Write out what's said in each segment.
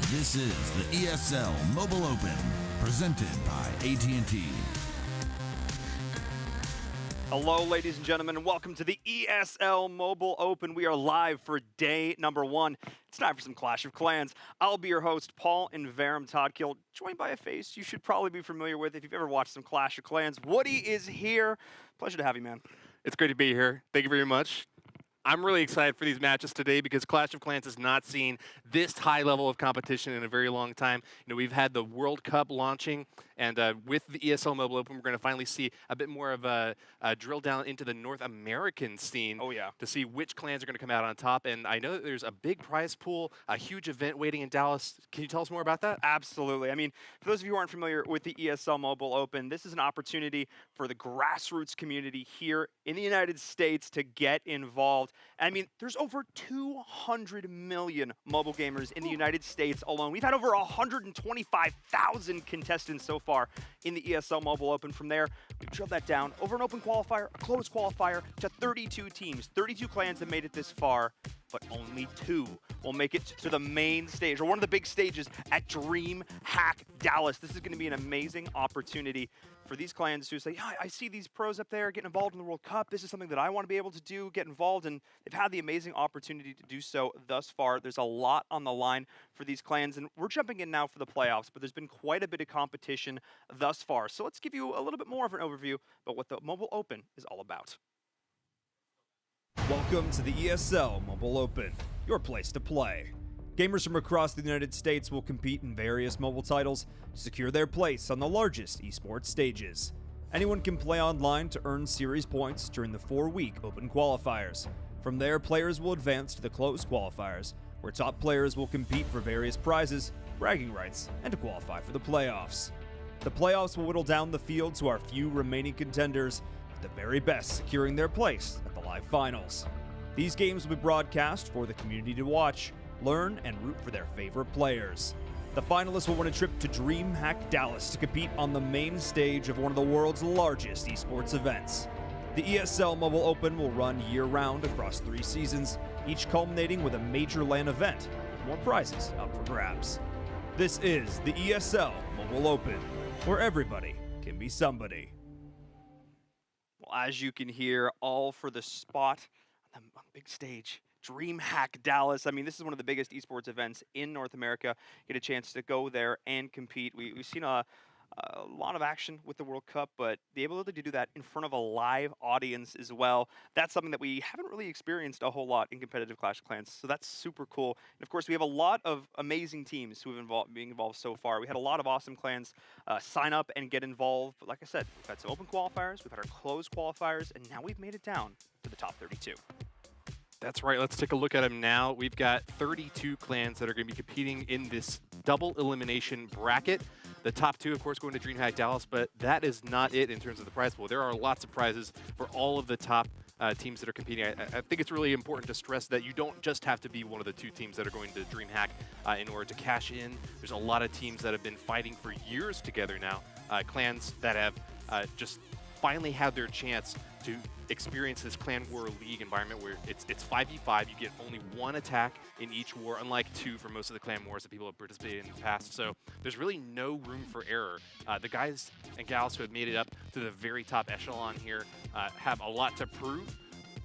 This is the ESL Mobile Open, presented by AT&T. Hello, ladies and gentlemen, and welcome to the ESL Mobile Open. We are live for day number one. It's time for some Clash of Clans. I'll be your host, Paul Inverum Toddkill, joined by a face you should probably be familiar with if you've ever watched some Clash of Clans. Woody is here. Pleasure to have you, man. It's great to be here. Thank you very much. I'm really excited for these matches today because Clash of Clans has not seen this high level of competition in a very long time. You know, we've had the World Cup launching, and with the ESL Mobile Open, we're going to finally see a bit more of a drill down into the North American scene. Oh, yeah. To see which clans are going to come out on top. And I know that there's a big prize pool, a huge event waiting in Dallas. Can you tell us more about that? Absolutely. I mean, for those of you who aren't familiar with the ESL Mobile Open, this is an opportunity for the grassroots community here in the United States to get involved. I mean, there's over 200 million mobile gamers in the United States alone. We've had over 125,000 contestants so far in the ESL Mobile Open. From there, we've drilled that down over an open qualifier, a closed qualifier, to 32 teams. 32 clans have made it this far, but only 2 will make it to the main stage, or one of the big stages at DreamHack Dallas. This is going to be an amazing opportunity for these clans who say, yeah, I see these pros up there getting involved in the World Cup. This is something that I want to be able to do, get involved, and they've had the amazing opportunity to do so thus far. There's a lot on the line for these clans, and we're jumping in now for the playoffs, but there's been quite a bit of competition thus far. So let's give you a little bit more of an overview about what the Mobile Open is all about. Welcome to the ESL Mobile Open, your place to play. Gamers from across the United States will compete in various mobile titles to secure their place on the largest esports stages. Anyone can play online to earn series points during the 4-week open qualifiers. From there, players will advance to the closed qualifiers, where top players will compete for various prizes, bragging rights, and to qualify for the playoffs. The playoffs will whittle down the field to our few remaining contenders, with the very best securing their place at the live finals. These games will be broadcast for the community to watch, learn, and root for their favorite players. The finalists will win a trip to DreamHack Dallas to compete on the main stage of one of the world's largest esports events. The ESL Mobile Open will run year-round across 3 seasons, each culminating with a major LAN event, with more prizes up for grabs. This is the ESL Mobile Open, where everybody can be somebody. Well, as you can hear, all for the spot on the big stage. DreamHack Dallas. I mean, this is one of the biggest esports events in North America. Get a chance to go there and compete. We've seen a lot of action with the World Cup, but the ability to do that in front of a live audience as well, that's something that we haven't really experienced a whole lot in competitive Clash of Clans, so that's super cool. And of course, we have a lot of amazing teams who have been involved so far. We had a lot of awesome clans sign up and get involved, but like I said, we've had some open qualifiers, we've had our closed qualifiers, and now we've made it down to the top 32. That's right. Let's take a look at them now. We've got 32 clans that are going to be competing in this double elimination bracket. The top 2, of course, going to DreamHack Dallas, but that is not it in terms of the prize pool. There are lots of prizes for all of the top teams that are competing. I think it's really important to stress that you don't just have to be one of the 2 teams that are going to DreamHack in order to cash in. There's a lot of teams that have been fighting for years together now, clans that have just finally had their chance to experience this Clan War League environment where it's 5v5. You get only 1 attack in each war, unlike 2 for most of the Clan Wars that people have participated in the past. So there's really no room for error. The guys and gals who have made it up to the very top echelon here have a lot to prove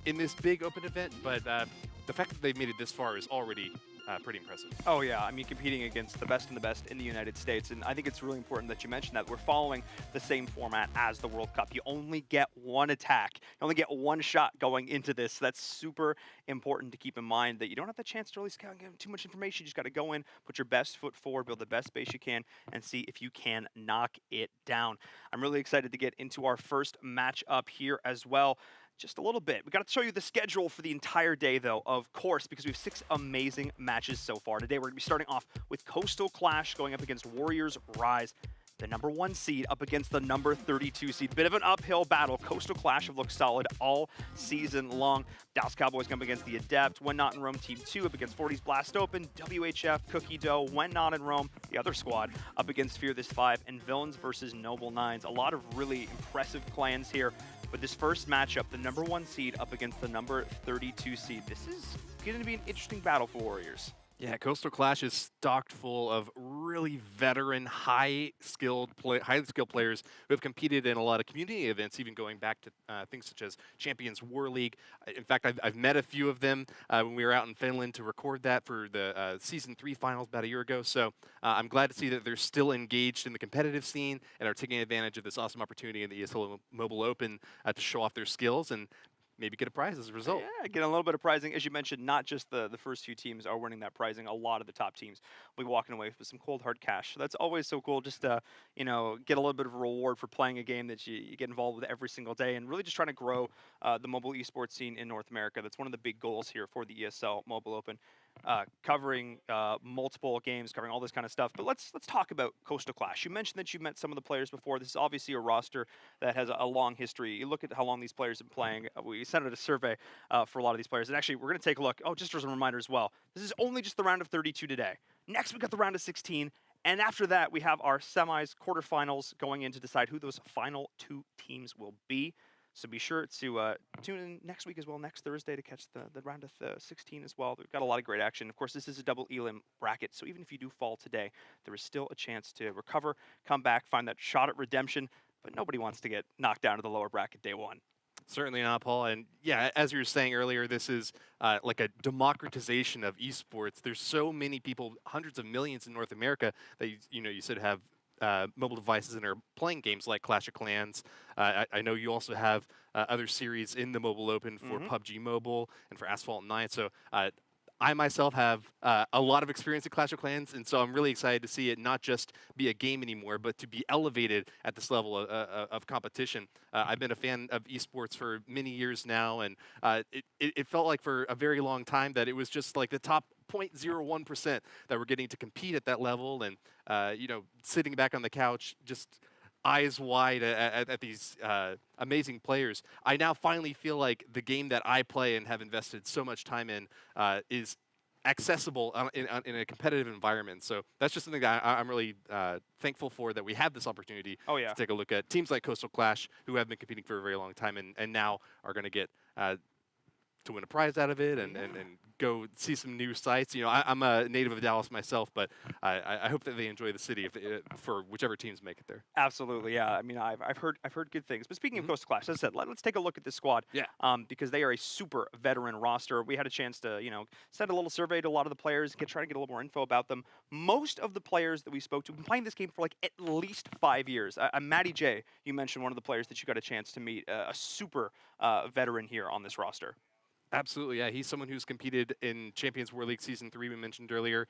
in this big open event, but the fact that they've made it this far is already pretty impressive. Oh yeah, I mean, competing against the best in the United States, and I think it's really important that you mention that we're following the same format as the World Cup. You only get 1 attack, you only get 1 shot going into this. So that's super important to keep in mind, that you don't have the chance to really give too much information. You just got to go in, put your best foot forward, build the best base you can, and see if you can knock it down. I'm really excited to get into our first match up here as well. Just a little bit. We got to show you the schedule for the entire day, though, of course, because we have 6 amazing matches so far. Today, we're going to be starting off with Coastal Clash going up against Warriors Rise. the number 1 seed up against the number 32 seed. Bit of an uphill battle. Coastal Clash have looked solid all season long. Dallas Cowboys come against the Adept. When Not in Rome Team 2 up against 40's Blast Open. WHF, Cookie Dough, When Not in Rome, the other squad, up against Fear This 5. And Villains versus Noble Nines. A lot of really impressive clans here. But this first matchup, the number 1 seed up against the number 32 seed. This is going to be an interesting battle for Warriors. Yeah, Coastal Clash is stocked full of really veteran, highly skilled players who have competed in a lot of community events, even going back to things such as Champions War League. In fact, I've met a few of them when we were out in Finland to record that for the Season 3 finals about a year ago. So I'm glad to see that they're still engaged in the competitive scene and are taking advantage of this awesome opportunity in the ESL Mobile Open to show off their skills and maybe get a prize as a result. Yeah, get a little bit of prizing. As you mentioned, not just the first few teams are winning that prizing. A lot of the top teams will be walking away with some cold hard cash. So that's always so cool, just to get a little bit of a reward for playing a game that you get involved with every single day, and really just trying to grow the mobile esports scene in North America. That's one of the big goals here for the ESL Mobile Open. Covering multiple games, covering all this kind of stuff. But let's talk about Coastal Clash. You mentioned that you met some of the players before. This is obviously a roster that has a long history. You look at how long these players have been playing. We sent out a survey for a lot of these players. And actually, we're going to take a look. Oh, just as a reminder as well, this is only just the round of 32 today. Next, we got the round of 16. And after that, we have our semis, quarterfinals going in to decide who those final 2 teams will be. So be sure to tune in next week as well, next Thursday, to catch the round of 16 as well. We've got a lot of great action. Of course, this is a double elim bracket, so even if you do fall today, there is still a chance to recover, come back, find that shot at redemption, but nobody wants to get knocked down to the lower bracket day 1. Certainly not, Paul. And yeah, as you were saying earlier, this is like a democratization of esports. There's so many people, hundreds of millions in North America, that you said have mobile devices and are playing games like Clash of Clans. I know you also have other series in the Mobile Open for PUBG Mobile and for Asphalt 9. So I myself have a lot of experience in Clash of Clans, and so I'm really excited to see it not just be a game anymore, but to be elevated at this level of competition. I've been a fan of esports for many years now, and it felt like for a very long time that it was just like the top 0.01% that were getting to compete at that level, and sitting back on the couch, just eyes wide at these amazing players. I now finally feel like the game that I play and have invested so much time in is accessible in a competitive environment. So that's just something that I'm really thankful for, that we have this opportunity to take a look at teams like Coastal Clash, who have been competing for a very long time and now are going to get to win a prize out of it and go see some new sights. I'm a native of Dallas myself, but I hope that they enjoy the city for whichever teams make it there. Absolutely, yeah. I mean, I've heard good things. But speaking of Coastal Clash, as I said, let's take a look at this squad. Yeah. Because they are a super veteran roster. We had a chance to send a little survey to a lot of the players, try to get a little more info about them. Most of the players that we spoke to have been playing this game for like at least 5 years. Matty J, you mentioned one of the players that you got a chance to meet, a super veteran here on this roster. Absolutely, yeah. He's someone who's competed in Champions War League Season 3 we mentioned earlier.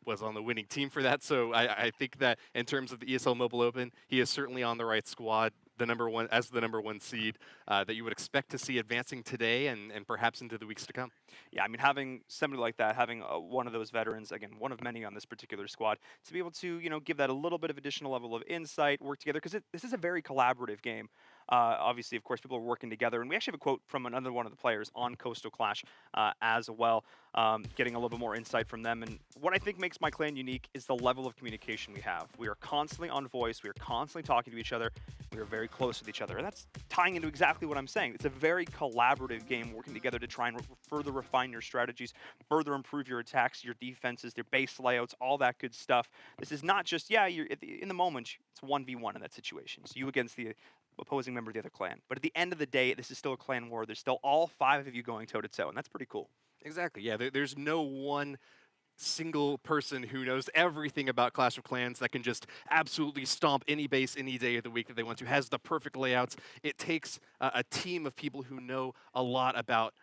Was on the winning team for that, so I think that in terms of the ESL Mobile Open, he is certainly on the right squad, the number one seed that you would expect to see advancing today and perhaps into the weeks to come. Yeah, I mean, having somebody like that, having one of those veterans, again, one of many on this particular squad, to be able to give that a little bit of additional level of insight, work together, because this is a very collaborative game. Obviously, of course, people are working together, and we actually have a quote from another one of the players on Coastal Clash as well, getting a little bit more insight from them. And what I think makes my clan unique is the level of communication we have. We are constantly on voice. We are constantly talking to each other. We are very close with each other. And that's tying into exactly what I'm saying. It's a very collaborative game, working together to try and further refine your strategies, further improve your attacks, your defenses, their base layouts, all that good stuff. This is not just, you're in the moment, it's 1v1 in that situation. It's you against the opposing member of the other clan. But at the end of the day, this is still a clan war. There's still all 5 of you going toe-to-toe, and that's pretty cool. Exactly, yeah. There's no one single person who knows everything about Clash of Clans that can just absolutely stomp any base any day of the week that they want to, has the perfect layouts. It takes a team of people who know a lot about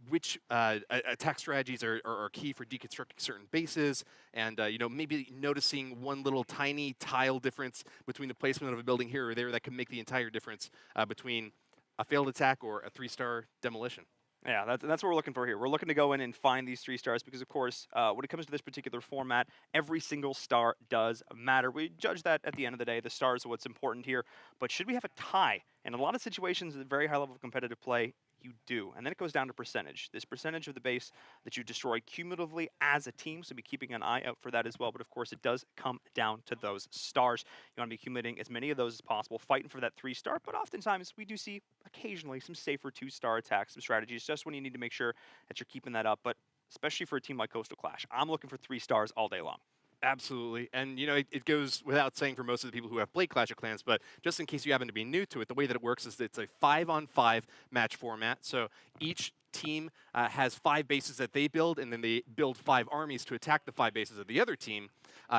which attack strategies are key for deconstructing certain bases, and maybe noticing one little tiny tile difference between the placement of a building here or there that can make the entire difference between a failed attack or a 3-star demolition. Yeah, that's what we're looking for here. We're looking to go in and find these 3 stars because, of course, when it comes to this particular format, every single star does matter. We judge that at the end of the day. The stars are what's important here. But should we have a tie? In a lot of situations, at a very high level of competitive play, you do. And then it goes down to percentage. This percentage of the base that you destroy cumulatively as a team, so be keeping an eye out for that as well. But of course, it does come down to those stars. You want to be accumulating as many of those as possible, fighting for that 3-star. But oftentimes, we do see occasionally some safer 2-star attacks, some strategies, just when you need to make sure that you're keeping that up. But especially for a team like Coastal Clash, I'm looking for 3 stars all day long. Absolutely. And, you know, it goes without saying for most of the people who have played Clash of Clans, but just in case you happen to be new to it, the way that it works is it's a 5-on-5 match format. So each team has 5 bases that they build, and then they build 5 armies to attack the 5 bases of the other team.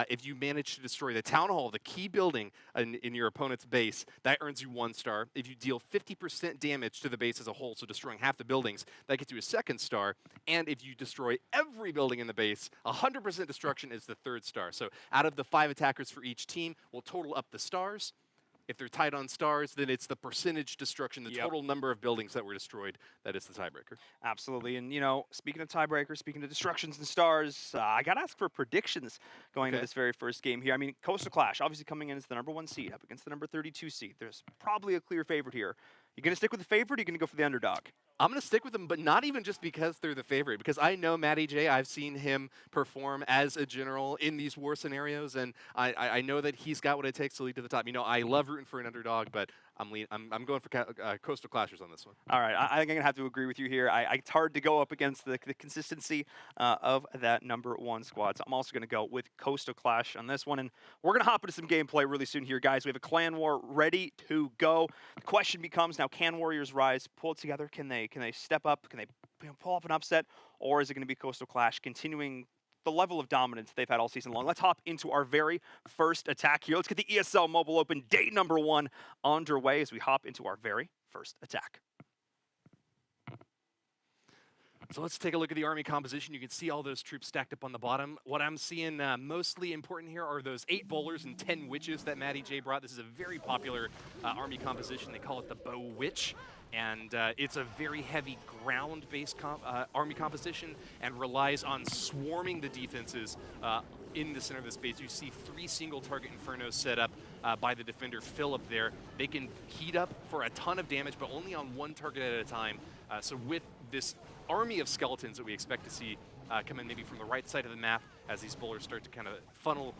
If you manage to destroy the town hall, the key building in your opponent's base, that earns you 1 star. If you deal 50% damage to the base as a whole, so destroying half the buildings, that gets you a 2nd star. And if you destroy every building in the base, 100% destruction is the 3rd star. So out of the 5 attackers for each team, we'll total up the stars. If they're tied on stars, then it's the percentage destruction, the total number of buildings that were destroyed, that is the tiebreaker. Absolutely. And, you know, speaking of tiebreakers, speaking of destructions and stars, I got to ask for predictions going into this very first game here. I mean, Coastal Clash, obviously coming in as the #1 seed up against the #32 seed. There's probably a clear favorite here. You going to stick with the favorite, or are you going to go for the underdog? I'm going to stick with them, but not even just because they're the favorite, because I know Matty J. I've seen him perform as a general in these war scenarios, and I know that he's got what it takes to lead to the top. You know, I love rooting for an underdog, but I'm going for Coastal Clashers on this one. All right, I think I'm going to have to agree with you here. It's hard to go up against the consistency of that #1 squad, so I'm also going to go with Coastal Clash on this one, and we're going to hop into some gameplay really soon here, guys. We have a clan war ready to go. The question becomes now, can Warriors Rise pull it together? Can they step up? Can they pull off an upset? Or is it going to be Coastal Clash continuing the level of dominance they've had all season long? Let's hop into our very first attack here. Let's get the ESL Mobile Open day #1 underway as we hop into our very first attack. So let's take a look at the army composition. You can see all those troops stacked up on the bottom. What I'm seeing mostly important here are those 8 bowlers and 10 witches that Matty J brought. This is a very popular army composition. They call it the Bow Witch. And it's a very heavy ground-based army composition and relies on swarming the defenses in the center of the space. You see 3 single-target Infernos set up by the defender Philip there. They can heat up for a ton of damage, but only on 1 target at a time. So with this army of skeletons that we expect to see come in maybe from the right side of the map as these bowlers start to kind of funnel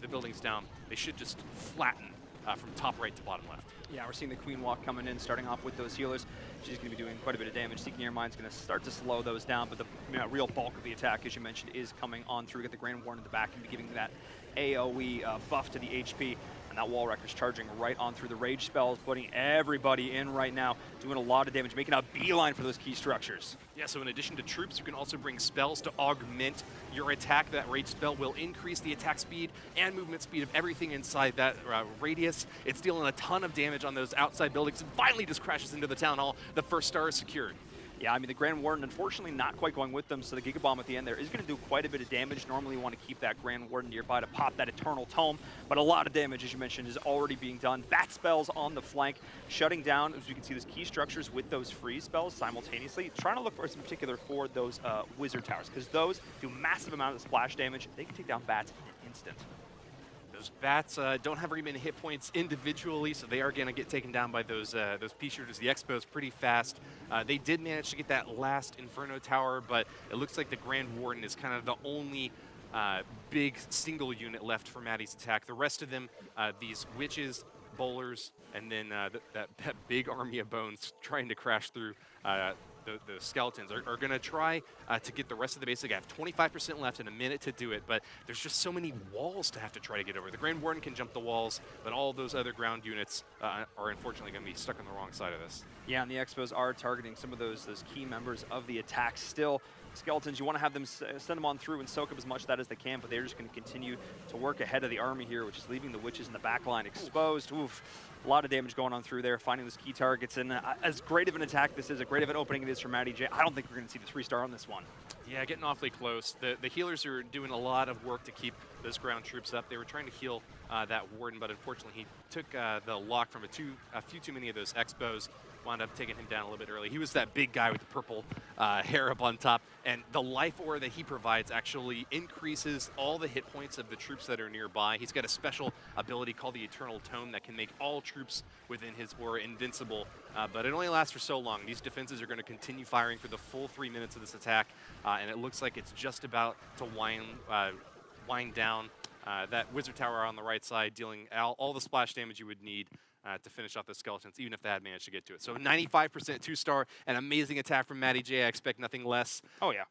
the buildings down, they should just flatten from top right to bottom left. Yeah, we're seeing the Queen Walk coming in, starting off with those healers. She's going to be doing quite a bit of damage. Seeking Your Mind's going to start to slow those down, but the real bulk of the attack, as you mentioned, is coming on through. Get the Grand Warden in the back and be giving that AoE buff to the HP. And that Wall Wrecker's charging right on through the rage spells, putting everybody in right now, doing a lot of damage, making a beeline for those key structures. Yeah, so in addition to troops, you can also bring spells to augment your attack. That rage spell will increase the attack speed and movement speed of everything inside that radius. It's dealing a ton of damage on those outside buildings and finally just crashes into the town hall. The 1st star is secured. Yeah, I mean, the Grand Warden, unfortunately, not quite going with them, so the Giga Bomb at the end there is going to do quite a bit of damage. Normally, you want to keep that Grand Warden nearby to pop that Eternal Tome, but a lot of damage, as you mentioned, is already being done. Bat spells on the flank, shutting down, as you can see, those key structures with those freeze spells simultaneously. Trying to look for, in particular, for those Wizard Towers, because those do massive amount of splash damage. They can take down bats in an instant. Those bats don't have very many hit points individually, so they are going to get taken down by those pea shooters, the Expos, pretty fast. They did manage to get that last Inferno Tower, but it looks like the Grand Warden is kind of the only big single unit left for Matty's attack. The rest of them, these witches, bowlers, and then that big army of bones trying to crash through the skeletons are going to try to get the rest of the base. They have 25% left and a minute to do it, but there's just so many walls to have to try to get over. The Grand Warden can jump the walls, but all those other ground units are unfortunately going to be stuck on the wrong side of this. Yeah, and the Expos are targeting some of those key members of the attack still. Skeletons, you want to have them send them on through and soak up as much of that as they can, but they're just going to continue to work ahead of the army here, which is leaving the witches in the back line exposed. Oof. A lot of damage going on through there, finding those key targets. And as great of an attack this is, a great of an opening it is for Matty J, I don't think we're going to see the 3-star on this one. Yeah, getting awfully close. The healers are doing a lot of work to keep those ground troops up. They were trying to heal that Warden, but unfortunately he took the lock from a few too many of those Expos. wound up taking him down a little bit early. He was that big guy with the purple hair up on top, and the life aura that he provides actually increases all the hit points of the troops that are nearby. He's got a special ability called the Eternal Tome that can make all troops within his aura invincible, but it only lasts for so long. These defenses are going to continue firing for the full 3 minutes of this attack, and it looks like it's just about to wind down. That Wizard Tower on the right side, dealing all the splash damage you would need to finish off the skeletons, even if they had managed to get to it. So 95% 2-star, an amazing attack from Matty J. I expect nothing less. Oh, yeah.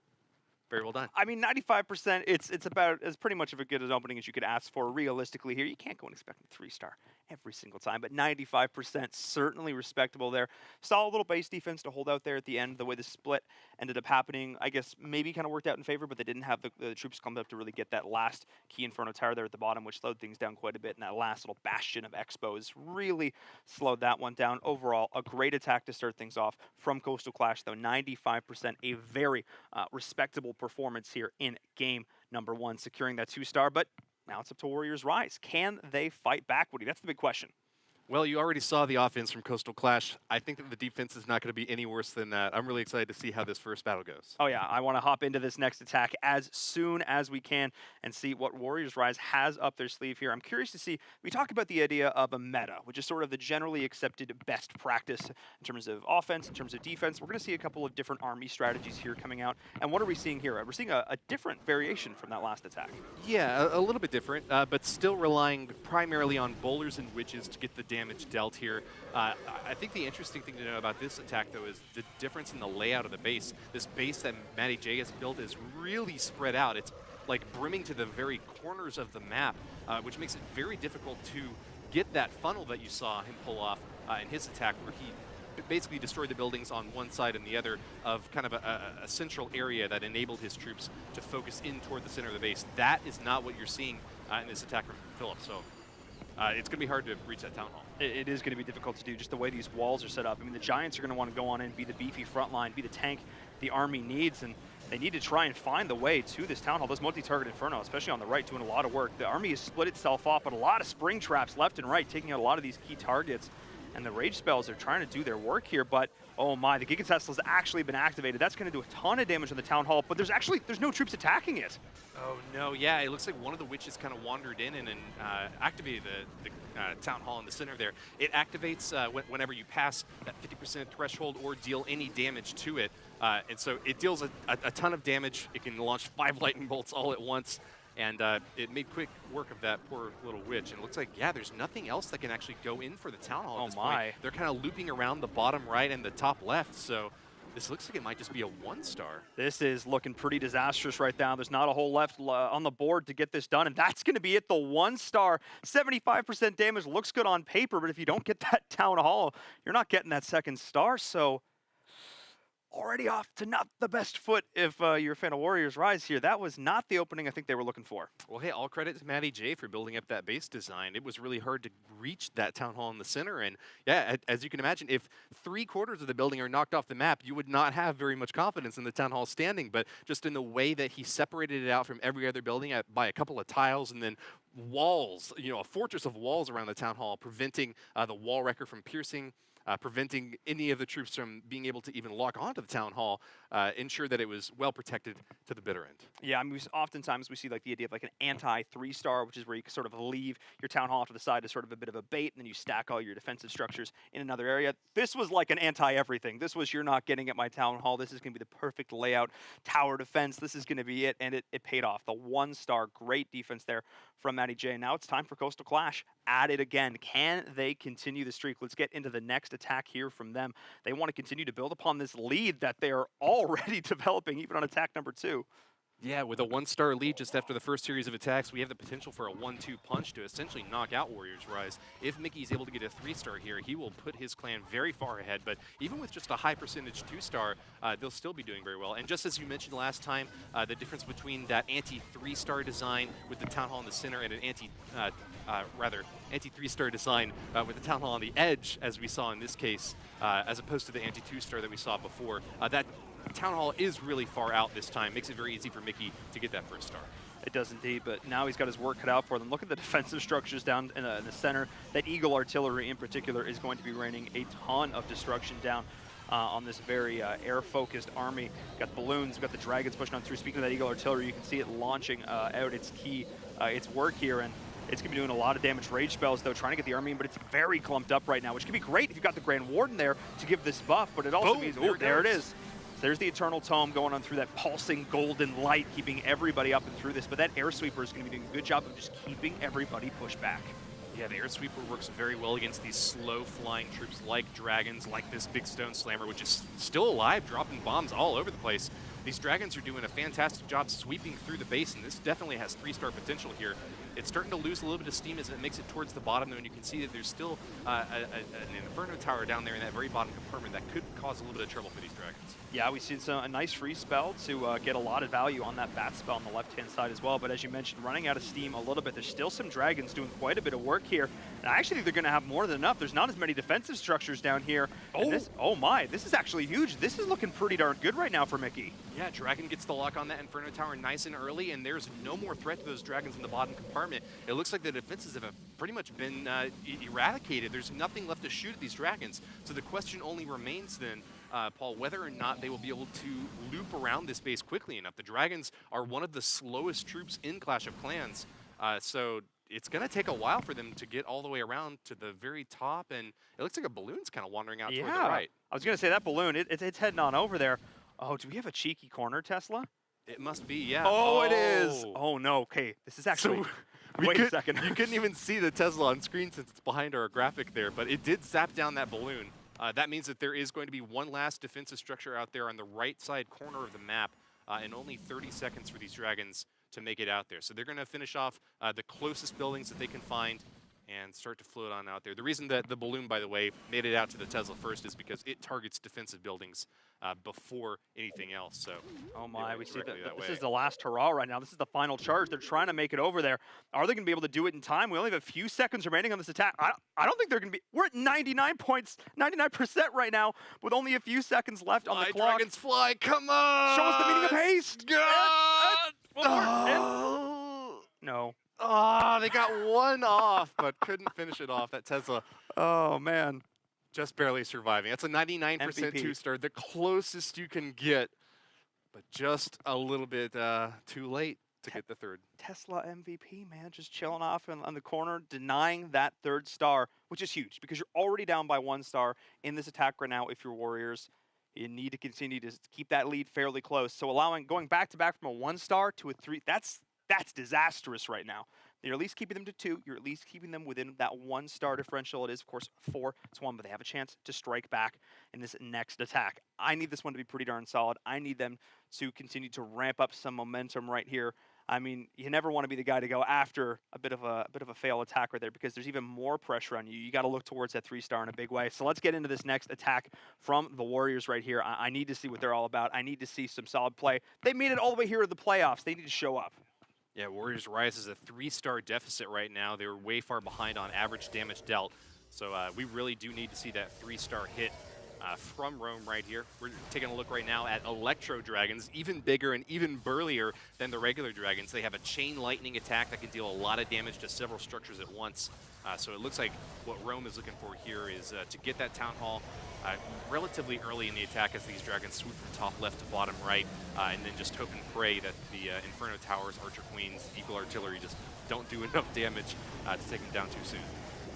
Very well done. I mean, 95%, it's about as pretty much of a good an opening as you could ask for. Realistically here, you can't go and expect a 3-star every single time, but 95% certainly respectable there. Solid little base defense to hold out there at the end. The way the split ended up happening, I guess maybe kind of worked out in favor, but they didn't have the troops come up to really get that last key Inferno Tower there at the bottom, which slowed things down quite a bit, and that last little bastion of Expos really slowed that one down. Overall, a great attack to start things off from Coastal Clash, though 95%, a very respectable performance here in game number 1, securing that 2-star, but now it's up to Warriors Rise. Can they fight back, Woody? That's the big question. Well, you already saw the offense from Coastal Clash. I think that the defense is not going to be any worse than that. I'm really excited to see how this first battle goes. Oh, yeah. I want to hop into this next attack as soon as we can and see what Warriors Rise has up their sleeve here. I'm curious to see, we talk about the idea of a meta, which is sort of the generally accepted best practice in terms of offense, in terms of defense. We're going to see a couple of different army strategies here coming out. And what are we seeing here? We're seeing a different variation from that last attack. Yeah, a little bit different, but still relying primarily on bowlers and witches to get the damage dealt here. I think the interesting thing to know about this attack, though, is the difference in the layout of the base. This base that Matty J has built is really spread out. It's like brimming to the very corners of the map, which makes it very difficult to get that funnel that you saw him pull off in his attack, where he basically destroyed the buildings on one side and the other of kind of a central area that enabled his troops to focus in toward the center of the base. That is not what you're seeing in this attack from Philip, so it's going to be hard to reach that town hall. It is going to be difficult to do, just the way these walls are set up. I mean, the Giants are going to want to go on in, be the beefy front line, be the tank the Army needs, and they need to try and find the way to this town hall. This multi-target Inferno, especially on the right, doing a lot of work. The Army has split itself off, but a lot of spring traps left and right, taking out a lot of these key targets. And the Rage Spells are trying to do their work here, but oh my, the Giga Tesla's actually been activated. That's going to do a ton of damage on the Town Hall, but there's no troops attacking it. Oh no, yeah, it looks like one of the witches kind of wandered in and activated the Town Hall in the center there. It activates whenever you pass that 50% threshold or deal any damage to it. And so it deals a ton of damage. It can launch 5 lightning bolts all at once. And it made quick work of that poor little witch. And it looks like, yeah, there's nothing else that can actually go in for the Town Hall at this point. They're kind of looping around the bottom right and the top left. So this looks like it might just be a 1-star. This is looking pretty disastrous right now. There's not a whole left on the board to get this done. And that's going to be it, the 1-star. 75% damage looks good on paper, but if you don't get that Town Hall, you're not getting that 2nd star. So already off to not the best foot if you're a fan of Warriors Rise here. That was not the opening I think they were looking for. Well, hey, all credit to Matty J for building up that base design. It was really hard to reach that Town Hall in the center. And yeah, as you can imagine, if 3/4 of the building are knocked off the map, you would not have very much confidence in the Town Hall standing. But just in the way that he separated it out from every other building by a couple of tiles and then walls, you know, a fortress of walls around the Town Hall, preventing the wall wrecker from piercing, preventing any of the troops from being able to even lock onto the Town Hall, ensure that it was well protected to the bitter end. Yeah, I mean, oftentimes we see like the idea of like an anti-3-star, which is where you can sort of leave your Town Hall to the side as sort of a bit of a bait, and then you stack all your defensive structures in another area. This was like an anti-everything. This was, you're not getting at my Town Hall. This is going to be the perfect layout, tower defense. This is going to be it, and it paid off. The 1-star, great defense there from Matty J. Now it's time for Coastal Clash. At it again. Can they continue the streak? Let's get into the next attack here from them. They want to continue to build upon this lead that they are already developing, even on attack number 2. Yeah, with a 1-star lead just after the first series of attacks, we have the potential for a 1-2 punch to essentially knock out Warriors Rise. If Mickey's able to get a 3-star here, he will put his clan very far ahead, but even with just a high percentage 2-star, they'll still be doing very well. And just as you mentioned last time, the difference between that anti-3-star design with the Town Hall in the center and an anti-3-star design with the Town Hall on the edge, as we saw in this case, as opposed to the anti-2-star that we saw before, that Town Hall is really far out this time. Makes it very easy for Mickey to get that 1st star. It does indeed, but now he's got his work cut out for them. Look at the defensive structures down in the center. That Eagle artillery in particular is going to be raining a ton of destruction down on this very air-focused army. Got balloons, got the dragons pushing on through. Speaking of that Eagle artillery, you can see it launching out its work here, and it's going to be doing a lot of damage. Rage spells, though, trying to get the army in, but it's very clumped up right now, which can be great if you've got the Grand Warden there to give this buff, but it also means, oh, there it is. There's the Eternal Tome going on through that pulsing golden light, keeping everybody up and through this. But that Air Sweeper is going to be doing a good job of just keeping everybody pushed back. Yeah, the Air Sweeper works very well against these slow-flying troops like dragons, like this big Stone Slammer, which is still alive, dropping bombs all over the place. These dragons are doing a fantastic job sweeping through the base, and this definitely has 3-star potential here. It's starting to lose a little bit of steam as it makes it towards the bottom, though, and you can see that there's still an Inferno Tower down there in that very bottom compartment that could cause a little bit of trouble for these dragons. Yeah, we've seen a nice free spell to get a lot of value on that bat spell on the left-hand side as well. But as you mentioned, running out of steam a little bit. There's still some dragons doing quite a bit of work here. And I actually think they're going to have more than enough. There's not as many defensive structures down here. Oh my, this is actually huge. This is looking pretty darn good right now for Mickey. Yeah, Dragon gets the lock on that Inferno Tower nice and early, and there's no more threat to those dragons in the bottom compartment. It looks like the defenses have pretty much been eradicated. There's nothing left to shoot at these dragons. So the question only remains then, Paul, whether or not they will be able to loop around this base quickly enough. The dragons are one of the slowest troops in Clash of Clans, so it's going to take a while for them to get all the way around to the very top, and it looks like a balloon's kind of wandering out toward the right. I was going to say that balloon, it's heading on over there. Oh, do we have a cheeky corner, Tesla? It must be, yeah. Oh, it is. Oh, no. Okay, this is actually... Wait a second. You couldn't even see the Tesla on screen since it's behind our graphic there, but it did zap down that balloon. That means that there is going to be one last defensive structure out there on the right side corner of the map, and only 30 seconds for these dragons to make it out there. So they're going to finish off the closest buildings that they can find and start to float on out there. The reason that the balloon, by the way, made it out to the Tesla first is because it targets defensive buildings before anything else. So, oh my, we see that this is the last hurrah right now. This is the final charge. They're trying to make it over there. Are they going to be able to do it in time? We only have a few seconds remaining on this attack. I don't think they're going to be. We're at 99% right now with only a few seconds left on the clock. Dragons fly, come on! Show us the meaning of haste! God! No. Oh, they got one off, but couldn't finish it off. That Tesla. Oh, man. Just barely surviving. That's a 99% 2-star, the closest you can get, but just a little bit too late to get the third. Tesla MVP, man, just chilling off on the corner, denying that 3rd star, which is huge because you're already down by 1 star in this attack right now. If you're Warriors, you need to continue to keep that lead fairly close. So going back to back from a 1 star to a 3, that's disastrous right now. You're at least keeping them to 2. You're at least keeping them within that 1 star differential. It is, of course, 4 to 1, but they have a chance to strike back in this next attack. I need this one to be pretty darn solid. I need them to continue to ramp up some momentum right here. I mean, you never want to be the guy to go after a bit of a fail attack right there because there's even more pressure on you. You got to look towards that 3-star in a big way. So let's get into this next attack from the Warriors right here. I need to see what they're all about. I need to see some solid play. They made it all the way here to the playoffs. They need to show up. Yeah, Warriors Rise is a 3-star deficit right now. They were way far behind on average damage dealt. So we really do need to see that 3-star hit from Rome right here. We're taking a look right now at Electro Dragons, even bigger and even burlier than the regular Dragons. They have a chain lightning attack that can deal a lot of damage to several structures at once. So it looks like what Rome is looking for here is to get that Town Hall relatively early in the attack as these dragons swoop from top left to bottom right, and then just hope and pray that the Inferno Towers, Archer Queens, Eagle Artillery just don't do enough damage to take them down too soon.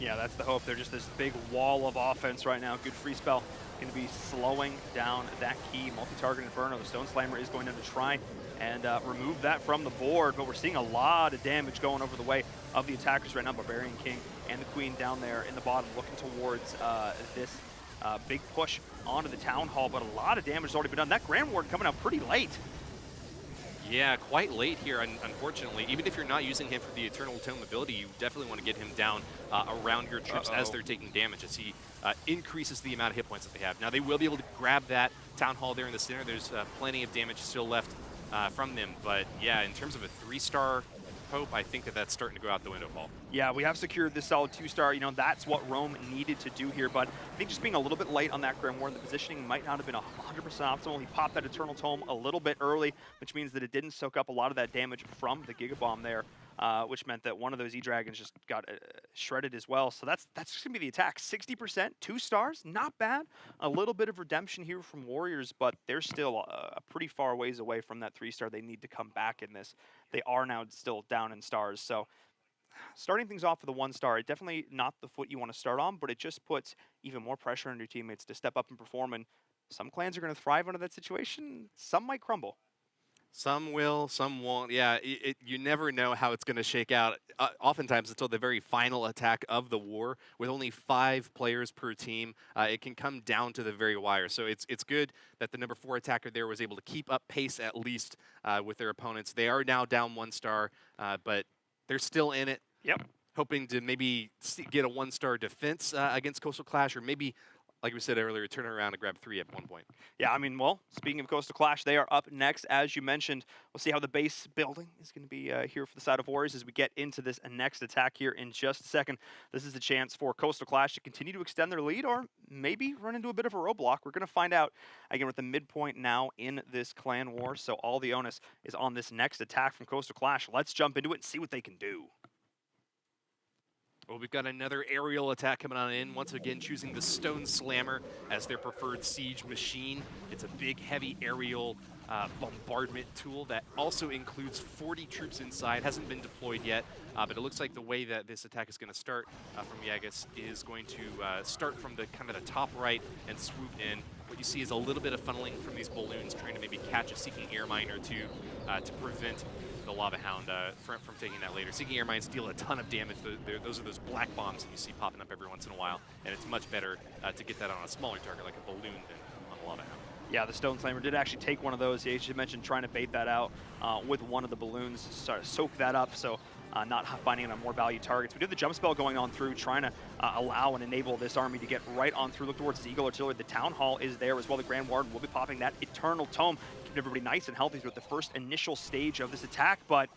Yeah, that's the hope. They're just this big wall of offense right now. Good free spell. Going to be slowing down that key. Multi-target Inferno. The Stone Slammer is going to try and remove that from the board, but we're seeing a lot of damage going over the way of the attackers right now. Barbarian King and the Queen down there in the bottom looking towards this big push onto the Town Hall, but a lot of damage has already been done. That Grand Ward coming out pretty late. Yeah, quite late here, unfortunately. Even if you're not using him for the Eternal Tome ability, you definitely want to get him down around your troops as they're taking damage, as he increases the amount of hit points that they have. Now, they will be able to grab that Town Hall there in the center. There's plenty of damage still left from them. But, yeah, in terms of a 3-star hope, I think that that's starting to go out the window, Paul. Yeah, we have secured this solid 2-star. You know, that's what Rome needed to do here, but I think just being a little bit late on that Grand Warden, the positioning might not have been 100% optimal. He popped that Eternal Tome a little bit early, which means that it didn't soak up a lot of that damage from the Giga Bomb there, which meant that one of those E-Dragons just got shredded as well. So that's just going to be the attack. 60%, 2 stars, not bad. A little bit of redemption here from Warriors, but they're still a pretty far ways away from that 3-star. They need to come back in this. They are now still down in stars, so starting things off with a 1-star, it definitely not the foot you want to start on, but it just puts even more pressure on your teammates to step up and perform, and some clans are going to thrive under that situation. Some might crumble. Some will, some won't. Yeah, you never know how it's going to shake out. Oftentimes, until the very final attack of the war, with only 5 players per team, it can come down to the very wire. So it's good that the number 4 attacker there was able to keep up pace at least with their opponents. They are now down 1 star, but they're still in it. Yep. Hoping to maybe get a 1-star defense against Coastal Clash, or maybe, like we said earlier, turn around and grab 3 at one point. Yeah, I mean, well, speaking of Coastal Clash, they are up next, as you mentioned. We'll see how the base building is going to be here for the side of Warriors as we get into this next attack here in just a second. This is a chance for Coastal Clash to continue to extend their lead or maybe run into a bit of a roadblock. We're going to find out. Again, we're at the midpoint now in this clan war, so all the onus is on this next attack from Coastal Clash. Let's jump into it and see what they can do. Well, we've got another aerial attack coming on in, once again choosing the Stone Slammer as their preferred siege machine. It's a big, heavy aerial bombardment tool that also includes 40 troops inside. Hasn't been deployed yet, but it looks like the way that this attack is going to start from Jagex is going to start from the kind of the top right and swoop in. What you see is a little bit of funneling from these balloons, trying to maybe catch a Seeking Air Mine or two to prevent the Lava Hound from taking that later. Seeking Air Mines deal a ton of damage. Those are those black bombs that you see popping up every once in a while, and it's much better to get that on a smaller target like a balloon than on a Lava Hound. Yeah, the Stone Slammer did actually take one of those. As you mentioned, trying to bait that out with one of the balloons, sort of soak that up, so not finding it on more value targets. We do have the jump spell going on through, trying to allow and enable this army to get right on through. Look towards the Eagle Artillery. The Town Hall is there as well. The Grand Warden will be popping that Eternal Tome, keeping everybody nice and healthy throughout the first initial stage of this attack, but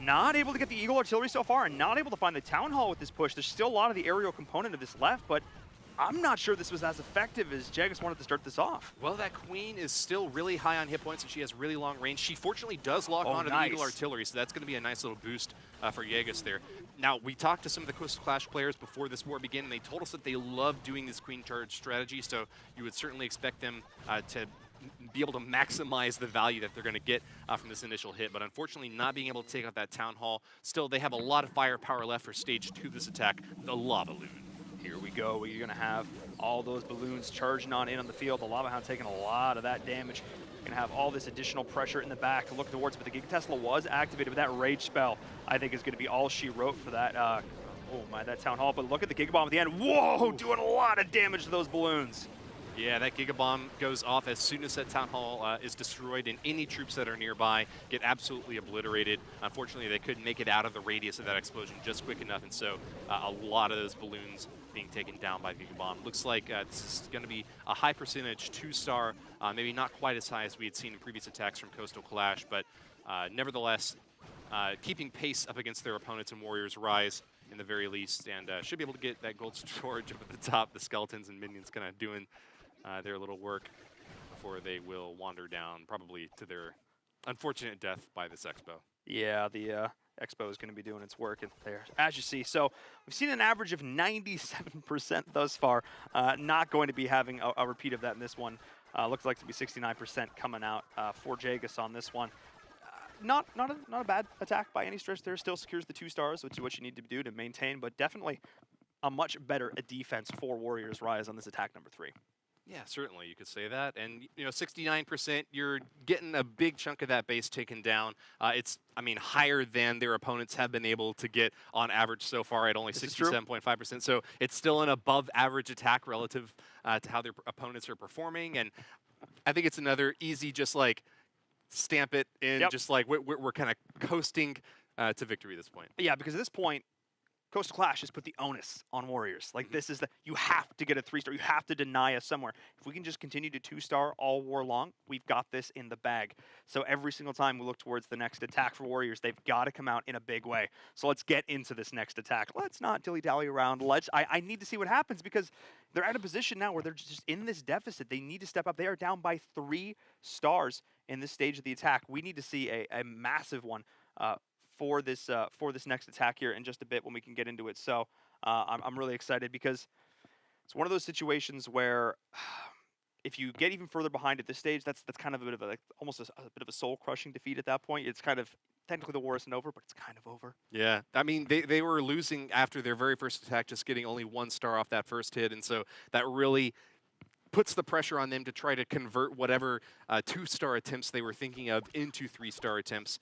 not able to get the Eagle Artillery so far and not able to find the Town Hall with this push. There's still a lot of the aerial component of this left, but I'm not sure this was as effective as Jagex wanted to start this off. Well, that Queen is still really high on hit points, and she has really long range. She fortunately does lock onto the Eagle Artillery, so that's going to be a nice little boost for Jagex there. Now, we talked to some of the Coastal Clash players before this war began, and they told us that they love doing this Queen charge strategy, so you would certainly expect them to be able to maximize the value that they're going to get from this initial hit, but unfortunately not being able to take out that Town Hall. Still, they have a lot of firepower left for stage 2 of this attack, the Lava Loon. Here we go. You're going to have all those balloons charging on in on the field. The Lava Hound taking a lot of that damage. You're going to have all this additional pressure in the back to look towards, but the Giga Tesla was activated, but that Rage spell, I think, is going to be all she wrote for that. Oh my, that Town Hall. But look at the Giga Bomb at the end. Whoa, doing a lot of damage to those balloons. Yeah, that Giga Bomb goes off as soon as that Town Hall is destroyed, and any troops that are nearby get absolutely obliterated. Unfortunately, they couldn't make it out of the radius of that explosion just quick enough, and so a lot of those balloons being taken down by the Giga Bomb. Looks like this is going to be a high percentage 2-star, maybe not quite as high as we had seen in previous attacks from Coastal Clash, but nevertheless, keeping pace up against their opponents and Warriors Rise in the very least, and should be able to get that gold storage up at the top. The skeletons and minions kind of doing their little work before they will wander down, probably to their unfortunate death by this Expo. Yeah, the Expo is going to be doing its work there, as you see. So we've seen an average of 97% thus far. Not going to be having a repeat of that in this one. Looks like to be 69% coming out for Jagex on this one. Not a bad attack by any stretch there. Still secures the 2 stars, which is what you need to do to maintain, but definitely a much better defense for Warriors Rise on this attack number 3. Yeah, certainly you could say that. And, you know, 69%, you're getting a big chunk of that base taken down. It's, I mean, higher than their opponents have been able to get on average so far at only 67.5%. So it's still an above average attack relative to how their opponents are performing. And I think it's another easy, just like, stamp it in, just like we're kind of coasting to victory at this point. Yeah, because at this point, Coastal Clash has put the onus on Warriors. Like, this is you have to get a 3-star. You have to deny us somewhere. If we can just continue to 2-star all war long, we've got this in the bag. So every single time we look towards the next attack for Warriors, they've got to come out in a big way. So let's get into this next attack. Let's not dilly-dally around. I need to see what happens, because they're at a position now where they're just in this deficit. They need to step up. They are down by 3 stars in this stage of the attack. We need to see a massive one for this next attack here in just a bit when we can get into it. So I'm really excited, because it's one of those situations where if you get even further behind at this stage, that's kind of a bit of almost a bit of a soul-crushing defeat at that point. It's kind of technically the war isn't over, but it's kind of over. Yeah, I mean, they were losing after their very first attack, just getting only 1 star off that first hit, and so that really puts the pressure on them to try to convert whatever 2-star attempts they were thinking of into 3-star attempts.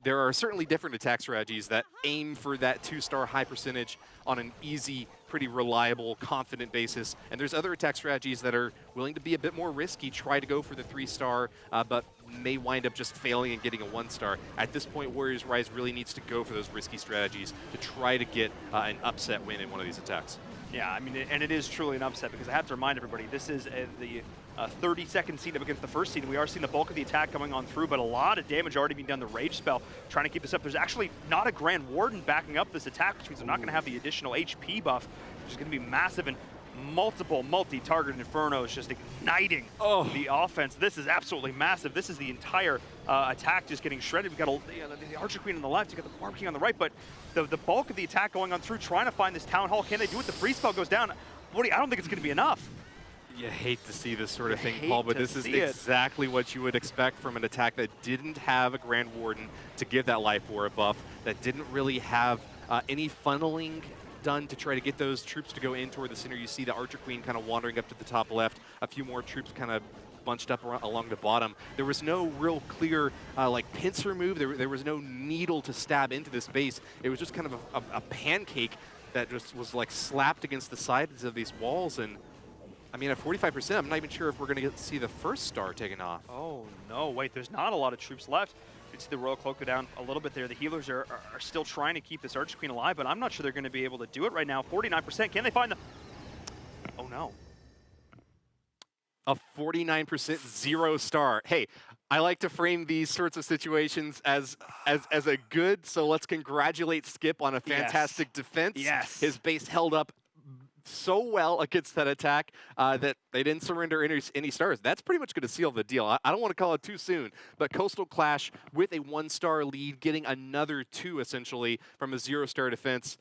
There are certainly different attack strategies that aim for that 2-star high percentage on an easy, pretty reliable, confident basis. And there's other attack strategies that are willing to be a bit more risky, try to go for the 3-star, but may wind up just failing and getting a 1-star. At this point, Warriors Rise really needs to go for those risky strategies to try to get an upset win in one of these attacks. Yeah, I mean, and it is truly an upset, because I have to remind everybody, this is the 32nd seed up against the first seed, and we are seeing the bulk of the attack coming on through, but a lot of damage already being done. The Rage spell trying to keep this up. There's actually not a Grand Warden backing up this attack, which means they're not going to have the additional HP buff, which is going to be massive, and multi-target Inferno is just igniting the offense. This is absolutely massive. This is the entire attack just getting shredded. We've got the Archer Queen on the left, you've got the Barb King on the right, but the bulk of the attack going on through, trying to find this Town Hall. Can they do it? The freeze spell goes down. Woody, I don't think it's going to be enough. You hate to see this sort of thing, Paul, but this is exactly what you would expect from an attack that didn't have a Grand Warden to give that life aura buff, that didn't really have any funneling done to try to get those troops to go in toward the center. You see the Archer Queen kind of wandering up to the top left, a few more troops kind of bunched up along the bottom. There was no real clear like pincer move. There was no needle to stab into this base. It was just kind of a pancake that just was like slapped against the sides of these walls. And I mean, at 45%, I'm not even sure if we're going to see the first star taken off. Oh, no, wait, there's not a lot of troops left. You can see the Royal Cloak go down a little bit there. The healers are still trying to keep this Archer Queen alive, but I'm not sure they're going to be able to do it right now. 49%, can they find the... Oh, no. A 49% 0-star. Hey, I like to frame these sorts of situations as a good, so let's congratulate Skip on a fantastic defense. Yes. His base held up so well against that attack that they didn't surrender any stars. That's pretty much going to seal the deal. I don't want to call it too soon, but Coastal Clash with a 1-star lead, getting another 2 essentially from a 0-star defense,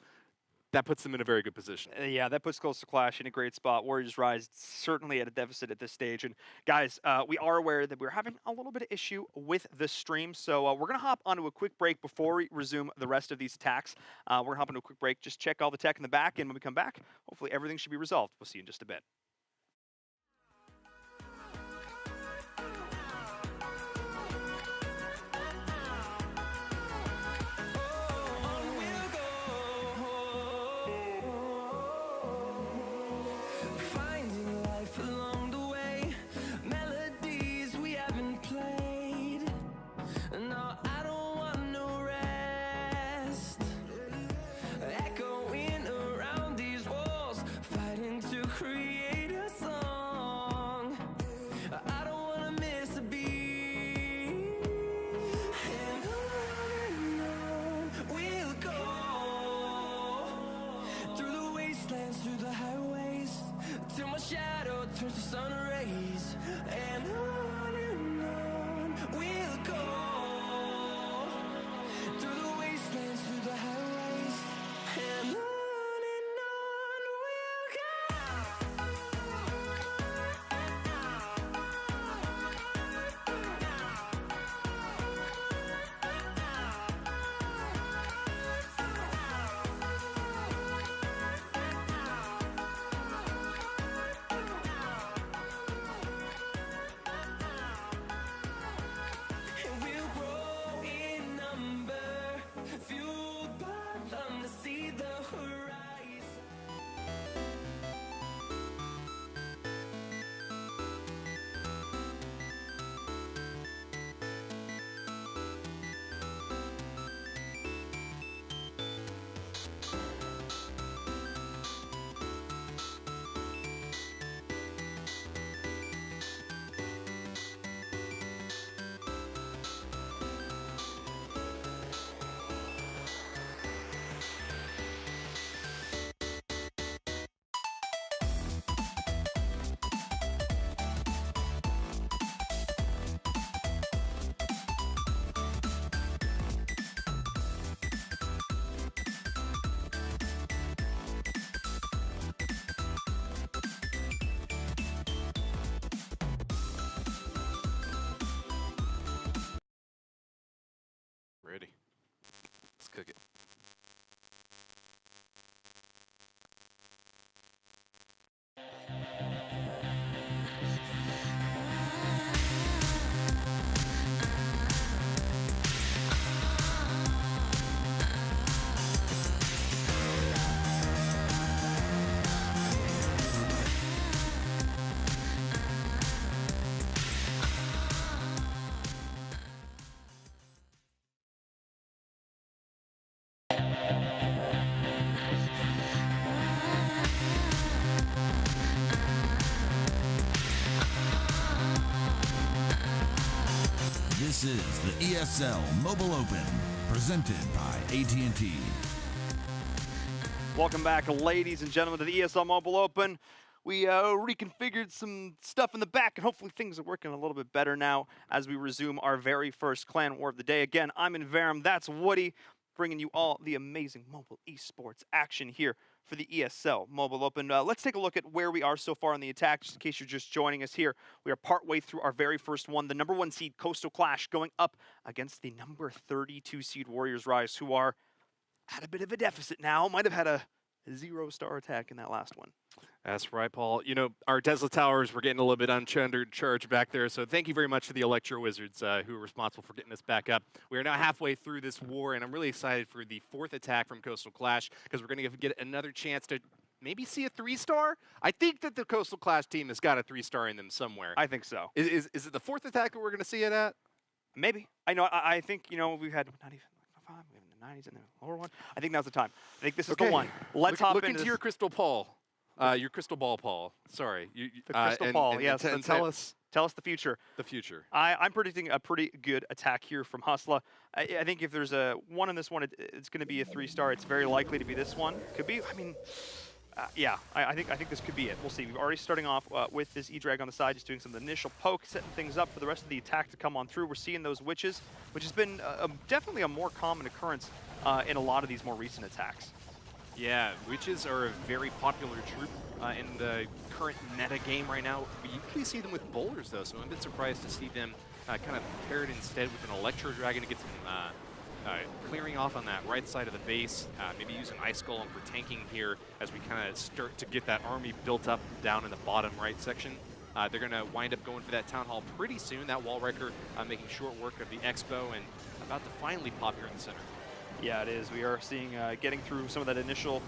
that puts them in a very good position. Yeah, that puts Coastal Clash in a great spot. Warriors Rise certainly at a deficit at this stage. And guys, we are aware that we're having a little bit of issue with the stream, so we're going to hop onto a quick break before we resume the rest of these attacks. We're going to hop into a quick break, just check all the tech in the back, and when we come back, hopefully everything should be resolved. We'll see you in just a bit. Turns to sun rays, and on we'll go through the wastelands, through the highways, and on we'll go. Alrighty. Let's cook it. This is the ESL Mobile Open, presented by AT&T. Welcome back, ladies and gentlemen, to the ESL Mobile Open. We reconfigured some stuff in the back, and hopefully things are working a little bit better now as we resume our very first clan war of the day. Again, I'm in Verum, that's Woody, bringing you all the amazing mobile esports action here for the ESL Mobile Open. Let's take a look at where we are so far in the attack, just in case you're just joining us here. We are partway through our very first one, the number 1 seed Coastal Clash going up against the number 32 seed Warriors Rise, who are at a bit of a deficit now. Might have had a 0-star attack in that last one. That's right, Paul. You know, our Tesla towers were getting a little bit undercharged back there, so thank you very much to the Electro Wizards who are responsible for getting us back up. We are now halfway through this war, and I'm really excited for the 4th attack from Coastal Clash, because we're going to get another chance to maybe see a 3-star? I think that the Coastal Clash team has got a 3-star in them somewhere. I think so. Is it the 4th attack that we're going to see it at? Maybe. I know. I think, you know, we've had not even like 5, we have in the 90s and the lower one. I think now's the time. I think this is the one. Let's hop look into your crystal ball. Your crystal ball, Paul. Sorry. The crystal ball, yes. And tell us the future. the future. I'm predicting a pretty good attack here from Hustla. I think if there's a one in this one, it's going to be a 3-star. It's very likely to be this one. Could be. I mean, yeah. I think this could be it. We'll see. We're already starting off with this E-Drag on the side, just doing some initial poke, setting things up for the rest of the attack to come on through. We're seeing those witches, which has been definitely a more common occurrence in a lot of these more recent attacks. Yeah, witches are a very popular troop in the current meta game right now. We usually see them with bowlers, though, so I'm a bit surprised to see them kind of paired instead with an Electro Dragon to get some clearing off on that right side of the base. Maybe use an Ice Golem for tanking here as we kind of start to get that army built up down in the bottom right section. They're going to wind up going for that Town Hall pretty soon. That Wall Wrecker making short work of the Expo and about to finally pop here in the center. Yeah, it is. We are seeing getting through some of that initial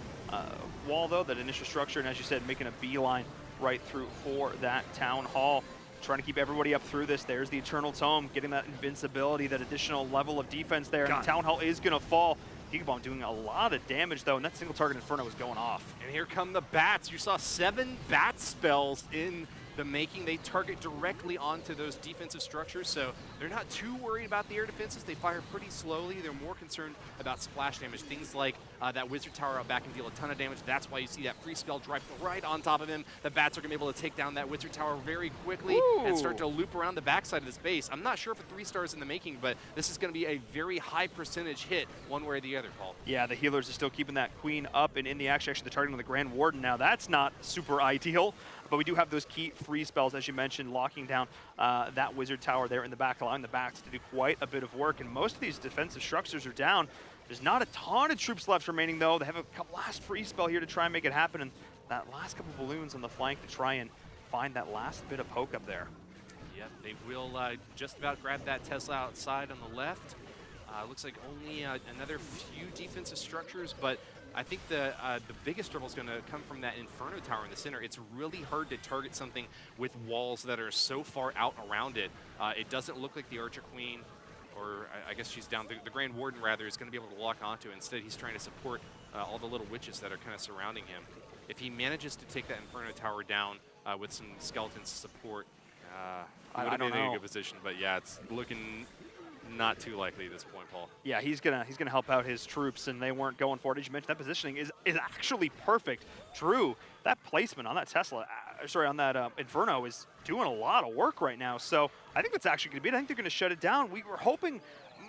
wall, though, that initial structure, and as you said, making a beeline right through for that Town Hall. Trying to keep everybody up through this. There's the Eternal Tome, getting that invincibility, that additional level of defense there. And Town Hall is going to fall. Gigabomb doing a lot of damage, though, and that single target Inferno is going off. And here come the bats. You saw 7 bat spells in the making. They target directly onto those defensive structures, so they're not too worried about the air defenses. They fire pretty slowly. They're more concerned about splash damage. Things like that Wizard Tower out back can deal a ton of damage. That's why you see that free spell drive right on top of him. The bats are going to be able to take down that Wizard Tower very quickly and start to loop around the backside of this base. I'm not sure if a 3-star is in the making, but this is going to be a very high percentage hit one way or the other, Paul. Yeah, the healers are still keeping that Queen up and in the action. Actually, the targeting on the Grand Warden now. That's not super ideal. But we do have those key free spells, as you mentioned, locking down that Wizard Tower there in the back, allowing the bats to do quite a bit of work. And most of these defensive structures are down. There's not a ton of troops left remaining, though. They have a couple last free spell here to try and make it happen. And that last couple balloons on the flank to try and find that last bit of poke up there. Yep, they will just about grab that Tesla outside on the left. Looks like only another few defensive structures, but I think the biggest trouble is going to come from that Inferno Tower in the center. It's really hard to target something with walls that are so far out around it. It doesn't look like the Archer Queen, or I guess she's down, the Grand Warden rather, is going to be able to lock onto it. Instead, he's trying to support all the little witches that are kind of surrounding him. If he manages to take that Inferno Tower down with some skeletons support, he would have been in a good position. But yeah, it's looking not too likely at this point, Paul. Yeah, he's gonna help out his troops, and they weren't going for it. As you mentioned, that positioning is actually perfect. Drew, that placement on that Tesla, on that Inferno is doing a lot of work right now. So I think that's actually going to be it. I think they're going to shut it down. We were hoping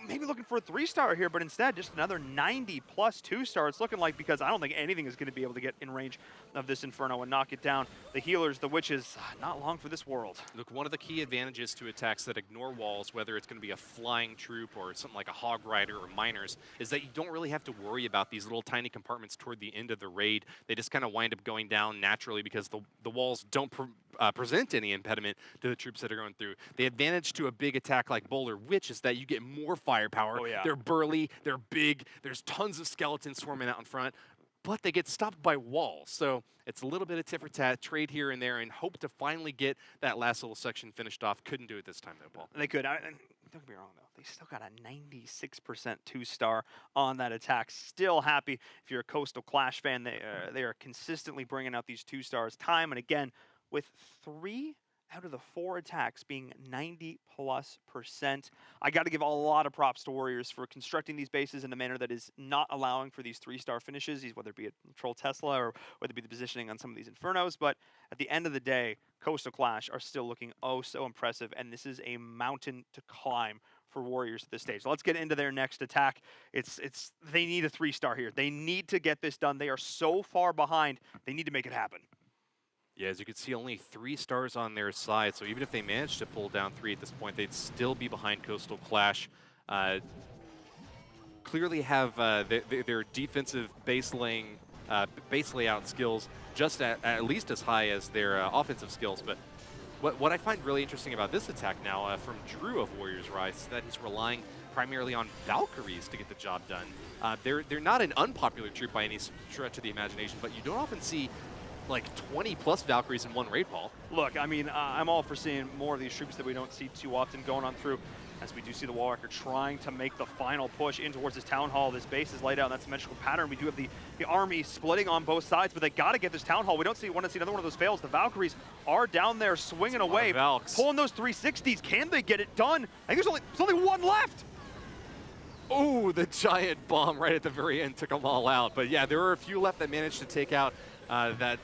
maybe looking for a 3-star here, but instead just another 90-plus 2-star. It's looking like, because I don't think anything is going to be able to get in range of this Inferno and knock it down. The healers, the witches, not long for this world. Look, one of the key advantages to attacks that ignore walls, whether it's going to be a flying troop or something like a hog rider or miners, is that you don't really have to worry about these little tiny compartments toward the end of the raid. They just kind of wind up going down naturally because the walls don't present any impediment to the troops that are going through. The advantage to a big attack like Bowler Witch is that you get more firepower. Oh, yeah. They're burly, they're big, there's tons of skeletons swarming out in front, but they get stopped by walls. So it's a little bit of tit for tat, trade here and there, and hope to finally get that last little section finished off. Couldn't do it this time, though, Paul. They could. Don't get me wrong, though. They still got a 96% 2-star on that attack. Still happy if you're a Coastal Clash fan. They are consistently bringing out these 2-stars time and again, with 3 out of the 4 attacks being 90+%. I got to give a lot of props to Warriors for constructing these bases in a manner that is not allowing for these 3-star finishes, whether it be a Troll Tesla or whether it be the positioning on some of these Infernos. But at the end of the day, Coastal Clash are still looking oh so impressive, and this is a mountain to climb for Warriors at this stage. So let's get into their next attack. They need a 3-star here. They need to get this done. They are so far behind. They need to make it happen. Yeah, as you can see, only 3 stars on their side, so even if they managed to pull down 3 at this point, they'd still be behind Coastal Clash. Clearly have their defensive base layout skills just at least as high as their offensive skills. But what I find really interesting about this attack now from Drew of Warriors Rise is that he's relying primarily on Valkyries to get the job done. They're not an unpopular troop by any stretch of the imagination, but you don't often see like 20+ Valkyries in one raid, Paul. Look, I mean, I'm all for seeing more of these troops that we don't see too often going on through, as we do see the Wallracker trying to make the final push in towards this Town Hall. This base is laid out in that symmetrical pattern. We do have the army splitting on both sides, but they got to get this Town Hall. We don't want to see another one of those fails. The Valkyries are down there swinging away, pulling those 360s. Can they get it done? I think there's only one left. Oh, the giant bomb right at the very end took them all out. But yeah, there were a few left that managed to take out that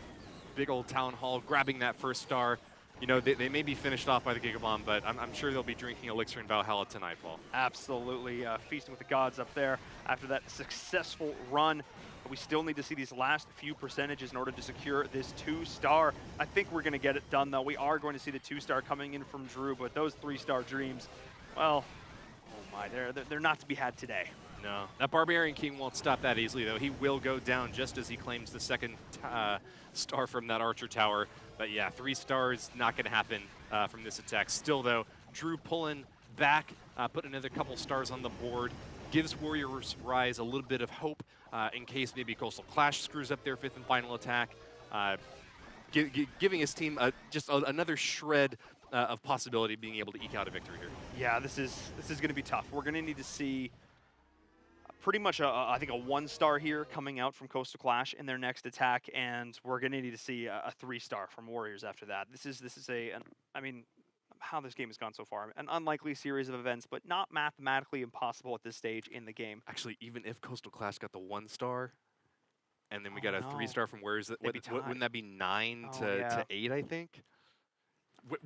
big old Town Hall, grabbing that 1st star. You know, they may be finished off by the Gigabomb, but I'm sure they'll be drinking Elixir in Valhalla tonight, Paul. Absolutely. Feasting with the gods up there after that successful run. But we still need to see these last few percentages in order to secure this 2-star. I think we're going to get it done, though. We are going to see the 2-star coming in from Drew, but those 3-star dreams, well, oh my, they're not to be had today. No, that Barbarian King won't stop that easily, though. He will go down just as he claims the 2nd star from that Archer Tower. But yeah, 3 stars, not going to happen from this attack. Still, though, Drew pulling back, putting another couple stars on the board, gives Warriors Rise a little bit of hope in case maybe Coastal Clash screws up their 5th and final attack, giving his team just another shred of possibility of being able to eke out a victory here. Yeah, this is going to be tough. We're going to need to see pretty much, I think, a 1-star here coming out from Coastal Clash in their next attack, and we're going to need to see a 3-star from Warriors after that. This is I mean, how this game has gone so far, an unlikely series of events, but not mathematically impossible at this stage in the game. Actually, even if Coastal Clash got the 1-star, and then we got a 3-star from Warriors, wouldn't that be 9 to 8, I think?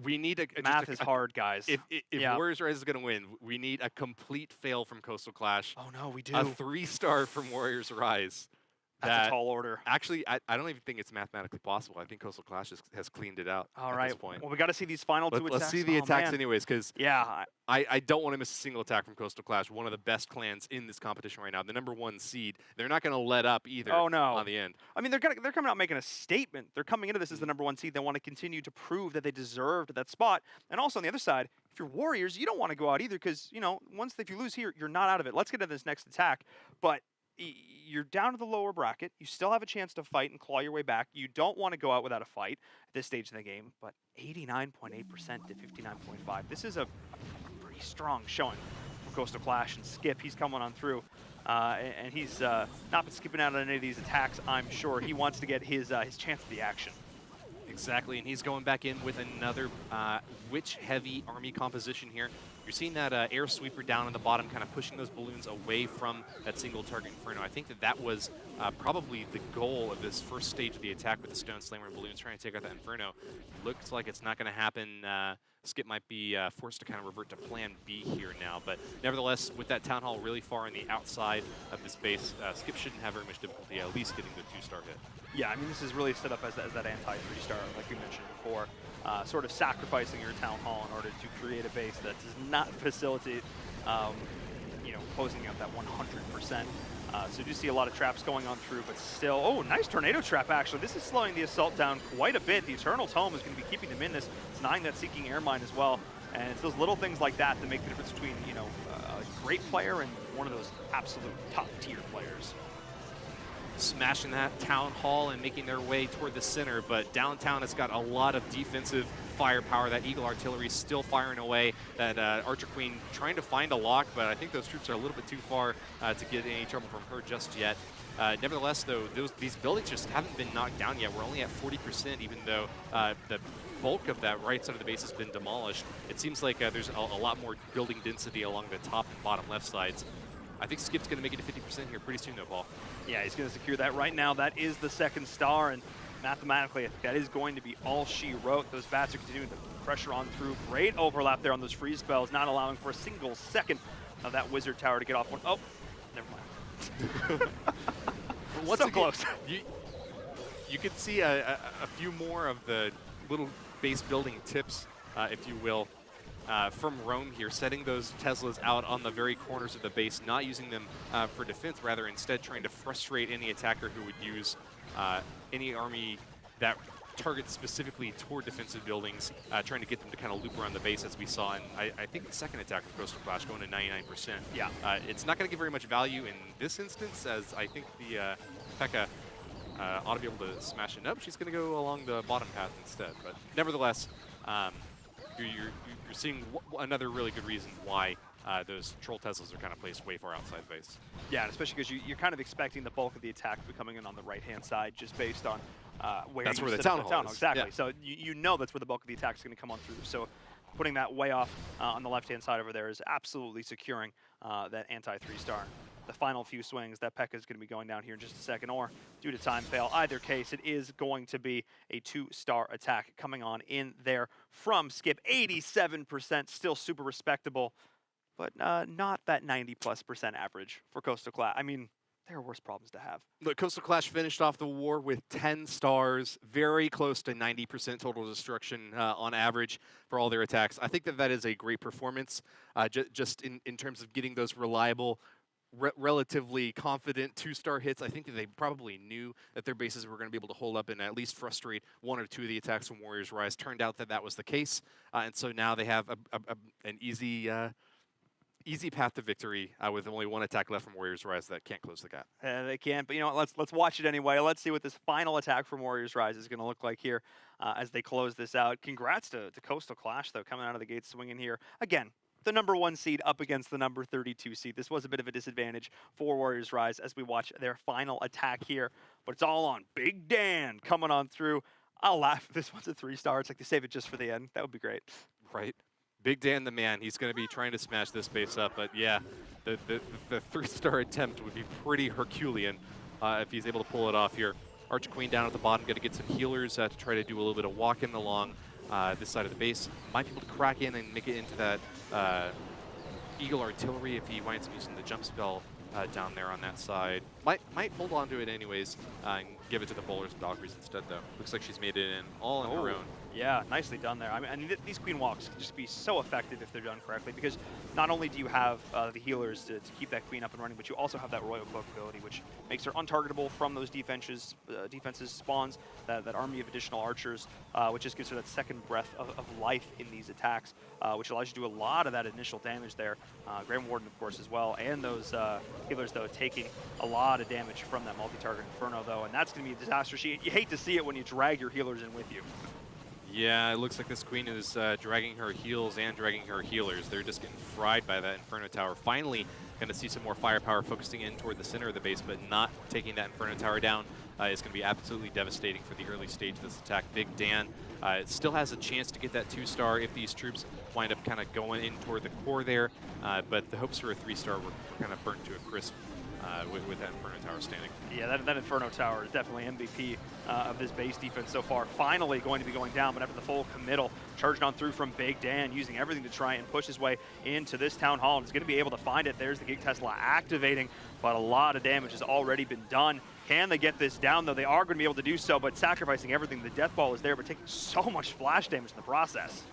We need math is hard, guys. If Warriors Rise is going to win, we need a complete fail from Coastal Clash. Oh no, we do. A 3-star from Warriors Rise. That's a tall order. Actually, I don't even think it's mathematically possible. I think Coastal Clash has cleaned it out at this point. Well, we got to see these final 2 attacks. Let's see the attacks anyways, because yeah, I don't want to miss a single attack from Coastal Clash, one of the best clans in this competition right now, the #1 seed. They're not going to let up either on the end. I mean, they're coming out making a statement. They're coming into this as the #1 seed. They want to continue to prove that they deserved that spot. And also on the other side, if you're Warriors, you don't want to go out either because, you know, if you lose here, you're not out of it. Let's get into this next attack. But you're down to the lower bracket. You still have a chance to fight and claw your way back. You don't want to go out without a fight at this stage of the game, but 89.8% to 59.5. This is a pretty strong showing from Coastal Clash, and Skip, he's coming on through. And he's not been skipping out on any of these attacks, I'm sure. He wants to get his chance at the action. Exactly, and he's going back in with another witch-heavy army composition here. You're seeing that air sweeper down in the bottom, kind of pushing those balloons away from that single target Inferno. I think that was probably the goal of this first stage of the attack with the Stone Slammer and balloons trying to take out that Inferno. Looks like it's not going to happen. Skip might be forced to kind of revert to plan B here now, but nevertheless, with that Town Hall really far on the outside of this base, Skip shouldn't have very much difficulty at least getting the 2-star hit. Yeah, I mean, this is really set up as that anti-3-star, like we mentioned before. Sort of sacrificing your Town Hall in order to create a base that does not facilitate, closing out that 100%. So you do see a lot of traps going on through, but still, oh, nice tornado trap, actually. This is slowing the assault down quite a bit. The Eternal Tome is going to be keeping them in this. It's denying that Seeking Air Mine as well. And it's those little things like that that make the difference between, a great player and one of those absolute top-tier players. Smashing that Town Hall and making their way toward the center, but downtown has got a lot of defensive firepower. That Eagle Artillery is still firing away. That Archer Queen trying to find a lock, but I think those troops are a little bit too far to get any trouble from her just yet. Nevertheless, though, these buildings just haven't been knocked down yet. We're only at 40%, even though the bulk of that right side of the base has been demolished. It seems like there's a lot more building density along the top and bottom left sides. I think Skip's going to make it to 50% here pretty soon, though, Paul. Yeah, he's going to secure that right now. That is the 2nd star, and mathematically, I think that is going to be all she wrote. Those bats are continuing to pressure on through. Great overlap there on those freeze spells, not allowing for a single second of that Wizard Tower to get off one. Oh, never mind. What's so close. You could see a few more of the little base building tips, if you will, from Rome here, setting those Teslas out on the very corners of the base, not using them for defense, rather instead trying to frustrate any attacker who would use any army that targets specifically toward defensive buildings, trying to get them to kind of loop around the base, as we saw in, I think, the second attack of Coastal Clash, going to 99%. Yeah. It's not going to give very much value in this instance, as I think the P.E.K.K.A. ought to be able to smash it up. She's going to go along the bottom path instead. But nevertheless, you're seeing another really good reason why those Troll Teslas are kind of placed way far outside the base. Yeah, and especially because you're kind of expecting the bulk of the attack to be coming in on the right-hand side, just based on where that's you where the sit Town at Hall the is. Exactly. Yeah. So you know that's where the bulk of the attack is going to come on through. So putting that way off on the left-hand side over there is absolutely securing that anti-3-star. The final few swings, that P.E.K.K.A. is going to be going down here in just a second, or due to time fail. Either case, it is going to be a 2-star attack coming on in there from Skip. 87%, still super respectable, but not that 90+% average for Coastal Clash. I mean, there are worse problems to have. Look, Coastal Clash finished off the war with 10 stars, very close to 90% total destruction on average for all their attacks. I think that is a great performance, just in terms of getting those reliable, relatively confident 2-star hits. I think that they probably knew that their bases were going to be able to hold up and at least frustrate 1 or 2 of the attacks from Warriors Rise. Turned out that was the case, and so now they have an easy path to victory with only 1 attack left from Warriors Rise that can't close the gap. They can't, but you know what? Let's watch it anyway. Let's see what this final attack from Warriors Rise is going to look like here as they close this out. Congrats to Coastal Clash, though, coming out of the gate swinging here. Again, the number 1 seed up against the number 32 seed. This was a bit of a disadvantage for Warriors Rise as we watch their final attack here, but it's all on Big Dan coming on through. I'll laugh if this one's a 3-star. It's like they save it just for the end. That would be great. Right. Big Dan the man. He's going to be trying to smash this base up, but yeah, the 3-star attempt would be pretty Herculean if he's able to pull it off here. Archer Queen down at the bottom, going to get some healers to try to do a little bit of walking along this side of the base. Might be able to crack in and make it into that Eagle Artillery if he winds up using the jump spell down there on that side. Might hold on to it anyways and give it to the Bowlers and Valkyries instead, though. Looks like she's made it in all on her own. Yeah, nicely done there. I mean, these Queen Walks can just be so effective if they're done correctly, because not only do you have the healers to keep that Queen up and running, but you also have that Royal Cloak ability, which makes her untargetable from those defenses spawns, that army of additional archers, which just gives her that second breath of life in these attacks, which allows you to do a lot of that initial damage there. Grand Warden, of course, as well, and those healers, though, taking a lot of damage from that multi-target Inferno, though, and that's going to be a disaster. You hate to see it when you drag your healers in with you. Yeah, it looks like this Queen is dragging her heals and dragging her healers. They're just getting fried by that Inferno Tower. Finally, going to see some more firepower focusing in toward the center of the base, but not taking that Inferno Tower down. is going to be absolutely devastating for the early stage of this attack. Big Dan still has a chance to get that 2-star if these troops wind up kind of going in toward the core there, but the hopes for a 3-star were kind of burnt to a crisp with that Inferno Tower standing. Yeah, that Inferno Tower is definitely MVP of this base defense so far. Finally going to be going down, but after the full committal, charging on through from Big Dan, using everything to try and push his way into this Town Hall, and is going to be able to find it. There's the Gig Tesla activating, but a lot of damage has already been done. Can they get this down, though? They are going to be able to do so, but sacrificing everything. The Death Ball is there, but taking so much splash damage in the process.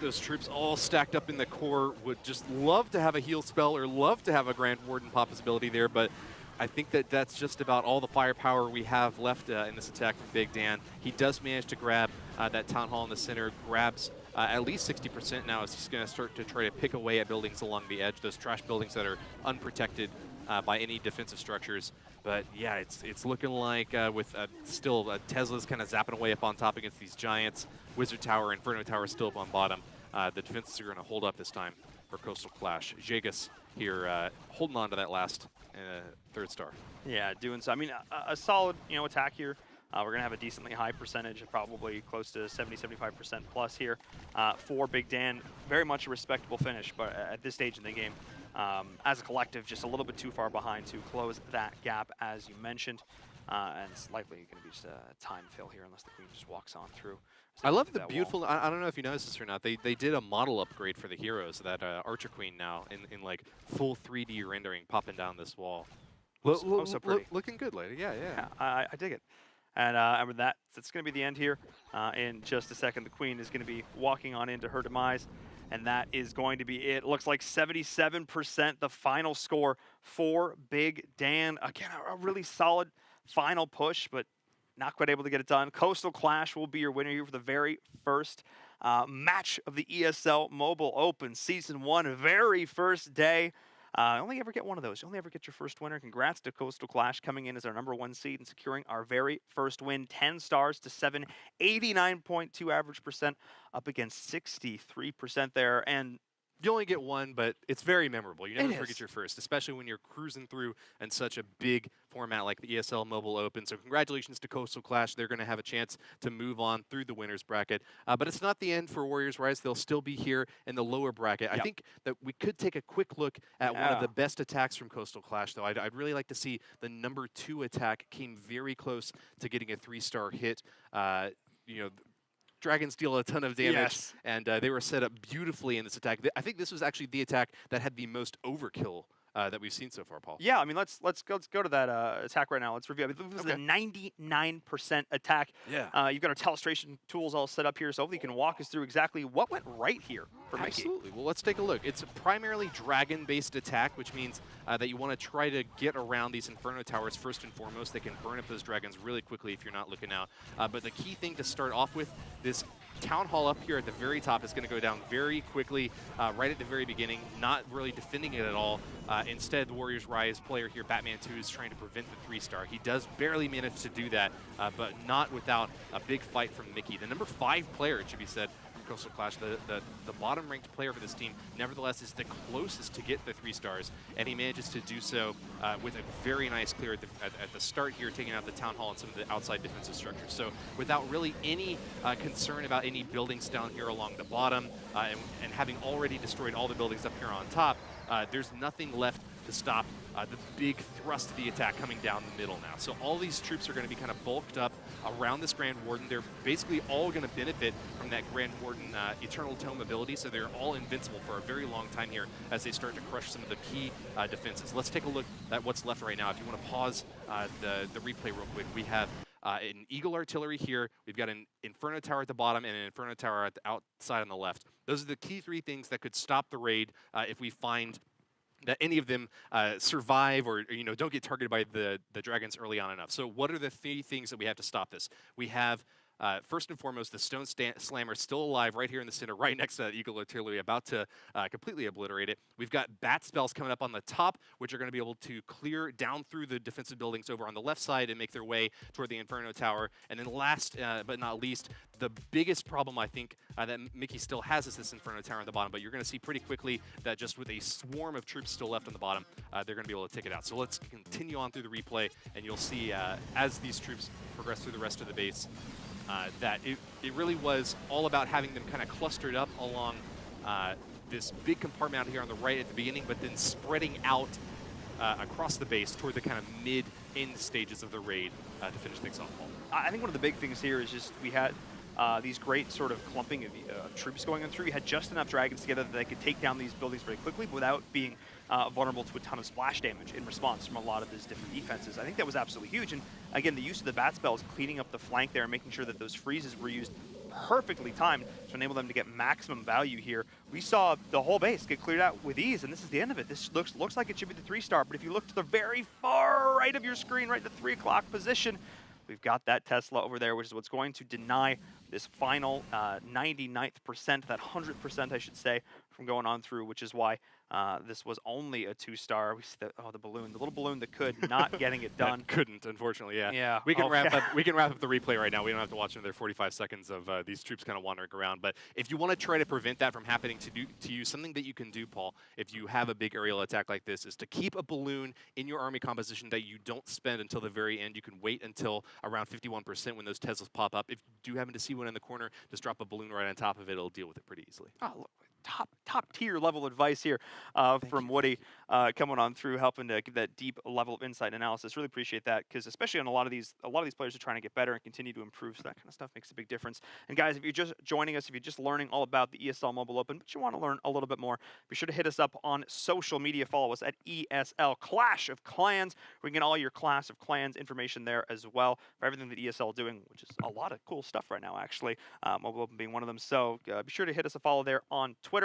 Those troops all stacked up in the core would just love to have a heal spell or love to have a Grand Warden possibility there, but I think that that's just about all the firepower we have left in this attack from Big Dan. He does manage to grab that Town Hall in the center, grabs at least 60% now as he's going to start to try to pick away at buildings along the edge, those trash buildings that are unprotected by any defensive structures. But yeah, it's looking like with still Tesla's kind of zapping away up on top against these giants. Wizard Tower, Inferno Tower still up on bottom. The defenses are going to hold up this time for Coastal Clash. Jagus here holding on to that last 3rd star. Yeah, doing so. I mean, a solid attack here. We're going to have a decently high percentage, probably close to 70-75% plus here for Big Dan. Very much a respectable finish, but at this stage in the game, as a collective, just a little bit too far behind to close that gap, as you mentioned. And it's likely going to be just a time fill here unless the Queen just walks on through. I love the beautiful, I don't know if you noticed this or not, they did a model upgrade for the heroes, that Archer Queen now in like full 3D rendering popping down this wall. So pretty. Looking good, lady. Yeah. I dig it. And with that, it's going to be the end here. In just a second, the Queen is going to be walking on into her demise. And that is going to be it. Looks like 77% the final score for Big Dan. Again, a really solid final push, but not quite able to get it done. Coastal Clash will be your winner here for the very first match of the ESL Mobile Open Season 1, very first day. Only ever get one of those. You only ever get your first winner. Congrats to Coastal Clash coming in as our #1 seed and securing our very first win. 10 stars to 7, 89.2 average percent, up against 63% there. And you only get one, but it's very memorable. You never forget your first, especially when you're cruising through in such a big format like the ESL Mobile Open. So congratulations to Coastal Clash. They're going to have a chance to move on through the winners bracket. But it's not the end for Warriors Rise. They'll still be here in the lower bracket. I think that we could take a quick look at one of the best attacks from Coastal Clash, though. I'd really like to see the #2 attack came very close to getting a 3-star hit. Dragons deal a ton of damage, and they were set up beautifully in this attack. I think this was actually the attack that had the most overkill that we've seen so far, Paul. Yeah, I mean, let's go to that attack right now. Let's review. I mean, this was a 99% attack. Yeah. You've got our telestration tools all set up here, so hopefully you can walk us through exactly what went right here for Mickey. Absolutely. Well, let's take a look. It's a primarily dragon-based attack, which means that you want to try to get around these Inferno Towers first and foremost. They can burn up those dragons really quickly if you're not looking out. But the key thing to start off with, this Town Hall up here at the very top is going to go down very quickly right at the very beginning, not really defending it at all. Instead, the Warriors Rise player here, Batman 2, is trying to prevent the 3-star. He does barely manage to do that, but not without a big fight from Mickey. The #5 player, it should be said, from Coastal Clash, the bottom-ranked player for this team, nevertheless is the closest to get the 3-stars, and he manages to do so with a very nice clear at the start here, taking out the Town Hall and some of the outside defensive structures. So without really any concern about any buildings down here along the bottom, and having already destroyed all the buildings up here on top, there's nothing left to stop the big thrust of the attack coming down the middle now. So all these troops are going to be kind of bulked up around this Grand Warden. They're basically all going to benefit from that Grand Warden Eternal Tome ability, so they're all invincible for a very long time here as they start to crush some of the key defenses. Let's take a look at what's left right now. If you want to pause the replay real quick, we have an Eagle Artillery here. We've got an Inferno Tower at the bottom and an Inferno Tower at the outside on the left. Those are the key 3 things that could stop the raid if we find that any of them survive or don't get targeted by the dragons early on enough. So what are the 3 things that we have to stop this? We have First and foremost, the Stone Slammer still alive right here in the center, right next to that Eagle Artillery, about to completely obliterate it. We've got Bat Spells coming up on the top, which are going to be able to clear down through the defensive buildings over on the left side and make their way toward the Inferno Tower. And then last but not least, the biggest problem I think that Mickey still has is this Inferno Tower on the bottom, but you're going to see pretty quickly that just with a swarm of troops still left on the bottom, they're going to be able to take it out. So let's continue on through the replay, and you'll see as these troops progress through the rest of the base, that it really was all about having them kind of clustered up along this big compartment out here on the right at the beginning, but then spreading out across the base toward the kind of mid-end stages of the raid to finish things off. I think one of the big things here is just we had these great sort of clumping of troops going on through. We had just enough dragons together that they could take down these buildings very quickly without being vulnerable to a ton of splash damage in response from a lot of these different defenses. I think that was absolutely huge. And again, the use of the bat spells, cleaning up the flank there and making sure that those freezes were used perfectly timed to enable them to get maximum value here. We saw the whole base get cleared out with ease, and this is the end of it. This looks like it should be the 3-star, but if you look to the very far right of your screen, right, the 3 o'clock position, we've got that Tesla over there, which is what's going to deny this final 99th percent, that 100% I should say, from going on through, which is why this was only a 2-star. We see the balloon, the little balloon that could, not getting it done. Couldn't, unfortunately, yeah. Yeah. We can wrap up. We can wrap up the replay right now. We don't have to watch another 45 seconds of these troops kind of wandering around. But if you want to try to prevent that from happening to you, something that you can do, Paul, if you have a big aerial attack like this, is to keep a balloon in your army composition that you don't spend until the very end. You can wait until around 51% when those Teslas pop up. If you do happen to see one in the corner, just drop a balloon right on top of it. It'll deal with it pretty easily. Oh, look. Top tier level advice here from Woody coming on through, helping to give that deep level of insight and analysis. Really appreciate that, because especially on a lot of these players are trying to get better and continue to improve, so that kind of stuff makes a big difference. And guys, if you're just joining us, if you're just learning all about the ESL Mobile Open, but you want to learn a little bit more, be sure to hit us up on social media. Follow us at ESL Clash of Clans. We can get all your Clash of Clans information there as well for everything that ESL is doing, which is a lot of cool stuff right now, actually. Mobile Open being one of them. So be sure to hit us a follow there on Twitter.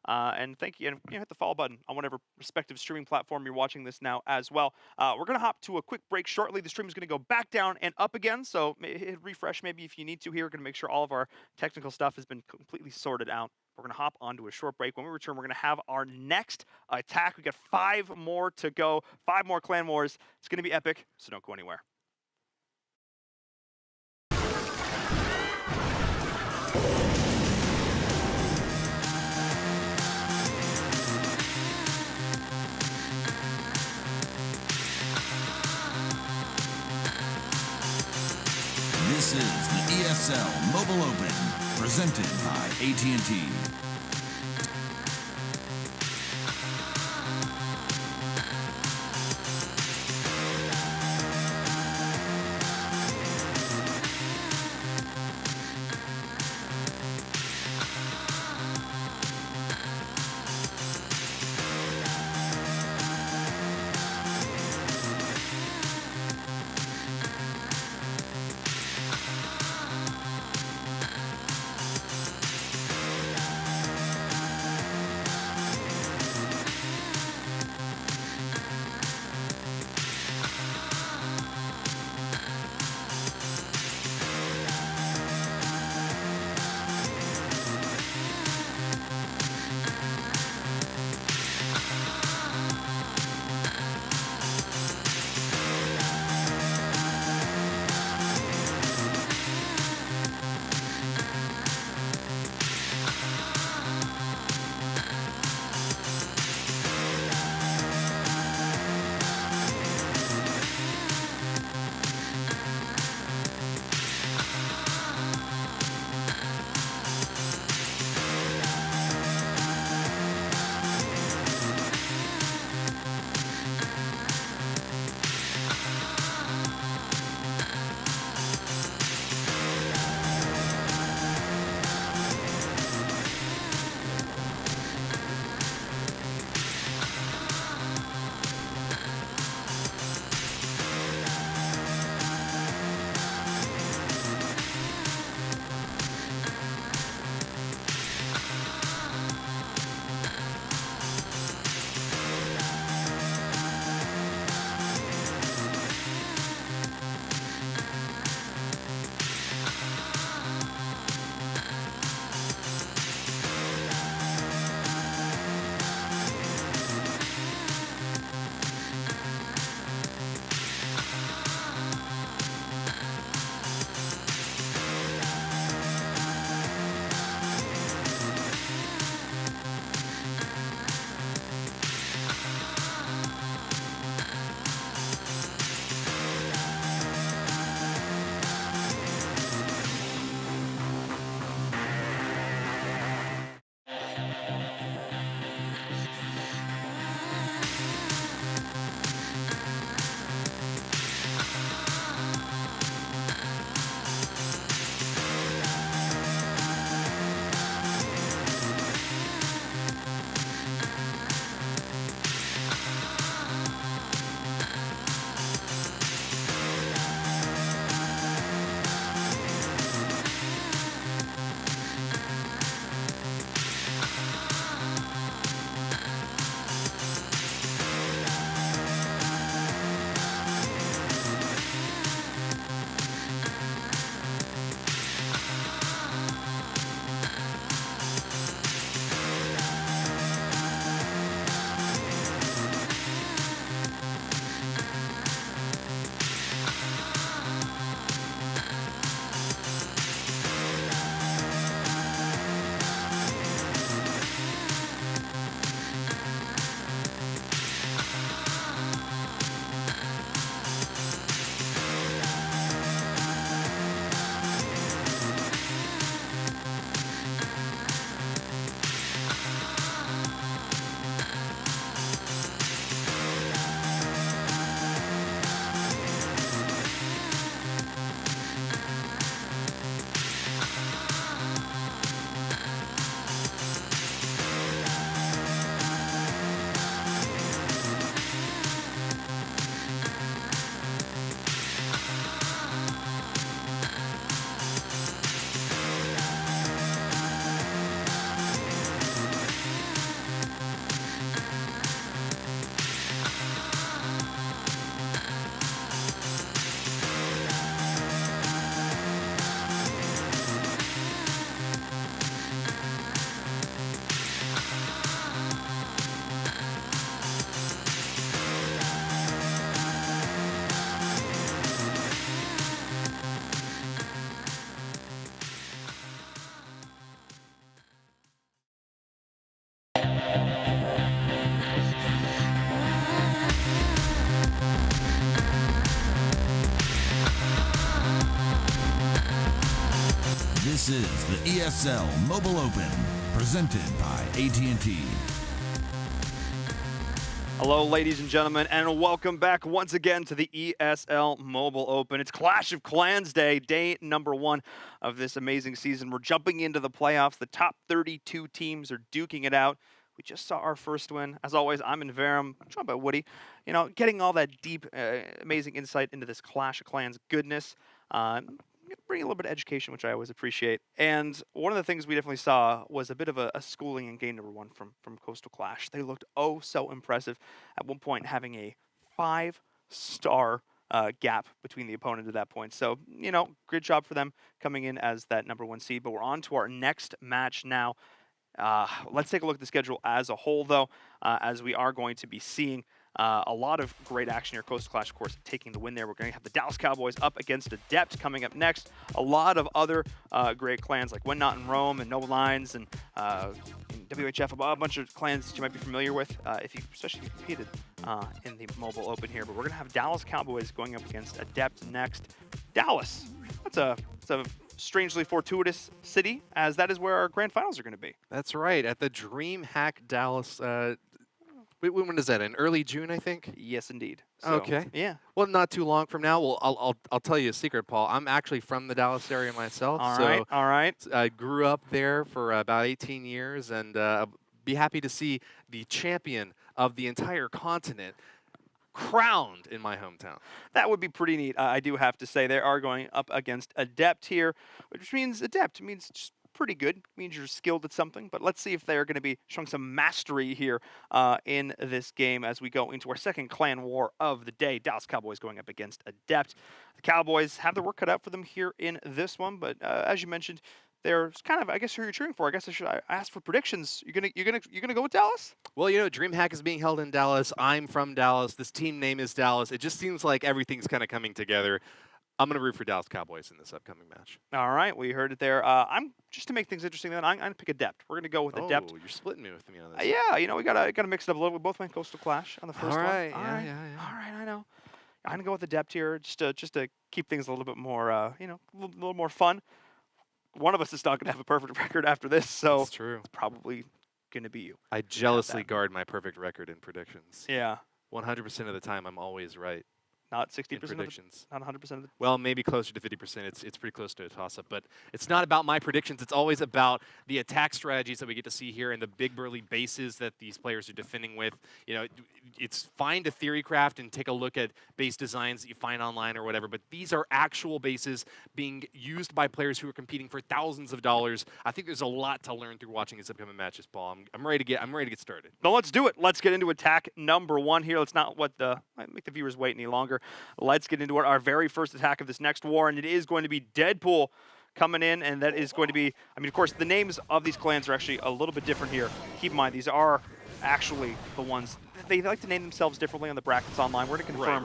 And thank you, and hit the follow button on whatever respective streaming platform you're watching this now as well. We're going to hop to a quick break shortly. The stream is going to go back down and up again, so hit refresh maybe if you need to here. We're going to make sure all of our technical stuff has been completely sorted out. We're going to hop onto a short break. When we return, we're going to have our next attack. We got 5 more to go, 5 more clan wars. It's going to be epic, so don't go anywhere. This is the ESL Mobile Open, presented by AT&T. This is the ESL Mobile Open, presented by AT&T. Hello, ladies and gentlemen, and welcome back once again to the ESL Mobile Open. It's Clash of Clans Day, day number 1 of this amazing season. We're jumping into the playoffs. The top 32 teams are duking it out. We just saw our first win. As always, I'm in Verum, joined by Woody. You know, getting all that deep, amazing insight into this Clash of Clans goodness. Bring a little bit of education, which I always appreciate. And one of the things we definitely saw was a bit of a schooling in game number 1 from Coastal Clash. They looked oh so impressive. At one point, having a 5-star gap between the opponent at that point. So, you know, good job for them coming in as that number 1 seed. But we're on to our next match now. Let's take a look at the schedule as a whole, though, as we are going to be seeing a lot of great action here. Coastal Clash, of course, taking the win there. We're going to have the Dallas Cowboys up against Adept coming up next. A lot of other great clans like When Not in Rome and Noble Lines and WHF, a bunch of clans that you might be familiar with, especially if you competed in the Mobile Open here. But we're going to have Dallas Cowboys going up against Adept next. Dallas, it's a strangely fortuitous city, as that is where our grand finals are going to be. That's right, at the DreamHack Dallas. When is that? In early June, I think? Yes, indeed. So, Okay. Yeah. Well, not too long from now. Well, I'll tell you a secret, Paul. I'm actually from the Dallas area myself. All right. All right. I grew up there for about 18 years, and be happy to see the champion of the entire continent crowned in my hometown. That would be pretty neat. I do have to say they are going up against Adept here, which means Adept means just pretty good. Means you're skilled at something. But let's see if they're going to be showing some mastery here in this game as we go into our second clan war of the day. Dallas Cowboys going up against Adept. The Cowboys have their work cut out for them here in this one, but as you mentioned, they're kind of, I guess, who you're cheering for. I guess I should ask for predictions. You're gonna go with Dallas? Well, you know, DreamHack is being held in Dallas. I'm from Dallas. This team name is Dallas. It just seems like everything's kind of coming together. I'm going to root for Dallas Cowboys in this upcoming match. All right, well, you heard it there. I'm just to make things interesting. Then I'm going to pick Adept. We're going to go with Adept. Oh, you're splitting me with me on this. Yeah, you know, we gotta mix it up a little. We both went Coastal Clash on the first All right, one. yeah. All right, I know. I'm going to go with Adept here, just to keep things a little bit more, you know, a little more fun. One of us is not going to have a perfect record after this, so That's true. it's probably going to be you. I jealously guard my perfect record in predictions. Yeah, 100% of the time, I'm always right. not in 60% of predictions. not 100% of the. Well, maybe closer to 50%. It's pretty close to a toss-up. But it's not about my predictions. It's always about the attack strategies that we get to see here and the big burly bases that these players are defending with. You know, it's fine to theory craft and take a look at base designs that you find online or whatever, but these are actual bases being used by players who are competing for thousands of dollars. I think there's a lot to learn through watching these upcoming matches, Paul. I'm ready to get started. No, let's do it. Let's get into attack number 1 here. Let's not make the viewers wait any longer. Let's get into our very first attack of this next war, and it is going to be Deadpool coming in, and that is going to be, I mean, of course, the names of these clans are actually a little bit different here. Keep in mind, these are actually the ones, they like to name themselves differently on the brackets online. We're going to confirm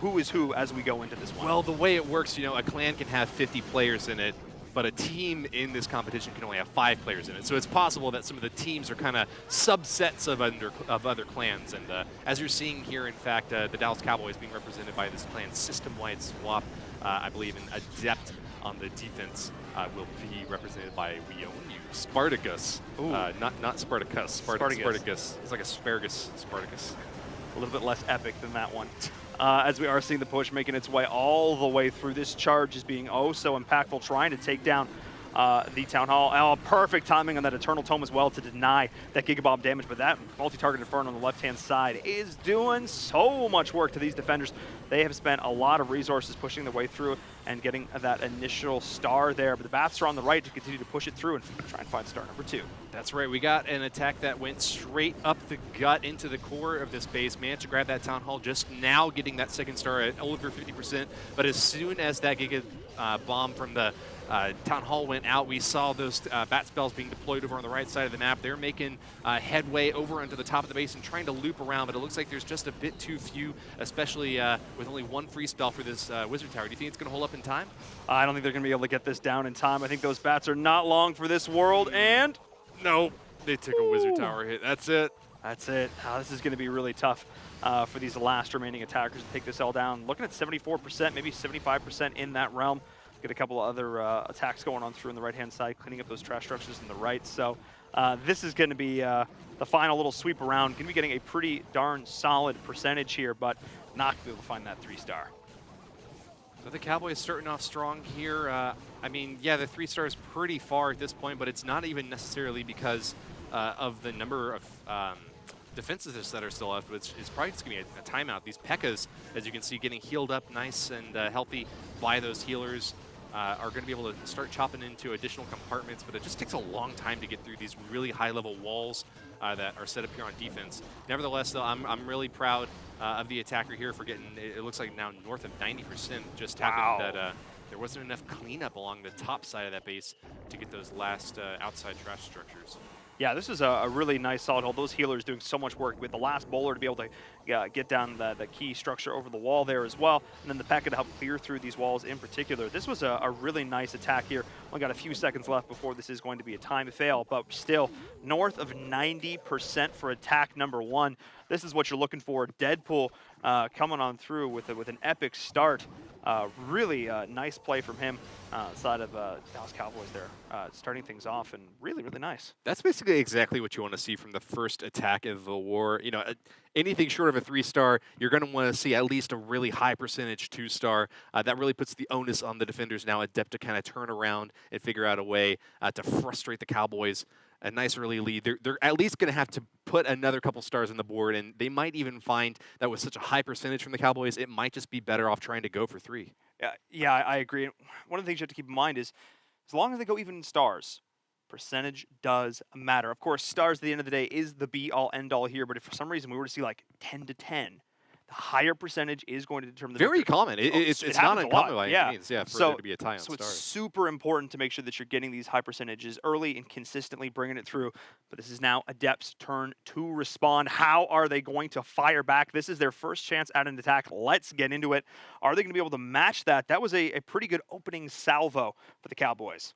who is who as we go into this one. Well, the way it works, you know, a clan can have 50 players in it, but a team in this competition can only have 5 players in it. So it's possible that some of the teams are kind of subsets of other clans. And as you're seeing here, in fact, the Dallas Cowboys being represented by this clan system-wide swap, I believe, and Adept on the defense will be represented by We Own You, Spartacus. Not Spartacus. Spartacus. It's like asparagus, Spartacus. A little bit less epic than that one. As we are seeing the push making its way all the way through. This charge is being oh so impactful, trying to take down the Town Hall. Oh, perfect timing on that Eternal Tome as well to deny that Gigabomb damage, but that multi-target Inferno on the left-hand side is doing so much work to these defenders. They have spent a lot of resources pushing their way through and getting that initial star there, but the Bats are on the right to continue to push it through and try and find star number 2. That's right. We got an attack that went straight up the gut into the core of this base. Managed to grab that Town Hall, just now getting that second star at over 50%. But as soon as that Giga bomb from the Town Hall went out, we saw those bat spells being deployed over on the right side of the map. They're making headway over onto the top of the base and trying to loop around, but it looks like there's just a bit too few, especially with only 1 free spell for this Wizard Tower. Do you think it's going to hold up in time? I don't think they're going to be able to get this down in time. I think those bats are not long for this world, and no, they took a Wizard Tower hit. That's it. That's it. This is going to be really tough for these last remaining attackers to take this all down. Looking at 74%, maybe 75% in that realm. Get a couple of other attacks going on through on the right-hand side, cleaning up those trash structures on the right. So this is going to be the final little sweep around. Going to be getting a pretty darn solid percentage here, but not going to be able to find that 3-star. So the Cowboys starting off strong here. I mean, yeah, the 3-star is pretty far at this point, but it's not even necessarily because of the number of defenses that are still left, but it's probably just going to be a timeout. These P.E.K.K.A.s, as you can see, getting healed up nice and healthy by those healers, are going to be able to start chopping into additional compartments, but it just takes a long time to get through these really high-level walls that are set up here on defense. Nevertheless, though, I'm really proud of the attacker here for getting, it looks like now north of 90%. Just happened that there wasn't enough cleanup along the top side of that base to get those last outside trash structures. Yeah, this is a really nice solid hold. Those healers doing so much work with the last bowler to be able to get down the key structure over the wall there as well, and then the P.E.K.K.A. to help clear through these walls in particular. This was a really nice attack here. Only got a few seconds left before this is going to be a time fail, but still north of 90% for attack number 1. This is what you're looking for. Deadpool coming on through with an epic start. Really nice play from him side of Dallas Cowboys there, starting things off, and really, really nice. That's basically exactly what you want to see from the first attack of the war. You know, anything short of a 3-star, you're going to want to see at least a really high percentage 2-star. That really puts the onus on the defenders now, Adept, to kind of turn around and figure out a way to frustrate the Cowboys. A nice early lead. They're at least going to have to put another couple stars on the board, and they might even find that with such a high percentage from the Cowboys, it might just be better off trying to go for 3. Yeah, I agree. One of the things you have to keep in mind is, as long as they go even in stars, percentage does matter. Of course, stars at the end of the day is the be-all, end-all here, but if for some reason we were to see like 10 to 10, the higher percentage is going to determine the Very victory. common. It's not uncommon by any means, for there to be a tie on So it's stars. super important to make sure that you're getting these high percentages early and consistently bringing it through. But this is now Adept's turn to respond. How are they going to fire back? This is their first chance at an attack. Let's get into it. Are they going to be able to match that? That was a pretty good opening salvo for the Cowboys.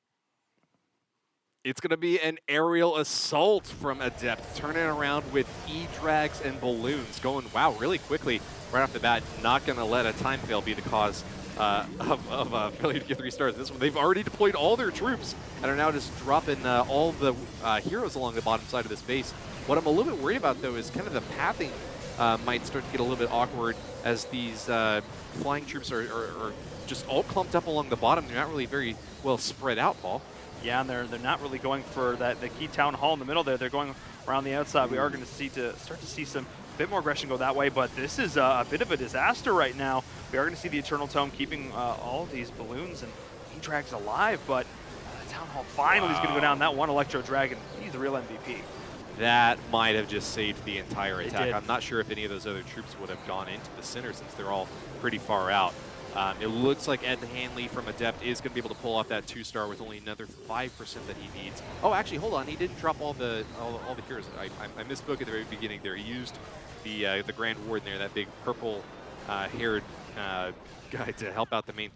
It's going to be an aerial assault from Adept, turning around with E-Drags and balloons, going, wow, really quickly right off the bat. Not going to let a time fail be the cause of failure to get 3 stars. This one, they've already deployed all their troops and are now just dropping all the heroes along the bottom side of this base. What I'm a little bit worried about, though, is kind of the pathing might start to get a little bit awkward as these flying troops are just all clumped up along the bottom. They're not really very well spread out, Paul. Yeah, and they're not really going for the key town hall in the middle there. They're going around the outside. We are going to start to see some bit more aggression go that way, but this is a bit of a disaster right now. We are going to see the Eternal Tome keeping all of these balloons and E-Drags alive, but the town hall finally is going to go down. That one Electro Dragon, he's the real MVP. That might have just saved the entire attack. did. I'm not sure if any of those other troops would have gone into the center since they're all pretty far out. It looks like Ed Hanley from Adept is going to be able to pull off that 2-star with only another 5% that he needs. Oh, actually, hold on. He didn't drop all the heroes. I misspoke at the very beginning there. He used the Grand Warden there, that big purple haired guy to help out the main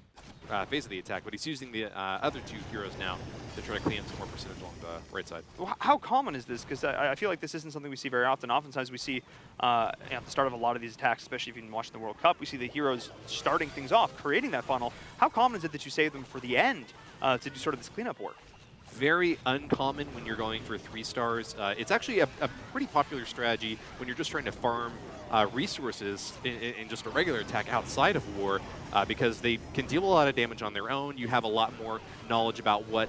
phase of the attack, but he's using the other 2 heroes now to try to clean up some more percentage along the right side. Well, how common is this? Because I feel like this isn't something we see very often. Oftentimes we see at the start of a lot of these attacks, especially if you've been watching the World Cup, we see the heroes starting things off, creating that funnel. How common is it that you save them for the end to do sort of this cleanup work? Very uncommon when you're going for 3 stars. It's actually a pretty popular strategy when you're just trying to farm resources in just a regular attack outside of war, because they can deal a lot of damage on their own. You have a lot more knowledge about what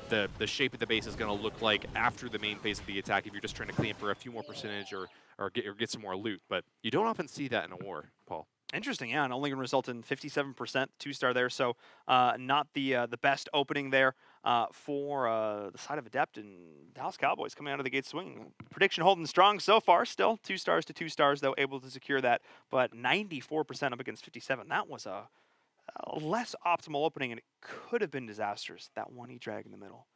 the shape of the base is going to look like after the main phase of the attack if you're just trying to clean up for a few more percentage or get some more loot. But you don't often see that in a war, Paul. Interesting, yeah, and only going to result in 57% 2-star there, so not the best opening there for the side of Adept and Dallas Cowboys coming out of the gate swinging. Prediction holding strong so far, still 2 stars to 2 stars, though, able to secure that, but 94% up against 57. That was a less optimal opening, and it could have been disastrous. That one E-Drag in the middle,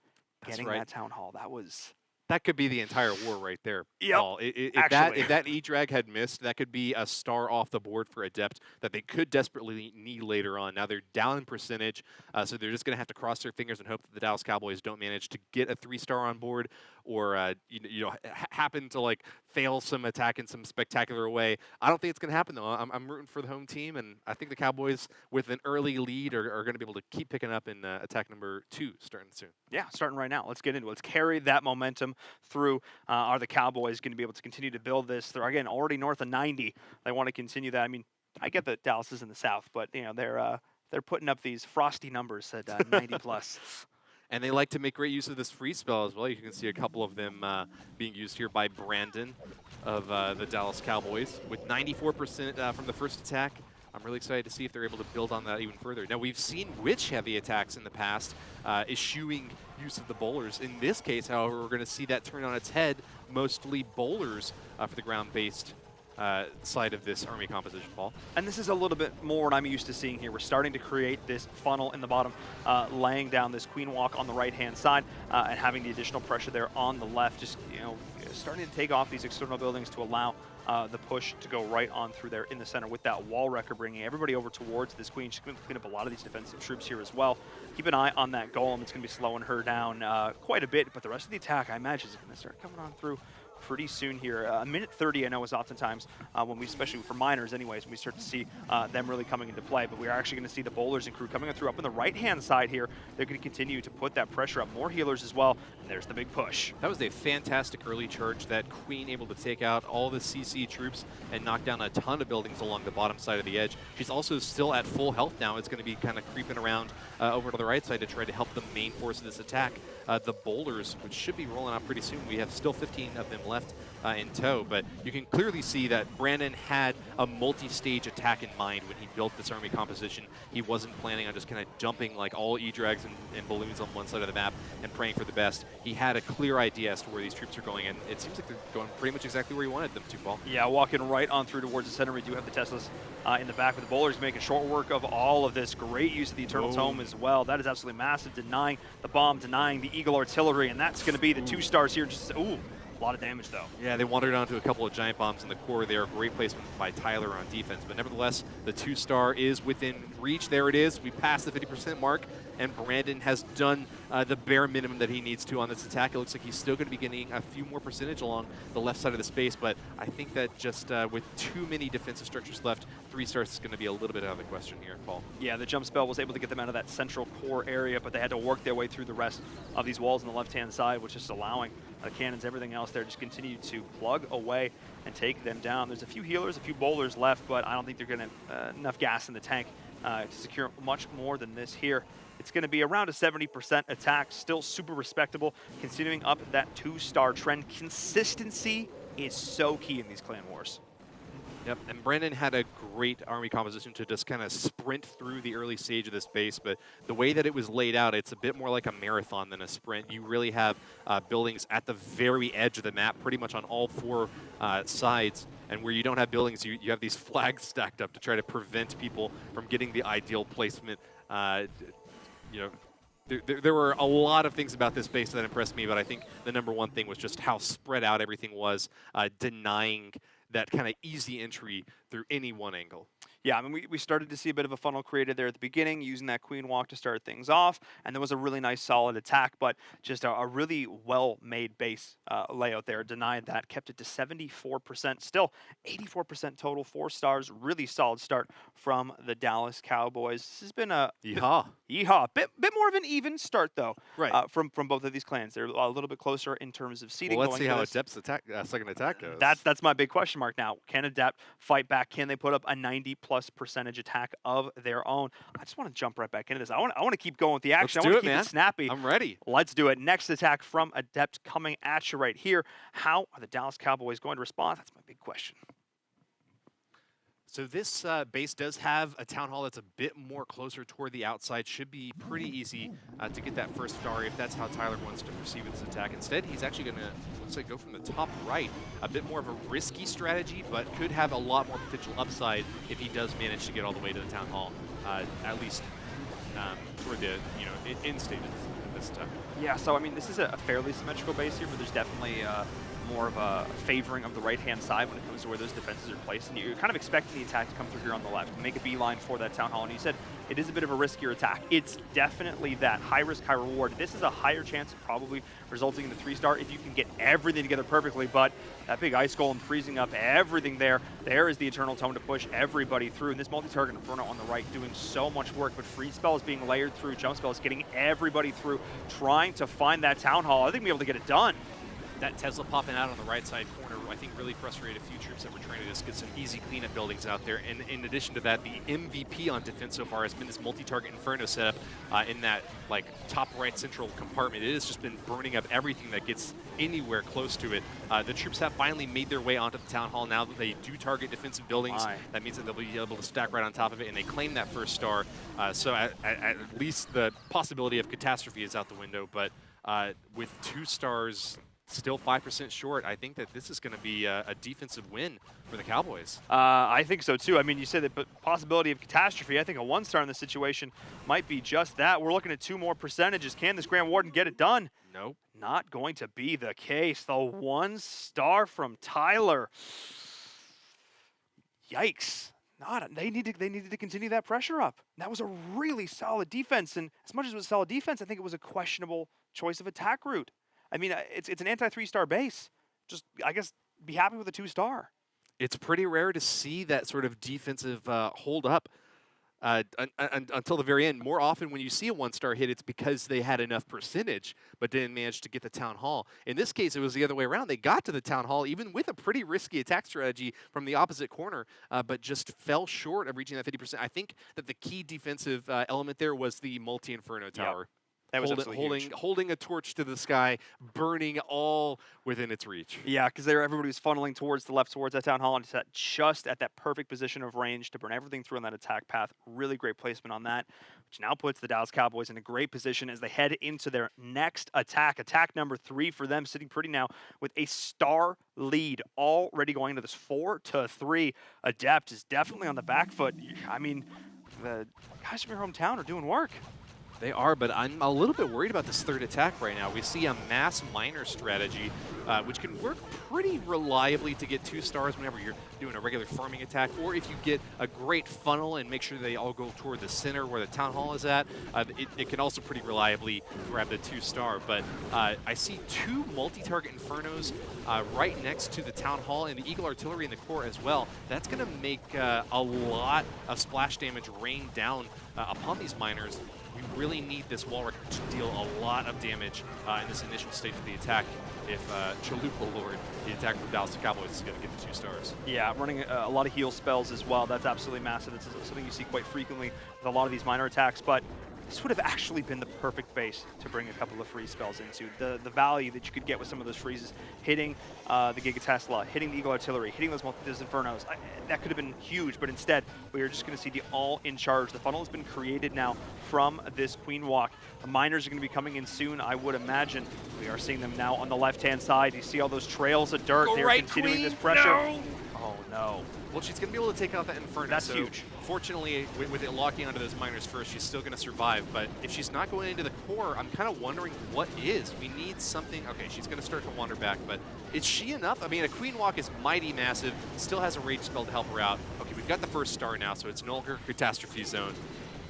That's getting right. that town hall, that was... That could be the entire war right there, Yep, Paul. If that E-Drag had missed, that could be a star off the board for Adept that they could desperately need later on. Now they're down in percentage, so they're just going to have to cross their fingers and hope that the Dallas Cowboys don't manage to get a 3-star on board or happen to like fail some attack in some spectacular way. I don't think it's going to happen, though. I'm rooting for the home team, and I think the Cowboys, with an early lead, are going to be able to keep picking up in attack number 2 starting soon. Yeah, starting right now. Let's get into it. Let's carry that momentum through. Are the Cowboys going to be able to continue to build this? They're, again, already north of 90. They want to continue that. I mean, I get that Dallas is in the South, but, you know, they're putting up these frosty numbers at 90 plus. And they like to make great use of this free spell as well. You can see a couple of them being used here by Brandon of the Dallas Cowboys with 94% from the first attack. I'm really excited to see if they're able to build on that even further. Now, we've seen witch-heavy attacks in the past, eschewing use of the bowlers. In this case, however, we're going to see that turn on its head, mostly bowlers for the ground-based side of this army composition, Paul. And this is a little bit more what I'm used to seeing here. We're starting to create this funnel in the bottom, laying down this queen walk on the right-hand side, and having the additional pressure there on the left, just, you know, starting to take off these external buildings to allow the push to go right on through there in the center with that wall wrecker, bringing everybody over towards this queen. She's going to clean up a lot of these defensive troops here as well. Keep an eye on that golem. It's going to be slowing her down quite a bit, but the rest of the attack, I imagine, is going to start coming on through pretty soon here. A minute 30, I know, is oftentimes when we, especially for miners anyways, when we start to see them really coming into play. But we are actually going to see the bowlers and crew coming through up on the right-hand side here. They're going to continue to put that pressure up. More healers as well, and there's the big push. That was a fantastic early charge. That queen able to take out all the CC troops and knock down a ton of buildings along the bottom side of the edge. She's also still at full health now. It's going to be kind of creeping around over to the right side to try to help the main force of this attack. The bowlers, which should be rolling out pretty soon. We have still 15 of them left in tow, but you can clearly see that Brandon had a multi-stage attack in mind when he built this army composition. He wasn't planning on just kind of dumping like all E-Drags and balloons on one side of the map and praying for the best. He had a clear idea as to where these troops are going, and it seems like they're going pretty much exactly where he wanted them to, Paul. Yeah, walking right on through towards the center. We do have the Teslas in the back, with the bowlers making short work of all of this. Great use of the Eternal Tome as well. That is absolutely massive, denying the bomb, denying the Eagle Artillery, and that's going to be the 2 stars here. Just, ooh. A lot of damage, though. Yeah, they wandered onto a couple of giant bombs in the core there. Great placement by Tyler on defense. But nevertheless, the 2-star is within reach. There it is. We passed the 50% mark, and Brandon has done the bare minimum that he needs to on this attack. It looks like he's still going to be getting a few more percentage along the left side of the space, but I think that just with too many defensive structures left, 3 stars is going to be a little bit out of the question here, Paul. Yeah, the jump spell was able to get them out of that central core area, but they had to work their way through the rest of these walls on the left-hand side, which is allowing cannons, everything else there, just continue to plug away and take them down. There's a few healers, a few bowlers left, but I don't think they're going to enough gas in the tank to secure much more than this here. It's going to be around a 70% attack, still super respectable, continuing up that 2-star trend. Consistency is so key in these clan wars. Yep, and Brandon had a great army composition to just kind of sprint through the early stage of this base, but the way that it was laid out, it's a bit more like a marathon than a sprint. You really have buildings at the very edge of the map, pretty much on all 4 sides, and where you don't have buildings, you have these flags stacked up to try to prevent people from getting the ideal placement. You know, there were a lot of things about this base that impressed me, but I think the number one thing was just how spread out everything was, denying that kind of easy entry through any one angle. Yeah, I mean, we started to see a bit of a funnel created there at the beginning, using that queen walk to start things off, and there was a really nice solid attack, but just a really well-made base layout there. Denied that, kept it to 74%, still 84% total, 4 stars, really solid start from the Dallas Cowboys. This has been a bit more of an even start, though, right? From both of these clans. They're a little bit closer in terms of seeding. Well, let's see how Adept's attack, second attack goes. That's my big question mark now. Can Adept fight back? Can they put up a 90+% attack of their own? I just want to jump right back into this. I want to keep going with the action. Let's I want do to keep man. it snappy. I'm ready. Let's do it. Next attack from Adept coming at you right here. How are the Dallas Cowboys going to respond? That's my big question. So this base does have a town hall that's a bit more closer toward the outside. Should be pretty easy to get that first star if that's how Tyler wants to proceed with this attack. Instead, he's actually going to, looks like, go from the top right. A bit more of a risky strategy, but could have a lot more potential upside if he does manage to get all the way to the town hall, at least toward the end stage of this attack. Yeah, so I mean, this is a fairly symmetrical base here, but there's definitely more of a favoring of the right-hand side when it comes to where those defenses are placed. And you're kind of expecting the attack to come through here on the left, make a beeline for that Town Hall. And you said it is a bit of a riskier attack. It's definitely that. High risk, high reward. This is a higher chance of probably resulting in the 3-star if you can get everything together perfectly. But that big Ice Golem freezing up everything there. There is the Eternal Tome to push everybody through. And this multi-target Inferno on the right doing so much work. But Freeze Spell is being layered through. Jump Spell is getting everybody through, trying to find that Town Hall. I think we'll be able to get it done. That Tesla popping out on the right side corner, I think really frustrated a few troops that were trying to just get some easy cleanup buildings out there. And in addition to that, the MVP on defense so far has been this multi-target Inferno setup in that like top right central compartment. It has just been burning up everything that gets anywhere close to it. The troops have finally made their way onto the Town Hall now that they do target defensive buildings. That means that they'll be able to stack right on top of it, and they claim that first star. So at least the possibility of catastrophe is out the window. But with 2 stars, still 5% short, I think that this is going to be a defensive win for the Cowboys. I think so too. I mean, you said that, but possibility of catastrophe. I think a 1-star in this situation might be just that. We're looking at 2 more percentages. Can this Grand Warden get it done? Nope. Not going to be the case. The 1-star from Tyler. Yikes. They needed to continue that pressure up. That was a really solid defense, and as much as it was a solid defense, I think it was a questionable choice of attack route. I mean, it's an anti-3-star base. Just, I guess, be happy with a 2-star. It's pretty rare to see that sort of defensive hold up until the very end. More often when you see a 1-star hit, it's because they had enough percentage but didn't manage to get the Town Hall. In this case, it was the other way around. They got to the Town Hall, even with a pretty risky attack strategy from the opposite corner, but just fell short of reaching that 50%. I think that the key defensive element there was the multi-Inferno tower. Yep. That was holding a torch to the sky, burning all within its reach. Yeah, because everybody was funneling towards the left, towards that Town Hall, and it's just at that perfect position of range to burn everything through on that attack path. Really great placement on that, which now puts the Dallas Cowboys in a great position as they head into their next attack. Attack number 3 for them, sitting pretty now with a star lead, already going into this 4-3. Adept is definitely on the back foot. I mean, the guys from your hometown are doing work. They are, but I'm a little bit worried about this 3rd attack right now. We see a mass miner strategy, which can work pretty reliably to get 2 stars whenever you're doing a regular farming attack, or if you get a great funnel and make sure they all go toward the center where the Town Hall is at, it can also pretty reliably grab the 2-star. But I see 2 multi-target Infernos right next to the Town Hall and the Eagle Artillery in the core as well. That's going to make a lot of splash damage rain down upon these miners. We really need this Walrus to deal a lot of damage in this initial stage of the attack if Chalupa Lord, the attack from Dallas Cowboys, is going to get the 2 stars. Yeah, running a lot of heal spells as well. That's absolutely massive. It's something you see quite frequently with a lot of these minor attacks, but this would have actually been the perfect base to bring a couple of freeze spells into. The value that you could get with some of those freezes, hitting the Giga Tesla, hitting the Eagle Artillery, hitting those Infernos, that could have been huge, but instead we are just going to see the all-in-charge. The funnel has been created now from this Queen Walk. The miners are going to be coming in soon, I would imagine. We are seeing them now on the left-hand side. You see all those trails of dirt. They're continuing Queen. This pressure. No. Oh, no. Well, she's going to be able to take out that Inferno. That's so huge. Fortunately, with it locking onto those miners first, she's still going to survive. But if she's not going into the core, I'm kind of wondering what is. We need something. Okay, she's going to start to wander back, but is she enough? I mean, a Queen Walk is mighty massive, still has a rage spell to help her out. Okay, we've got the 1st star now, so it's no longer catastrophe zone.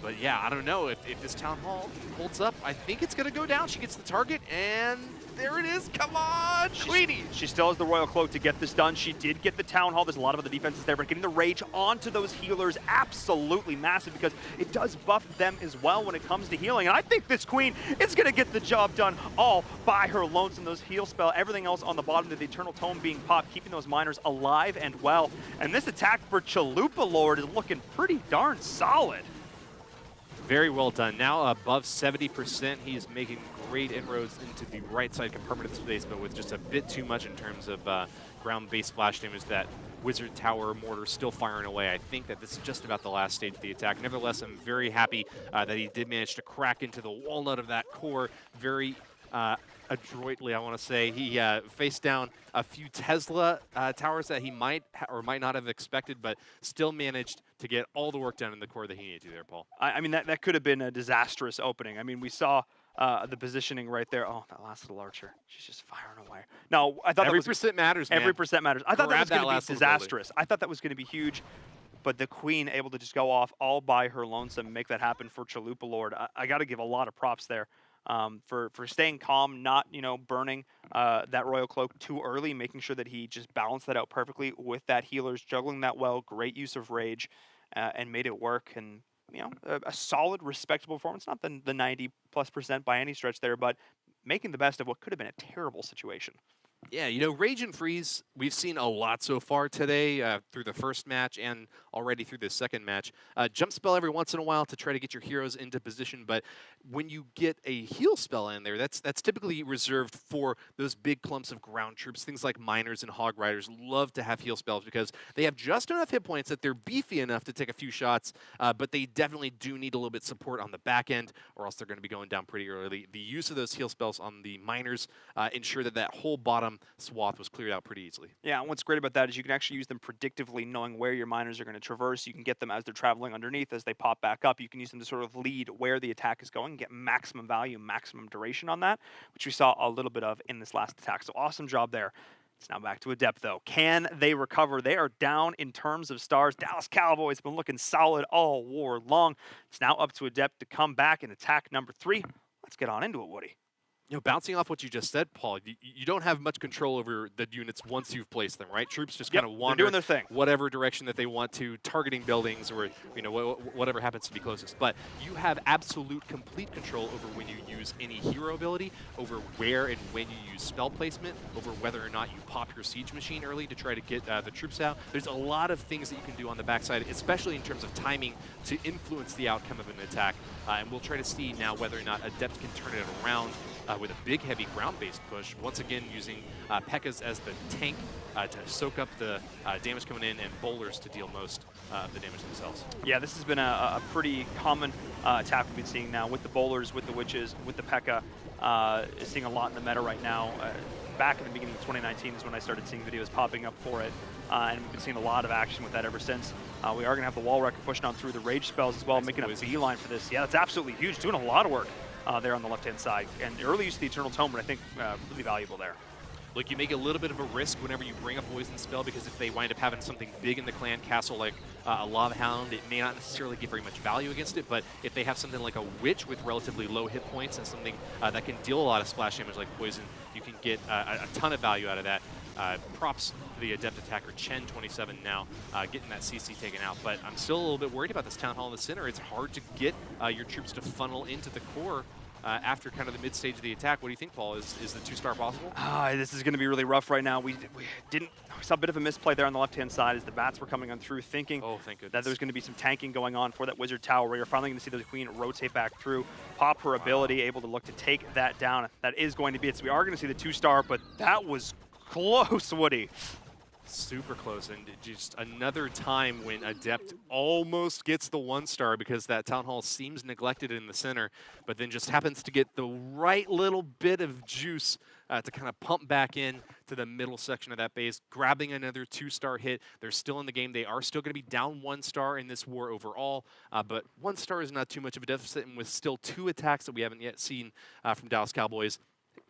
But yeah, I don't know if this Town Hall holds up. I think it's going to go down. She gets the target, and there it is. Come on, Queenie. She still has the Royal Cloak to get this done. She did get the Town Hall. There's a lot of other defenses there, but getting the Rage onto those healers, absolutely massive, because it does buff them as well when it comes to healing. And I think this Queen is going to get the job done all by her lonesome. Those heal spell, everything else on the bottom of the Eternal Tome being popped, keeping those miners alive and well. And this attack for Chalupa Lord is looking pretty darn solid. Very well done. Now above 70%, he's making great inroads into the right side compartment of the space, but with just a bit too much in terms of ground-based splash damage. That Wizard Tower mortar still firing away. I think that this is just about the last stage of the attack. Nevertheless, I'm very happy that he did manage to crack into the walnut of that core very adroitly, I want to say. He faced down a few Tesla towers that he might or might not have expected, but still managed to get all the work done in the core that he needed to there, Paul. I mean, that could have been a disastrous opening. I mean, we saw the positioning right there. Oh, that last little archer. She's just firing away. No, I thought Every that was, percent matters, man. every percent matters. I thought that Grab was going that to be last little building. disastrous. I thought that was going to be huge. But the queen able to just go off all by her lonesome and make that happen for Chalupa Lord. I got to give a lot of props there for staying calm, not burning that Royal Cloak too early, making sure that he just balanced that out perfectly with that healers, juggling that well, great use of rage, and made it work. And a solid, respectable performance. Not the 90+% by any stretch there, but making the best of what could have been a terrible situation. Yeah, Rage and Freeze, we've seen a lot so far today through the first match and already through the second match. Jump spell every once in a while to try to get your heroes into position, but when you get a heal spell in there, that's typically reserved for those big clumps of ground troops. Things like Miners and Hog Riders love to have heal spells because they have just enough hit points that they're beefy enough to take a few shots, but they definitely do need a little bit of support on the back end, or else they're going to be going down pretty early. The use of those heal spells on the Miners ensure that whole bottom swath was cleared out pretty easily. Yeah, and what's great about that is you can actually use them predictively, knowing where your miners are going to traverse. You can get them as they're traveling underneath, as they pop back up. You can use them to sort of lead where the attack is going, get maximum value, maximum duration on that, which we saw a little bit of in this last attack. So awesome job there. It's now back to Adept, though. Can they recover? They are down in terms of stars. Dallas Cowboys been looking solid all war long. It's now up to Adept to come back in attack number 3. Let's get on into it, Woody. Bouncing off what you just said, Paul, you don't have much control over the units once you've placed them, right? Troops just kind of wander doing their thing, whatever direction that they want to, targeting buildings or whatever happens to be closest. But you have absolute, complete control over when you use any hero ability, over where and when you use spell placement, over whether or not you pop your siege machine early to try to get the troops out. There's a lot of things that you can do on the backside, especially in terms of timing, to influence the outcome of an attack. And we'll try to see now whether or not Adept can turn it around with a big, heavy ground-based push, once again using P.E.K.K.A.s as the tank to soak up the damage coming in, and bowlers to deal most of the damage themselves. Yeah, this has been a pretty common attack we've been seeing now with the bowlers, with the witches, with the P.E.K.K.A. Seeing a lot in the meta right now. Back in the beginning of 2019 is when I started seeing videos popping up for it, and we've been seeing a lot of action with that ever since. We are going to have the wall wrecker pushing on through the rage spells as well, making a beeline for this. Yeah, that's absolutely huge, doing a lot of work there on the left-hand side. And early use of the Eternal Tome, but I think really valuable there. Look, you make a little bit of a risk whenever you bring a poison spell, because if they wind up having something big in the clan castle like a Lava Hound, it may not necessarily give very much value against it, but if they have something like a Witch with relatively low hit points and something that can deal a lot of splash damage like poison, you can get a ton of value out of that. Props to the Adept attacker Chen27 now getting that CC taken out, but I'm still a little bit worried about this Town Hall in the center. It's hard to get your troops to funnel into the core after kind of the mid-stage of the attack. What do you think, Paul? Is the 2-star possible? This is going to be really rough right now. We saw a bit of a misplay there on the left-hand side as the bats were coming on through, thinking that there's going to be some tanking going on for that Wizard Tower, where you're finally going to see the Queen rotate back through, pop her ability, able to look to take that down. That is going to be it. So we are going to see the 2-star, but that was close, Woody. Super close, and just another time when Adept almost gets the 1-star because that Town Hall seems neglected in the center, but then just happens to get the right little bit of juice to kind of pump back in to the middle section of that base, grabbing another 2-star hit. They're still in the game. They are still going to be down 1 star in this war overall, but 1 star is not too much of a deficit, and with still 2 attacks that we haven't yet seen from Dallas Cowboys,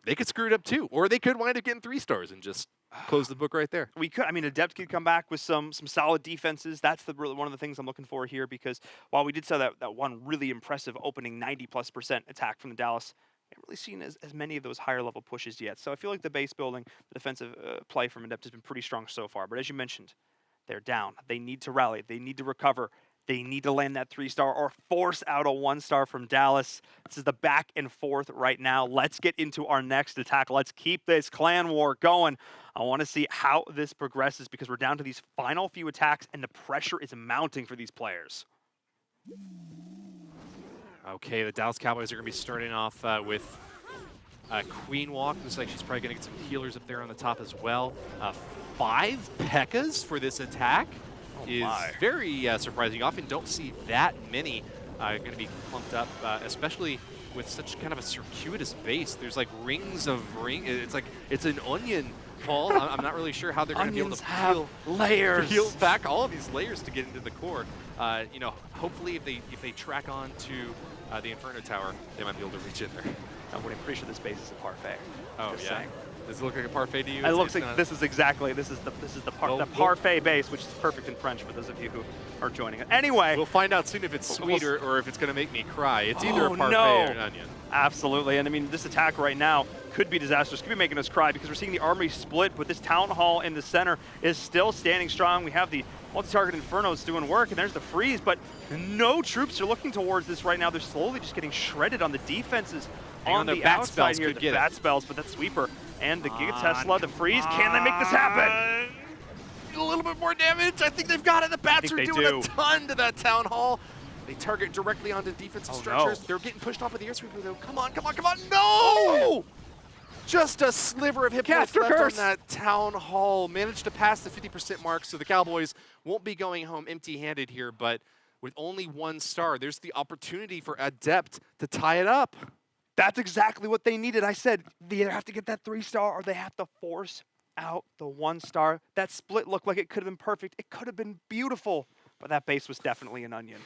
they could screw it up too, or they could wind up getting 3 stars and just close the book right there. We could. I mean, Adept could come back with some solid defenses. That's one of the things I'm looking for here, because while we did see that one really impressive opening 90+% attack from the Dallas, I haven't really seen as many of those higher level pushes yet. So I feel like the base building, the defensive play from Adept has been pretty strong so far. But as you mentioned, they're down. They need to rally. They need to recover. They need to land that 3-star or force out a 1-star from Dallas. This is the back and forth right now. Let's get into our next attack. Let's keep this clan war going. I want to see how this progresses, because we're down to these final few attacks and the pressure is mounting for these players. Okay, the Dallas Cowboys are going to be starting off with Queen Walk. Looks like she's probably going to get some healers up there on the top as well. 5 P.E.K.K.A.s for this attack is very surprising. You often don't see that many going to be clumped up, especially with such kind of a circuitous base. There's like rings of It's like it's an onion, Paul. I'm not really sure how they're going to be able to peel back all of these layers to get into the core. Hopefully if they track on to the Inferno Tower, they might be able to reach in there. I'm pretty sure this base is a parfait. Oh, Just yeah? saying. Does it look like a parfait to you? It looks it's like not- this is the parfait base, which is perfect in French for those of you who are joining us. Anyway, We'll find out soon if it's sweet or if it's going to make me cry. It's either Oh, a parfait no. or an onion. absolutely. And I mean, this attack right now could be disastrous, could be making us cry because we're seeing the army split, but this town hall in the center is still standing strong. We have the multi-target Infernos doing work, and there's the freeze, but no troops are looking towards this right now. They're slowly just getting shredded on the defenses Hang on on, the the bat outside spells here. could The get it. bat spells, but that sweeper and the Giga Tesla, the freeze. Can they make this happen? A little bit more damage. I think they've got it. The bats think are they doing do. a ton to that town hall. They target directly onto defensive Oh, structures. no. They're getting pushed off of the air sweeper, though. Come on, come on, come on. No! Just a sliver of hit points Caster left curse. on that town hall. Managed to pass the 50% mark, so the Cowboys won't be going home empty-handed here, but with only 1 star, there's the opportunity for Adept to tie it up. That's exactly what they needed. I said they either have to get that 3-star or they have to force out the 1-star. That split looked like it could have been perfect. It could have been beautiful, but that base was definitely an onion.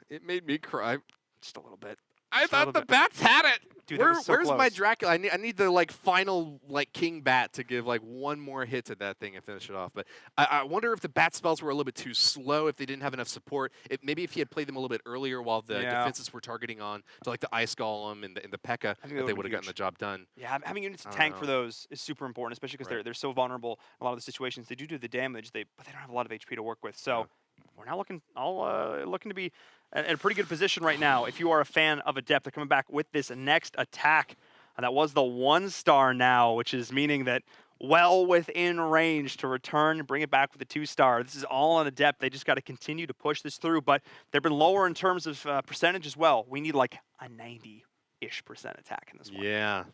It made me cry. Just a little bit. I Just a little thought the bit. bats had it. Dude, that was so where's my close. Dracula? I need the like final like king bat to give like one more hit to that thing and finish it off. But I wonder if the bat spells were a little bit too slow, if they didn't have enough support. Maybe if he had played them a little bit earlier while the Yeah. defenses were targeting on to like the Ice Golem and the P.E.K.K.A., that that they would've would have been gotten the huge. job done. Yeah, having units to I don't tank know. for those is super important, especially because Right. they're so vulnerable in a lot of the situations. They do the damage, but they don't have a lot of HP to work with. So we're now looking to be in a pretty good position right now. If you are a fan of Adept, they're coming back with this next attack. And that was the 1-star now, which is meaning that well within range to return and bring it back with a 2-star. This is all on Adept. They just got to continue to push this through, but they've been lower in terms of percentage as well. We need like a 90-ish% attack in this one. Yeah.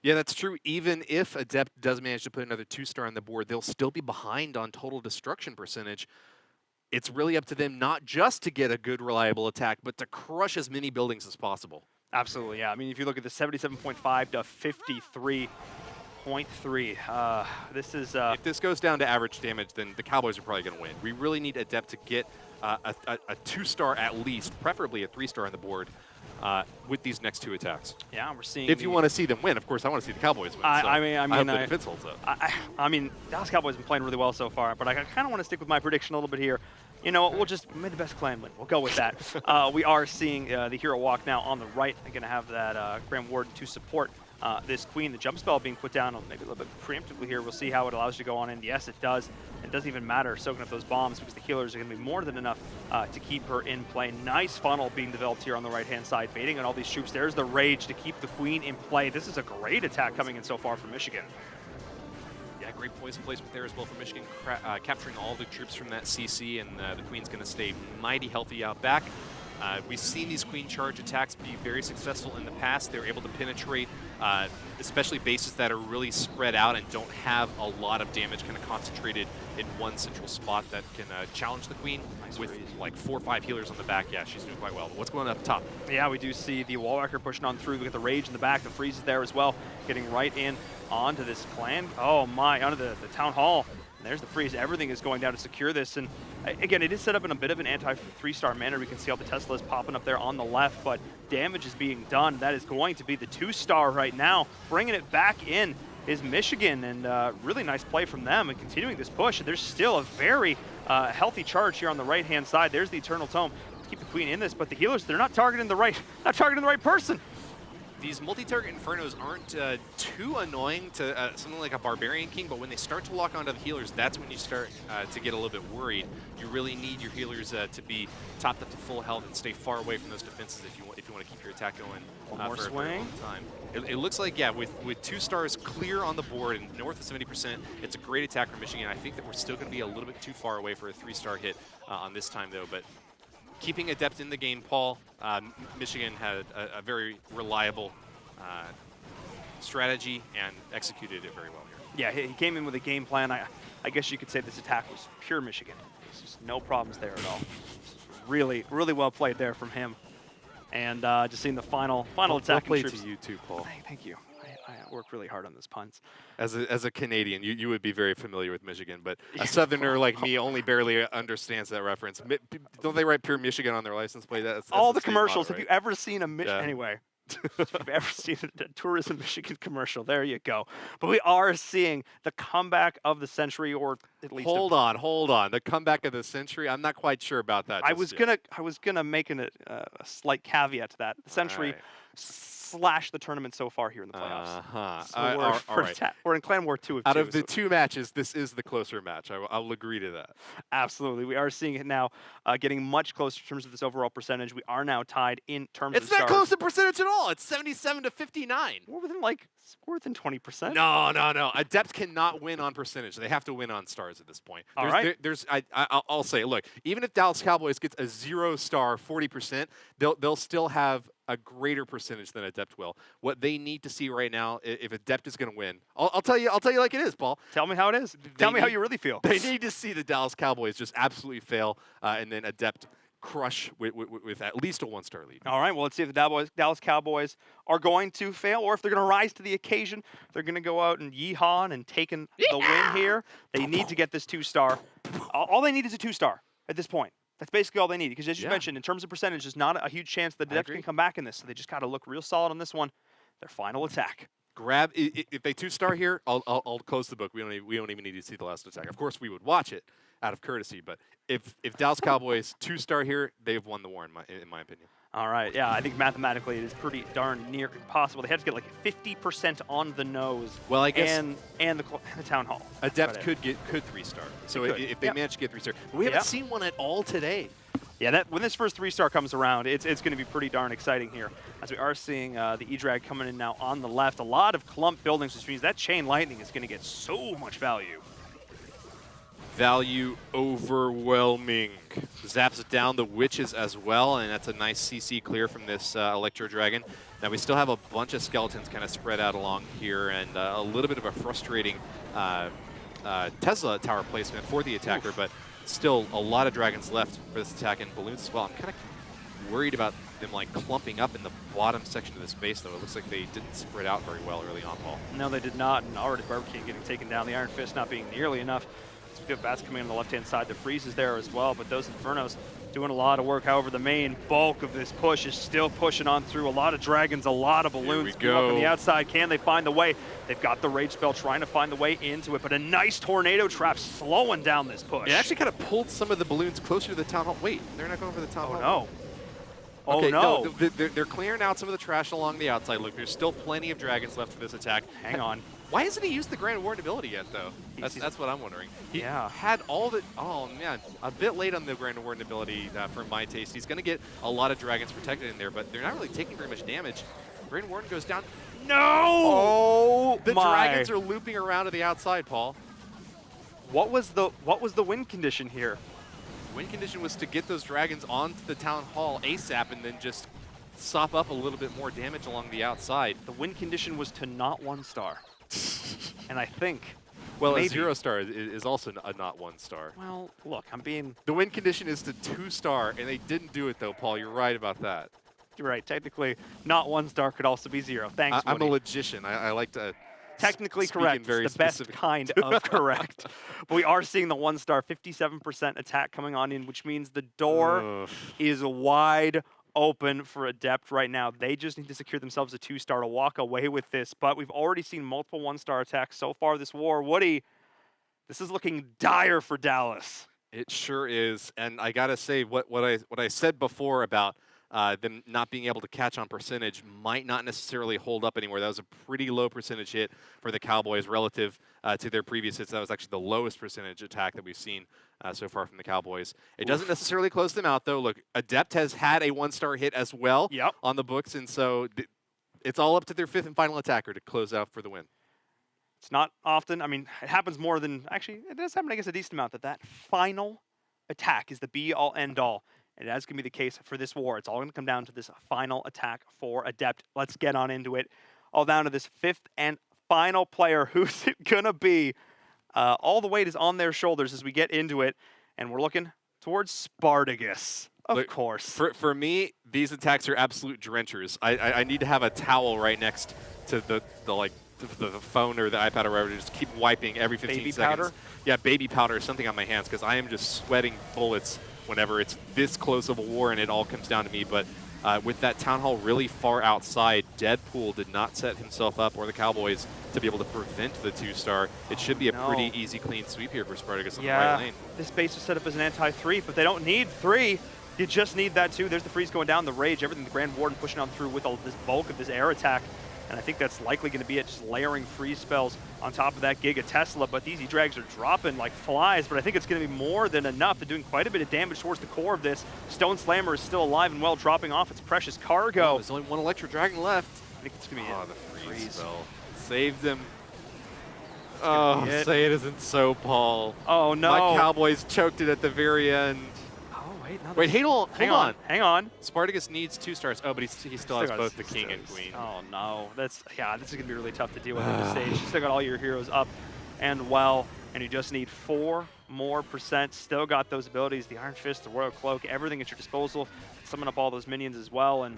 Yeah, that's true. Even if Adept does manage to put another 2-star on the board, they'll still be behind on total destruction percentage. It's really up to them not just to get a good, reliable attack, but to crush as many buildings as possible. Absolutely, yeah. I mean, if you look at the 77.5 to 53.3, this is If this goes down to average damage, then the Cowboys are probably going to win. We really need Adept to get a 2-star at least, preferably a 3-star on the board with these next 2 attacks. yeah, we're seeing. If you want to see them win, of course, I want to see the Cowboys win. So I mean, hope the defense holds up. I mean, Dallas Cowboys have been playing really well so far, but I kind of want to stick with my prediction a little bit here. You know, we'll just may the best clan win. We'll go with that. We are seeing the hero walk now on the right. I'm going to have that Grand Warden to support this queen. The jump spell being put down maybe a little bit preemptively here. We'll see how it allows you to go on in. Yes, it does. It doesn't even matter soaking up those bombs because the healers are going to be more than enough to keep her in play. Nice funnel being developed here on the right-hand side, baiting on all these troops. There's the rage to keep the queen in play. This is a great attack coming in so far from Michigan. Yeah, great poison placement there as well for Michigan, capturing all the troops from that CC, and the Queen's going to stay mighty healthy out back. We've seen these Queen charge attacks be very successful in the past. They're able to penetrate, especially bases that are really spread out and don't have a lot of damage kind of concentrated in one central spot that can challenge the Queen with like 4 or 5 healers on the back. Yeah, she's doing quite well. But what's going on up top? Yeah, we do see the Wallwhacker pushing on through. Look at the rage in the back. The freeze is there as well, getting right in onto this clan. Oh my, onto the town hall. And there's the freeze. Everything is going down to secure this. And again, it is set up in a bit of an anti-3-star manner. We can see all the Teslas popping up there on the left, but damage is being done. That is going to be the 2-star right now. Bringing it back in is Michigan, and really nice play from them and continuing this push. And there's still a very healthy charge here on the right-hand side. There's the Eternal Tome to keep the Queen in this, but the healers, they're not targeting the right person. These multi-target Infernos aren't too annoying to something like a Barbarian King, but when they start to lock onto the healers, that's when you start to get a little bit worried. You really need your healers to be topped up to full health and stay far away from those defenses if you want to keep your attack going One more for a very long swing. time. It looks like, yeah, with 2 stars clear on the board and north of 70%, it's a great attack from Michigan. I think that we're still going to be a little bit too far away for a 3-star hit on this time, though. But keeping Adept in the game, Paul, Michigan had a very reliable strategy and executed it very well here. Yeah, he came in with a game plan. I guess you could say this attack was pure Michigan. There's just no problems there at all. Really, really well played there from him. And just seeing the final attack. Well played to you too, Paul. Thank you. I work really hard on those puns. As a Canadian, you would be very familiar with Michigan, but a Southerner like me only barely understands that reference. Don't they write pure Michigan on their license plate? That's All the the state commercials. motto, Have you right? ever seen a anyway? If you've ever seen a Tourism Michigan commercial, there you go. But we are seeing the comeback of the century, or at least Hold on. The comeback of the century. I'm not quite sure about that. I was gonna make a slight caveat to that. The century right. slash the tournament so far here in the playoffs. So all right. we're in Clan War 2 of 2. Out of the so two matches, this is the closer match. I'll agree to that. absolutely, we are seeing it now, getting much closer in terms of this overall percentage. We are now tied in terms It's of not stars. close in percentage at all. It's 77 to 59. We're within 20%. No. Adept cannot win on percentage. They have to win on stars at this point. All right. I'll say, look, even if Dallas Cowboys gets a 0-star 40%, they'll still have a greater percentage than Adept will. What they need to see right now, if Adept is going to win, I'll tell you like it is, Paul. Tell me how it is. Tell me how you really feel. They need to see the Dallas Cowboys just absolutely fail, and then Adept crush with at least a 1-star lead. All right, well, let's see if the Dallas Cowboys are going to fail or if they're going to rise to the occasion. They're going to go out and yeehaw and taking the win here. They need to get this 2-star. All they need is a 2-star at this point. That's basically all they need. Because as you mentioned, in terms of percentage, there's not a huge chance that Adept can come back in this. So they just got to look real solid on this one. Their final attack. Grab if they 2-star here, I'll close the book. We don't even need to see the last attack. Of course, we would watch it out of courtesy, but if Dallas Cowboys 2-star here, they've won the war in my opinion. All right, yeah, I think mathematically it is pretty darn near impossible. They had to get like 50% on the nose. Well, I guess and the town hall. Adept could 3-star. So if they manage to get 3-star, but we haven't seen one at all today. Yeah, when this first 3-star comes around, it's going to be pretty darn exciting here. As we are seeing the E-Drag coming in now on the left. A lot of clump buildings, which means that Chain Lightning is going to get so much value. Value overwhelming. Zaps down the witches as well, and that's a nice CC clear from this Electro Dragon. Now we still have a bunch of skeletons kind of spread out along here, and a little bit of a frustrating Tesla tower placement for the attacker, but still a lot of dragons left for this attack, and balloons as well. I'm kind of worried about them like clumping up in the bottom section of this base, though. It looks like they didn't spread out very well early on, Paul. No, they did not, and already Barbecue getting taken down. The Iron Fist not being nearly enough. We have bats coming on the left-hand side. The freeze is there as well, but those Infernos doing a lot of work. However, the main bulk of this push is still pushing on through. A lot of dragons, a lot of balloons up on the outside. Can they find the way? They've got the Rage Spell trying to find the way into it, but a nice Tornado Trap slowing down this push. It actually kind of pulled some of the balloons closer to the Town Hall. Wait, they're not going for the Town Hall? No. Okay, no. They're clearing out some of the trash along the outside. Look, there's still plenty of dragons left for this attack. Hang on. Why hasn't he used the Grand Warden ability yet, though? That's what I'm wondering. He had all the... Oh, man. A bit late on the Grand Warden ability for my taste. He's going to get a lot of dragons protected in there, but they're not really taking very much damage. Grand Warden goes down. No! Oh, the dragons are looping around to the outside, Paul. What was the win condition here? The win condition was to get those dragons onto the Town Hall ASAP and then just sop up a little bit more damage along the outside. The win condition was to not 1-star. And I think... Well, maybe. a 0-star is also a not 1-star. Well, look, I'm being... The win condition is to 2-star, and they didn't do it, though, Paul. You're right about that. You're right. Technically, not 1-star could also be 0. Thanks, I'm a logician. I like to technically speak correct. in very It's the best specific kind of correct. But we are seeing the 1-star 57% attack coming on in, which means the door is wide open for Adept right now. They just need to secure themselves a 2-star to walk away with this. But we've already seen multiple 1-star attacks so far this war. Woody, this is looking dire for Dallas. It sure is. And I got to say, what I said before about them not being able to catch on percentage might not necessarily hold up anymore. That was a pretty low percentage hit for the Cowboys relative to their previous hits. That was actually the lowest percentage attack that we've seen so far from the Cowboys. It doesn't necessarily close them out, though. Look, Adept has had a 1-star hit as well on the books, and so it's all up to their 5th and final attacker to close out for the win. It's not often. I mean, it happens more than... Actually, it does happen, I guess, a decent amount that final attack is the be-all, end-all. And that's going to be the case for this war. It's all going to come down to this final attack for Adept. Let's get on into it. All down to this 5th and final player. Who's it going to be? All the weight is on their shoulders as we get into it. And we're looking towards Spartacus. Of Look, course. For me, these attacks are absolute drenchers. I need to have a towel right next to the phone or the iPad or whatever to just keep wiping every 15 Baby seconds. powder? Yeah, baby powder or something on my hands because I am just sweating bullets whenever it's this close of a war and it all comes down to me. But with that Town Hall really far outside, Deadpool did not set himself up or the Cowboys to be able to prevent the 2-star. It should be a pretty easy, clean sweep here for Spartacus on the right lane. This base is set up as an anti-3, but they don't need 3. You just need that 2. There's the freeze going down, the Rage, everything, the Grand Warden pushing on through with all this bulk of this air attack. And I think that's likely going to be it, just layering freeze spells on top of that Giga Tesla. But these E-Drags are dropping like flies, but I think it's going to be more than enough. They're doing quite a bit of damage towards the core of this. Stone Slammer is still alive and well, dropping off its precious cargo. There's only one Electro Dragon left. I think it's going to be Oh, it. the freeze spell. Saved him. gonna Oh, be it. say it isn't so, Paul. Oh, no. My Cowboys choked it at the very end. Oh, wait. No, Wait, hold on. Hang on. Spartacus needs 2 stars. Oh, but he still has got both the his- king and queen. Oh, no. This is going to be really tough to deal with at this stage. You still got all your heroes up and well, and you just need 4 more %. Still got those abilities, the Iron Fist, the Royal Cloak, everything at your disposal. Summon up all those minions as well, and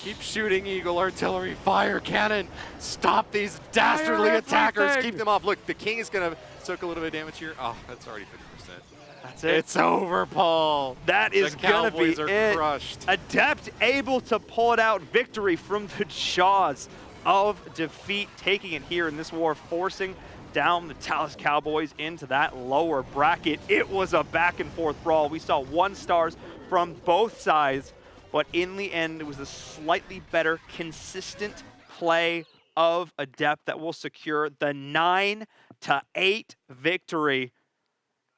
Keep shooting, Eagle Artillery Fire Cannon. Stop these dastardly Fire attackers. everything. Keep them off. Look, the king is going to soak a little bit of damage here. Oh, that's already 50%. that's it. It's over, Paul. That is the going to be Cowboys are it. crushed. Adept able to pull it out. Victory from the jaws of defeat, taking it here in this war, forcing down the Dallas Cowboys into that lower bracket. It was a back and forth brawl. We saw 1 stars from both sides, but in the end, it was a slightly better, consistent play of Adept that will secure the 9-8 victory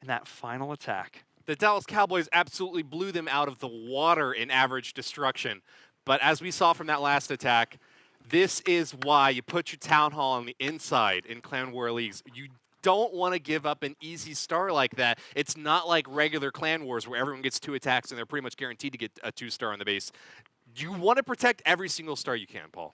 in that final attack. The Dallas Cowboys absolutely blew them out of the water in average destruction. But as we saw from that last attack, this is why you put your Town Hall on the inside in Clan War Leagues. You don't want to give up an easy star like that. It's not like regular Clan Wars where everyone gets 2 attacks and they're pretty much guaranteed to get a 2-star on the base. You want to protect every single star you can, Paul.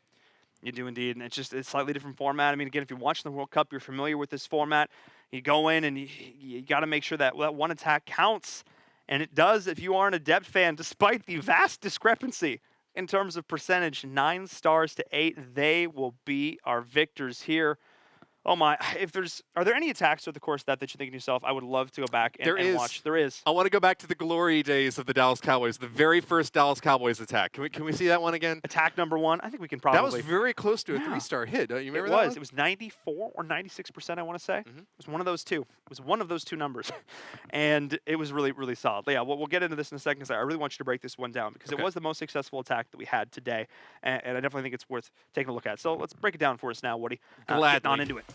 You do indeed, and it's just a slightly different format. I mean, again, if you're watching the World Cup, you're familiar with this format. You go in and you got to make sure that 1 attack counts, and it does if you are an Adept fan, despite the vast discrepancy in terms of percentage. 9 stars to 8, they will be our victors here. Oh my, are there any attacks over the course of that you think to yourself, I would love to go back and watch? There is. I want to go back to the glory days of the Dallas Cowboys, the very first Dallas Cowboys attack. Can we see that one again? Attack number 1, I think we can probably. That was very close to a 3-star hit. Don't you remember that one? It was 94 or 96%, I want to say. Mm-hmm. It was one of those two. It was one of those 2 numbers. And it was really, really solid. But yeah, we'll get into this in a second, because I really want you to break this one down, because it was the most successful attack that we had today. And I definitely think it's worth taking a look at. So let's break it down for us now, Woody. Getting on into it.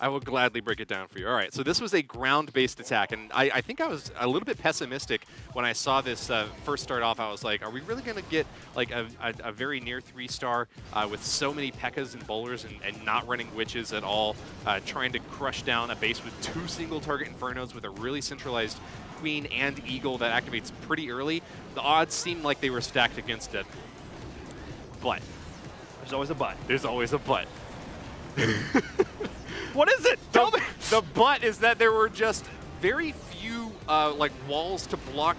I will gladly break it down for you. All right, so this was a ground-based attack, and I think I was a little bit pessimistic when I saw this first start off. I was like, are we really going to get like a very near 3-star with so many P.E.K.K.A.s and bowlers and not running witches at all, trying to crush down a base with 2 single-target Infernos with a really centralized Queen and Eagle that activates pretty early? The odds seemed like they were stacked against it. But There's always a but. there's always a but. What is it? Tell me. The but is that there were just very few like walls to block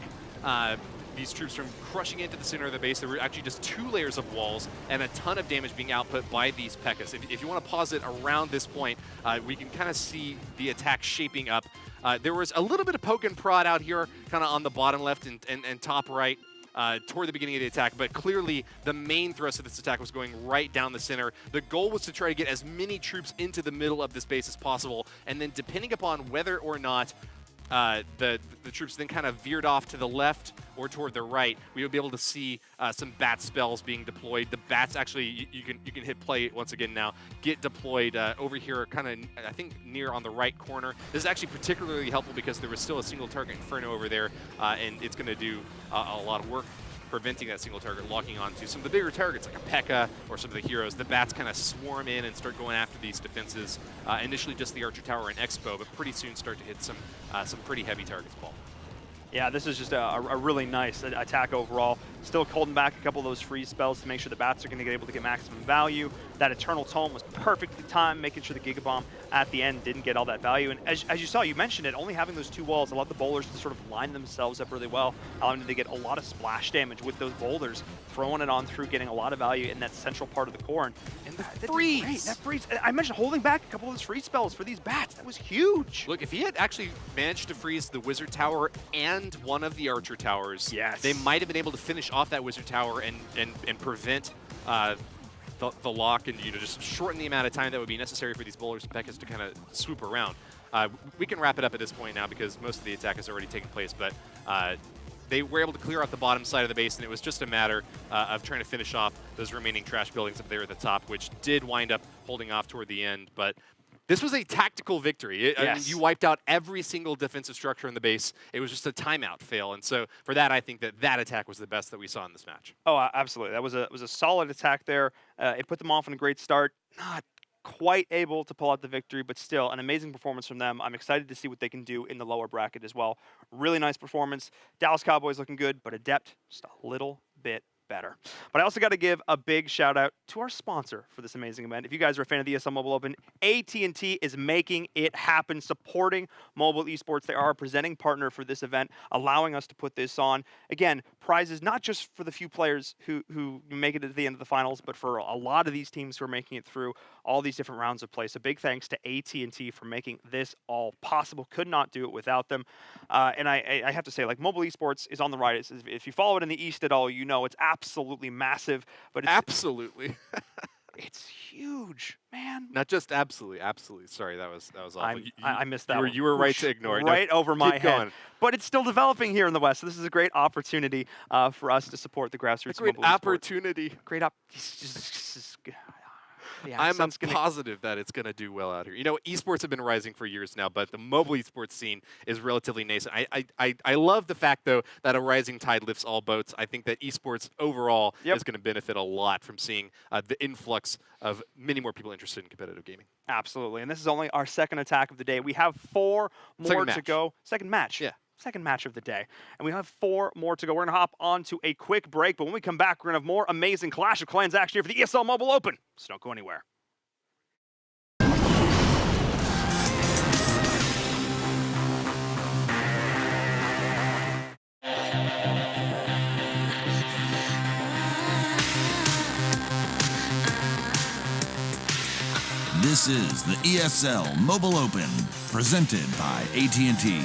these troops from crushing into the center of the base. There were actually just 2 layers of walls and a ton of damage being output by these P.E.K.K.A.s. If you want to pause it around this point, we can kind of see the attack shaping up. There was a little bit of poke and prod out here, kind of on the bottom left and top right. Toward the beginning of the attack, but clearly the main thrust of this attack was going right down the center. The goal was to try to get as many troops into the middle of this base as possible, and then depending upon whether or not the troops then kind of veered off to the left or toward the right, we would be able to see some bat spells being deployed. The bats actually, you can hit play once again now, get deployed over here, kind of, I think, near on the right corner. This is actually particularly helpful because there was still a single target Inferno over there, and it's going to do a lot of work preventing that single target locking onto some of the bigger targets like a P.E.K.K.A. or some of the heroes. The bats kind of swarm in and start going after these defenses. Initially just the Archer Tower and Expo, but pretty soon start to hit some pretty heavy targets, Paul. Yeah, this is just a really nice attack overall. still holding back a couple of those freeze spells to make sure the bats are going to get able to get maximum value. That Eternal Tome was perfectly timed, making sure the Gigabomb at the end didn't get all that value. And as you saw, you mentioned it, only having those 2 walls allowed the bowlers to sort of line themselves up really well, allowing them to get a lot of splash damage with those boulders, throwing it on through, getting a lot of value in that central part of the core. And that freeze! Great. That freeze! I mentioned holding back a couple of those freeze spells for these bats. That was huge. Look, if he had actually managed to freeze the Wizard Tower and one of the Archer Towers, yes, they might have been able to finish off that Wizard Tower and prevent the lock and just shorten the amount of time that would be necessary for these bowlers and Pekkas to kind of swoop around. We can wrap it up at this point now because most of the attack has already taken place, but they were able to clear out the bottom side of the base, and it was just a matter of trying to finish off those remaining trash buildings up there at the top, which did wind up holding off toward the end. But this was a tactical victory. I mean, you wiped out every single defensive structure in the base. It was just a timeout fail. And so for that, I think that attack was the best that we saw in this match. Oh, absolutely. That was a solid attack there. It put them off on a great start. Not quite able to pull out the victory, but still an amazing performance from them. I'm excited to see what they can do in the lower bracket as well. Really nice performance. Dallas Cowboys looking good, but Adept just a little bit better. But I also got to give a big shout out to our sponsor for this amazing event. If you guys are a fan of the ESL Mobile Open, AT&T is making it happen, supporting mobile esports. They are a presenting partner for this event, allowing us to put this on. Again, prizes not just for the few players who make it to the end of the finals, but for a lot of these teams who are making it through all these different rounds of play. So big thanks to AT&T for making this all possible. Could not do it without them. And I have to say, like, mobile esports is on the rise. If you follow it in the East at all, you know it's absolutely massive. But it's, absolutely. It's huge, man. Not just absolutely. Sorry, that was awful. I missed that one. You were right to ignore it. Right over my keep head. going. But it's still developing here in the West. So this is a great opportunity for us to support the grassroots. A great mobile esports. opportunity. Great yeah, I'm positive that it's going to do well out here. You know, esports have been rising for years now, but the mobile esports scene is relatively nascent. I love the fact, though, that a rising tide lifts all boats. I think that esports overall is going to benefit a lot from seeing the influx of many more people interested in competitive gaming. Absolutely. And this is only our second attack of the day. We have 4 more to go. Second match. Yeah. Second match of the day. And we have 4 more to go. We're going to hop on to a quick break, but when we come back, we're going to have more amazing Clash of Clans action here for the ESL Mobile Open. So don't go anywhere. This is the ESL Mobile Open, presented by AT&T.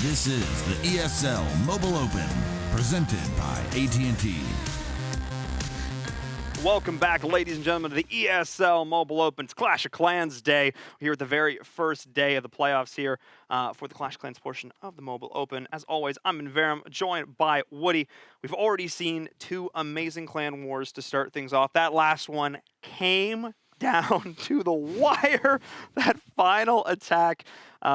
This is the ESL Mobile Open, presented by AT&T. Welcome back, ladies and gentlemen, to the ESL Mobile Open. It's Clash of Clans Day. We're here at the very first day of the playoffs here for the Clash of Clans portion of the Mobile Open. As always, I'm Inverum, joined by Woody. We've already seen 2 amazing clan wars to start things off. That last one came down to the wire. That final attack,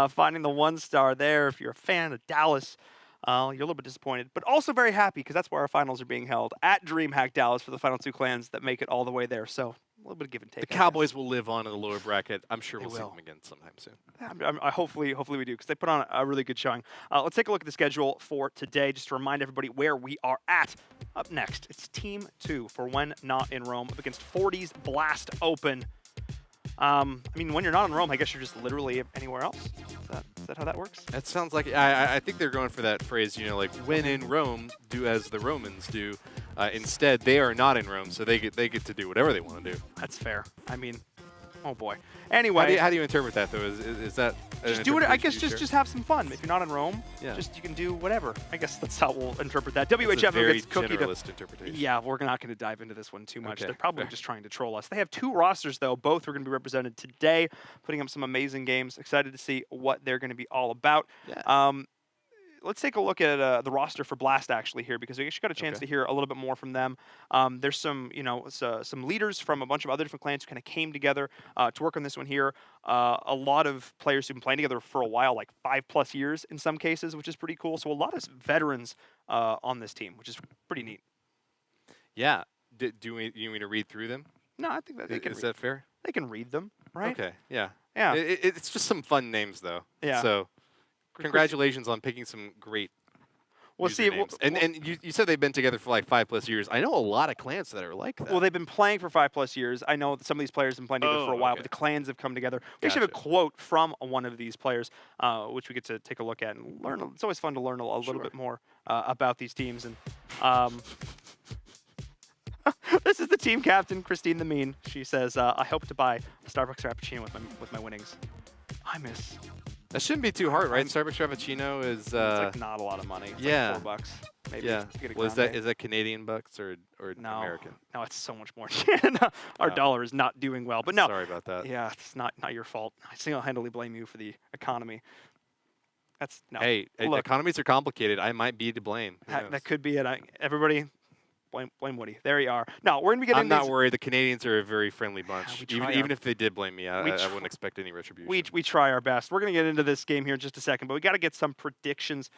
finding the 1-star there. If you're a fan of Dallas, you're a little bit disappointed, but also very happy because that's where our finals are being held, at DreamHack Dallas, for the final 2 clans that make it all the way there. So a little bit of give and take. The Cowboys will live on in the lower bracket. I'm sure we'll see will. them again sometime soon. Hopefully we do, because they put on a really good showing. Let's take a look at the schedule for today, just to remind everybody where we are at. Up next, it's Team 2 for When Not in Rome up against 40's Blast Open. I mean, when you're not in Rome, I guess you're just literally anywhere else. Is that how that works? That sounds like, I think they're going for that phrase, you know, like, when in Rome, do as the Romans do. Instead, they are not in Rome, so they get to do whatever they want to do. That's fair. I mean, oh boy. Anyway. How do you interpret that, though? Is that just do it. I guess just have some fun. If you're not in Rome, yeah, just you can do whatever. I guess that's how we'll interpret that. That's WHF a very gets cookie to. generalist interpretation. Yeah, we're not going to dive into this one too much. Okay, They're probably fair. just trying to troll us. They have 2 rosters though. Both are going to be represented today, putting up some amazing games. Excited to see what they're going to be all about. Yeah. Let's take a look at the roster for Blast actually here, because we actually got a chance to hear a little bit more from them. There's some, some leaders from a bunch of other different clans who kind of came together to work on this one here. A lot of players who've been playing together for a while, like 5+ years in some cases, which is pretty cool. So a lot of veterans on this team, which is pretty neat. Yeah. Do you mean to read through them? No, I think that they can. Is that fair? They can read them, right? Okay. Yeah. Yeah. It's just some fun names, though. Yeah. So, congratulations on picking some great. We'll see. And you said they've been together for like 5+ years. I know a lot of clans that are like that. Well, they've been playing for 5+ years. I know that some of these players have been playing together for a while, but the clans have come together. We actually have a quote from one of these players, which we get to take a look at and learn. It's always fun to learn a little bit more about these teams. And this is the team captain, Christine the Mean. She says, "I hope to buy a Starbucks Frappuccino with my winnings. I miss." That shouldn't be too hard, right? Starbucks Frappuccino is it's like not a lot of money. It's yeah, like $4 maybe. Yeah. Well, is that Canadian bucks or no, American? No, it's so much more. Our dollar is not doing well. But no, sorry about that. Yeah, it's not your fault. I single-handedly blame you for the economy. That's no. Hey, look, economies are complicated. I might be to blame. That could be it. Everybody. Blame Woody. There you are. No, we're going to be getting I'm not worried. The Canadians are a very friendly bunch. Yeah, even if they did blame me, I wouldn't expect any retribution. We try our best. We're going to get into this game here in just a second, but we got to get some predictions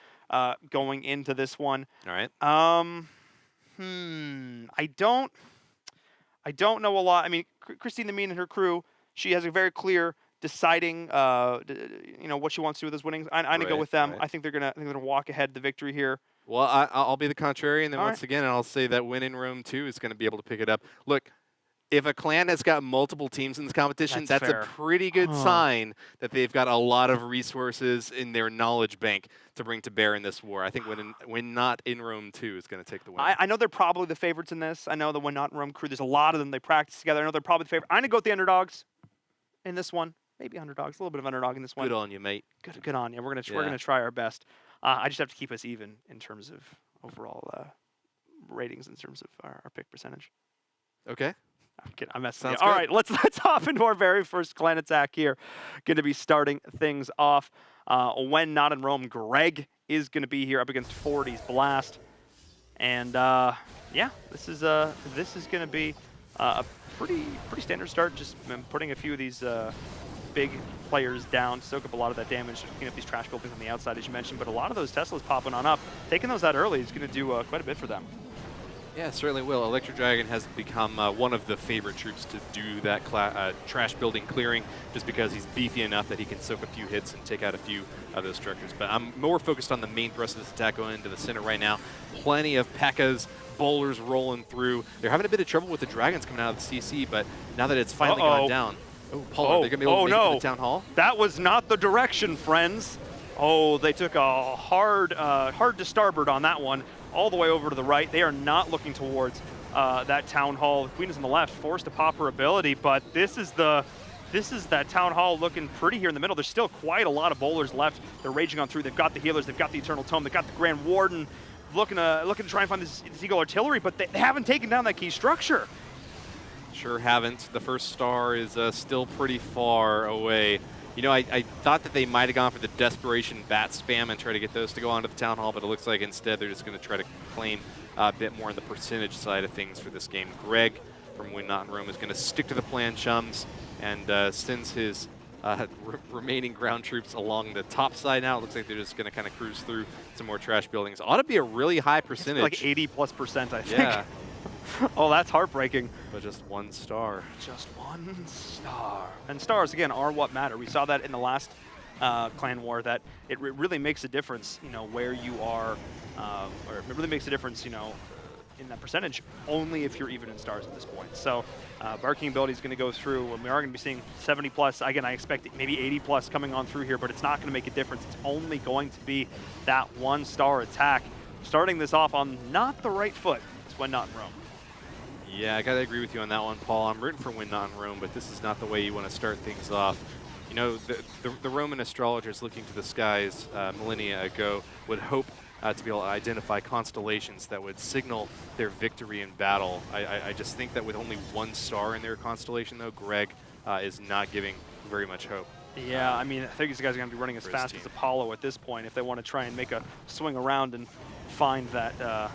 going into this one. All right. I don't know a lot. I mean, Christine the Mean and her crew, she has a very clear deciding what she wants to do with those winnings. I'm going to go with them. Right. I think they're going to walk ahead the victory here. Well, I'll be the contrary, and then All once again, I'll say that Win in Rome 2 is going to be able to pick it up. Look, if a clan has got multiple teams in this competition, that's fair. a pretty good sign that they've got a lot of resources in their knowledge bank to bring to bear in this war. I think When Not in Rome 2 is going to take the win. I know they're probably the favorites in this. I know the When Not in Rome crew, there's a lot of them. They practice together. I know they're probably the favorite. I'm going to go with the underdogs in this one. Maybe underdogs, a little bit of underdog in this one. Good on you, mate. Good on you. We're gonna try our best. I just have to keep us even in terms of overall ratings, in terms of our pick percentage. Okay. I'm kidding. I'm messing. Sounds All good. right, let's hop into our very first clan attack here. Going to be starting things off. When Not in Rome, Greg is going to be here up against 40's Blast, and yeah, this is going to be a pretty standard start. Just putting a few of these big players down to soak up a lot of that damage, to clean up these trash buildings on the outside, as you mentioned. But a lot of those Teslas popping on up, taking those out early is going to do quite a bit for them. Yeah, certainly will. Electro Dragon has become one of the favorite troops to do that trash building clearing, just because he's beefy enough that he can soak a few hits and take out a few of those structures. But I'm more focused on the main thrust of this attack going into the center right now. Plenty of P.E.K.K.A.s, bowlers rolling through. They're having a bit of trouble with the Dragons coming out of the CC, but now that it's finally gone down. Oh, Paul, are they going to be able to make it to the Town Hall? That was not the direction, friends. Oh, they took a hard to starboard on that one. all the way over to the right. They are not looking towards that Town Hall. Queen is on the left, forced to pop her ability, but this is that Town Hall looking pretty here in the middle. There's still quite a lot of bowlers left. They're raging on through. They've got the healers. They've got the Eternal Tome. They've got the Grand Warden looking to try and find this Eagle Artillery, but they haven't taken down that key structure. Sure haven't. The first star is still pretty far away. You know, I thought that they might have gone for the Desperation Bat Spam and try to get those to go onto the Town Hall, but it looks like instead they're just going to try to claim a bit more on the percentage side of things for this game. Greg from Win Not in Rome is going to stick to the plan, chums, and sends his remaining ground troops along the top side now. It looks like they're just going to kind of cruise through some more trash buildings. Ought to be a really high percentage. Like 80+%, I think. Yeah. Oh, that's heartbreaking. But just one star. Just one star. And stars, again, are what matter. We saw that in the last clan war, that it really makes a difference, you know, where you are, or it really makes a difference, you know, in that percentage, only if you're even in stars at this point. So Barking ability is going to go through, and we are going to be seeing 70+. Again, I expect maybe 80+ coming on through here, but it's not going to make a difference. It's only going to be that one-star attack. Starting this off on not the right foot is Win Not in Rome. Yeah, I gotta agree with you on that one, Paul. I'm rooting for Win Not in Rome, but this is not the way you want to start things off. You know, the Roman astrologers looking to the skies millennia ago would hope to be able to identify constellations that would signal their victory in battle. I just think that with only one star in their constellation, though, Greg is not giving very much hope. Yeah, I mean, I think these guys are going to be running as fast as Apollo at this point if they want to try and make a swing around and find that.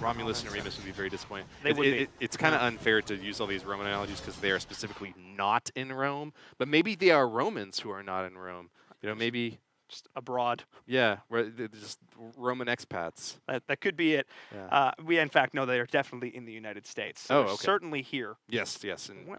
Romulus and Remus would be very disappointed. They would be. It's kind of unfair to use all these Roman analogies because they are specifically not in Rome, but maybe they are Romans who are not in Rome. You know, maybe just abroad. Yeah, just Roman expats. That could be it. Yeah. We, in fact, know they are definitely in the United States. So Oh, they're okay. certainly here. Yes, yes. And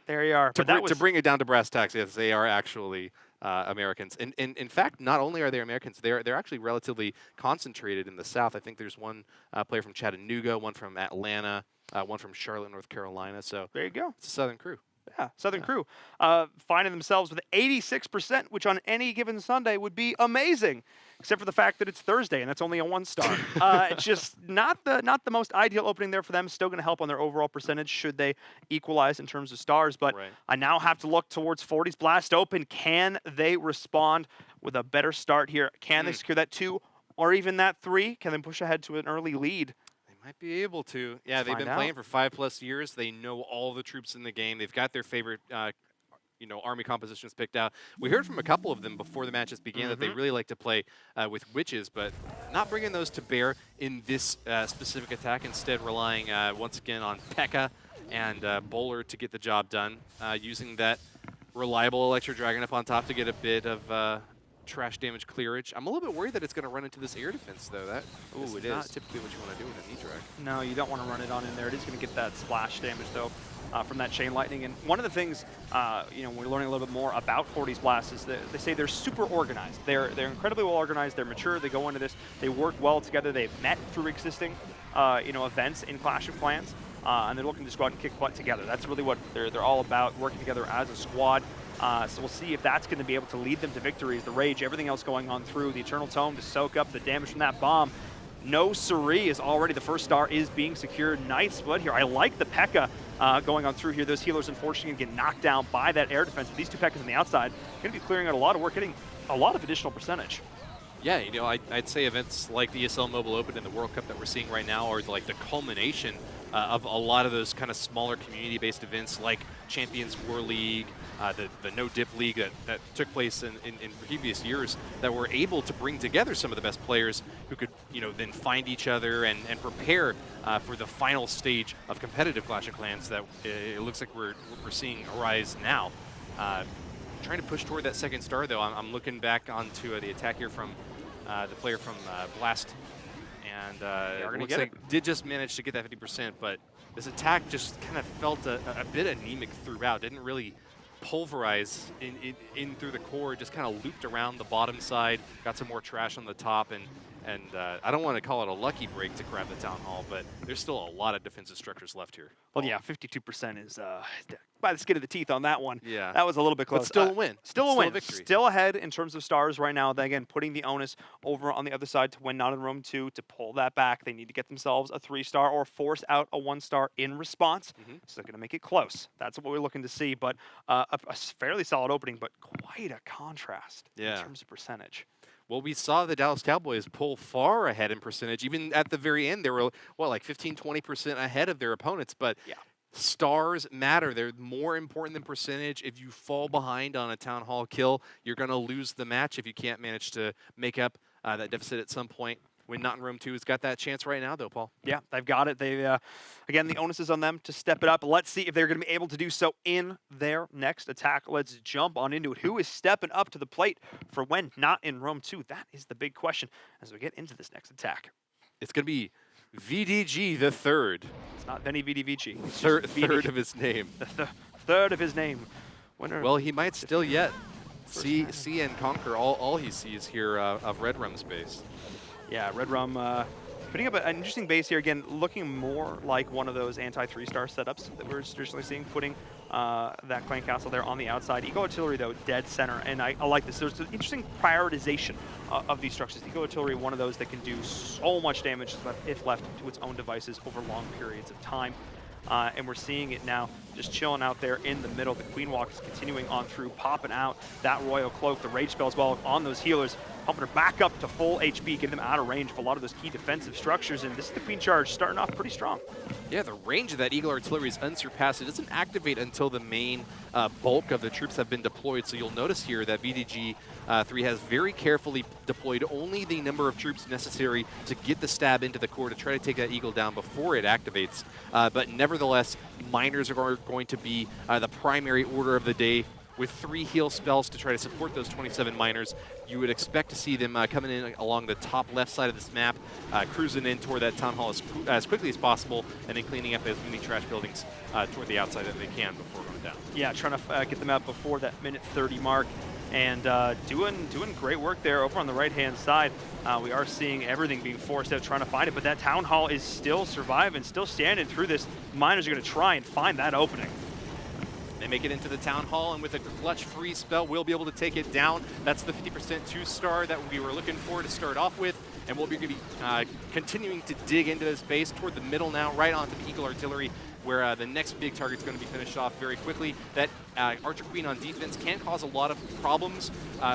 There you are. to bring it down to brass tacks, yes, they are actually Americans. And in fact, not only are they Americans, they're actually relatively concentrated in the South. I think there's one player from Chattanooga, one from Atlanta, one from Charlotte, North Carolina. So there you go. It's a Southern crew. Yeah, Southern crew finding themselves with 86%, which on any given Sunday would be amazing, except for the fact that it's Thursday and that's only a 1-star. It's just not the most ideal opening there for them. Still going to help on their overall percentage should they equalize in terms of stars. But Right. I now have to look towards 40's Blast Open. Can they respond with a better start here? Can they secure that 2 or even that 3? Can they push ahead to an early lead? Might be able to. Yeah, Let's they've been find playing out. for 5+ years. They know all the troops in the game. They've got their favorite, army compositions picked out. We heard from a couple of them before the matches began that they really like to play with witches, but not bringing those to bear in this specific attack. Instead, relying once again on P.E.K.K.A. and Bowler to get the job done, using that reliable Electro Dragon up on top to get a bit of trash damage clearage. I'm a little bit worried that it's going to run into this air defense, though. That is not typically what you want to do with an E-Drag. No, you don't want to run it on in there. It is going to get that splash damage, though, from that Chain Lightning. And one of the things, we're learning a little bit more about 40's Blast is that they say they're super organized. They're incredibly well organized. They're mature. They go into this. They work well together. They've met through existing, events in Clash of Clans. And they're looking to just go out and kick butt together. That's really what they're all about, working together as a squad. So we'll see if that's going to be able to lead them to victories. The Rage, everything else going on through. The Eternal Tome to soak up the damage from that bomb. No siree is already the first star is being secured. Nice split here. I like the P.E.K.K.A. Going on through here. Those healers, unfortunately, get knocked down by that air defense. But these two P.E.K.K.A.s on the outside going to be clearing out a lot of work, getting a lot of additional percentage. Yeah, I'd say events like the ESL Mobile Open and the World Cup that we're seeing right now are like the culmination of a lot of those kind of smaller community-based events like Champions War League, the No Dip League that took place in previous years that were able to bring together some of the best players who could, then find each other and prepare for the final stage of competitive Clash of Clans that it looks like we're seeing arise now. Trying to push toward that second star, though. I'm looking back onto the attack here from the player from Blast. And it looks like did just manage to get that 50%, but this attack just kind of felt a bit anemic throughout. Didn't really pulverize in through the core. Just kind of looped around the bottom side. Got some more trash on the top, and I don't want to call it a lucky break to grab the Town Hall, but there's still a lot of defensive structures left here. Well, yeah, 52% is by the skin of the teeth on that one. Yeah. That was a little bit close. But still a win. Still a Still a win. victory. Still ahead in terms of stars right now. Then again, putting the onus over on the other side to win not in Rome 2 to pull that back. They need to get themselves a 3-star or force out a 1-star in response. So they're going to make it close. That's what we're looking to see. But a fairly solid opening, but quite a contrast in terms of percentage. Well, we saw the Dallas Cowboys pull far ahead in percentage. Even at the very end, they were, what, like 15, 20% ahead of their opponents. But stars matter. They're more important than percentage. If you fall behind on a Town Hall kill, you're going to lose the match if you can't manage to make up that deficit at some point. When Not in Rome 2 has got that chance right now, though, Paul. Yeah, they've got it. They again, the onus is on them to step it up. Let's see if they're going to be able to do so in their next attack. Let's jump on into it. Who is stepping up to the plate for when Not in Rome 2? That is the big question as we get into this next attack. It's going to be VDG the third. It's not Benny VDVG. Third of his name. The third of his name. Winner. Well, he might still yet see and conquer all he sees here of Red Rum space. Yeah, Red Rum putting up an interesting base here. Again, looking more like one of those anti-3-star setups that we're traditionally seeing, putting that clan castle there on the outside. Eagle Artillery, though, dead center, and I like this. There's an interesting prioritization of these structures. Eagle Artillery, one of those that can do so much damage if left to its own devices over long periods of time. And we're seeing it now just chilling out there in the middle. The Queen Walk is continuing on through, popping out that Royal Cloak, the Rage Spell as well on those healers, pumping her back up to full HP, getting them out of range of a lot of those key defensive structures. And this is the Queen Charge starting off pretty strong. Yeah, the range of that Eagle Artillery is unsurpassed. It doesn't activate until the main bulk of the troops have been deployed. So you'll notice here that VDG 3 has very carefully deployed only the number of troops necessary to get the stab into the core to try to take that Eagle down before it activates. But nevertheless, miners are going to be the primary order of the day. With 3 heal spells to try to support those 27 miners, you would expect to see them coming in along the top left side of this map, cruising in toward that Town Hall as quickly as possible, and then cleaning up as many trash buildings toward the outside that they can before going down. Yeah, trying to get them out before that minute 30 mark, and doing great work there over on the right-hand side. We are seeing everything being forced out, trying to find it, but that Town Hall is still surviving, still standing through this. Miners are going to try and find that opening. They make it into the Town Hall, and with a clutch free spell, we'll be able to take it down. That's the 50% 2-star that we were looking for to start off with, and we'll be continuing to dig into this base toward the middle now, right onto the Eagle Artillery, where the next big target's going to be finished off very quickly. That Archer Queen on defense can cause a lot of problems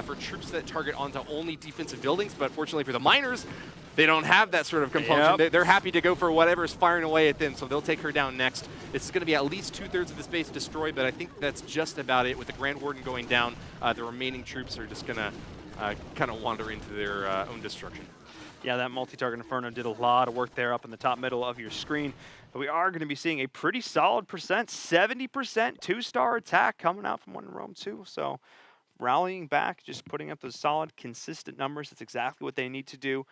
for troops that target onto only defensive buildings, but fortunately for the miners, they don't have that sort of compunction. Yep. They're happy to go for whatever is firing away at them, so they'll take her down next. It's going to be at least 2/3 of the space destroyed, but I think that's just about it. With the Grand Warden going down, the remaining troops are just going to kind of wander into their own destruction. Yeah, that multi-target Inferno did a lot of work there up in the top middle of your screen. But we are going to be seeing a pretty solid percent, 70% 2-star attack coming out from One in Rome 2. So rallying back, just putting up those solid, consistent numbers. That's exactly what they need to do.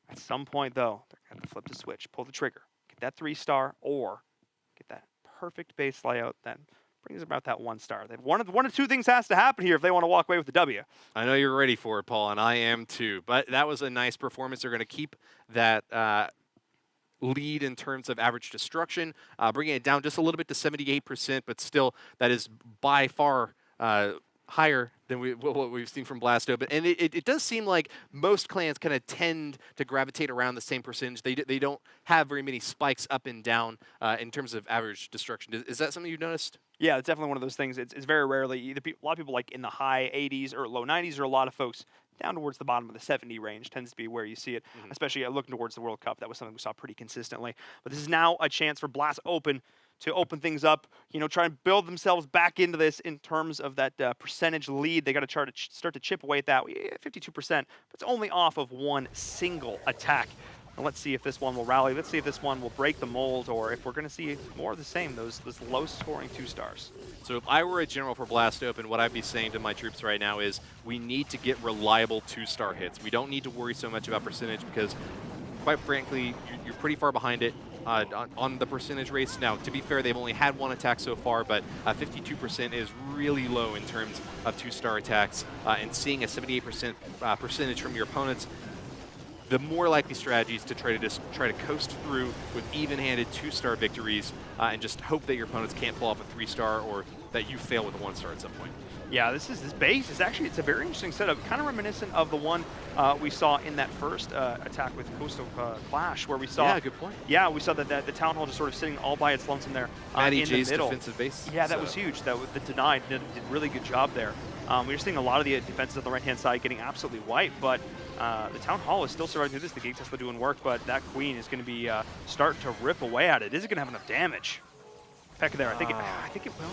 At some point, though, they're going to flip the switch, pull the trigger, get that 3-star, or get that perfect base layout that brings about that 1-star. One of 2 things has to happen here if they want to walk away with the W. I know you're ready for it, Paul, and I am too. But that was a nice performance. They're going to keep that lead in terms of average destruction, bringing it down just a little bit to 78%, but still, that is by far higher than what we've seen from Blast Open. And it does seem like most clans kind of tend to gravitate around the same percentage. They don't have very many spikes up and down in terms of average destruction. Is that something you've noticed? Yeah, it's definitely one of those things. It's very rarely, a lot of people like in the high 80s or low 90s, or a lot of folks down towards the bottom of the 70 range tends to be where you see it, especially looking towards the World Cup. That was something we saw pretty consistently. But this is now a chance for Blast Open to open things up, try and build themselves back into this in terms of that percentage lead. They got to start to chip away at that. 52%, but it's only off of one single attack. And let's see if this one will rally. Let's see if this one will break the mold, or if we're going to see more of the same, those low-scoring 2-stars. So if I were a general for Blast Open, what I'd be saying to my troops right now is we need to get reliable 2-star hits. We don't need to worry so much about percentage because, quite frankly, you're pretty far behind it on the percentage race. Now, to be fair, they've only had 1 attack so far, but 52% is really low in terms of 2-star attacks. And seeing a 78% percentage from your opponents, the more likely strategy is to try to coast through with even-handed 2-star victories and just hope that your opponents can't pull off a 3-star or that you fail with a 1-star at some point. Yeah, this base is actually, it's a very interesting setup, kind of reminiscent of the one we saw in that first attack with Coastal Clash, where we saw. Yeah, good point. Yeah, we saw that the town hall just sort of sitting all by its lonesome there Matty in J's the middle. defensive base. Yeah, that was huge. That the denied did a really good job there. We're seeing a lot of the defenses on the right-hand side getting absolutely wiped, but the town hall is still surviving through this. The gate Tesla doing work, but that queen is going to be starting to rip away at it. Is it going to have enough damage? Peck there. I think it will.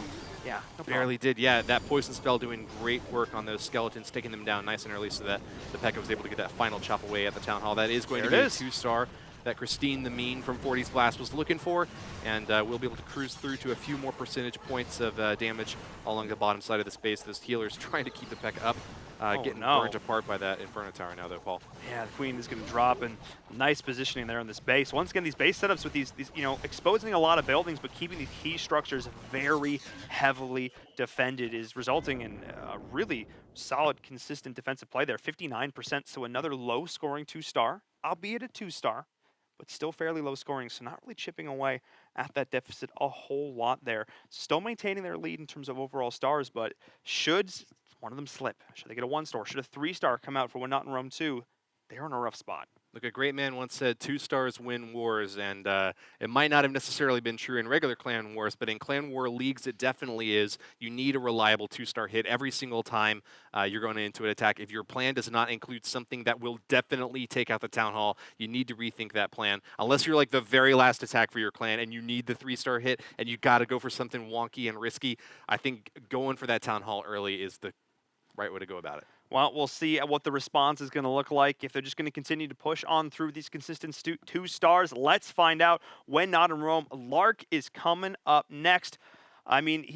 Yeah, no problem. Barely did. Yeah, that poison spell doing great work on those skeletons, taking them down nice and early so that the P.E.K.K.A was able to get that final chop away at the town hall. That is going to be a 2-star that Christine the Mean from 40's Blast was looking for, and we'll be able to cruise through to a few more percentage points of damage along the bottom side of the space. Those healers trying to keep the P.E.K.K.A up. Getting burned apart by that Inferno Tower now, though, Paul. Yeah, the queen is going to drop, and nice positioning there on this base. Once again, these base setups with these exposing a lot of buildings, but keeping these key structures very heavily defended is resulting in a really solid, consistent defensive play there. 59%, so another low-scoring 2-star, albeit a 2-star, but still fairly low scoring, so not really chipping away at that deficit a whole lot there. Still maintaining their lead in terms of overall stars, but should one of them slip? Should they get a 1-star? Should a 3-star come out for When Not in Rome 2? They're in a rough spot. Look, a great man once said 2 stars win wars, and it might not have necessarily been true in regular clan wars, but in clan war leagues it definitely is. You need a reliable 2-star hit every single time you're going into an attack. If your plan does not include something that will definitely take out the town hall, you need to rethink that plan. Unless you're like the very last attack for your clan and you need the 3-star hit and you got to go for something wonky and risky, I think going for that town hall early is the right way to go about it. Well, we'll see what the response is going to look like. If they're just going to continue to push on through these consistent 2 stars, let's find out. When Not in Rome, Lark is coming up next. I mean,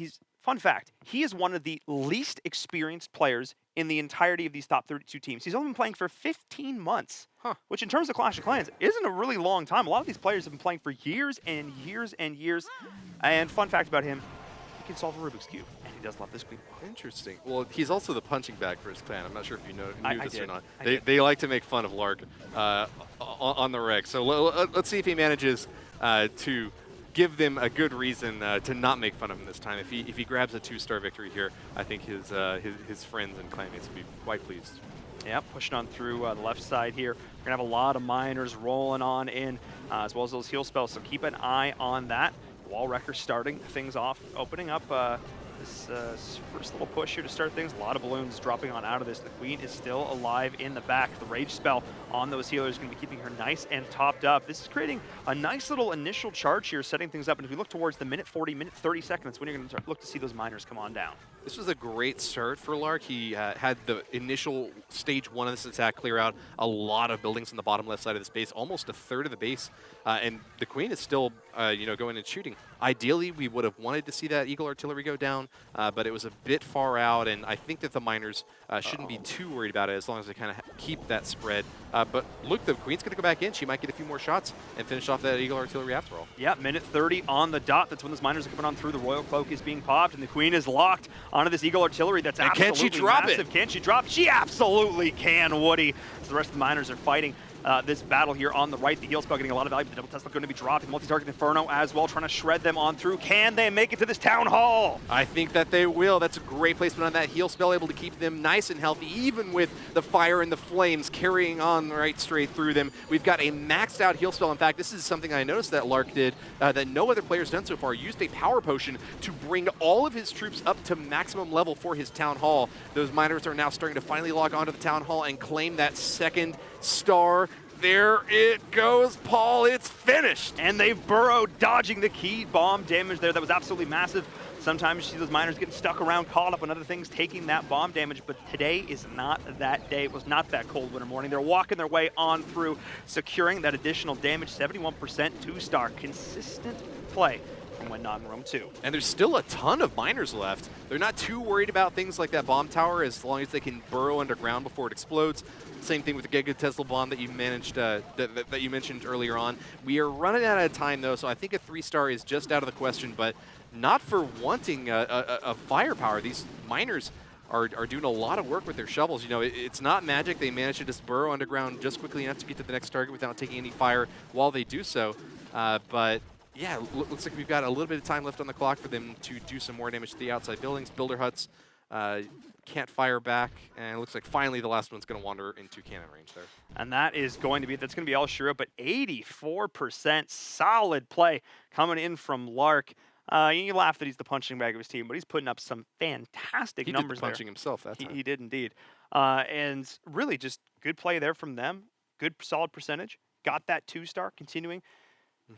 fun fact, he is one of the least experienced players in the entirety of these top 32 teams. He's only been playing for 15 months, which in terms of Clash of Clans isn't a really long time. A lot of these players have been playing for years and years and years. And fun fact about him, he can solve a Rubik's Cube. He does love this queen. Interesting. Well, he's also the punching bag for his clan. I'm not sure if you knew this or not. I They like to make fun of Lark on the reg. So let's see if he manages to give them a good reason to not make fun of him this time. If he grabs a 2-star victory here, I think his friends and clanmates will be quite pleased. Yeah, pushing on through the left side here. We're going to have a lot of miners rolling on in, as well as those heal spells, so keep an eye on that. Wall Wrecker starting things off, opening up this first little push here to start things. A lot of balloons dropping on out of this. The queen is still alive in the back. The rage spell on those healers is going to be keeping her nice and topped up. This is creating a nice little initial charge here, setting things up. And if we look towards the minute 40, minute 30 seconds, when you're going to look to see those miners come on down. This was a great start for Lark. He had the initial stage 1 of this attack clear out a lot of buildings on the bottom left side of the base, almost a third of the base. And the queen is still, going and shooting. Ideally, we would have wanted to see that Eagle Artillery go down, but it was a bit far out, and I think that the miners shouldn't be too worried about it as long as they kind of keep that spread. But look, the queen's going to go back in. She might get a few more shots and finish off that Eagle Artillery after all. Yeah, minute 30 on the dot. That's when those miners are coming on through. The Royal Cloak is being popped, and the queen is locked onto this Eagle Artillery. That's absolutely can she drop massive. it? Can she drop it? She absolutely can, Woody. So the rest of the miners are fighting this battle here on the right. The heal spell getting a lot of value. The double Tesla going to be dropping. Multi-target Inferno as well, trying to shred them on through. Can they make it to this town hall? I think that they will. That's a great placement on that heal spell, able to keep them nice and healthy, even with the fire and the flames carrying on right straight through them. We've got a maxed out heal spell. In fact, this is something I noticed that Lark did that no other player's done so far. Used a power potion to bring all of his troops up to maximum level for his town hall. Those miners are now starting to finally log onto the town hall and claim that 2nd star. There it goes, Paul. It's finished. And they've burrowed, dodging the key bomb damage there. That was absolutely massive. Sometimes you see those miners getting stuck around, caught up on other things, taking that bomb damage. But today is not that day. It was not that cold winter morning. They're walking their way on through, securing that additional damage. 71% 2-star. Consistent play from When Not in Rome 2. And there's still a ton of miners left. They're not too worried about things like that bomb tower as long as they can burrow underground before it explodes. Same thing with the Giga Tesla bomb that you managed that you mentioned earlier on. We are running out of time though, so I think a 3-star is just out of the question, but not for wanting a firepower. These miners are doing a lot of work with their shovels. It's not magic. They manage to just burrow underground just quickly enough to get to the next target without taking any fire while they do so. But yeah, looks like we've got a little bit of time left on the clock for them to do some more damage to the outside buildings. Builder huts can't fire back, and it looks like finally the last one's going to wander into cannon range there. And that's going to be all Shiro, but 84% solid play coming in from Lark. You laugh that he's the punching bag of his team, but he's putting up some fantastic numbers He did the punching himself that time. He did indeed. And really just good play there from them. Good solid percentage. Got that 2-star continuing.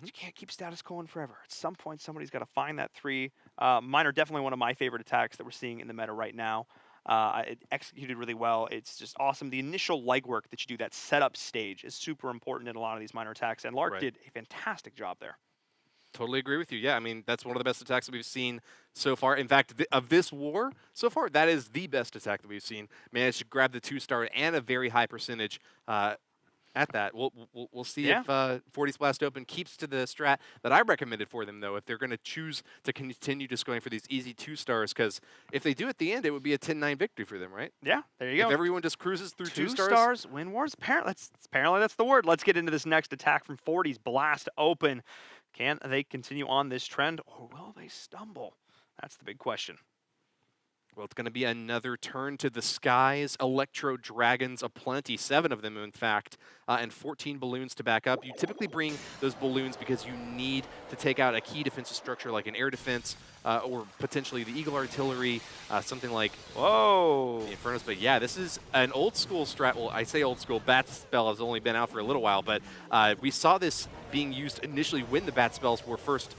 You can't keep status quo forever. At some point, somebody's got to find that 3. Mine are definitely one of my favorite attacks that we're seeing in the meta right now. It executed really well. It's just awesome. The initial legwork that you do, that setup stage, is super important in a lot of these minor attacks, and Lark did a fantastic job there. Totally agree with you. Yeah, I mean, that's one of the best attacks that we've seen so far. In fact, of this war so far, that is the best attack that we've seen. Managed to grab the 2-star and a very high percentage at that. We'll see if 40's Blast Open keeps to the strat that I recommended for them, though, if they're going to choose to continue just going for these easy 2-stars, because if they do at the end, it would be a 10-9 victory for them, right? Yeah, there you go. If everyone just cruises through 2-stars. 2-stars, win wars. Apparently that's the word. Let's get into this next attack from 40's Blast Open. Can they continue on this trend, or will they stumble? That's the big question. Well, it's going to be another turn to the skies. Electro Dragons aplenty, 7 of them, in fact, and 14 balloons to back up. You typically bring those balloons because you need to take out a key defensive structure like an air defense or potentially the Eagle Artillery, something like the Infernos. But yeah, this is an old school strat. Well, I say old school. Bat spell has only been out for a little while, but we saw this being used initially when the bat spells were first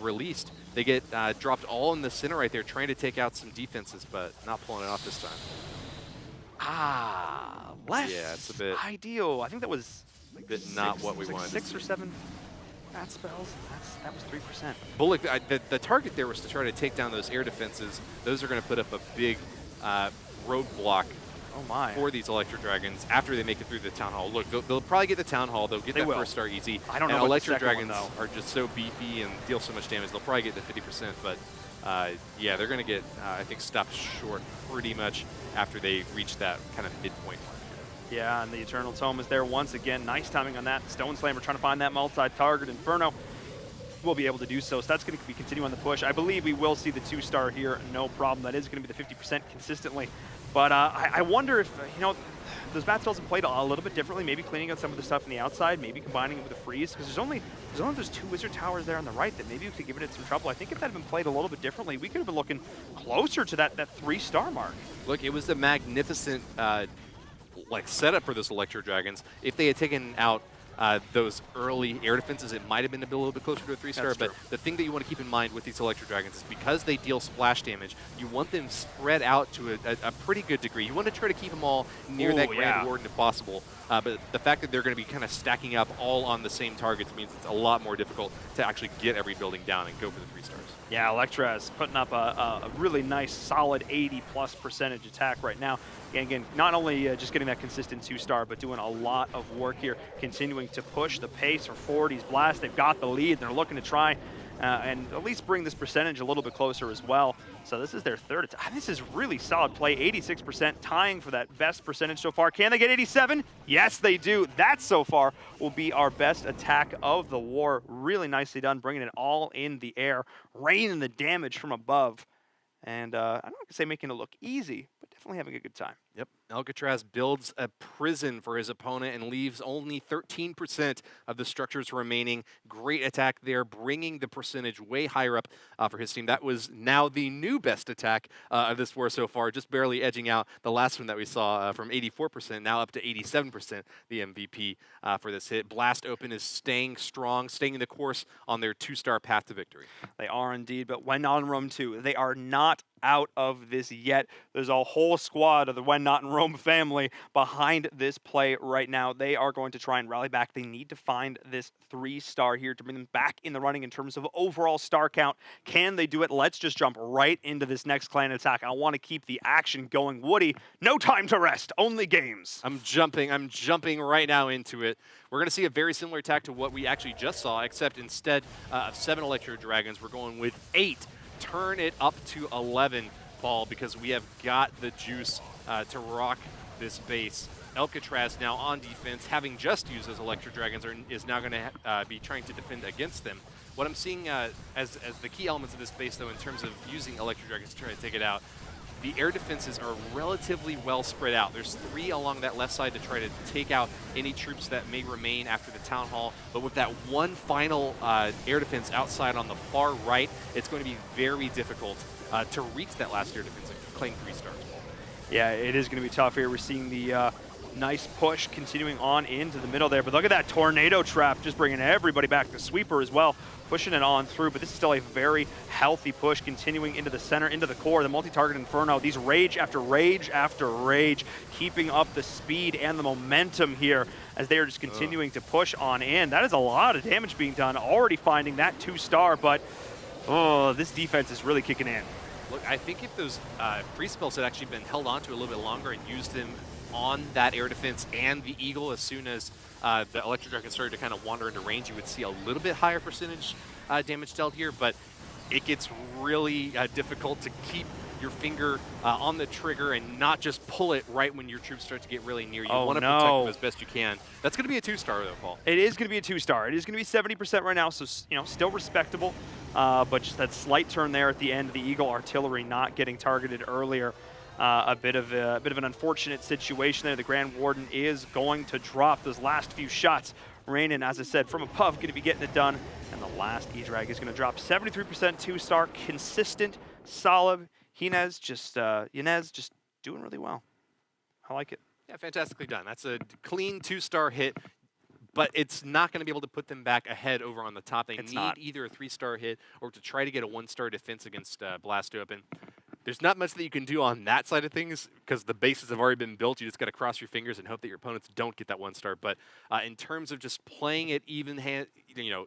released. They get dropped all in the center right there, trying to take out some defenses, but not pulling it off this time. Less yeah, it's a bit ideal. I think that was like not what we wanted. 6 or 7 bat spells. That was 3%. Bullock, the target there was to try to take down those air defenses. Those are going to put up a big roadblock for these Electro Dragons after they make it through the Town Hall. Look, they'll probably get the Town Hall. They'll get that first star easy. I don't know. And Electro Dragons are just so beefy and deal so much damage. They'll probably get the 50%, but yeah, they're going to get, I think, stopped short pretty much after they reach that kind of midpoint mark. Yeah, and the Eternal Tome is there once again. Nice timing on that. Stone Slammer trying to find that multi-target Inferno. Will be able to do so. So that's going to be continuing the push. I believe we will see the 2-star here, no problem. That is going to be the 50% consistently. But I wonder if, those bat spells have played a little bit differently, maybe cleaning out some of the stuff on the outside, maybe combining it with a freeze, because there's only those 2 wizard towers there on the right that maybe we could give it some trouble. I think if that had been played a little bit differently, we could have been looking closer to that 3-star mark. Look, it was a magnificent setup for those Electro Dragons. If they had taken out those early air defenses, it might have been a little bit closer to a 3-star, but the thing that you want to keep in mind with these Electro Dragons is because they deal splash damage, you want them spread out to a pretty good degree. You want to try to keep them all near that Grand Warden if possible, but the fact that they're going to be kind of stacking up all on the same targets means it's a lot more difficult to actually get every building down and go for the 3-stars. Yeah, Electra is putting up a really nice, solid 80+% attack right now. And again, not only just getting that consistent 2-star, but doing a lot of work here, continuing to push the pace for 40's Blast. They've got the lead. They're looking to try and at least bring this percentage a little bit closer as well. So this is their 3rd attack. This is really solid play, 86%, tying for that best percentage so far. Can they get 87? Yes, they do. That so far will be our best attack of the war. Really nicely done, bringing it all in the air, raining the damage from above. And I don't want to say making it look easy, but definitely having a good time. Yep. Alcatraz builds a prison for his opponent and leaves only 13% of the structures remaining. Great attack there, bringing the percentage way higher up for his team. That was now the new best attack of this war so far, just barely edging out the last one that we saw from 84%, now up to 87%, the MVP for this hit. Blast Open is staying strong, staying the course on their 2-star path to victory. They are indeed, but when not in Rome 2, they are not out of this yet. There's a whole squad of the When Not in Rome family behind this play right now. They are going to try and rally back. They need to find this 3-star here to bring them back in the running in terms of overall star count. Can they do it? Let's just jump right into this next clan attack. I want to keep the action going. Woody, no time to rest, only games. I'm jumping right now into it. We're going to see a very similar attack to what we actually just saw, except instead of 7 Electro Dragons, we're going with 8. Turn it up to 11, Paul, because we have got the juice to rock this base. Alcatraz now on defense, having just used those Electro Dragons, is now going to be trying to defend against them. What I'm seeing as the key elements of this base, though, in terms of using Electro Dragons to try to take it out, the air defenses are relatively well spread out. There's 3 along that left side to try to take out any troops that may remain after the Town Hall. But with that one final air defense outside on the far right, it's going to be very difficult to reach that last air defense and claim 3 stars. Yeah, it is going to be tough here. We're seeing the nice push continuing on into the middle there. But look at that tornado trap, just bringing everybody back. The sweeper as well, pushing it on through. But this is still a very healthy push, continuing into the center, into the core. The multi-target Inferno, these rage after rage after rage, keeping up the speed and the momentum here as they are just continuing to push on in. That is a lot of damage being done. Already finding that 2-star, but this defense is really kicking in. Look, I think if those free spells had actually been held onto a little bit longer and used them on that air defense and the Eagle, as soon as the Electro Dragon started to kind of wander into range, you would see a little bit higher percentage damage dealt here, but it gets really difficult to keep your finger on the trigger and not just pull it right when your troops start to get really near. You want to protect them as best you can. That's going to be a 2-star, though, Paul. It is going to be a 2-star. It is going to be 70% right now, so still respectable. But just that slight turn there at the end, the Eagle artillery not getting targeted earlier. A bit of an unfortunate situation there. The Grand Warden is going to drop those last few shots. Rainin, as I said, from above, going to be getting it done. And the last E-Drag is going to drop 73% 2-star, consistent, solid. Yanez just doing really well. I like it. Yeah, fantastically done. That's a clean 2-star hit, but it's not going to be able to put them back ahead over on the top. They need either a 3-star hit or to try to get a 1-star defense against Blast Open. There's not much that you can do on that side of things because the bases have already been built. You just got to cross your fingers and hope that your opponents don't get that 1-star. But in terms of just playing it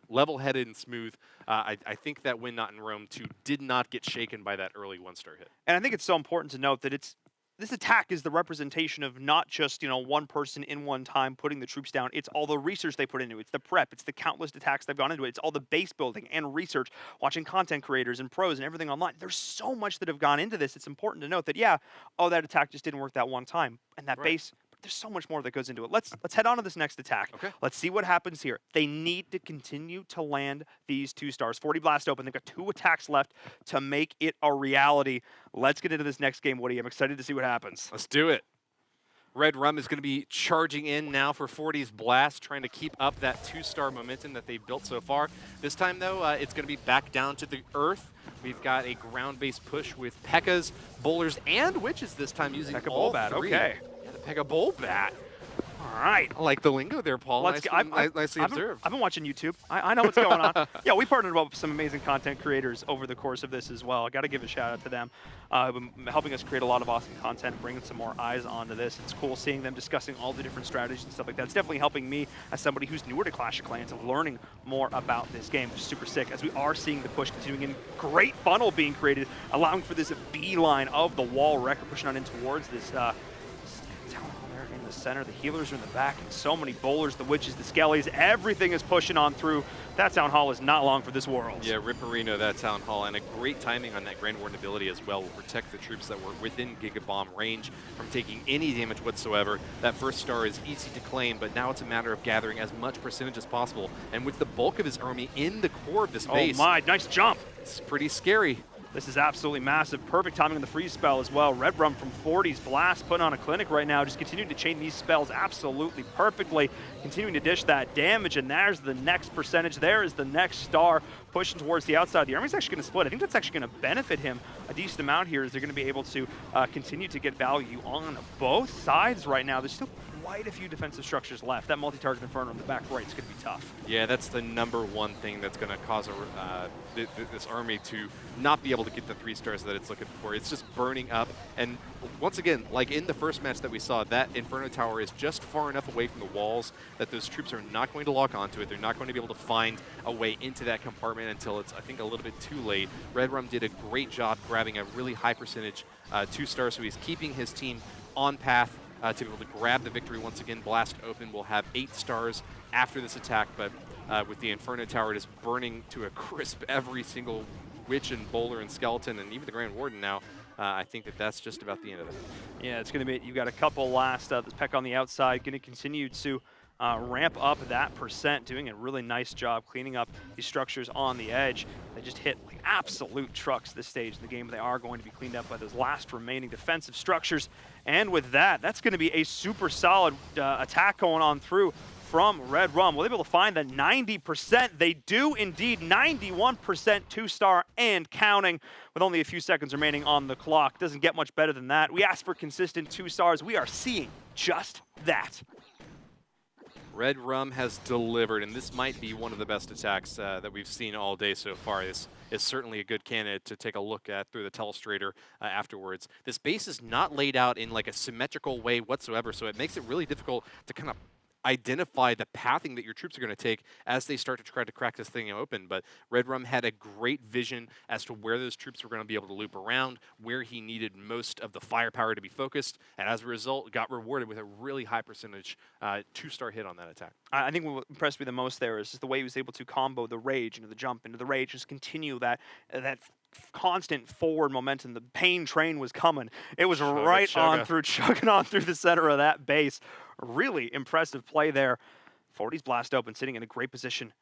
level-headed and smooth, I think that win not in Rome 2 did not get shaken by that early 1-star hit. And I think it's so important to note that this attack is the representation of not just, one person in one time putting the troops down. It's all the research they put into it. It's the prep. It's the countless attacks they've gone into it. It's all the base building and research, watching content creators and pros and everything online. There's so much that have gone into this. It's important to note that, that attack just didn't work that one time. And that base, there's so much more that goes into it. Let's head on to this next attack. Okay. Let's see what happens here. They need to continue to land these 2-stars. 40 Blast Open. They've got 2 attacks left to make it a reality. Let's get into this next game, Woody. I'm excited to see what happens. Let's do it. Red Rum is going to be charging in now for 40's Blast, trying to keep up that 2-star momentum that they've built so far. This time, though, it's going to be back down to the earth. We've got a ground-based push with P.E.K.K.A.s, Bowlers, and Witches this time using P.E.K.K.A. all Bullbat, 3. okay. Yeah, the P.E.K.K.A. Bullbat. All right. I like the lingo there, Paul. Nicely I've observed. I've been watching YouTube. I know what's going on. Yeah, we partnered up with some amazing content creators over the course of this as well. I got to give a shout out to them. Been helping us create a lot of awesome content and bringing some more eyes onto this. It's cool seeing them discussing all the different strategies and stuff like that. It's definitely helping me as somebody who's newer to Clash of Clans of learning more about this game, which is super sick, as we are seeing the push continuing in. Great funnel being created, allowing for this beeline of the wall wrecker pushing on in towards this the center. The healers are in the back, and so many bowlers, the witches, the skellies, everything is pushing on through. That Town Hall is not long for this world. Yeah, Ripperino, that Town Hall, and a great timing on that Grand Warden ability as well will protect the troops that were within Gigabomb range from taking any damage whatsoever. That 1-star is easy to claim, but now it's a matter of gathering as much percentage as possible. And with the bulk of his army in the core of this base, oh my, nice jump. It's pretty scary. This is absolutely massive. Perfect timing on the freeze spell as well. Red Rum from 40's Blast putting on a clinic right now. Just continuing to chain these spells absolutely perfectly. Continuing to dish that damage, and there's the next percentage. There is the next star pushing towards the outside. The army's actually going to split. I think that's actually going to benefit him a decent amount here, as they're going to be able to continue to get value on both sides right now. There's still quite a few defensive structures left. That multi-target Inferno in the back right is going to be tough. Yeah, that's the #1 thing that's going to cause this army to not be able to get the 3-stars that it's looking for. It's just burning up. And once again, like in the first match that we saw, that Inferno Tower is just far enough away from the walls that those troops are not going to lock onto it. They're not going to be able to find a way into that compartment until it's, I think, a little bit too late. Red Rum did a great job grabbing a really high percentage 2-star, so he's keeping his team on path to be able to grab the victory once again. Blast Open will have 8 stars after this attack, but with the Inferno Tower just burning to a crisp every single witch and bowler and skeleton and even the Grand Warden now, I think that's just about the end of it. Yeah, it's going to be, you've got a couple last, this Peck on the outside, going to continue to ramp up that percent, doing a really nice job cleaning up these structures on the edge. They just hit like absolute trucks this stage of the game. They are going to be cleaned up by those last remaining defensive structures. And with that, that's going to be a super solid attack going on through from Red Rum. Will they be able to find that 90%? They do indeed, 91% two-star and counting with only a few seconds remaining on the clock. Doesn't get much better than that. We asked for consistent two-stars. We are seeing just that. Red Rum has delivered, and this might be one of the best attacks that we've seen all day so far. This is certainly a good candidate to take a look at through the telestrator afterwards. This base is not laid out in like a symmetrical way whatsoever, so it makes it really difficult to kind of identify the pathing that your troops are going to take as they start to try to crack this thing open. But Red Rum had a great vision as to where those troops were going to be able to loop around, where he needed most of the firepower to be focused, and as a result, got rewarded with a really high percentage two-star hit on that attack. I think what impressed me the most there is just the way he was able to combo the rage into the jump into the rage, just continue that constant forward momentum. The pain train was coming. It was chugging on through the center of that base. Really impressive play there. 40's blast open, sitting in a great position.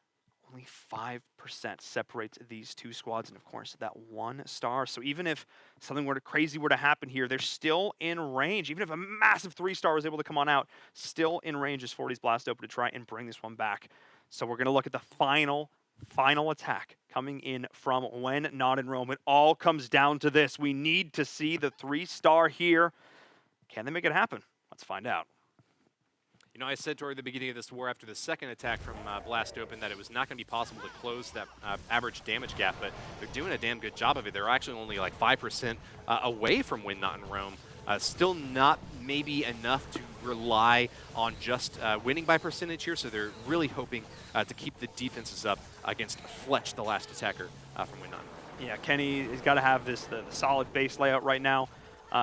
Only 5% separates these two squads, and of course that 1 star. So even if something crazy were to happen here, they're still in range. Even if a massive 3-star was able to come on out, still in range is 40's blast open to try and bring this one back. So we're going to look at the final attack coming in from When Not in Rome. It all comes down to this. We need to see the 3-star here. Can they make it happen? Let's find out. You know, I said toward the beginning of this war after the second attack from Blast Open that it was not going to be possible to close that average damage gap, but they're doing a damn good job of it. They're actually only like 5% away from When Not in Rome. Still not maybe enough to rely on just winning by percentage here, so they're really hoping to keep the defenses up against Fletch, the last attacker from When Not in Rome. Yeah, Kenny has got to have the solid base layout right now.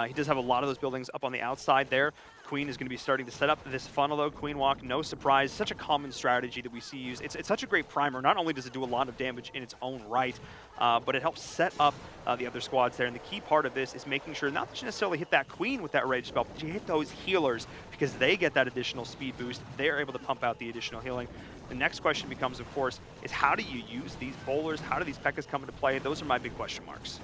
He does have a lot of those buildings up on the outside there. Queen is going to be starting to set up this funnel, though. Queen Walk, no surprise. Such a common strategy that we see used. It's such a great primer. Not only does it do a lot of damage in its own right, but it helps set up the other squads there. And the key part of this is making sure not that you necessarily hit that Queen with that rage spell, but you hit those healers because they get that additional speed boost. They're able to pump out the additional healing. The next question becomes, of course, is how do you use these bowlers? How do these P.E.K.K.A.s come into play? Those are my big question marks.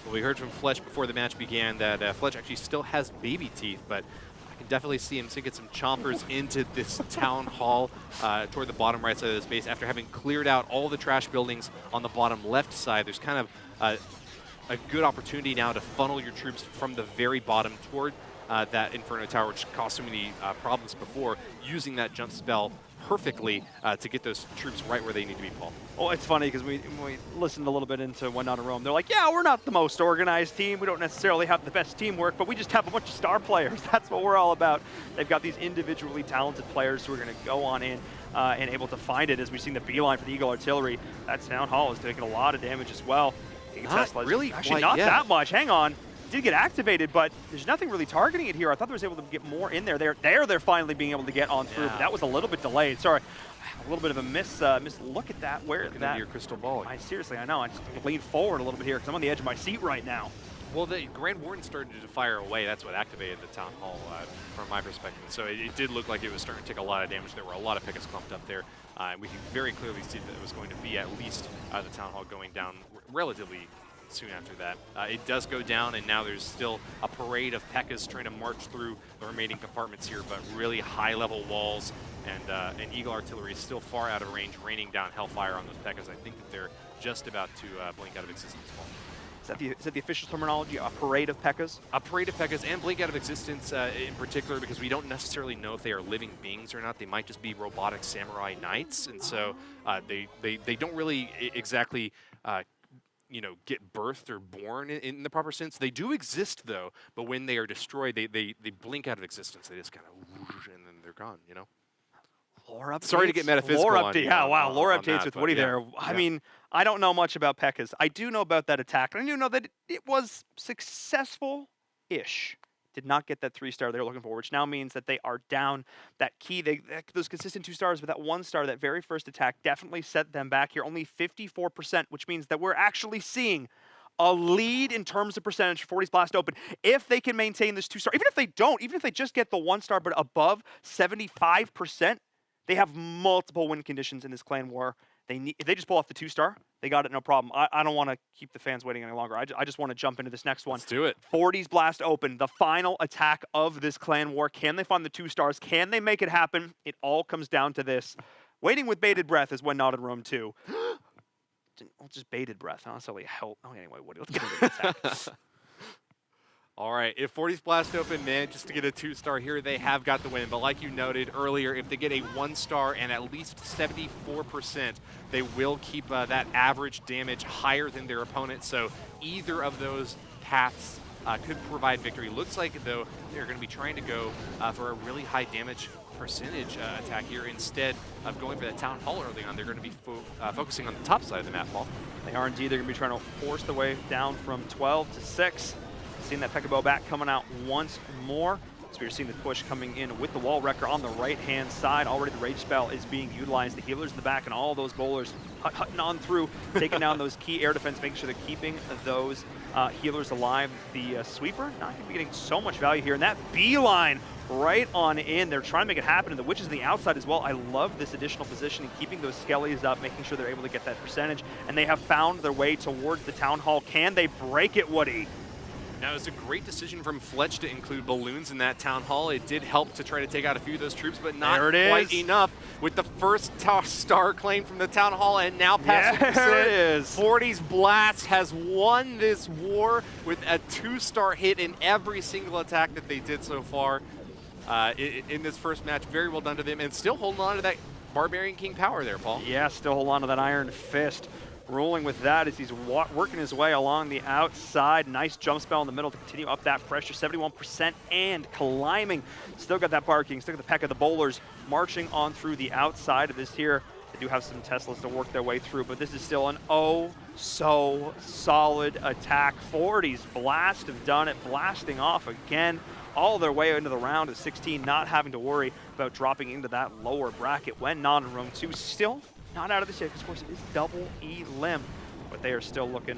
Well, we heard from Fletch before the match began that Fletch actually still has baby teeth, but I can definitely see him to get some chompers into this town hall toward the bottom right side of the base. After having cleared out all the trash buildings on the bottom left side, there's kind of a good opportunity now to funnel your troops from the very bottom toward that Inferno Tower, which caused so many problems before, using that jump spell perfectly to get those troops right where they need to be, Paul. Well, it's funny because we listened a little bit into When Not in Rome. They're like, yeah, we're not the most organized team. We don't necessarily have the best teamwork, but we just have a bunch of star players. That's what we're all about. They've got these individually talented players who are going to go on in and able to find it. As we've seen the beeline for the Eagle Artillery, that town hall is taking a lot of damage as well. Not really, actually not that much. Hang on. Did get activated, but there's nothing really targeting it here. I thought they was able to get more in there. They're finally being able to get on through, but that was a little bit delayed. Sorry, a little bit of a miss look at that. Where Looking that? into your crystal ball. Seriously, I know. I just leaned forward a little bit here because I'm on the edge of my seat right now. Well, the Grand Warden started to fire away. That's what activated the town hall from my perspective. So it did look like it was starting to take a lot of damage. There were a lot of P.E.K.K.A.s clumped up there. And we can very clearly see that it was going to be at least the town hall going down relatively soon after that. It does go down, and now there's still a parade of P.E.K.K.A.s trying to march through the remaining compartments here, but really high-level walls, and Eagle Artillery is still far out of range, raining down Hellfire on those P.E.K.K.A.s. I think that they're just about to blink out of existence. Is that the official terminology, a parade of P.E.K.K.A.s? A parade of P.E.K.K.A.s and blink out of existence in particular, because we don't necessarily know if they are living beings or not. They might just be robotic samurai knights, and so they don't really exactly get birthed or born in the proper sense. They do exist, though, but when they are destroyed, they blink out of existence. They just kind of whoosh, and then they're gone, you know? Lore updates? Sorry to get metaphysical Lore on update. you Yeah, on- wow, on- lore on updates that, with but Woody yeah. there. I Yeah. mean, I don't know much about P.E.K.K.A.s. I do know about that attack, and I do know that it was successful-ish. Did not get that 3-star they were looking for, which now means that they are down that key. Those consistent 2 stars, but that 1 star, that very first attack, definitely set them back here. Only 54%, which means that we're actually seeing a lead in terms of percentage for 40's Blast Open. If they can maintain this 2-star, even if they don't, even if they just get the 1-star but above 75%, they have multiple win conditions in this clan war. If they just pull off the 2-star, they got it, no problem. I don't want to keep the fans waiting any longer. I just want to jump into this next one. Let's do it. 40's Blast Open, the final attack of this clan war. Can they find the 2 stars? Can they make it happen? It all comes down to this. Waiting with bated breath is when not in Rome 2. Well, just bated breath, not necessarily help. Oh, anyway, Woody, let's get into the attack. All right, if 40's Blast Open manages to get a 2-star here, they have got the win. But like you noted earlier, if they get a 1-star and at least 74%, they will keep that average damage higher than their opponent. So either of those paths could provide victory. Looks like, though, they're going to be trying to go for a really high damage percentage attack here instead of going for the Town Hall early on. They're going to be focusing on the top side of the map, Paul. They are indeed. They're going to be trying to force the way down from 12 to 6. Seeing that Pekka back coming out once more. So we're seeing the push coming in with the wall wrecker on the right-hand side. Already the rage spell is being utilized. The healers in the back and all those bowlers hutting on through, taking down those key air defense, making sure they're keeping those healers alive. The sweeper not going to be getting so much value here. And that beeline right on in. They're trying to make it happen. And the witches on the outside as well. I love this additional positioning, keeping those skellies up, making sure they're able to get that percentage. And they have found their way towards the Town Hall. Can they break it, Woody? Now, it's a great decision from Fletch to include balloons in that Town Hall. It did help to try to take out a few of those troops, but not quite enough with the first star claim from the Town Hall, and now past it is. 40's Blast has won this war with a 2-star hit in every single attack that they did so far in this first match. Very well done to them, and still holding on to that Barbarian King power there, Paul. Yeah, still hold on to that Iron Fist. Rolling with that as he's working his way along the outside. Nice jump spell in the middle to continue up that pressure. 71% and climbing. Still got that Bar King, still got the Peck of the Bowlers marching on through the outside of this here. They do have some Teslas to work their way through, but this is still an so solid attack. 40's Blast have done it, blasting off again. All their way into the round of 16, not having to worry about dropping into that lower bracket when not in Rome 2. Still not out of this yet, because of course it is double elim, but they are still looking,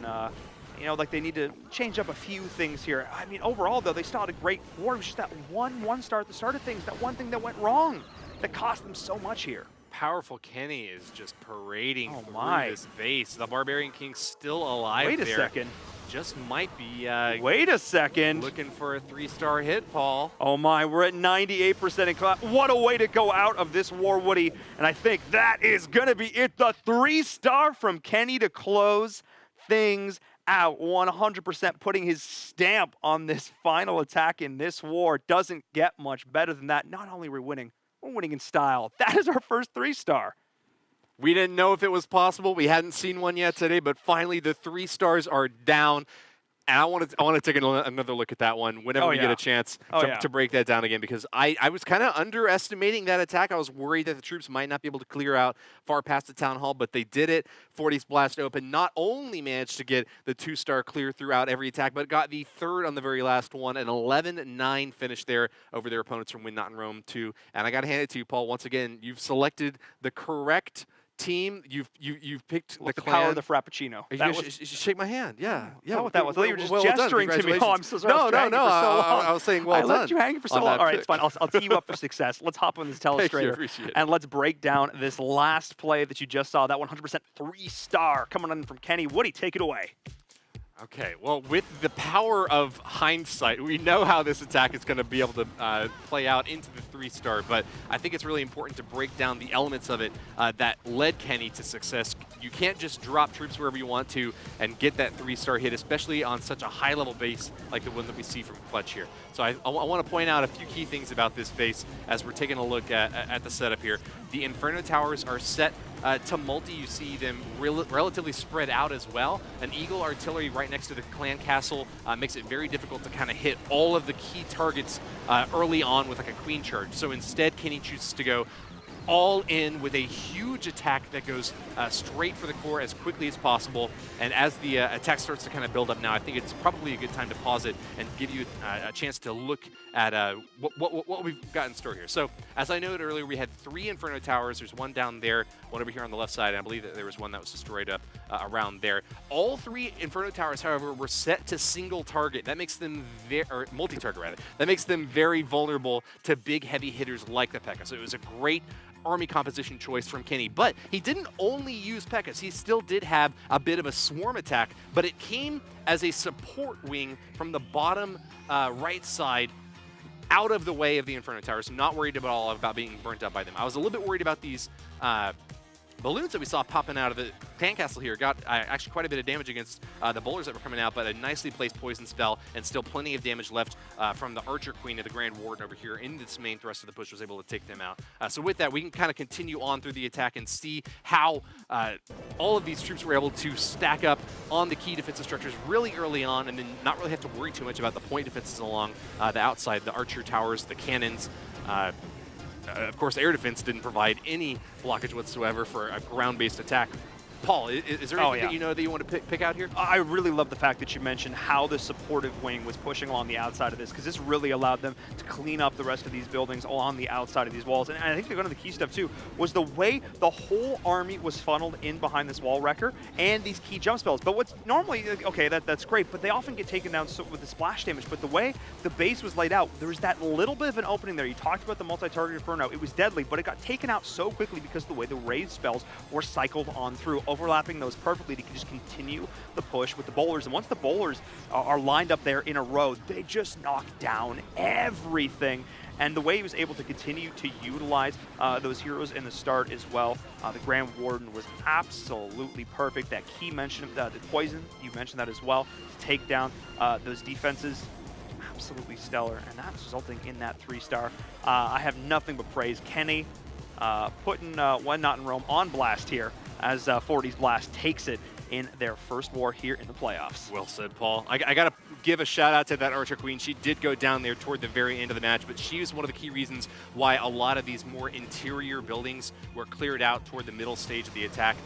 you know, like they need to change up a few things here. I mean, overall though, they still had a great war. It was just that one star at the start of things, that one thing that went wrong, that cost them so much here. Powerful Kenny is just parading through this base. The Barbarian King's still alive. Wait a second. Just might be wait a second. Looking for a 3-star hit, Paul. Oh my, we're at 98% in class. What a way to go out of this war, Woody. And I think that is going to be it. The 3-star from Kenny to close things out. 100% putting his stamp on this final attack in this war. Doesn't get much better than that. Not only are we winning, we're winning in style. That is our first 3-star. We didn't know if it was possible. We hadn't seen one yet today, but finally the 3 stars are down. And I want to take another look at that one whenever we get a chance to break that down again, because I was kind of underestimating that attack. I was worried that the troops might not be able to clear out far past the Town Hall, but they did it. 40's Blast Open not only managed to get the 2-star clear throughout every attack, but got the 3rd on the very last one, an 11-9 finish there over their opponents from Win Not in Rome 2. And I got to hand it to you, Paul. Once again, you've selected the correct team. You've picked the power of the Frappuccino. You shake my hand. Yeah. That's what that was. You were just gesturing to me. Oh, I'm so sorry. No. I was saying well done. I left you hanging for so long. All right, it's fine. I'll tee you up for success. Let's hop on this telestrator and let's break down this last play that you just saw. That 100% 3-star coming in from Kenny. Woody, take it away. Okay, well, with the power of hindsight, we know how this attack is going to be able to play out into the 3-star, but I think it's really important to break down the elements of it that led Kenny to success. You can't just drop troops wherever you want to and get that 3-star hit, especially on such a high-level base like the one that we see from Fletch here. So I want to point out a few key things about this base as we're taking a look at the setup here. The Inferno Towers are set to multi. You see them relatively spread out as well. An Eagle Artillery right next to the Clan Castle makes it very difficult to kind of hit all of the key targets early on with like a Queen Charge. So instead, Kenny chooses to go all in with a huge attack that goes straight for the core as quickly as possible. And as the attack starts to kind of build up now, I think it's probably a good time to pause it and give you a chance to look at what we've got in store here. So as I noted earlier, we had 3 Inferno Towers. There's one down there, one over here on the left side. And I believe that there was one that was destroyed up around there. All 3 Inferno Towers, however, were set to single target. That makes them or multi-target rather. That makes them very vulnerable to big heavy hitters like the P.E.K.K.A. So it was a great army composition choice from Kenny. But he didn't only use P.E.K.K.A.s. He still did have a bit of a swarm attack, but it came as a support wing from the bottom right side out of the way of the Inferno Towers. Not worried at all about being burnt up by them. I was a little bit worried about these balloons that we saw popping out of the Sandcastle here. Got actually quite a bit of damage against the bowlers that were coming out, but a nicely placed poison spell and still plenty of damage left from the Archer Queen of the Grand Warden over here in this main thrust of the push was able to take them out. So with that, we can kind of continue on through the attack and see how all of these troops were able to stack up on the key defensive structures really early on and then not really have to worry too much about the point defenses along the outside, the Archer Towers, the cannons. Of course, air defense didn't provide any blockage whatsoever for a ground-based attack. Paul, is there anything that you know that you want to pick out here? I really love the fact that you mentioned how the supportive wing was pushing along the outside of this, because this really allowed them to clean up the rest of these buildings along the outside of these walls. And I think they're going to the key stuff too, was the way the whole army was funneled in behind this wall wrecker and these key jump spells. But what's normally, okay, that's great, but they often get taken down with the splash damage. But the way the base was laid out, there was that little bit of an opening there. You talked about the multi-target Inferno. It was deadly, but it got taken out so quickly because of the way the raised spells were cycled on through, overlapping those perfectly to just continue the push with the bowlers. And once the bowlers are lined up there in a row, they just knock down everything. And the way he was able to continue to utilize those heroes in the start as well, the Grand Warden was absolutely perfect. That key mention, the poison, you mentioned that as well, to take down those defenses. Absolutely stellar, and that's resulting in that 3-star. I have nothing but praise. Kenny putting One Not in Rome on blast here as 40's Blast takes it in their first war here in the playoffs. Well said, Paul. I got to give a shout out to that Archer Queen. She did go down there toward the very end of the match, but she was one of the key reasons why a lot of these more interior buildings were cleared out toward the middle stage of the attack.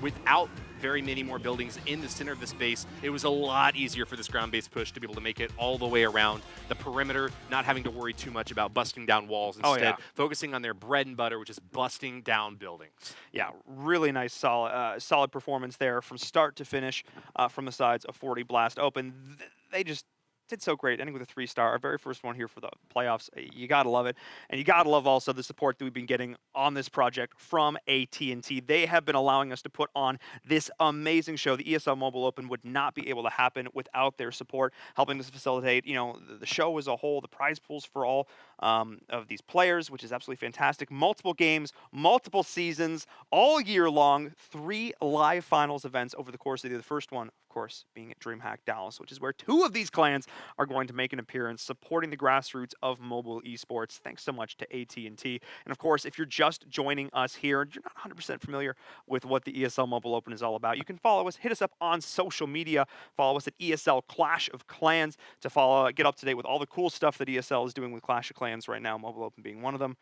Without very many more buildings in the center of the space, it was a lot easier for this ground-based push to be able to make it all the way around the perimeter, not having to worry too much about busting down walls. Instead, focusing on their bread and butter, which is busting down buildings. Yeah, really nice, solid performance there from start to finish from the sides of 40 Blast Open. They just did so great, ending with a 3-star, our very first one here for the playoffs. You gotta love it, and you gotta love also the support that we've been getting on this project from AT&T. They have been allowing us to put on this amazing show. The ESL Mobile Open would not be able to happen without their support, helping us facilitate, you know, the show as a whole, the prize pools for all of these players, which is absolutely fantastic. Multiple games, multiple seasons, all year long, 3 live finals events over the course of the year. The first one, of course, being at DreamHack Dallas, which is where 2 of these clans are going to make an appearance, supporting the grassroots of mobile esports. Thanks so much to AT&T. And of course, if you're just joining us here and you're not 100% familiar with what the ESL Mobile Open is all about, you can follow us, hit us up on social media, follow us at ESL Clash of Clans to get up to date with all the cool stuff that ESL is doing with Clash of Clans right now, Mobile Open being one of them.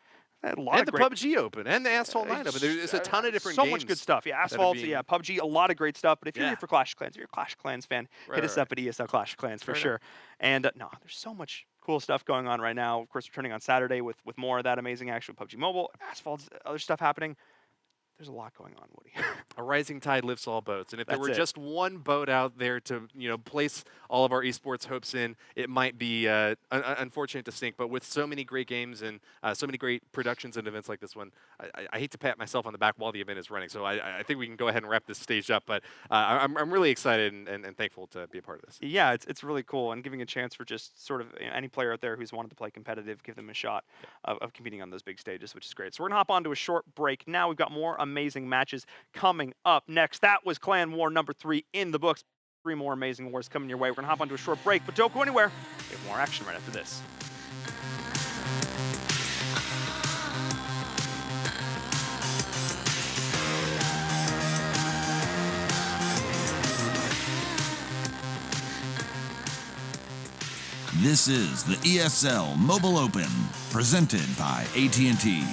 And the PUBG Open, and the Asphalt 9 Open. There's a ton of different games. So much good stuff. Yeah, Asphalt, PUBG, a lot of great stuff. But if you're here for Clash of Clans, if you're a Clash of Clans fan, hit us up at ESL Clash of Clans for sure. And no, there's so much cool stuff going on right now. Of course, returning on Saturday with more of that amazing action with PUBG Mobile, Asphalt, other stuff happening. There's a lot going on, Woody. A rising tide lifts all boats, and if there were just one boat out there to place all of our esports hopes in, it might be unfortunate to sink. But with so many great games and so many great productions and events like this one, I hate to pat myself on the back while the event is running. So I think we can go ahead and wrap this stage up. But I'm really excited and thankful to be a part of this. Yeah, it's really cool, and giving a chance for just sort of any player out there who's wanted to play competitive, give them a shot of competing on those big stages, which is great. So we're gonna hop on to a short break now. We've got more amazing matches coming up next. That was Clan War number 3 in the books. 3 more amazing wars coming your way. We're going to hop onto a short break, but don't go anywhere. We have more action right after this. This is the ESL Mobile Open, presented by AT&T.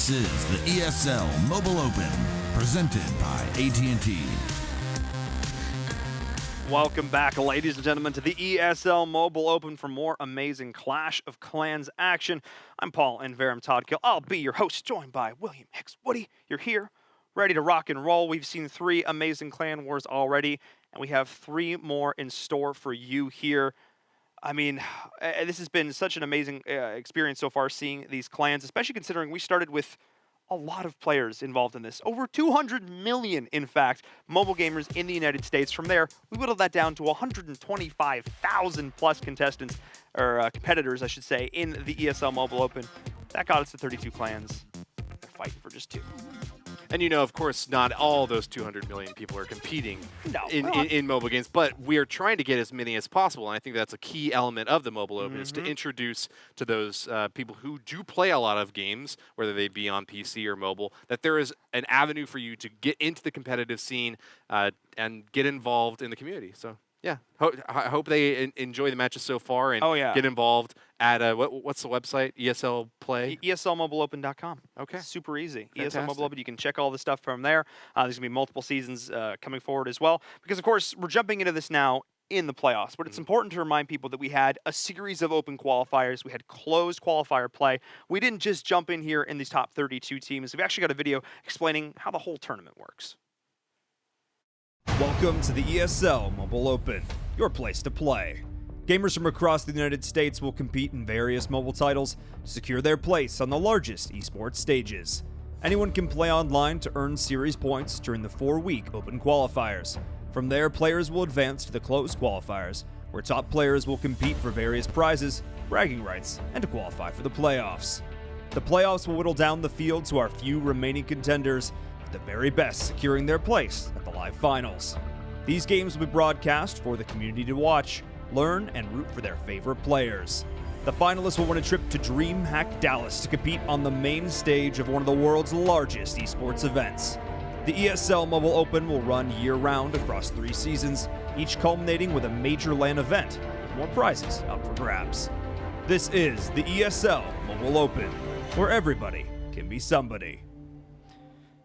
This is the ESL Mobile Open, presented by AT&T. Welcome back, ladies and gentlemen, to the ESL Mobile Open for more amazing Clash of Clans action. I'm Paul and Verum Toddkill. I'll be your host, joined by William Hicks Woody. You're here, ready to rock and roll. We've seen 3 amazing clan wars already, and we have 3 more in store for you here. I mean, this has been such an amazing experience so far, seeing these clans, especially considering we started with a lot of players involved in this. Over 200 million, in fact, mobile gamers in the United States. From there, we whittled that down to 125,000 plus contestants, or competitors, I should say, in the ESL Mobile Open. That got us to 32 clans. They're fighting for just 2. And you know, of course, not all those 200 million people are competing No, in mobile games, but we are trying to get as many as possible. And I think that's a key element of the Mobile Open is to introduce to those people who do play a lot of games, whether they be on PC or mobile, that there is an avenue for you to get into the competitive scene and get involved in the community. So, yeah, I hope they enjoy the matches so far and get involved at what's the website? ESL Play? ESLMobileOpen.com. Okay. Super easy. Fantastic. ESL Mobile Open, you can check all the stuff from there. There's going to be multiple seasons coming forward as well. Because, of course, we're jumping into this now in the playoffs. But it's important to remind people that we had a series of open qualifiers. We had closed qualifier play. We didn't just jump in here in these top 32 teams. We've actually got a video explaining how the whole tournament works. Welcome to the ESL Mobile Open, your place to play. Gamers from across the United States will compete in various mobile titles to secure their place on the largest esports stages. Anyone can play online to earn series points during the 4-week open qualifiers. From there, players will advance to the closed qualifiers, where top players will compete for various prizes, bragging rights, and to qualify for the playoffs. The playoffs will whittle down the field to our few remaining contenders, with the very best securing their place at the live finals. These games will be broadcast for the community to watch, learn, and root for their favorite players. The finalists will win a trip to DreamHack Dallas to compete on the main stage of one of the world's largest esports events. The ESL Mobile Open will run year-round across 3 seasons, each culminating with a major LAN event with more prizes up for grabs. This is the ESL Mobile Open, where everybody can be somebody.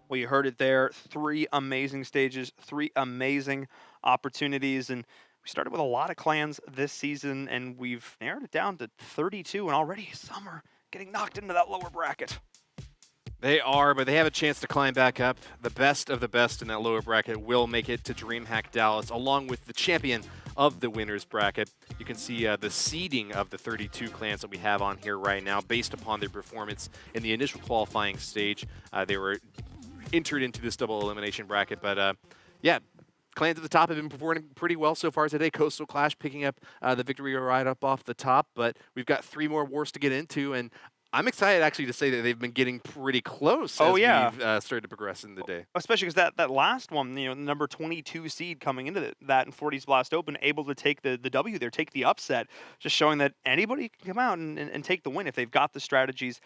Well, you heard it there. 3 amazing stages, 3 amazing opportunities, and we started with a lot of clans this season, and we've narrowed it down to 32, and already some are getting knocked into that lower bracket. They are, but they have a chance to climb back up. The best of the best in that lower bracket will make it to DreamHack Dallas, along with the champion of the winners bracket. You can see the seeding of the 32 clans that we have on here right now based upon their performance in the initial qualifying stage. They were entered into this double elimination bracket, but yeah, clans at the top have been performing pretty well so far today. Coastal Clash picking up the victory right up off the top, but we've got 3 more wars to get into, and I'm excited actually to say that they've been getting pretty close as we've started to progress in the day. Especially because that last one, you know, number 22 seed coming into that in 40s Blast Open, able to take the W there, take the upset, just showing that anybody can come out and take the win if they've got the strategies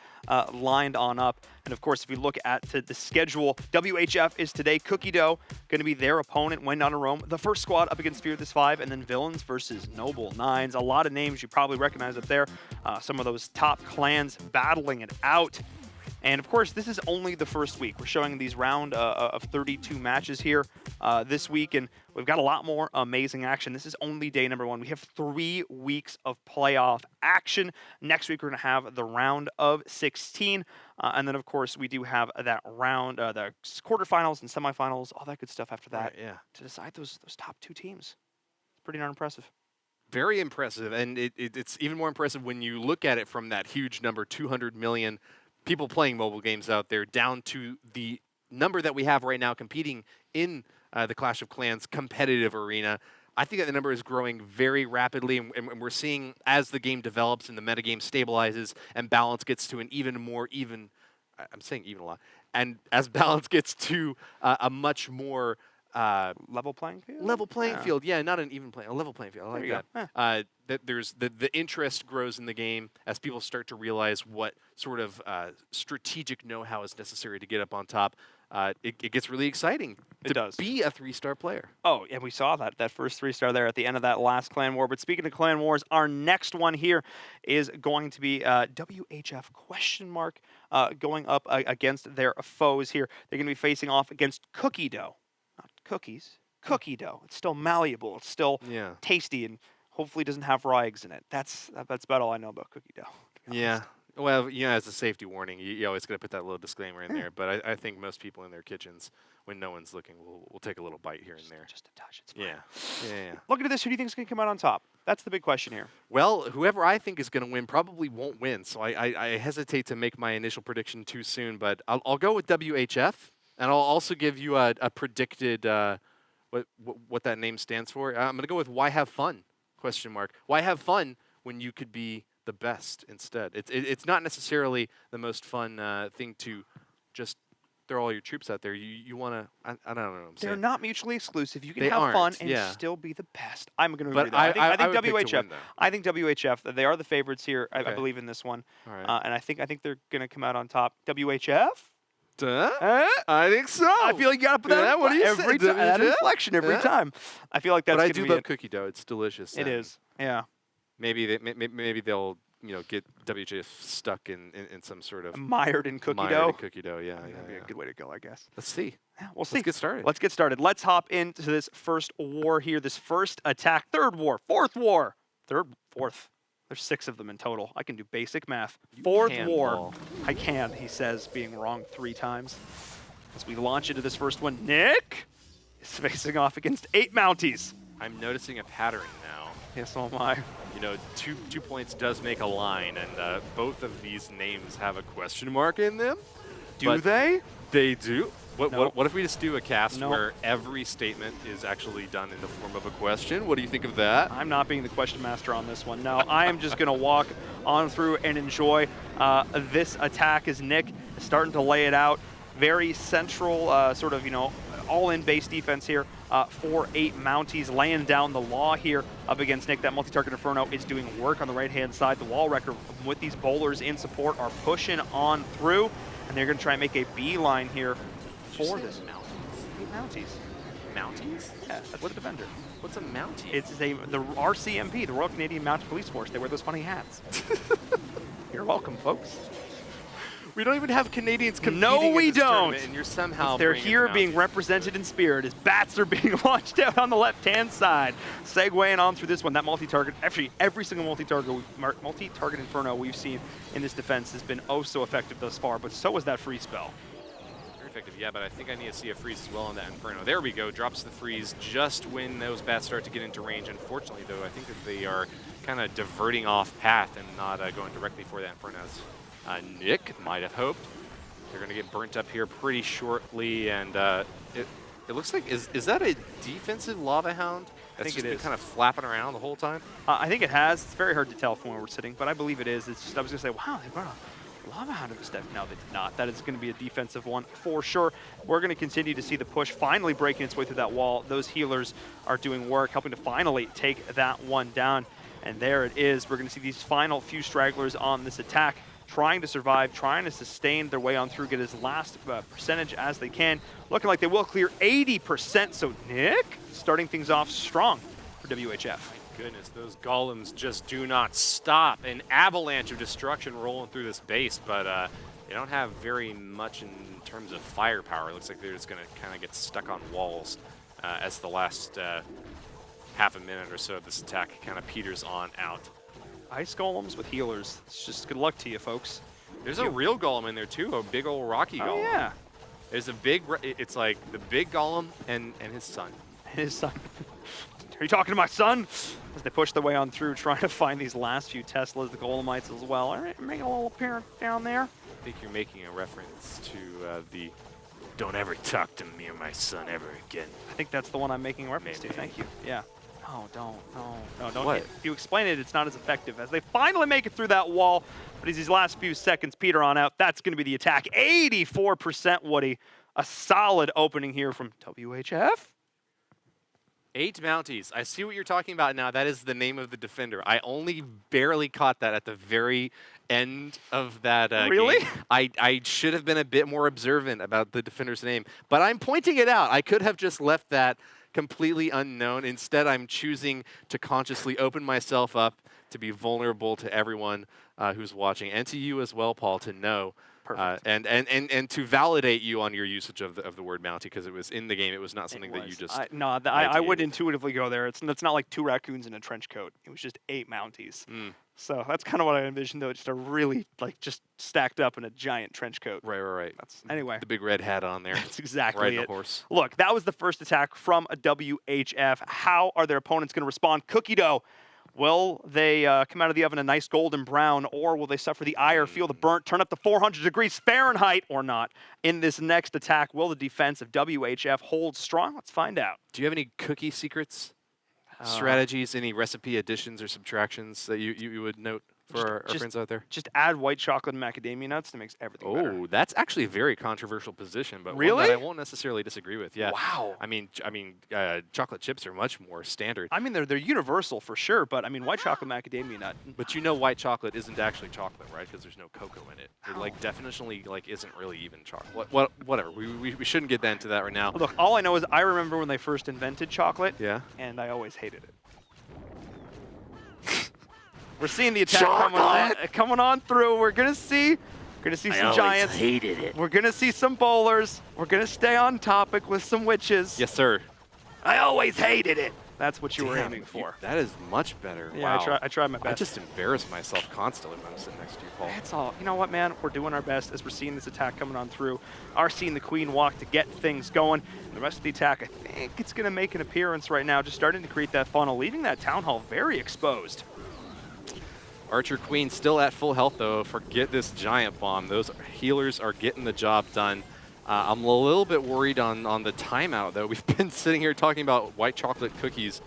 lined on up. And of course, if we look at the schedule, WHF is today. Cookie Dough going to be their opponent when on a Rome. The first squad up against Fearless 5, and then Villains versus Noble Nines. A lot of names you probably recognize up there. Some of those top clans battling it out. And of course, this is only the first week. We're showing these round of 32 matches here this week, and we've got a lot more amazing action. This is only day number 1. We have 3 weeks of playoff action. Next week, we're going to have the round of 16. And then, of course, we do have that round, the quarterfinals and semifinals, all that good stuff after that to decide those top 2 teams. It's pretty darn impressive. Very impressive, and it's even more impressive when you look at it from that huge number, 200 million people playing mobile games out there, down to the number that we have right now competing in the Clash of Clans competitive arena. I think that the number is growing very rapidly, and we're seeing as the game develops and the metagame stabilizes and balance gets to an even more even, I'm saying even a lot, and as balance gets to a much more level playing field? Level playing field, yeah, not an even playing, a level playing field. I like that. That there's the interest grows in the game as people start to realize what sort of strategic know-how is necessary to get up on top. it gets really exciting It to does. be a 3-star player. Oh, and we saw that first 3-star there at the end of that last Clan War. But speaking of Clan Wars, our next one here is going to be WHF question mark going up against their foes here. They're going to be facing off against Cookie Dough. Not cookies. Cookie Dough. It's still malleable. It's still Yeah. tasty and hopefully doesn't have raw eggs in it. That's about all I know about Cookie Dough. to be Yeah. honest. Well, as a safety warning, you always got to put that little disclaimer in there. But I think most people in their kitchens, when no one's looking, will take a little bite here and there. Just a touch. It's fine. Yeah. Looking at this, who do you think is going to come out on top? That's the big question here. Well, whoever I think is going to win probably won't win. So I hesitate to make my initial prediction too soon. But I'll go with WHF, and I'll also give you a predicted what that name stands for. I'm going to go with Why Have Fun? Question mark. Why have fun when you could be the best instead? It's not necessarily the most fun thing to just throw all your troops out there. You want to, I don't know what I'm They're saying. not mutually exclusive. You can They have fun aren't, and yeah. still be the best. I'm going to But agree with that. I think would pick to WHF. win, though. I think WHF. They are the favorites here. I Okay. believe in this one, All right. and I think they're going to come out on top. WHF. Duh? Eh? I think so. I feel like you got to put that Yeah, what do you say, every time. That WHF? inflection every Yeah. time. I feel like that's But I going to do be love it. cookie dough. It's delicious. It and is. Yeah. Maybe maybe they'll get WHF stuck in some sort of Mired in cookie mired dough. in cookie dough. Yeah. That'd be a good way to go, I guess. Let's see. Yeah, we'll see. Let's get started. Let's get started. Let's hop into this first war here. This first attack. Third war. Fourth war. Fourth. There's 6 of them in total. I can do basic math. Fourth war. handball. I can, he says, being wrong 3 times. As we launch into this first one, Nick is facing off against 8 Mounties. I'm noticing a pattern now. Yes, so am I. Two points does make a line, and both of these names have a question mark in them. Do But they? They do. No. What if we just do a cast No. where every statement is actually done in the form of a question? What do you think of that? I'm not being the question master on this one. No, I am just going to walk on through and enjoy this attack as Nick is starting to lay it out. Very central, sort of, all-in base defense here for 8 Mounties, laying down the law here up against Nick. That multi-target Inferno is doing work on the right-hand side. The wall wrecker with these bowlers in support are pushing on through, and they're going to try and make a beeline here for this. 8 Mounties. Mounties? Yeah, that's the defender. What's a Mountie? It's the RCMP, the Royal Canadian Mounted Police Force. They wear those funny hats. You're welcome, folks. We don't even have Canadians competing No, in we this don't. tournament, and you're somehow They're bringing here the being Mounties. represented in spirit as bats are being launched out on the left-hand side. Segueing on through this one, that multi-target, actually every single multi-target Inferno we've seen in this defense has been oh so effective thus far, but so was that free spell. Very effective, yeah, but I think I need to see a freeze as well on that Inferno. There we go, drops the freeze just when those bats start to get into range. Unfortunately, though, I think that they are kind of diverting off path and not going directly for that Inferno. Nick might have hoped. They're going to get burnt up here pretty shortly, and it looks like, is that a defensive Lava Hound? I think That's just it been is. kind of flapping around the whole time? I think it has. It's very hard to tell from where we're sitting, but I believe it is. It's just, I was going to say, wow, they brought a Lava Hound to the step. No, they did not. That is going to be a defensive one for sure. We're going to continue to see the push finally breaking its way through that wall. Those healers are doing work, helping to finally take that one down. And there it is. We're going to see these final few stragglers on this attack, trying to survive, trying to sustain their way on through, get as last percentage as they can. Looking like they will clear 80%. So Nick starting things off strong for WHF. Goodness, those golems just do not stop. An avalanche of destruction rolling through this base, but they don't have very much in terms of firepower. It looks like they're just going to kind of get stuck on walls as the last half a minute or so of this attack kind of peters on out. Ice golems with healers. It's just good luck to you, folks. There's a real golem in there too, a big old rocky golem. Oh, yeah. There's a big, it's like the big golem and his son. His son. Are you talking to my son? As they push their way on through, trying to find these last few Teslas, the Golemites as well. All right, making a little appearance down there. I think you're making a reference to the "Don't ever talk to me or my son ever again." I think that's the one I'm making reference to. Maybe. Thank you. Yeah. No, don't. What? If you explain it, it's not as effective. As they finally make it through that wall, but as these last few seconds peter on out, that's going to be the attack. 84%, Woody. A solid opening here from WHF. 8 Mounties. I see what you're talking about now. That is the name of the defender. I only barely caught that at the very end of that Really? game. I should have been a bit more observant about the defender's name, but I'm pointing it out. I could have just left that completely unknown. Instead, I'm choosing to consciously open myself up to be vulnerable to everyone who's watching, and to you as well, Paul, to know. And to validate you on your usage of the word Mountie, because it was in the game. It was not something that you just. I would intuitively go there. It's not like 2 raccoons in a trench coat. It was just 8 Mounties. So that's kind of what I envisioned, though. Just a really just stacked up in a giant trench coat. Right. Anyway, the big red hat on there. That's exactly riding it. a horse. Look, that was the first attack from a WHF. How are their opponents going to respond? Cookie dough. Will they come out of the oven a nice golden brown, or will they suffer the ire, feel the burnt, turn up to 400 degrees Fahrenheit, or not? In this next attack, will the defense of WHF hold strong? Let's find out. Do you have any cookie secrets, strategies, any recipe additions or subtractions that you would note for our friends out there? Just add white chocolate and macadamia nuts. That makes everything better. Oh, that's actually a very controversial position, but really? one that I won't necessarily disagree with. Yeah. Wow. I mean, chocolate chips are much more standard. I mean, they're universal for sure, but I mean, white chocolate macadamia nut. But you know, white chocolate isn't actually chocolate, right? Because there's no cocoa in it. It definitionally isn't really even chocolate. Whatever. We shouldn't get into that right now. Look, all I know is I remember when they first invented chocolate. Yeah. And I always hated it. We're seeing the attack coming on through. We're gonna see some giants. Hated it. We're gonna see some bowlers. We're gonna stay on topic with some witches. Yes, sir. I always hated it. That's what you were aiming for. That is much better. Yeah, wow. I tried my best. I just embarrass myself constantly when I'm sitting next to you, Paul. It's all. You know what, man? We're doing our best as we're seeing this attack coming on through. Are seeing the queen walk to get things going. And the rest of the attack, I think it's gonna make an appearance right now, just starting to create that funnel, leaving that town hall very exposed. Archer Queen still at full health, though. Forget this giant bomb. Those healers are getting the job done. I'm a little bit worried on the timeout, though. We've been sitting here talking about white chocolate cookies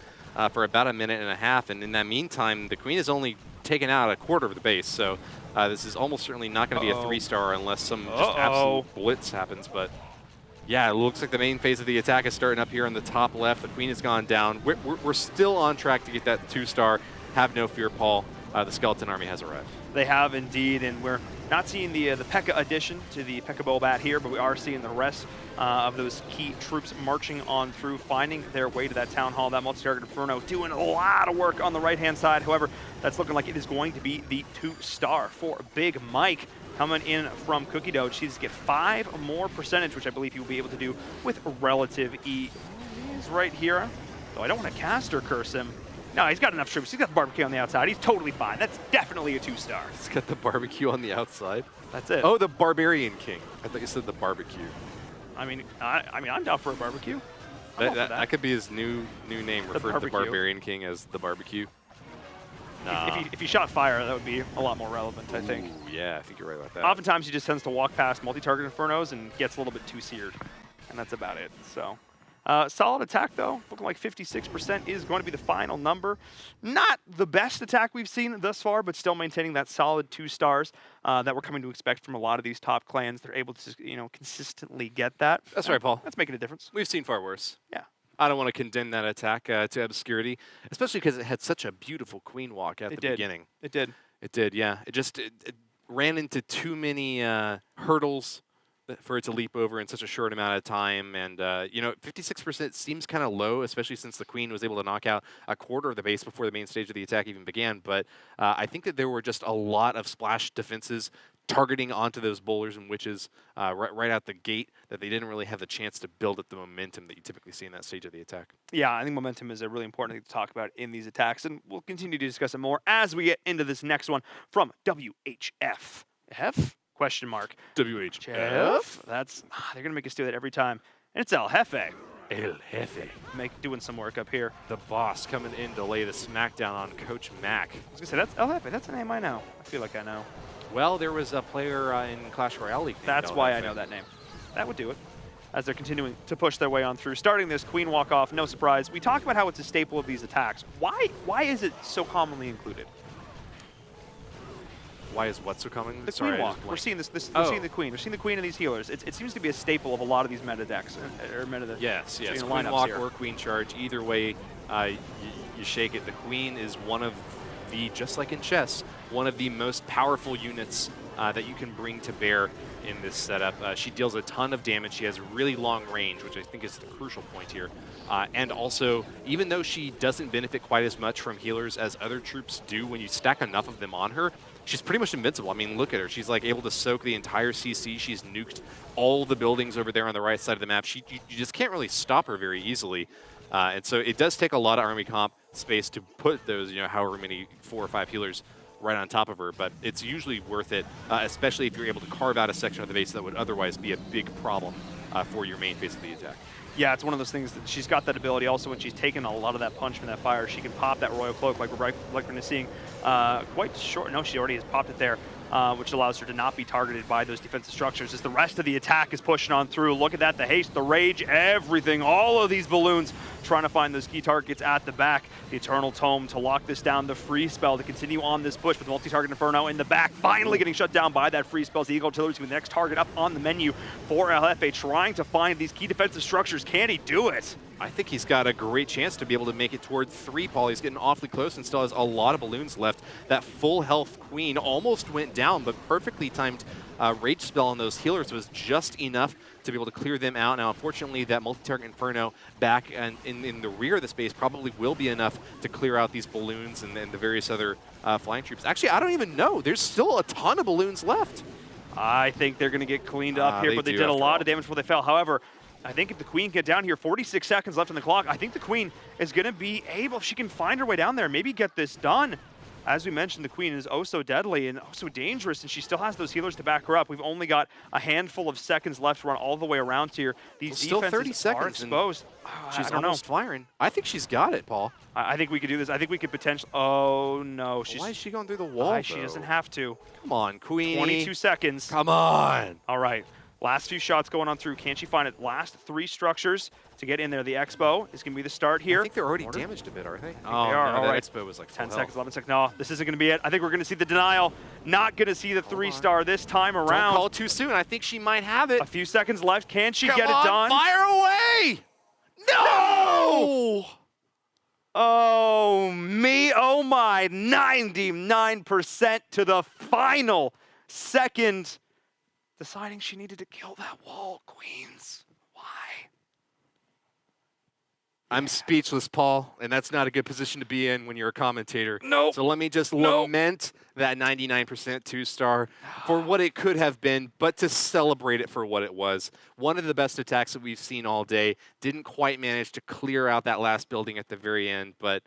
for about a minute and a half, and in that meantime, the Queen has only taken out a quarter of the base, so this is almost certainly not going to be a 3-star unless some just absolute blitz happens. But yeah, it looks like the main phase of the attack is starting up here on the top left. The Queen has gone down. We're still on track to get that 2-star. Have no fear, Paul. The Skeleton Army has arrived. They have indeed, and we're not seeing the P.E.K.K.A addition to the P.E.K.K.A Bowl bat here, but we are seeing the rest of those key troops marching on through, finding their way to that town hall. That multi-target Inferno doing a lot of work on the right-hand side. However, that's looking like it is going to be the 2-star for Big Mike coming in from Cookie Dough. She's get 5 more percentage, which I believe he will be able to do with relative ease. He's right here, though I don't want to caster curse him. No, he's got enough troops. He's got the barbecue on the outside. He's totally fine. That's definitely a 2-star. He's got the barbecue on the outside. That's it. Oh, the Barbarian King. I thought you said the barbecue. I mean, I'm down for a barbecue. That could be his new name. Refer to the Barbarian King as the barbecue. Nah. If he shot fire, that would be a lot more relevant, I think. Ooh, yeah, I think you're right about that. Oftentimes, he just tends to walk past multi-target Infernos and gets a little bit too seared, and that's about it. So. Solid attack, though. Looking like 56% is going to be the final number. Not the best attack we've seen thus far, but still maintaining that solid 2 stars that we're coming to expect from a lot of these top clans. They're able to, consistently get that. That's right, Paul. That's making a difference. We've seen far worse. Yeah. I don't want to condemn that attack to obscurity, especially because it had such a beautiful queen walk at the beginning. It did. It did, yeah. It ran into too many hurdles for it to leap over in such a short amount of time. And, 56% seems kind of low, especially since the Queen was able to knock out a quarter of the base before the main stage of the attack even began. But I think that there were just a lot of splash defenses targeting onto those bowlers and witches right out the gate that they didn't really have the chance to build up the momentum that you typically see in that stage of the attack. Yeah, I think momentum is a really important thing to talk about in these attacks, and we'll continue to discuss it more as we get into this next one from WHF. F? Question mark. WHF? That's they're gonna make us do that every time. And it's El Jefe. El Jefe. Doing some work up here. The boss coming in to lay the smackdown on Coach Mac. I was gonna say that's El Jefe. That's a name I know. I feel like I know. Well, there was a player in Clash Royale League. That's why I know that name. That would do it. As they're continuing to push their way on through, starting this Queen walk off. No surprise. We talk about how it's a staple of these attacks. Why is it so commonly included? Why is what so common? The Queen walk. We're seeing we're seeing the Queen. We're seeing the Queen and these healers. It seems to be a staple of a lot of these meta decks or meta. Yes. Queen walk or Queen charge. Either way, you shake it. The Queen is one of be, just like in chess, one of the most powerful units that you can bring to bear in this setup. She deals a ton of damage. She has really long range, which I think is the crucial point here. And also, even though she doesn't benefit quite as much from healers as other troops do, when you stack enough of them on her, she's pretty much invincible. I mean, look at her. She's like able to soak the entire CC. She's nuked all the buildings over there on the right side of the map. You just can't really stop her very easily. And so it does take a lot of army comp space to put those, however many 4 or 5 healers right on top of her, but it's usually worth it, especially if you're able to carve out a section of the base that would otherwise be a big problem for your main phase of the attack. Yeah, it's one of those things that she's got that ability also when she's taken a lot of that punch from that fire. She can pop that Royal Cloak like we're seeing quite short. No, she already has popped it there, which allows her to not be targeted by those defensive structures as the rest of the attack is pushing on through. Look at that, the haste, the rage, everything, all of these balloons trying to find those key targets at the back. The Eternal Tome to lock this down, the free spell to continue on this push with multi-target Inferno in the back, finally getting shut down by that free spell. The Eagle Artillery is going to be the next target up on the menu for LFA, trying to find these key defensive structures. Can he do it? I think he's got a great chance to be able to make it toward 3, Paul. He's getting awfully close and still has a lot of balloons left. That full health Queen almost went down, but perfectly timed rage spell on those healers was just enough to be able to clear them out. Now, unfortunately, that multi-target Inferno back and in the rear of the space probably will be enough to clear out these balloons and the various other flying troops. Actually, I don't even know. There's still a ton of balloons left. I think they're going to get cleaned up here, but they did a lot of damage before they fell. However, I think if the Queen get down here, 46 seconds left on the clock, I think the Queen is going to be able, if she can find her way down there, maybe get this done. As we mentioned, the Queen is oh so deadly and oh so dangerous, and she still has those healers to back her up. We've only got a handful of seconds left to run all the way around here. These still 30 seconds are exposed. She's I don't almost firing. I think she's got it, Paul. I think we could do this. I think we could potentially. Oh no, Why is she going through the wall? She doesn't have to. Come on, Queen. 22 seconds. Come on. All right. Last few shots going on through. Can she find it? Last 3 structures to get in there. The Expo is going to be the start here. I think they're already damaged a bit, aren't they? Oh, they are. No, all right. Expo was like 10 full seconds, health. 11 seconds. No, this isn't going to be it. I think we're going to see the denial. Not going to see the 3-star this time around. Don't call it too soon. I think she might have it. A few seconds left. Can she Come get on, it done? Fire away! No! Oh, me. Oh, my. 99% to the final second. Deciding she needed to kill that wall, Queens. Why? I'm speechless, Paul, and that's not a good position to be in when you're a commentator. Nope. So let me just lament that 99% 2-star for what it could have been, but to celebrate it for what it was. One of the best attacks that we've seen all day. Didn't quite manage to clear out that last building at the very end, but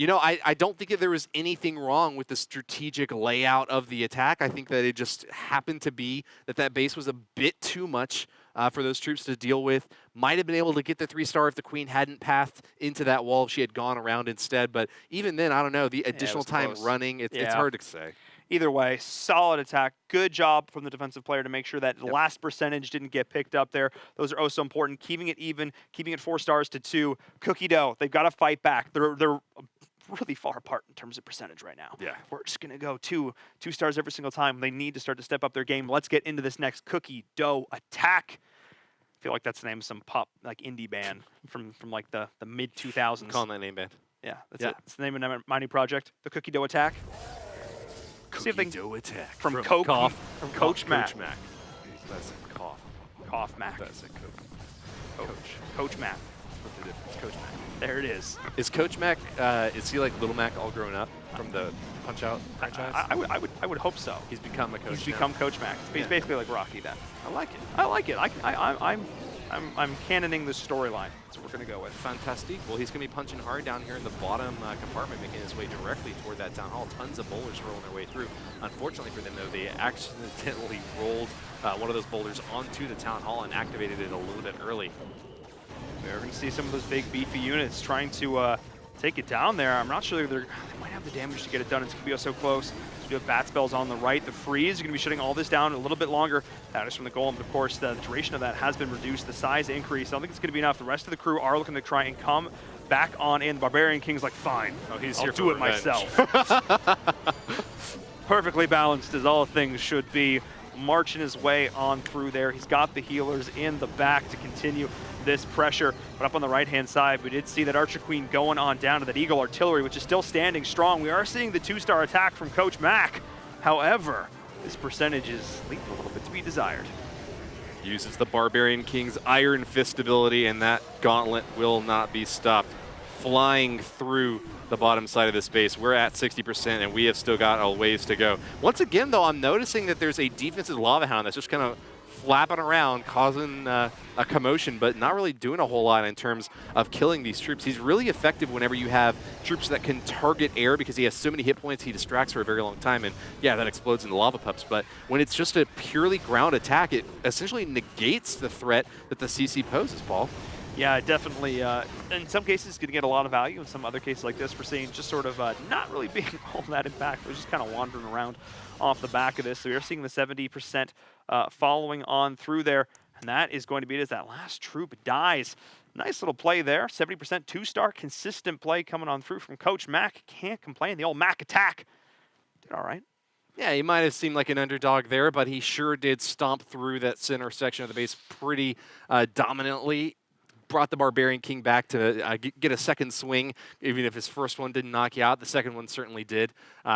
I don't think that there was anything wrong with the strategic layout of the attack. I think that it just happened to be that base was a bit too much for those troops to deal with. Might have been able to get the 3-star if the Queen hadn't pathed into that wall, if she had gone around instead. But even then, I don't know, the additional time close. running, it's hard to say. Either way, solid attack. Good job from the defensive player to make sure that the last percentage didn't get picked up there. Those are oh so important. Keeping it even, keeping it 4 stars to 2. Cookie dough, they've got to fight back. They're really far apart in terms of percentage right now. Yeah. We're just going to go 2 stars every single time. They need to start to step up their game. Let's get into this next cookie dough attack. I feel like that's the name of some pop, like indie band from like the mid-2000s. I'm calling that name band. Yeah, that's it. It's the name of my new project, the Cookie Dough Attack. See if they Cookie dough attack. from Coach Mac. Mac. That's a cough. Cough Mac. That's a Coach Mac. What's the difference? Coach Mac. There it is. Is Coach Mac, is he like Little Mac all grown up from the Punch-Out franchise? I would hope so. He's become a coach He's now. become Coach Mac. He's Yeah. basically like Rocky then. I like it. I like it. I'm canoning the storyline. That's what we're gonna go with. Fantastic. Well, he's going to be punching hard down here in the bottom compartment, making his way directly toward that town hall. Tons of boulders rolling their way through. Unfortunately for them, though, they accidentally rolled one of those boulders onto the town hall and activated it a little bit early. We're going to see some of those big, beefy units trying to take it down there. I'm not sure they might have the damage to get it done. It's going to be so close. So we have bat spells on the right. The freeze is going to be shutting all this down a little bit longer. That is from the golem. But of course, the duration of that has been reduced. The size increased. I don't think it's going to be enough. The rest of the crew are looking to try and come back on in. Barbarian King's like, fine, I'll do it myself. Perfectly balanced as all things should be. marching his way on through there. He's got the healers in the back to continue this pressure. But up on the right-hand side, we did see that Archer Queen going on down to that Eagle Artillery, which is still standing strong. We are seeing the 2-star attack from Coach Mack. However, this percentage is leaving a little bit to be desired. Uses the Barbarian King's Iron Fist ability, and that gauntlet will not be stopped. Flying through the bottom side of the space. We're at 60%, and we have still got a ways to go. Once again, though, I'm noticing that there's a defensive Lava Hound that's just kind of flapping around, causing a commotion, but not really doing a whole lot in terms of killing these troops. He's really effective whenever you have troops that can target air because he has so many hit points, he distracts for a very long time, and yeah, that explodes into lava pups. But when it's just a purely ground attack, it essentially negates the threat that the CC poses, Paul. Yeah, definitely. In some cases, going to get a lot of value. In some other cases like this, we're seeing just sort of not really being all that impactful. We're just kind of wandering around off the back of this. So we are seeing the 70% following on through there. And that is going to be it as that last troop dies. Nice little play there. 70% 2-star consistent play coming on through from Coach Mack. Can't complain. The old Mack attack did all right. Yeah, he might have seemed like an underdog there, but he sure did stomp through that center section of the base pretty dominantly. Brought the Barbarian King back to get a second swing, even if his first one didn't knock you out. The second one certainly did.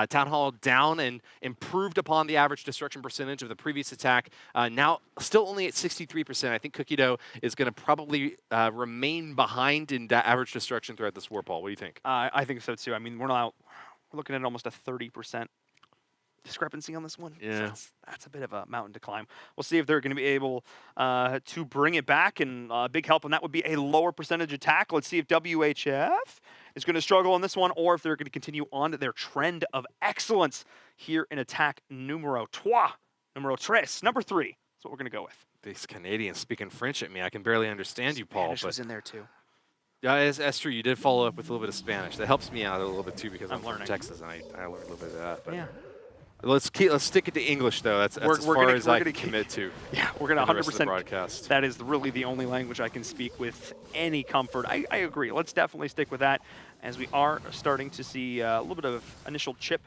Town Hall down and improved upon the average destruction percentage of the previous attack. Now still only at 63%. I think Cookie Dough is going to probably remain behind in average destruction throughout this war, Paul. What do you think? I think so too. I mean, we're looking at almost a 30% discrepancy on this one. Yeah. So that's a bit of a mountain to climb. We'll see if they're going to be able to bring it back, and a big help on that would be a lower percentage attack. Let's see if WHF is going to struggle on this one, or if they're going to continue on to their trend of excellence here in attack numero 3. Number 3. That's what we're going to go with. These Canadians speaking French at me. I can barely understand you, Paul. Spanish was in there too. Yeah, that's true. You did follow up with a little bit of Spanish. That helps me out a little bit too because I'm learning. from Texas, and I learned a little bit of that. But Yeah. Let's stick it to English though. That's as far as I can commit to. Yeah, we're gonna 100%. Broadcast. That is really the only language I can speak with any comfort. I agree. Let's definitely stick with that, as we are starting to see a little bit of initial chip,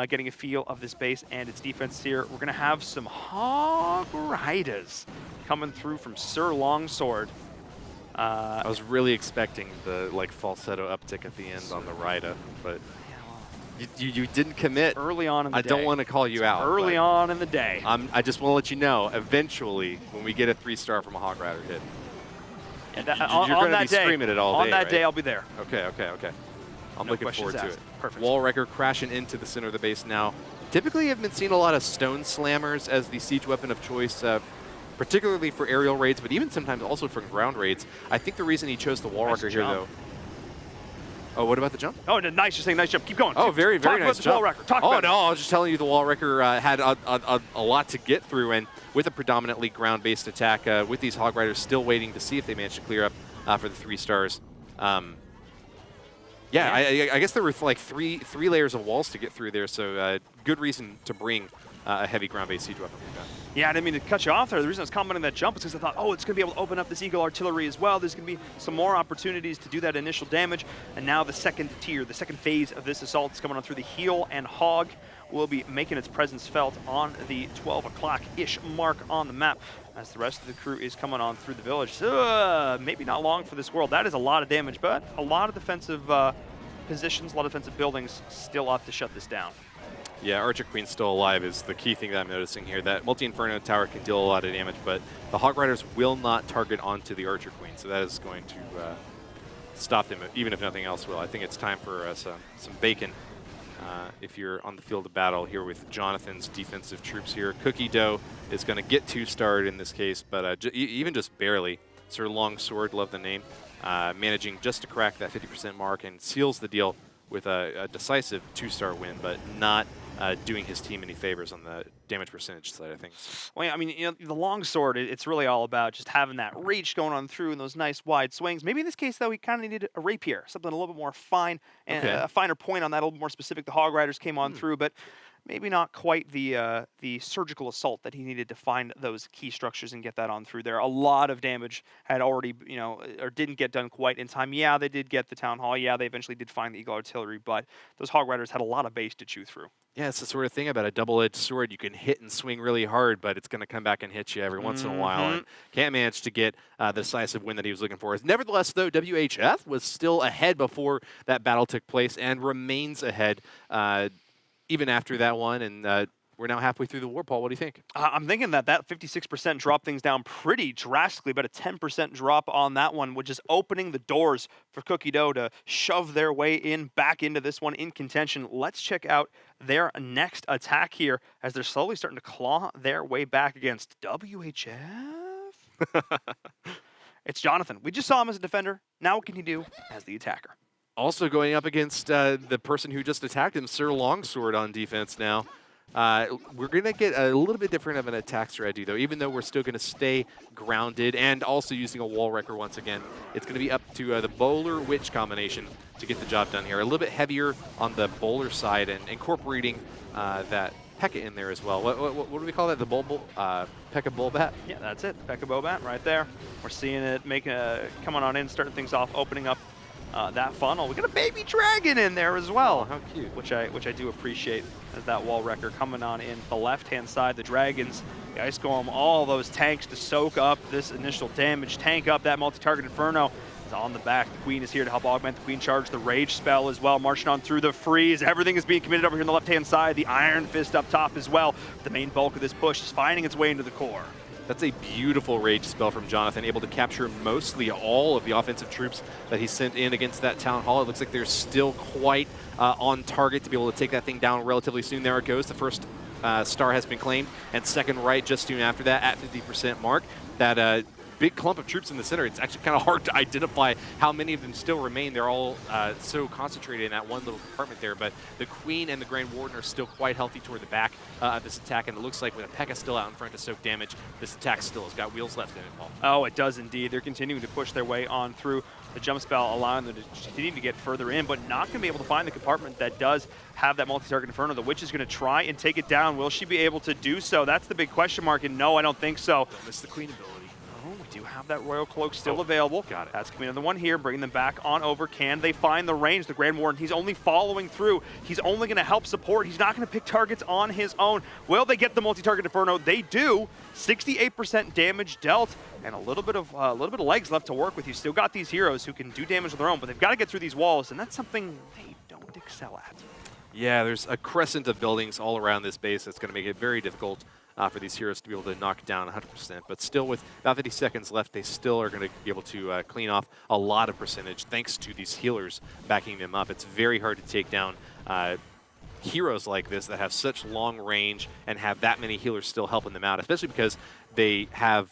getting a feel of this base and its defense here. We're gonna have some Hog Riders coming through from Sir Longsword. I was really expecting the falsetto uptick at the end on the Rida, but you didn't commit. Early on in the day. I don't want to call you out. Early on in the day. I just want to let you know, eventually, when we get a 3-star from a Hog Rider hit, And you're going to be screaming it all day, On that right? day, I'll be there. Okay. I'm looking forward to it. Perfect. Wall Wrecker crashing into the center of the base now. Typically, I've been seeing a lot of Stone Slammers as the siege weapon of choice, particularly for aerial raids, but even sometimes also for ground raids. I think the reason he chose the Wall Wrecker here, though. Oh, what about the jump? Oh, nice. You're saying nice jump. Keep going. Oh, very nice jump. Wall Wrecker. Talk about no, I was just telling you the Wall Wrecker had a lot to get through, and with a predominantly ground-based attack, with these Hog Riders still waiting to see if they manage to clear up for the 3 stars. I guess there were like three layers of walls to get through there, so good reason to bring a heavy ground-based siege weapon like that. Yeah, I didn't mean to cut you off there. The reason I was commenting that jump is because I thought, oh, it's going to be able to open up this Eagle Artillery as well. There's going to be some more opportunities to do that initial damage. And now the second tier, the second phase of this assault is coming on through the Heel, and Hog will be making its presence felt on the 12 o'clock-ish mark on the map as the rest of the crew is coming on through the village. So, maybe not long for this world. That is a lot of damage, but a lot of defensive positions, a lot of defensive buildings still up to shut this down. Yeah, Archer Queen still alive is the key thing that I'm noticing here. That Multi-Inferno Tower can deal a lot of damage, but the Hog Riders will not target onto the Archer Queen, so that is going to stop them, even if nothing else will. I think it's time for some bacon if you're on the field of battle here with Jonathan's defensive troops here. Cookie Dough is going to get 2-starred in this case, but even just barely. Sir Longsword, love the name, managing just to crack that 50% mark and seals the deal with a decisive 2-star win, but not doing his team any favors on the damage percentage side of things. Well, I mean, the longsword, it's really all about just having that reach going on through and those nice wide swings. Maybe in this case, though, he kind of needed a rapier, something a little bit more fine and a finer point on that, a little bit more specific. The Hog Riders came on through, but maybe not quite the surgical assault that he needed to find those key structures and get that on through there. A lot of damage had already, or didn't get done quite in time. Yeah, they did get the Town Hall. Yeah, they eventually did find the Eagle Artillery, but those Hog Riders had a lot of base to chew through. Yeah, it's the sort of thing about a double-edged sword. You can hit and swing really hard, but it's going to come back and hit you every once in a while, and can't manage to get the decisive win that he was looking for. Nevertheless, though, WHF was still ahead before that battle took place and remains ahead even after that one, and we're now halfway through the war, Paul. What do you think? I'm thinking that 56% dropped things down pretty drastically, but a 10% drop on that one, which is opening the doors for Cookie Dough to shove their way back into this one in contention. Let's check out their next attack here as they're slowly starting to claw their way back against WHF. It's Jonathan. We just saw him as a defender. Now what can he do as the attacker? Also going up against the person who just attacked him, Sir Longsword on defense now. We're going to get a little bit different of an attack strategy, though, even though we're still going to stay grounded and also using a wall wrecker once again. It's going to be up to the Bowler-Witch combination to get the job done here. A little bit heavier on the Bowler side and incorporating that P.E.K.K.A in there as well. What do we call that? The P.E.K.K.A Bullbat? Yeah, that's it. P.E.K.K.A Bobat right there. We're seeing it coming on in, starting things off, opening up that funnel. We got a baby dragon in there as well. Oh, how cute. Which I do appreciate as that wall wrecker coming on in the left-hand side. The dragons, the Ice Golem, all those tanks to soak up this initial damage, tank up that multi-target Inferno. It's on the back. The Queen is here to help augment the Queen charge. The Rage spell as well, marching on through the freeze. Everything is being committed over here on the left-hand side. The Iron Fist up top as well. The main bulk of this push is finding its way into the core. That's a beautiful Rage spell from Jonathan, able to capture mostly all of the offensive troops that he sent in against that Town Hall. It looks like they're still quite on target to be able to take that thing down relatively soon. There it goes. The first star has been claimed, and second right just soon after that at 50% mark. That big clump of troops in the center, it's actually kind of hard to identify how many of them still remain. They're all so concentrated in that one little compartment there, but the Queen and the Grand Warden are still quite healthy toward the back of this attack, and it looks like with a P.E.K.K.A still out in front to soak damage, this attack still has got wheels left in it, Paul. Oh, it does indeed. They're continuing to push their way on through the jump spell, allowing them to continue to get further in, but not going to be able to find the compartment that does have that multi-target Inferno. The Witch is going to try and take it down. Will she be able to do so? That's the big question mark, and no, I don't think so. Don't miss the Queen ability. We do have that Royal Cloak still available. Got it. That's coming in the one here, bringing them back on over. Can they find the range? The Grand Warden, he's only following through. He's only going to help support. He's not going to pick targets on his own. Will they get the multi-target Inferno? They do. 68% damage dealt, and a little bit of legs left to work with. You still got these heroes who can do damage on their own, but they've got to get through these walls, and that's something they don't excel at. Yeah, there's a crescent of buildings all around this base that's going to make it very difficult for these heroes to be able to knock down 100%. But still, with about 50 seconds left, they still are going to be able to clean off a lot of percentage thanks to these healers backing them up. It's very hard to take down heroes like this that have such long range and have that many healers still helping them out, especially because they have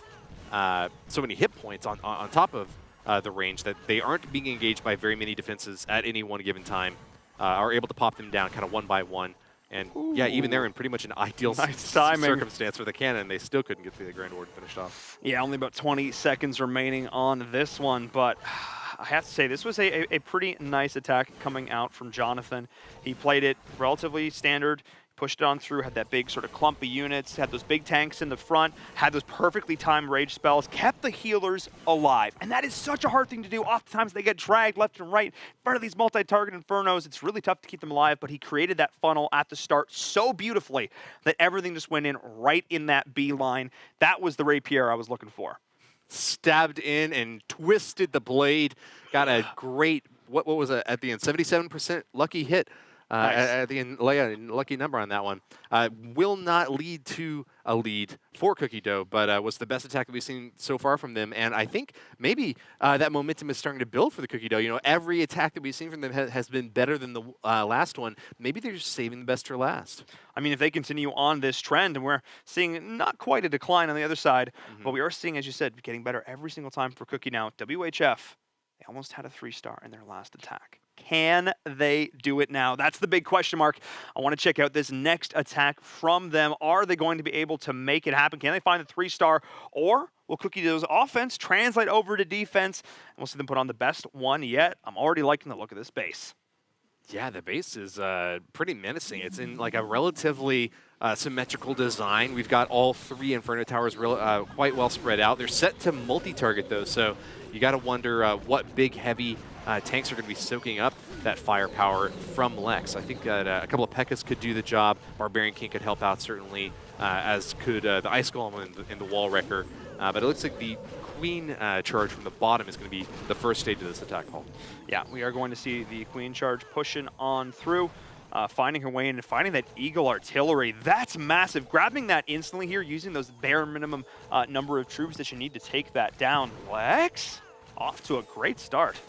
so many hit points on top of the range that they aren't being engaged by very many defenses at any one given time, are able to pop them down kind of one by one. And yeah, even they're in pretty much an ideal circumstance for the cannon. They still couldn't get the Grand Warden finished off. Yeah, only about 20 seconds remaining on this one, but I have to say this was a pretty nice attack coming out from Jonathan. He played it relatively standard, pushed it on through, had that big sort of clumpy units, had those big tanks in the front, had those perfectly timed rage spells, kept the healers alive. And that is such a hard thing to do. Oftentimes they get dragged left and right in front of these multi-target Infernos. It's really tough to keep them alive, but he created that funnel at the start so beautifully that everything just went in right in that B line. That was the rapier I was looking for. Stabbed in and twisted the blade. Got a great, what was it at the end? 77% lucky hit. Nice. At the end, lucky number on that one. Will not lead to a lead for Cookie Dough, but was the best attack that we've seen so far from them. And I think maybe that momentum is starting to build for the Cookie Dough. You know, every attack that we've seen from them has been better than the last one. Maybe they're just saving the best for last. I mean, if they continue on this trend, and we're seeing not quite a decline on the other side, but we are seeing, as you said, getting better every single time for Cookie now. WHF, they almost had a 3-star in their last attack. Can they do it now? That's the big question mark. I want to check out this next attack from them. Are they going to be able to make it happen? Can they find the 3-star? Or will Cookie Dough's offense translate over to defense? And we'll see them put on the best one yet. I'm already liking the look of this base. Yeah, the base is pretty menacing. It's in like a relatively symmetrical design. We've got all 3 Inferno Towers quite well spread out. They're set to multi-target though, so you got to wonder what big, heavy tanks are going to be soaking up that firepower from Lex. I think that a couple of P.E.K.K.A.s could do the job. Barbarian King could help out certainly, as could the Ice Golem in the Wall Wrecker. But it looks like the Queen charge from the bottom is going to be the first stage of this attack, Paul. Yeah, we are going to see the Queen charge pushing on through, finding her way in and finding that Eagle Artillery. That's massive. Grabbing that instantly here, using those bare minimum number of troops that you need to take that down. Lex, off to a great start.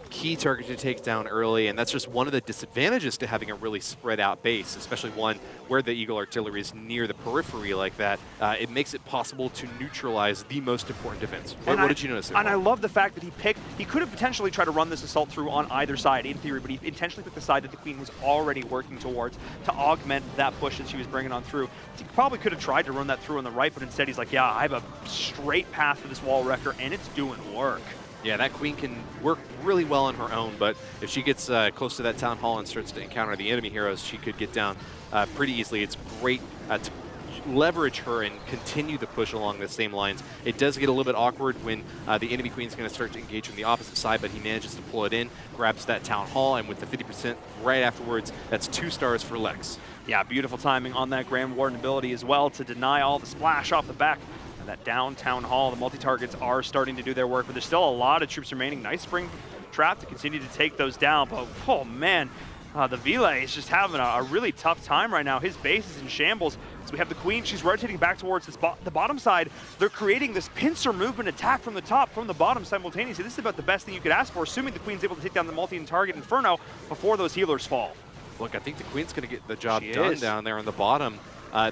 Key target to take down early, and that's just one of the disadvantages to having a really spread out base, especially one where the Eagle Artillery is near the periphery like that. It makes it possible to neutralize the most important defense. What did you notice there, And I Paul? love the fact that he could have potentially tried to run this assault through on either side in theory, but he intentionally picked the side that the Queen was already working towards to augment that push that she was bringing on through. He probably could have tried to run that through on the right, but instead he's like, yeah, I have a straight path for this Wall Wrecker, and it's doing work. Yeah, that Queen can work really well on her own, but if she gets close to that Town Hall and starts to encounter the enemy heroes, she could get down pretty easily. It's great to leverage her and continue the push along the same lines. It does get a little bit awkward when the enemy Queen's going to start to engage from the opposite side, but he manages to pull it in, grabs that Town Hall, and with the 50% right afterwards, that's 2 stars for Lex. Yeah, beautiful timing on that Grand Warden ability as well to deny all the splash off the back. That downtown hall, the multi-targets are starting to do their work, but there's still a lot of troops remaining. Nice spring trap to continue to take those down, but oh man, the Vile is just having a really tough time right now. His base is in shambles. So we have the Queen, she's rotating back towards the bottom side. They're creating this pincer movement attack from the top, from the bottom simultaneously. This is about the best thing you could ask for, assuming the Queen's able to take down the multi-target Inferno before those healers fall. Look, I think the Queen's going to get the job She done is. down there on the bottom.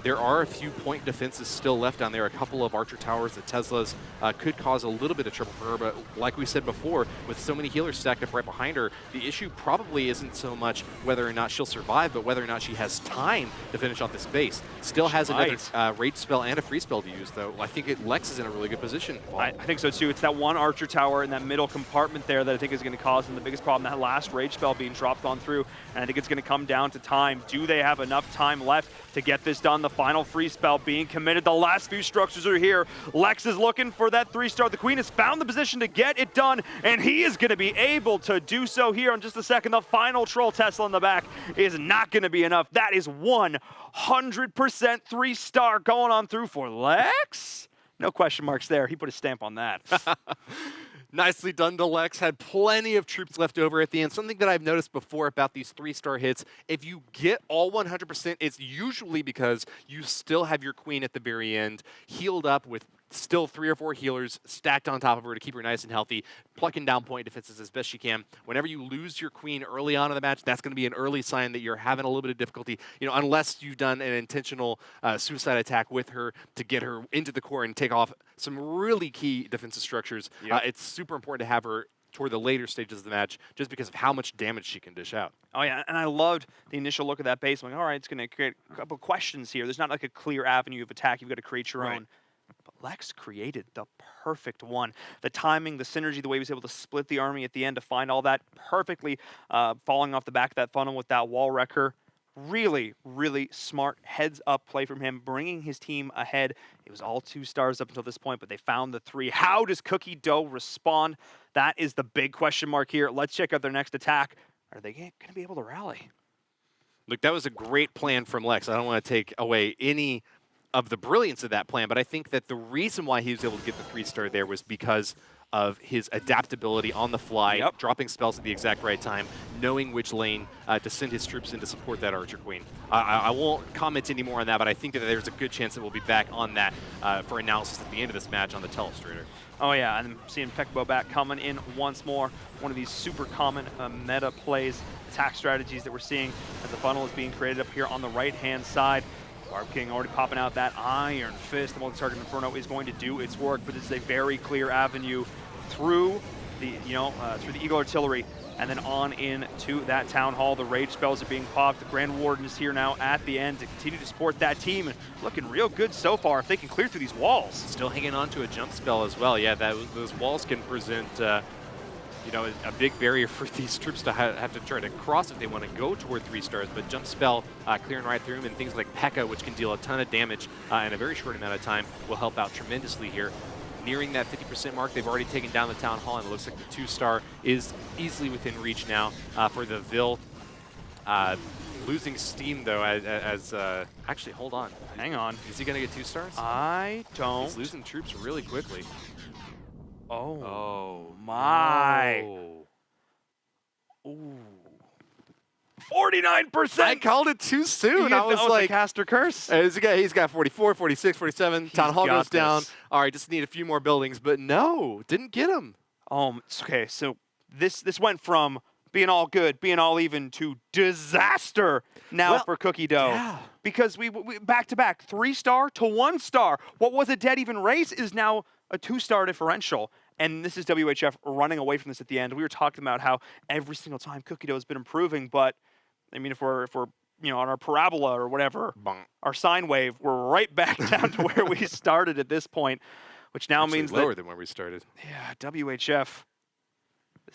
There are a few point defenses still left down there. A couple of Archer Towers, the Teslas, could cause a little bit of trouble for her, but like we said before, with so many healers stacked up right behind her, the issue probably isn't so much whether or not she'll survive, but whether or not she has time to finish off this base. Still has another rage spell and a free spell to use, though. I think Lex is in a really good position. I think so too. It's that one Archer Tower in that middle compartment there that I think is going to cause them the biggest problem. That last rage spell being dropped on through, and I think it's going to come down to time. Do they have enough time left to get this done? The final free spell being committed. The last few structures are here. Lex is looking for that 3-star. The Queen has found the position to get it done, and he is going to be able to do so here in just a second. The final Troll Tesla in the back is not going to be enough. That is 100% 3-star going on through for Lex. No question marks there. He put a stamp on that. Nicely done to Lex. Had plenty of troops left over at the end. Something that I've noticed before about these 3-star hits, if you get all 100%, it's usually because you still have your Queen at the very end, healed up with still 3 or 4 healers stacked on top of her to keep her nice and healthy, plucking down point defenses as best you can. Whenever you lose your Queen early on in the match, that's going to be an early sign that you're having a little bit of difficulty, unless you've done an intentional suicide attack with her to get her into the core and take off some really key defensive structures. Yep. It's super important to have her toward the later stages of the match just because of how much damage she can dish out. Oh, yeah, and I loved the initial look of that base. I'm like, all right, it's going to create a couple of questions here. There's not like a clear avenue of attack. You've got to create your own. But Lex created the perfect one. The timing, the synergy, the way he was able to split the army at the end to find all that perfectly, falling off the back of that funnel with that Wall Wrecker. Really, really smart heads-up play from him, bringing his team ahead. It was all 2 stars up until this point, but they found the 3. How does Cookie Dough respond? That is the big question mark here. Let's check out their next attack. Are they going to be able to rally? Look, that was a great plan from Lex. I don't want to take away any of the brilliance of that plan, but I think that the reason why he was able to get the 3-star there was because of his adaptability on the fly, dropping spells at the exact right time, knowing which lane to send his troops in to support that Archer Queen. I won't comment any more on that, but I think that there's a good chance that we'll be back on that for analysis at the end of this match on the Telestrator. Oh yeah, and I'm seeing P.E.K.K.A back coming in once more. One of these super common meta plays, attack strategies that we're seeing as the funnel is being created up here on the right-hand side. Barb King already popping out that Iron Fist. The multi-target Inferno is going to do its work, but this is a very clear avenue through the, through the Eagle Artillery, and then on into that Town Hall. The Rage spells are being popped. The Grand Warden is here now at the end to continue to support that team, and looking real good so far if they can clear through these walls. Still hanging on to a jump spell as well. Yeah, those walls can present you know, a big barrier for these troops to have to try to cross if they want to go toward 3 stars. But Jump Spell clearing right through them, and things like P.E.K.K.A, which can deal a ton of damage in a very short amount of time, will help out tremendously here. Nearing that 50% mark, they've already taken down the Town Hall, and it looks like the 2-star is easily within reach now for the Vil. Losing steam, though, as actually, hold on. Hang on. Is he going to get 2 stars? I don't. He's losing troops really quickly. Oh my. No. Ooh. 49%. I called it too soon. I was like, the caster curse. he's got 44, 46, 47. Town Hall goes down. this. All right, just need a few more buildings. But no, didn't get him. Okay, so this went from being all good, being all even, to disaster now for Cookie Dough. Yeah. Because we back to back, 3-star to 1-star. What was a dead even race is now a 2-star differential. And this is WHF running away from this at the end. We were talking about how every single time Cookie Dough has been improving, but I mean, if we're you know, on our parabola or whatever, our sine wave, we're right back down to where we started at this point, which now Actually means lower than where we started. Yeah, WHF.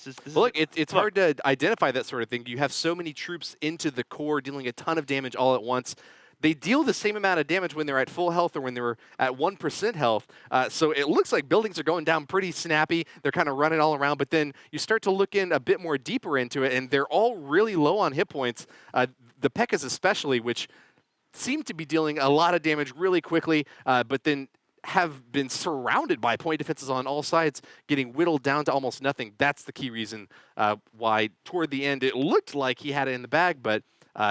This Well, look, it's hard to identify that sort of thing. You have so many troops into the core dealing a ton of damage all at once. They deal the same amount of damage when they're at full health or when they're at 1% health. So it looks like buildings are going down pretty snappy. They're kind of running all around. But then you start to look in a bit more deeper into it, and they're all really low on hit points. The P.E.K.K.A especially, which seem to be dealing a lot of damage really quickly, but then have been surrounded by point defenses on all sides, getting whittled down to almost nothing. That's the key reason why toward the end it looked like he had it in the bag, but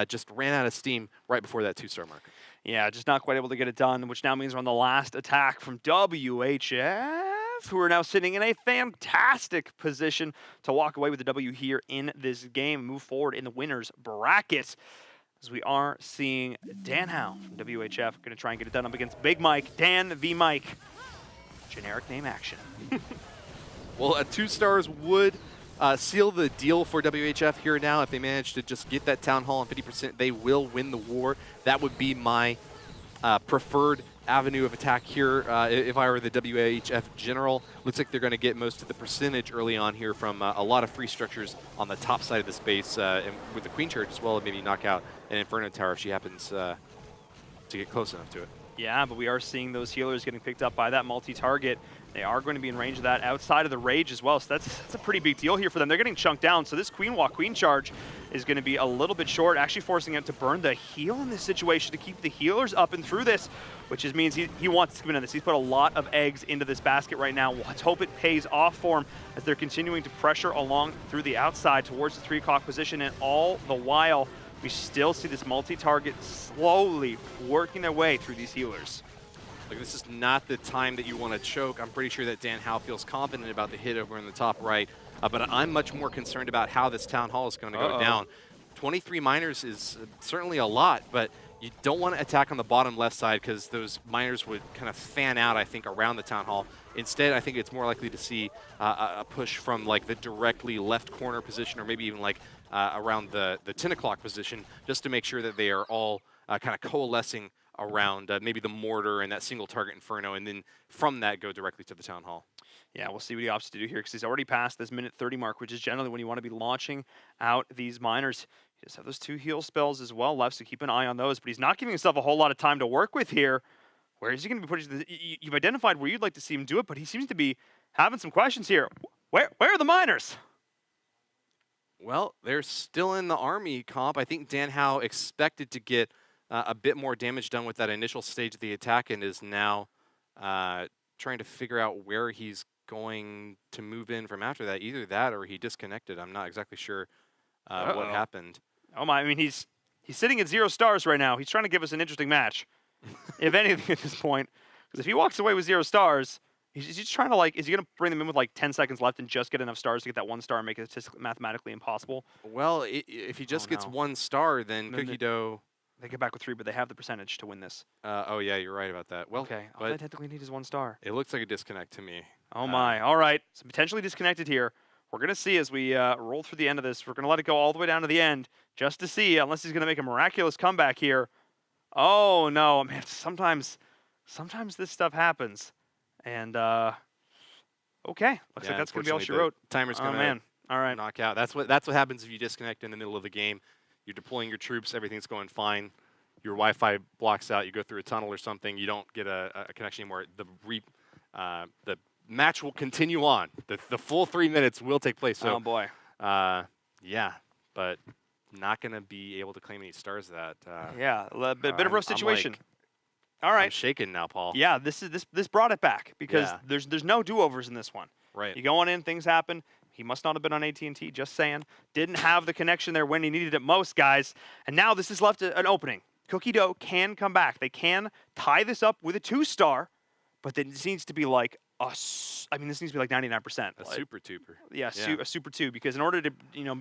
just ran out of steam right before that 2-star mark. Yeah, just not quite able to get it done, which now means we're on the last attack from WHF, who are now sitting in a fantastic position to walk away with the W here in this game, move forward in the winner's bracket. As we are seeing Dan Howe from WHF going to try and get it done up against Big Mike. Dan v. Mike. Generic name action. Well, 2 stars would seal the deal for WHF here now. If they manage to just get that Town Hall on 50%, they will win the war. That would be my preferred avenue of attack here if I were the WHF general. Looks like they're going to get most of the percentage early on here from a lot of free structures on the top side of the space, and with the Queen Charge as well, maybe knock out an Inferno Tower if she happens to get close enough to it. Yeah, but we are seeing those healers getting picked up by that multi-target. They are going to be in range of that outside of the Rage as well, so that's a pretty big deal here for them. They're getting chunked down, so this Queen Walk, Queen Charge is going to be a little bit short, actually forcing him to burn the heal in this situation to keep the healers up and through this, which means he wants to come in on this. He's put a lot of eggs into this basket right now. Let's hope it pays off for him as they're continuing to pressure along through the outside towards the 3 o'clock position, and all the while, we still see this multi-target slowly working their way through these healers. Like, this is not the time that you want to choke. I'm pretty sure that Dan Howe feels confident about the hit over in the top right, but I'm much more concerned about how this Town Hall is going to go down. 23 miners is certainly a lot, but you don't want to attack on the bottom left side because those miners would kind of fan out, I think, around the Town Hall. Instead, I think it's more likely to see a push from like the directly left corner position, or maybe even like around the 10 o'clock position, just to make sure that they are all kind of coalescing around maybe the mortar and that single target Inferno, and then from that go directly to the Town Hall. Yeah, we'll see what he opts to do here because he's already passed this minute 30 mark, which is generally when you want to be launching out these miners. He does have those 2 heal spells as well left, so keep an eye on those, but he's not giving himself a whole lot of time to work with here. Where is he going to be putting you've identified where you'd like to see him do it, but he seems to be having some questions here. Where are the miners? Well, they're still in the army comp. I think Dan Howe expected to get a bit more damage done with that initial stage of the attack, and is now trying to figure out where he's going to move in from after that. Either that or he disconnected. I'm not exactly sure what happened. Oh my, I mean, he's sitting at 0 stars right now. He's trying to give us an interesting match, if anything at this point. Because if he walks away with 0 stars, he's just trying to, like, is he going to bring them in with like 10 seconds left and just get enough stars to get that 1 star and make it mathematically impossible? Well, if he just gets 1 star, then Cookie Dough... They get back with 3, but they have the percentage to win this. Oh, yeah, you're right about that. Well, okay, all they technically need is 1 star. It looks like a disconnect to me. Oh, my. All right, so potentially disconnected here. We're going to see as we roll through the end of this. We're going to let it go all the way down to the end just to see, unless he's going to make a miraculous comeback here. Oh, no. Man, sometimes this stuff happens. And Okay, looks like that's going to be all she wrote. Timer's going to man. All right. knock out. That's what happens if you disconnect in the middle of the game. You're deploying your troops. Everything's going fine. Your Wi-Fi blocks out. You go through a tunnel or something. You don't get a connection anymore. The match will continue on. The full 3 minutes will take place. So, oh boy. Yeah, but not going to be able to claim any stars of that. Yeah, a bit of a rough situation. Like, all right. I'm shaking now, Paul. Yeah, this brought it back because Yeah. there's no do-overs in this one. Right. You go on in, things happen. He must not have been on AT&T, just saying. Didn't have the connection there when he needed it most, guys. And now this has left an opening. Cookie Dough can come back. They can tie this up with a 2-star, but this needs to be like this needs to be like 99%. A super tuber. Yeah, a super 2, because in order to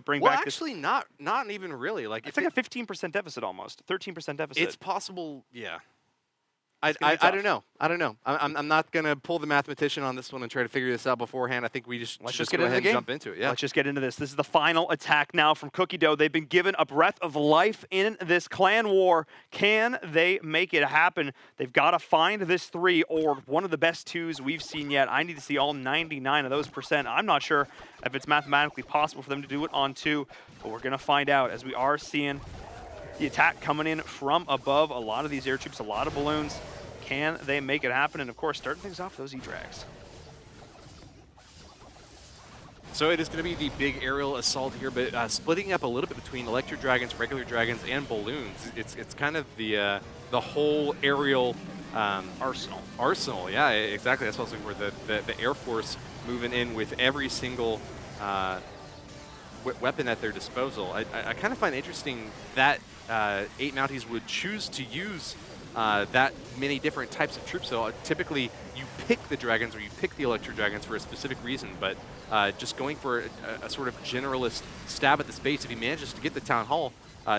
bring Well, back actually, this, not even really. Like it's like a 15% deficit almost, 13% deficit. It's possible. Yeah. It's gonna be I don't know. I don't know. I'm not gonna pull the mathematician on this one and try to figure this out beforehand. I think we Let's just get go into ahead the and game. jump into it. Yeah. Let's just get into this. This is the final attack now from Cookie Dough. They've been given a breath of life in this clan war. Can they make it happen? They've got to find this 3 or one of the best 2s we've seen yet. I need to see all 99 of those %. I'm not sure if it's mathematically possible for them to do it on 2, but we're gonna find out as we are seeing the attack coming in from above. A lot of these air troops, a lot of balloons. Can they make it happen? And of course, starting things off, those E-Drags. So it is going to be the big aerial assault here, but splitting up a little bit between Electro Dragons, regular Dragons, and balloons. It's kind of the whole aerial Arsenal, yeah, exactly. That's what I was looking for. The Air Force moving in with every single weapon at their disposal. I kind of find interesting that 8 Mounties would choose to use that many different types of troops. So typically you pick the Dragons or you pick the Electro Dragons for a specific reason, but just going for a sort of generalist stab at the space, if he manages to get the Town Hall,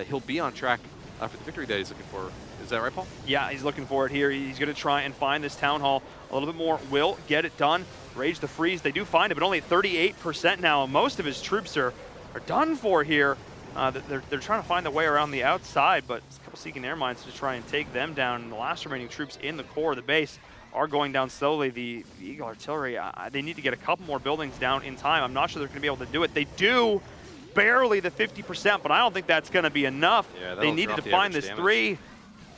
he'll be on track for the victory that he's looking for. Is that right, Paul? Yeah, he's looking for it here. He's going to try and find this Town Hall a little bit more. Will get it done. Rage the Freeze. They do find it, but only 38% now. Most of his troops are done for here. They're trying to find a way around the outside, but a couple Seeking Air Mines to try and take them down. And the last remaining troops in the core of the base are going down slowly. The Eagle Artillery, they need to get a couple more buildings down in time. I'm not sure they're going to be able to do it. They do barely the 50%, but I don't think that's going to be enough. Yeah, they needed to find this damage. 3,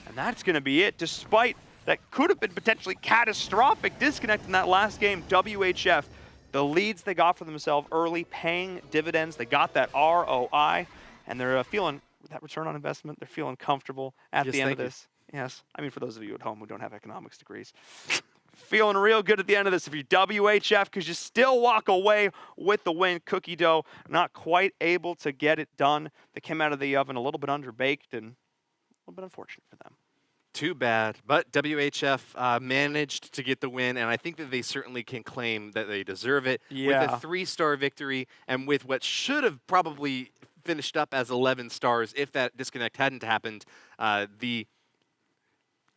and that's going to be it, despite that could have been potentially catastrophic disconnect in that last game. WHF, the leads they got for themselves early, paying dividends. They got that ROI, and they're feeling that return on investment. They're feeling comfortable at Yes, the end of thank you. this. Yes, I mean, for those of you at home who don't have economics degrees. Feeling real good at the end of this. If you're WHF, because you still walk away with the win. Cookie Dough not quite able to get it done. They came out of the oven a little bit underbaked and a little bit unfortunate for them. Too bad, but WHF managed to get the win, and I think that they certainly can claim that they deserve it. Yeah. With a 3-star victory, and with what should have probably finished up as 11 stars if that disconnect hadn't happened.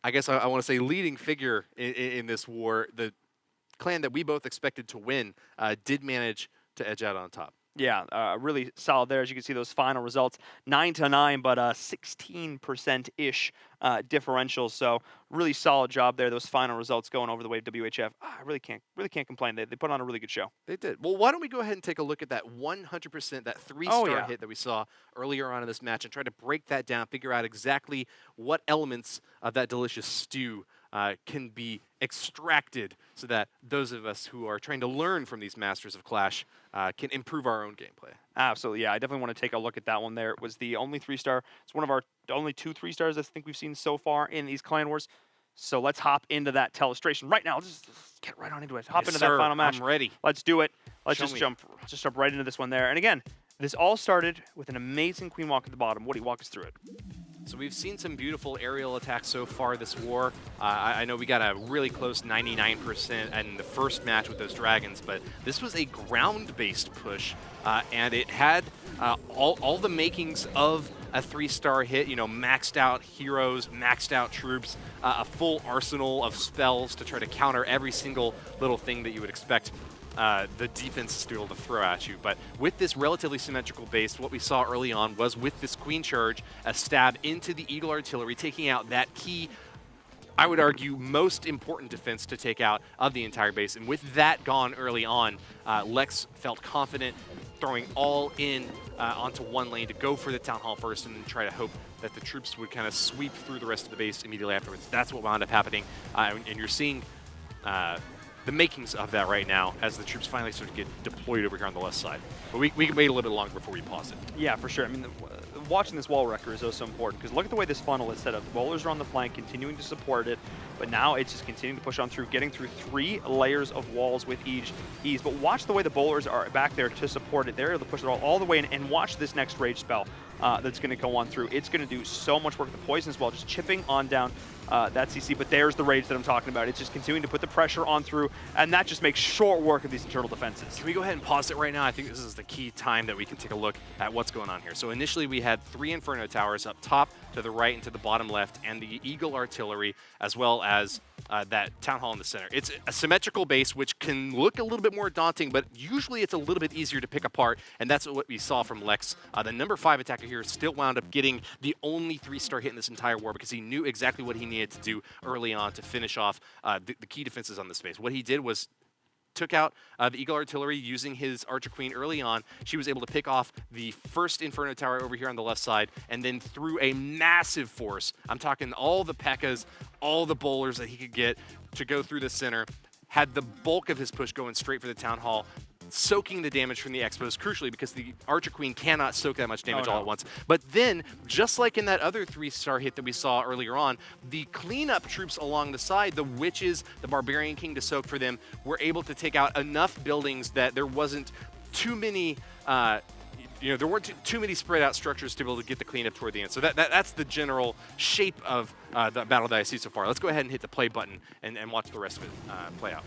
I guess I want to say leading figure in this war, the clan that we both expected to win, did manage to edge out on top. Yeah, really solid there. As you can see, those final results, 9-9, but 16%-ish differential. So really solid job there. Those final results going over the way of WHF. I really can't complain. They put on a really good show. They did. Well, why don't we go ahead and take a look at that 100%, that 3-star yeah. hit that we saw earlier on in this match, and try to break that down, figure out exactly what elements of that delicious stew can be extracted so that those of us who are trying to learn from these masters of Clash can improve our own gameplay. Absolutely, yeah. I definitely want to take a look at that one there. It was the only 3-star. It's one of our only 2 3-stars I think we've seen so far in these Clan Wars. So let's hop into that telestration right now. Let's just get right on into it. Hop Yes, into sir. that final match. I'm ready. Let's do it. Let's Show just me. jump right into this one there. And again, this all started with an amazing Queen Walk at the bottom. Woody, walk us through it. So we've seen some beautiful aerial attacks so far this war. I know we got a really close 99% in the first match with those dragons, but this was a ground-based push, and it had all the makings of a 3-star hit, you know, maxed out heroes, maxed out troops, a full arsenal of spells to try to counter every single little thing that you would expect the defense is to be able to throw at you. But with this relatively symmetrical base, what we saw early on was with this Queen Charge, a stab into the Eagle Artillery, taking out that key I would argue, most important defense to take out of the entire base. And with that gone early on, Lex felt confident throwing all in onto one lane to go for the Town Hall first and then try to hope that the troops would kind of sweep through the rest of the base immediately afterwards. That's what wound up happening. And you're seeing the makings of that right now as the troops finally start to get deployed over here on the left side. But we can wait a little bit longer before we pause it. Yeah, for sure. I mean, watching this wall wrecker is also important because look at the way this funnel is set up. The bowlers are on the flank, continuing to support it, but now it's just continuing to push on through, getting through 3 layers of walls with ease. But watch the way the bowlers are back there to support it. They're able to push it all the way in, and watch this next rage spell that's going to go on through. It's going to do so much work. The poison as well, just chipping on down that CC, but there's the rage that I'm talking about. It's just continuing to put the pressure on through, and that just makes short work of these internal defenses. Can we go ahead and pause it right now? I think this is the key time that we can take a look at what's going on here. So initially we had 3 Inferno Towers up top, to the right, and to the bottom left, and the Eagle Artillery, as well as that Town Hall in the center. It's a symmetrical base, which can look a little bit more daunting, but usually it's a little bit easier to pick apart, and that's what we saw from Lex. The number 5 attacker here still wound up getting the only 3-star hit in this entire war because he knew exactly what he needed to do early on to finish off the key defenses on this base. What he did was took out the Eagle Artillery using his Archer Queen early on. She was able to pick off the first Inferno Tower over here on the left side, and then through a massive force, I'm talking all the P.E.K.K.A.s, all the bowlers that he could get to go through the center, had the bulk of his push going straight for the Town Hall, soaking the damage from the Expos, crucially because the Archer Queen cannot soak that much damage all at once. But then, just like in that other 3-star hit that we saw earlier on, the cleanup troops along the side, the Witches, the Barbarian King to soak for them, were able to take out enough buildings that there wasn't too many there weren't too many spread out structures to be able to get the cleanup toward the end. So that's the general shape of the battle that I see so far. Let's go ahead and hit the play button and watch the rest of it play out.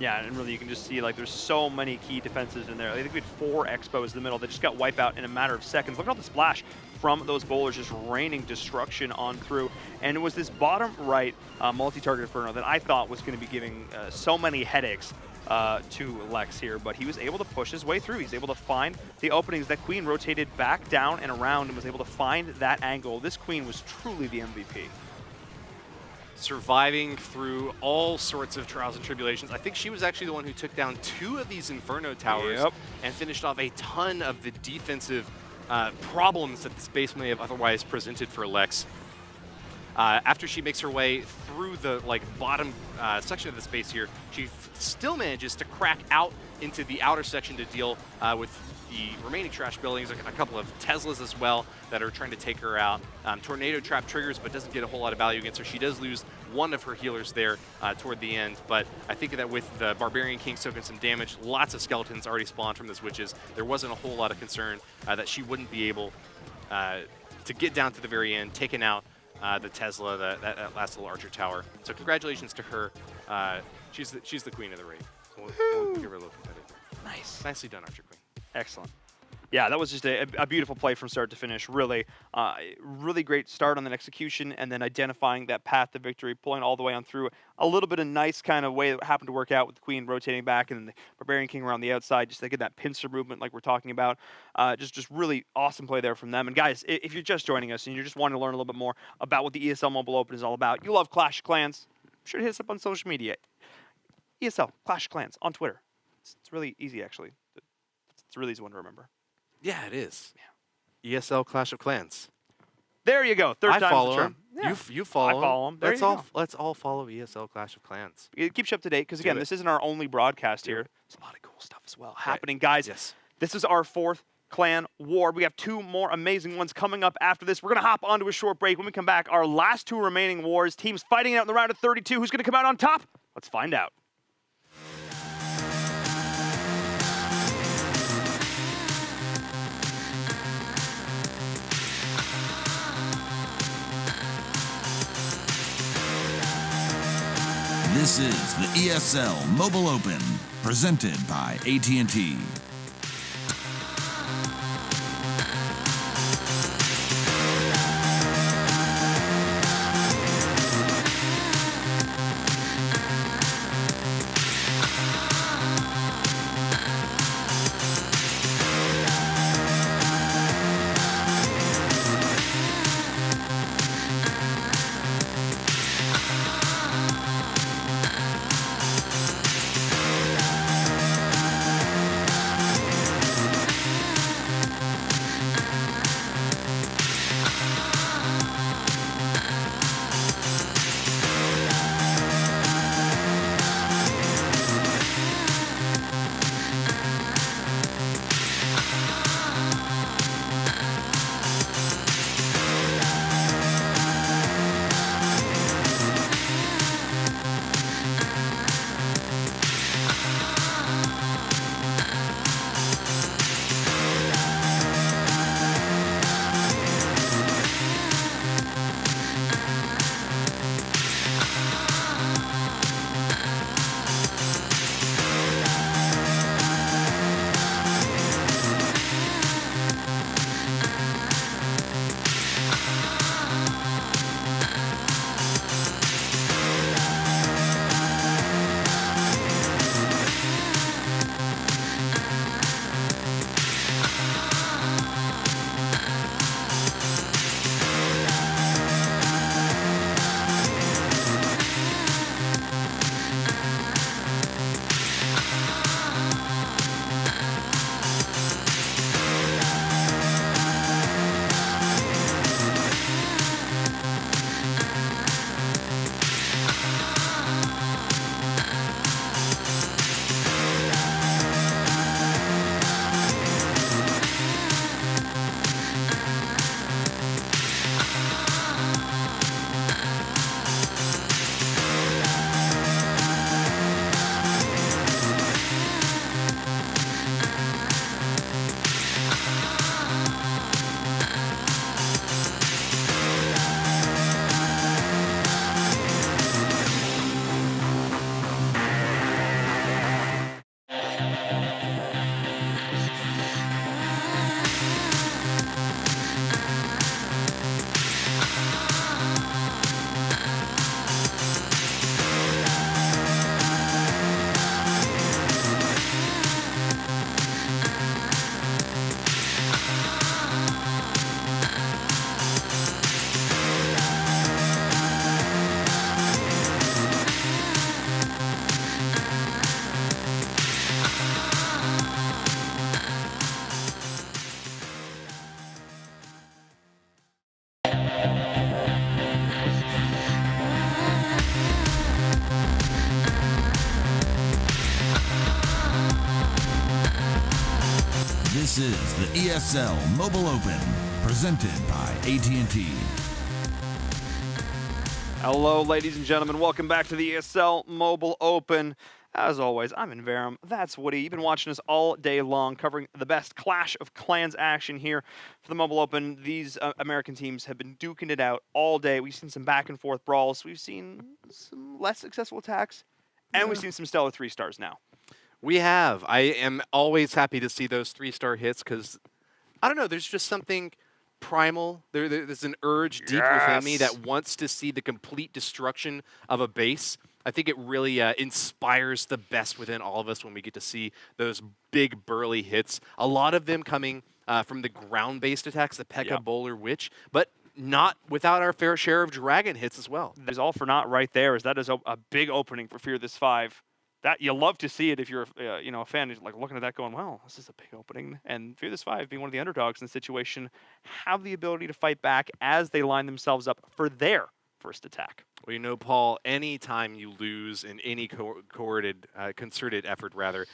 Yeah, and really you can just see like there's so many key defenses in there. I think we had 4 Expos in the middle that just got wiped out in a matter of seconds. Look at all the splash from those bowlers just raining destruction on through. And it was this bottom right multi-target Inferno that I thought was going to be giving so many headaches to Lex here, but he was able to push his way through. He's able to find the openings. That Queen rotated back down and around and was able to find that angle. This Queen was truly the MVP. Surviving through all sorts of trials and tribulations. I think she was actually the one who took down 2 of these Inferno Towers and finished off a ton of the defensive problems that this base may have otherwise presented for Lex. After she makes her way through the bottom section of the space here, she still manages to crack out into the outer section to deal with the remaining trash buildings, a couple of Teslas as well that are trying to take her out. Tornado Trap triggers, but doesn't get a whole lot of value against her. She does lose one of her healers there toward the end, but I think that with the Barbarian King soaking some damage, lots of skeletons already spawned from those Witches, there wasn't a whole lot of concern that she wouldn't be able to get down to the very end, taking out the Tesla, that last little Archer Tower. So congratulations to her. She's the queen of the raid. So we'll give her a little competitive. Nice. Nicely done, Archer Queen. Excellent. Yeah, that was just a beautiful play from start to finish. Really, really great start on that execution, and then identifying that path to victory, pulling all the way on through. A little bit of nice kind of way that happened to work out with the Queen rotating back and the Barbarian King around the outside, just thinking that pincer movement like we're talking about. Just really awesome play there from them. And guys, if you're just joining us and you're just wanting to learn a little bit more about what the ESL Mobile Open is all about, you love Clash of Clans, be sure to hit us up on social media. ESL Clash of Clans on Twitter. It's really easy, actually. It's a really easy one to remember. Yeah, it is. Yeah. ESL Clash of Clans. There you go. Third I time's follow the charm. him. Yeah. You follow him. I follow him. There Let's you all go. let's all follow ESL Clash of Clans. It keeps you up to date because, again, it. this isn't our only broadcast here. There's a lot of cool stuff as well happening. Guys, Yes. this is our 4th clan war. We have 2 more amazing ones coming up after this. We're going to hop onto a short break. When we come back, our last 2 remaining wars, teams fighting out in the round of 32. Who's going to come out on top? Let's find out. This is the ESL Mobile Open, presented by AT&T. This is the ESL Mobile Open, presented by AT&T. Hello, ladies and gentlemen. Welcome back to the ESL Mobile Open. As always, I'm Inverum. That's Woody. You've been watching us all day long, covering the best Clash of Clans action here for the Mobile Open. These American teams have been duking it out all day. We've seen some back-and-forth brawls. We've seen some less successful attacks, and we've seen some stellar 3-stars now. We have. I am always happy to see those 3-star hits because, I don't know, there's just something primal. There's an urge deep within me that wants to see the complete destruction of a base. I think it really inspires the best within all of us when we get to see those big, burly hits. A lot of them coming from the ground-based attacks, the P.E.K.K.A. Bowler Witch, but not without our fair share of dragon hits as well. There's all for naught right there, as that is a big opening for Fear This 5. That you love to see it if you're a fan who's like looking at that going, well, this is a big opening. And Fear This 5, being one of the underdogs in the situation, have the ability to fight back as they line themselves up for their first attack. Well, you know, Paul, anytime you lose in any concerted effort, rather,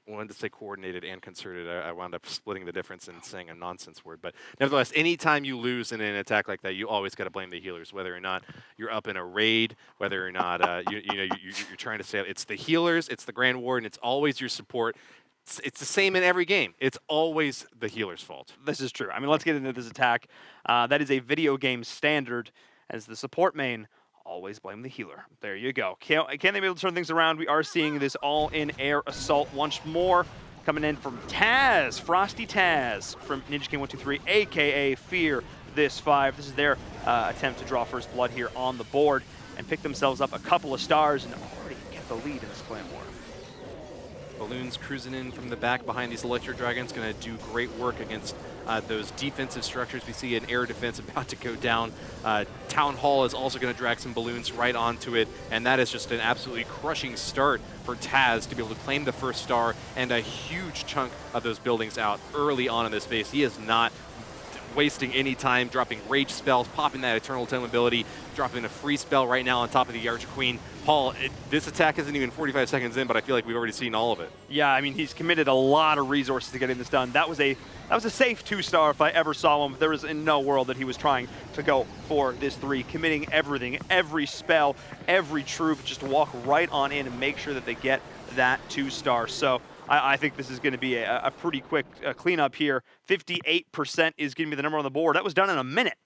I wanted to say coordinated and concerted. I wound up splitting the difference and saying a nonsense word. But nevertheless, anytime you lose in an attack like that, you always got to blame the healers, whether or not you're up in a raid, whether or not you're trying to say it's the healers, it's the Grand Warden, it's always your support. It's the same in every game. It's always the healer's fault. This is true. I mean, let's get into this attack. That is a video game standard, as the support main, always blame the healer. There you go. Can they be able to turn things around? We are seeing this all-in-air assault once more. Coming in from Taz, Frosty Taz from Ninja King 123, a.k.a. Fear This 5. This is their attempt to draw first blood here on the board and pick themselves up a couple of stars and already get the lead in this clan war. Balloons cruising in from the back behind these Electro Dragons, going to do great work against those defensive structures. We see an air defense about to go down. Town Hall is also going to drag some balloons right onto it, and that is just an absolutely crushing start for Taz to be able to claim the first star and a huge chunk of those buildings out early on in this base. He is not wasting any time, dropping rage spells, popping that Eternal Tome ability, dropping a free spell right now on top of the Arch Queen. Paul, this attack isn't even 45 seconds in, but I feel like we've already seen all of it. Yeah, I mean, he's committed a lot of resources to getting this done. That was a safe 2-star if I ever saw him. There was in no world that he was trying to go for this 3, committing everything, every spell, every troop, just walk right on in and make sure that they get that 2-star. So I think this is going to be a pretty quick cleanup here. 58% is going to be the number on the board. That was done in a minute.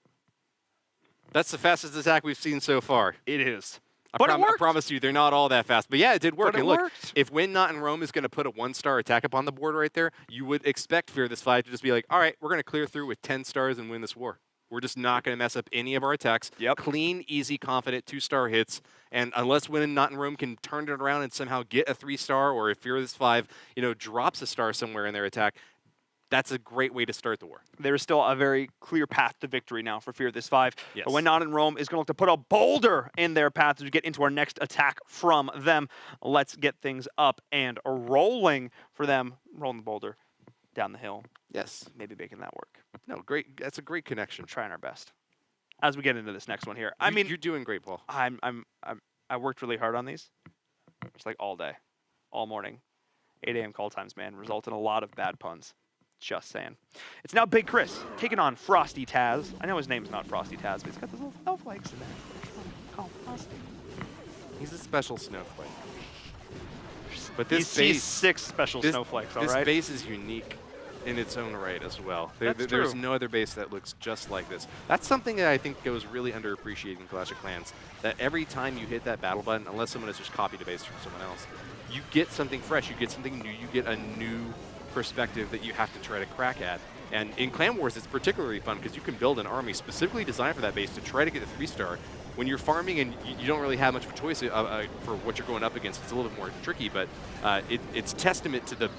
That's the fastest attack we've seen so far. It is. I promise you, they're not all that fast. But yeah, it did work. But it and look, worked. if Win Not in Rome is going to put a 1-star attack up on the board right there, you would expect Fear This 5 to just be like, all right, we're going to clear through with 10 stars and win this war. We're just not going to mess up any of our attacks. Yep. Clean, easy, confident 2-star hits. And unless Win Not in Rome can turn it around and somehow get a 3-star, or if Fear This 5, drops a star somewhere in their attack, that's a great way to start the war. There is still a very clear path to victory now for Fear This 5. Yes. But When Not in Rome is going to look to put a boulder in their path as we get into our next attack from them. Let's get things up and rolling for them. Rolling the boulder down the hill. Yes. Maybe making that work. No, great. That's a great connection. We're trying our best. As we get into this next one here. You're doing great, Paul. I worked really hard on these. It's like all day, all morning. 8 a.m. call times, man. Result in a lot of bad puns. Just saying. It's now Big Chris taking on Frosty Taz. I know his name's not Frosty Taz, but he's got those little snowflakes in there. Call him Frosty. He's a special snowflake. But this He's base, 6 special snowflakes, all this right? base is unique in its own right as well. That's There's true. no other base that looks just like this. That's something that I think goes really underappreciated in Clash of Clans, that every time you hit that battle button, unless someone has just copied a base from someone else, you get something fresh, you get something new, you get a new perspective that you have to try to crack at. And in Clan Wars, it's particularly fun because you can build an army specifically designed for that base to try to get a 3-star. When you're farming and you don't really have much of a choice for what you're going up against, it's a little bit more tricky, but it's testament to the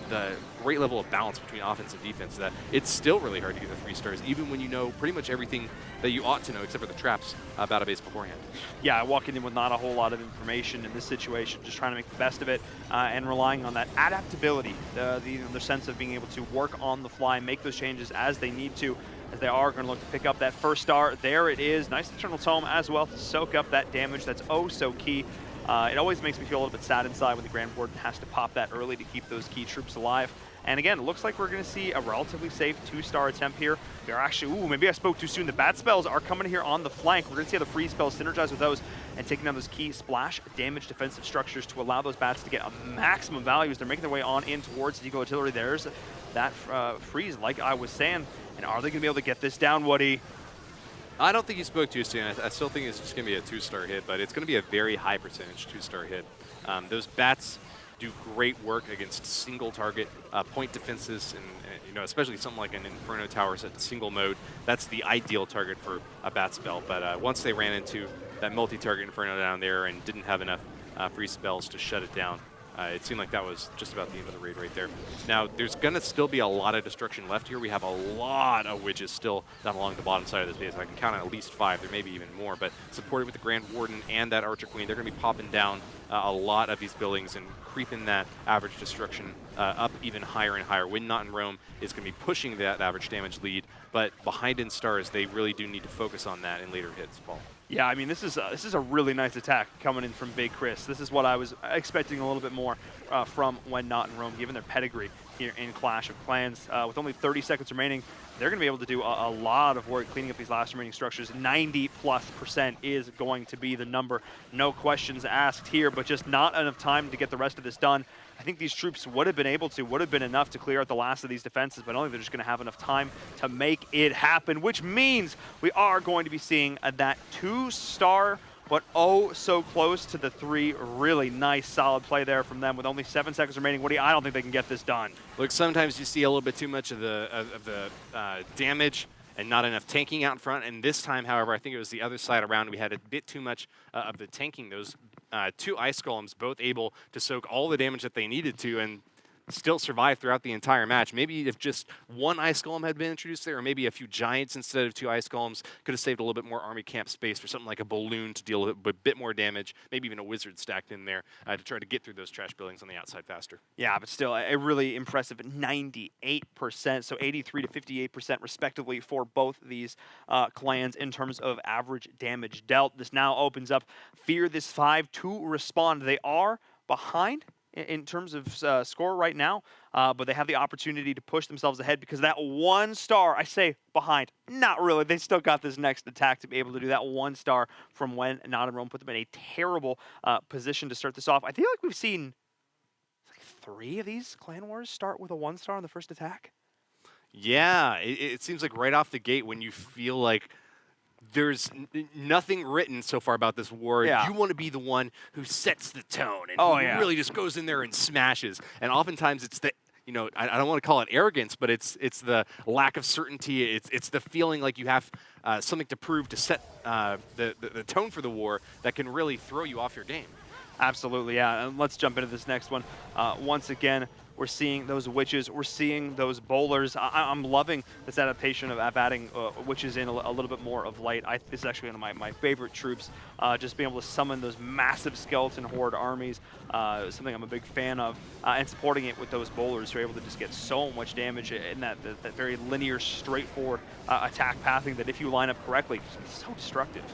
great level of balance between offense and defense that it's still really hard to get the 3 stars, even when you know pretty much everything that you ought to know, except for the traps about a base beforehand. Yeah, walking in with not a whole lot of information in this situation, just trying to make the best of it and relying on that adaptability, the sense of being able to work on the fly, make those changes as they need to, as they are going to look to pick up that 1st star. There it is. Nice Eternal Tome as well to soak up that damage that's oh so key. It always makes me feel a little bit sad inside when the Grand Warden has to pop that early to keep those key troops alive. And again, it looks like we're going to see a relatively safe 2-star attempt here. We are actually, ooh, maybe I spoke too soon. The bat spells are coming here on the flank. We're going to see how the freeze spells synergize with those and taking down those key splash damage defensive structures to allow those bats to get a maximum value as they're making their way on in towards the Eagle Artillery. There's that freeze, like I was saying. And are they going to be able to get this down, Woody? I don't think you spoke too soon. I still think it's just going to be a 2-star hit, but it's going to be a very high percentage 2-star hit. Those bats do great work against single target point defenses, and you know, especially something like an Inferno Tower set to single mode. That's the ideal target for a bat spell. But once they ran into that multi-target Inferno down there and didn't have enough free spells to shut it down, it seemed like that was just about the end of the raid right there. Now, there's going to still be a lot of destruction left here. We have a lot of witches still down along the bottom side of this base. I can count on at least 5. There may be even more, but supported with the Grand Warden and that Archer Queen, they're going to be popping down a lot of these buildings and creeping that average destruction up even higher and higher. When not in Rome is going to be pushing that average damage lead, but behind in Stars, they really do need to focus on that in later hits, Paul. Yeah, I mean, this is a really nice attack coming in from Big Chris. This is what I was expecting a little bit more from When Not in Rome, given their pedigree here in Clash of Clans. With only 30 seconds remaining, they're going to be able to do a lot of work cleaning up these last remaining structures. 90+% is going to be the number. No questions asked here, but just not enough time to get the rest of this done. I think these troops would have been enough to clear out the last of these defenses, but I don't think they're just going to have enough time to make it happen, which means we are going to be seeing that 2-star, but oh so close to the 3. Really nice, solid play there from them with only 7 seconds remaining. Woody, I don't think they can get this done. Look, sometimes you see a little bit too much of the damage and not enough tanking out in front. And this time, however, I think it was the other side around. We had a bit too much of the tanking. Those 2 Ice Golems both able to soak all the damage that they needed to and still survive throughout the entire match. Maybe if just 1 Ice Golem had been introduced there, or maybe a few Giants instead of 2 Ice Golems, could have saved a little bit more army camp space for something like a Balloon to deal with a bit more damage, maybe even a Wizard stacked in there to try to get through those trash buildings on the outside faster. Yeah, but still a really impressive 98%, so 83 to 58% respectively for both these clans in terms of average damage dealt. This now opens up Fear This 5 to respond. They are behind in terms of score right now, but they have the opportunity to push themselves ahead because that 1-star, I say behind, not really. They still got this next attack to be able to do that 1-star from When Not in Rome, put them in a terrible position to start this off. I feel like we've seen like 3 of these clan wars start with a 1-star on the first attack. Yeah, it seems like right off the gate when you feel like there's nothing written so far about this war. Yeah. You want to be the one who sets the tone and who yeah. really just goes in there and smashes. And oftentimes it's the, you know, I don't want to call it arrogance, but it's the lack of certainty. It's the feeling like you have something to prove to set the tone for the war that can really throw you off your game. Absolutely, yeah. And let's jump into this next one. Once again, we're seeing those witches. We're seeing those bowlers. I'm loving this adaptation of adding witches in a little bit more of light. This is actually one of my favorite troops. Just being able to summon those massive skeleton horde armies, something I'm a big fan of, and supporting it with those bowlers who are able to just get so much damage in that very linear, straightforward attack pathing that if you line up correctly, can be so destructive.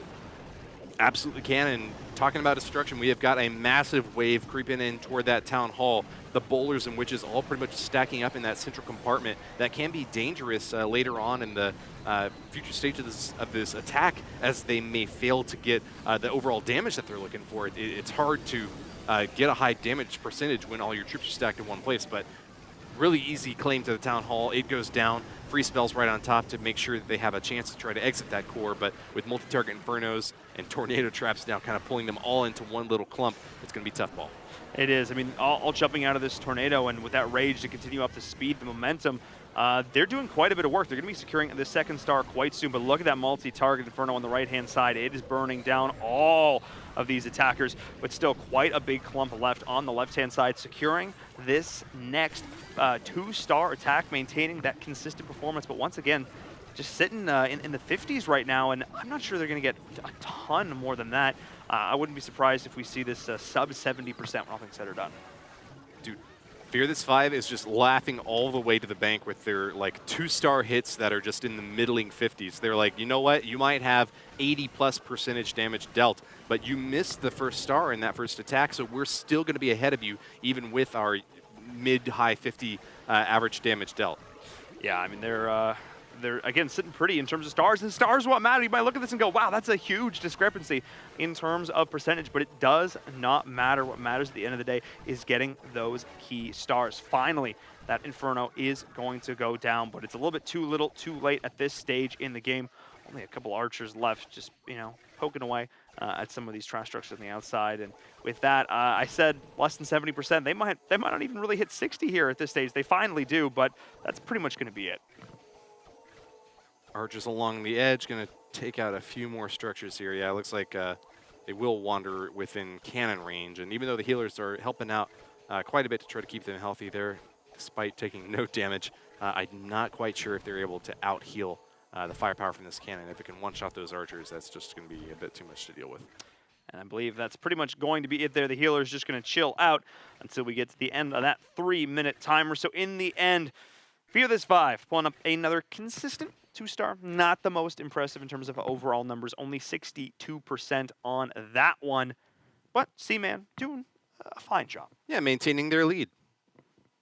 Absolutely can, and talking about destruction, we have got a massive wave creeping in toward that town hall. The bowlers and witches all pretty much stacking up in that central compartment. That can be dangerous later on in the future stages of this attack, as they may fail to get the overall damage that they're looking for. It's hard to get a high damage percentage when all your troops are stacked in one place, but really easy claim to the town hall. It goes down. Free spells right on top to make sure that they have a chance to try to exit that core, but with multi-target infernos and tornado traps now kind of pulling them all into one little clump, it's going to be tough ball. It is. I mean, all jumping out of this tornado and with that rage to continue up the speed, the momentum, they're doing quite a bit of work. They're going to be securing the 2nd star quite soon, but look at that multi-target inferno on the right-hand side. It is burning down all of these attackers, but still quite a big clump left on the left-hand side, securing this next 2-star attack, maintaining that consistent performance, but once again, just sitting in the 50s right now, and I'm not sure they're going to get a ton more than that. I wouldn't be surprised if we see this sub 70% when all things said are done. Dude, Fear This 5 is just laughing all the way to the bank with their like 2-star hits that are just in the middling 50s. They're like, you know what? You might have 80+% damage dealt, but you missed the first star in that first attack, so we're still going to be ahead of you even with our mid-high 50 average damage dealt. Yeah, I mean, they're again sitting pretty in terms of stars, and stars what matter. You might look at this and go, wow, that's a huge discrepancy in terms of percentage, but it does not matter. What matters at the end of the day is getting those key stars. Finally, that Inferno is going to go down, but it's a little bit too little, too late at this stage in the game. Only a couple archers left, just, you know, poking away at some of these trash structures on the outside. And with that, I said less than 70%. They might not even really hit 60 here at this stage. They finally do, but that's pretty much going to be it. Archers along the edge, going to take out a few more structures here. Yeah, it looks like they will wander within cannon range. And even though the healers are helping out quite a bit to try to keep them healthy there, despite taking no damage, I'm not quite sure if they're able to out-heal the firepower from this cannon. If it can one-shot those archers, that's just going to be a bit too much to deal with. And I believe that's pretty much going to be it there. The healer's just going to chill out until we get to the end of that 3-minute timer. So in the end, Fear This 5 pulling up another consistent 2-star. Not the most impressive in terms of overall numbers. Only 62% on that one. But C-Man doing a fine job. Yeah, maintaining their lead.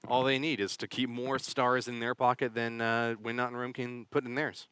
All they need is to keep more stars in their pocket than Win Not in Rome can put in theirs.